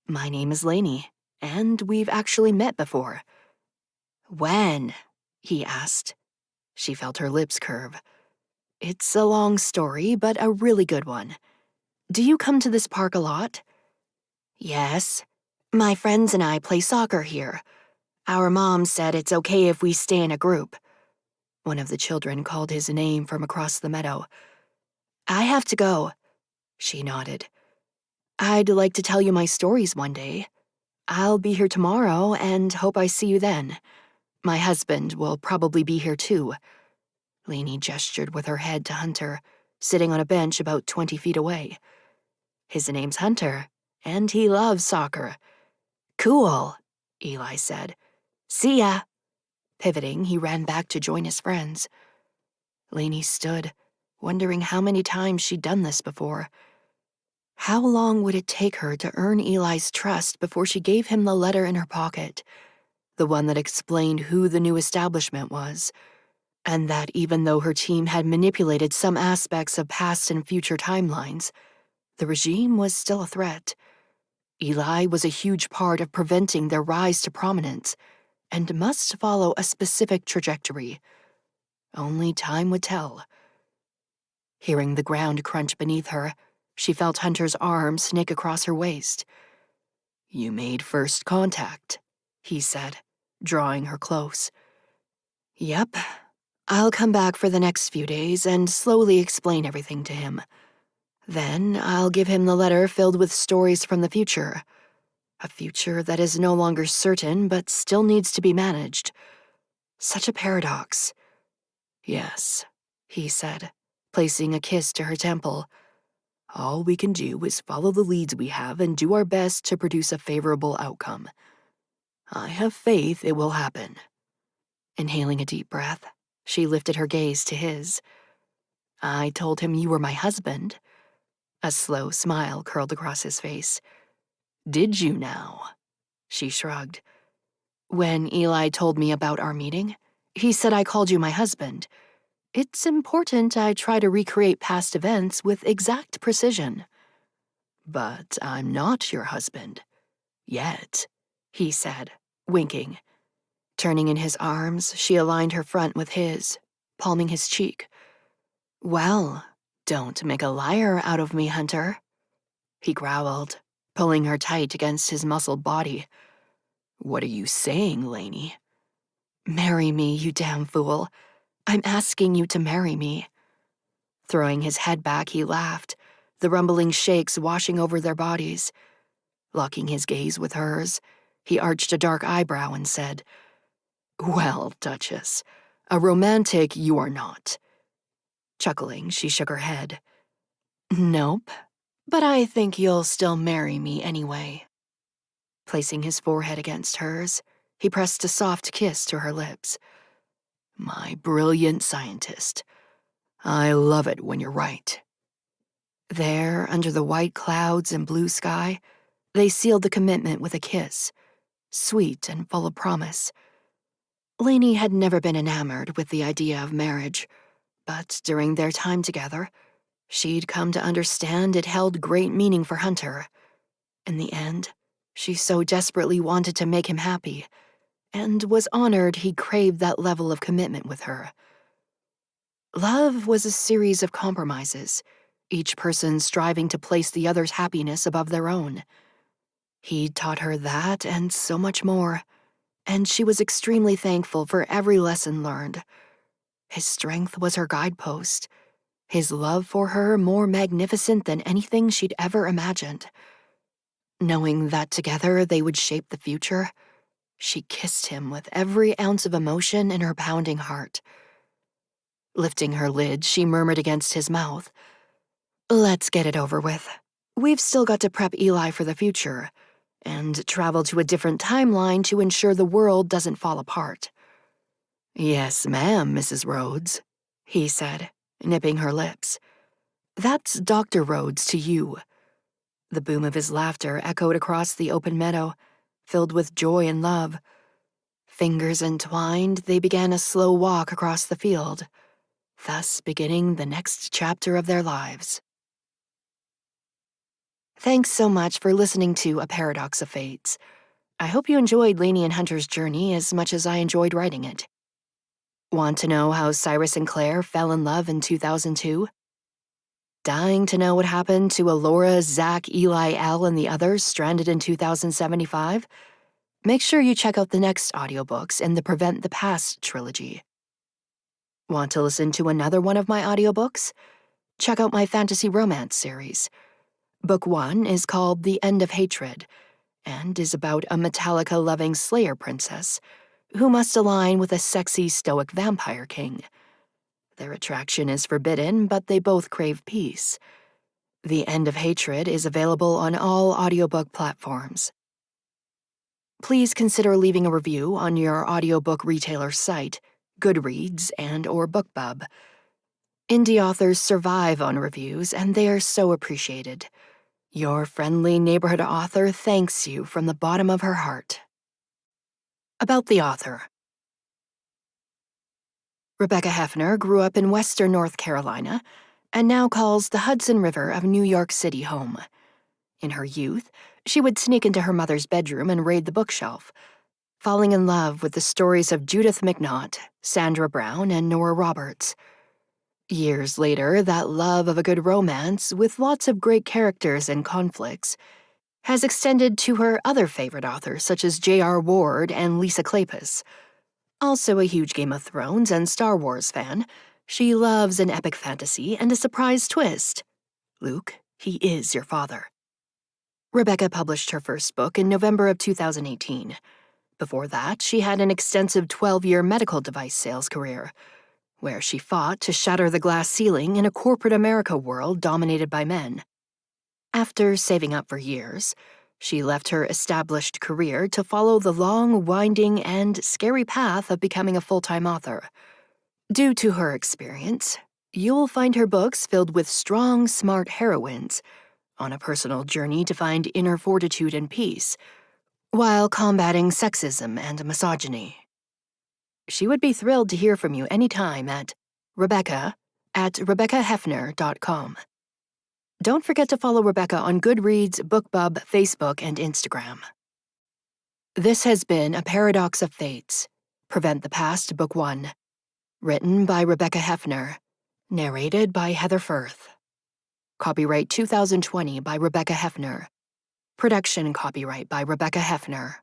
A: My name is Lainey, and we've actually met before." "When?" he asked. She felt her lips curve. "It's a long story, but a really good one. Do you come to this park a lot?" "Yes. My friends and I play soccer here. Our mom said it's okay if we stay in a group." One of the children called his name from across the meadow. "I have to go," she nodded. "I'd like to tell you my stories one day. I'll be here tomorrow and hope I see you then. My husband will probably be here too." Lainey gestured with her head to Hunter, sitting on a bench about 20 feet away. "His name's Hunter, and he loves soccer." "Cool," Eli said. "See ya." Pivoting, he ran back to join his friends. Lainey stood, wondering how many times she'd done this before. How long would it take her to earn Eli's trust before she gave him the letter in her pocket, the one that explained who the new establishment was, and that even though her team had manipulated some aspects of past and future timelines, the regime was still a threat. Eli was a huge part of preventing their rise to prominence, and must follow a specific trajectory. Only time would tell. Hearing the ground crunch beneath her, she felt Hunter's arm snake across her waist. "You made first contact," he said, drawing her close. "Yep. I'll come back for the next few days and slowly explain everything to him. Then I'll give him the letter filled with stories from the future. A future that is no longer certain but still needs to be managed. Such a paradox." "Yes," he said, placing a kiss to her temple. "All we can do is follow the leads we have and do our best to produce a favorable outcome. I have faith it will happen." Inhaling a deep breath, she lifted her gaze to his. "I told him you were my husband." A slow smile curled across his face. "Did you now?" She shrugged. "When Eli told me about our meeting, he said I called you my husband. It's important I try to recreate past events with exact precision." "But I'm not your husband. Yet," he said, winking. Turning in his arms, she aligned her front with his, palming his cheek. "Well, don't make a liar out of me, Hunter," he growled, pulling her tight against his muscled body. "What are you saying, Lainey?" "Marry me, you damn fool. I'm asking you to marry me." Throwing his head back, he laughed, the rumbling shakes washing over their bodies. Locking his gaze with hers, he arched a dark eyebrow and said, "Well, Duchess, a romantic you are not." Chuckling, she shook her head. "Nope, but I think you'll still marry me anyway." Placing his forehead against hers, he pressed a soft kiss to her lips. "My brilliant scientist.
B: I love it when you're right."
A: There, under the white clouds and blue sky, they sealed the commitment with a kiss, sweet and full of promise. Lainey had never been enamored with the idea of marriage, but during their time together, she'd come to understand it held great meaning for Hunter. In the end, she so desperately wanted to make him happy, and was honored he craved that level of commitment with her. Love was a series of compromises, each person striving to place the other's happiness above their own. He'd taught her that and so much more, and she was extremely thankful for every lesson learned. His strength was her guidepost, his love for her more magnificent than anything she'd ever imagined. Knowing that together they would shape the future, she kissed him with every ounce of emotion in her pounding heart. Lifting her lid, she murmured against his mouth, "Let's get it over with. We've still got to prep Eli for the future, and travel to a different timeline to ensure the world doesn't fall apart."
B: "Yes, ma'am, Mrs. Rhodes,"
A: he said, nipping her lips. "That's Dr. Rhodes to you." The boom of his laughter echoed across the open meadow, filled with joy and love. Fingers entwined, they began a slow walk across the field, thus beginning the next chapter of their lives. Thanks so much for listening to A Paradox of Fates. I hope you enjoyed Lainey and Hunter's journey as much as I enjoyed writing it. Want to know how Cyrus and Claire fell in love in 2002? Dying to know what happened to Alora, Zach, Eli, Elle, and the others stranded in 2075? Make sure you check out the next audiobooks in the Prevent the Past trilogy. Want to listen to another one of my audiobooks? Check out my fantasy romance series. Book 1 is called The End of Hatred, and is about a Metallica-loving Slayer princess who must align with a sexy, stoic vampire king. Their attraction is forbidden, but they both crave peace. The End of Hatred is available on all audiobook platforms. Please consider leaving a review on your audiobook retailer site, Goodreads, and/or BookBub. Indie authors survive on reviews, and they are so appreciated. Your friendly neighborhood author thanks you from the bottom of her heart. About the author. Rebecca Hefner grew up in western North Carolina and now calls the Hudson River of New York City home. In her youth, she would sneak into her mother's bedroom and raid the bookshelf, falling in love with the stories of Judith McNaught, Sandra Brown, and Nora Roberts. Years later, that love of a good romance, with lots of great characters and conflicts, has extended to her other favorite authors such as J.R. Ward and Lisa Kleypas. Also a huge Game of Thrones and Star Wars fan, she loves an epic fantasy and a surprise twist. Luke, he is your father. Rebecca published her first book in November of 2018. Before that, she had an extensive 12-year medical device sales career, where she fought to shatter the glass ceiling in a corporate America world dominated by men. After saving up for years, she left her established career to follow the long, winding, and scary path of becoming a full-time author. Due to her experience, you'll find her books filled with strong, smart heroines on a personal journey to find inner fortitude and peace, while combating sexism and misogyny. She would be thrilled to hear from you anytime at rebecca@rebeccahefner.com. Don't forget to follow Rebecca on Goodreads, BookBub, Facebook, and Instagram. This has been A Paradox of Fates, Prevent the Past, Book 1. Written by Rebecca Hefner. Narrated by Heather Firth. Copyright 2020 by Rebecca Hefner. Production copyright by Rebecca Hefner.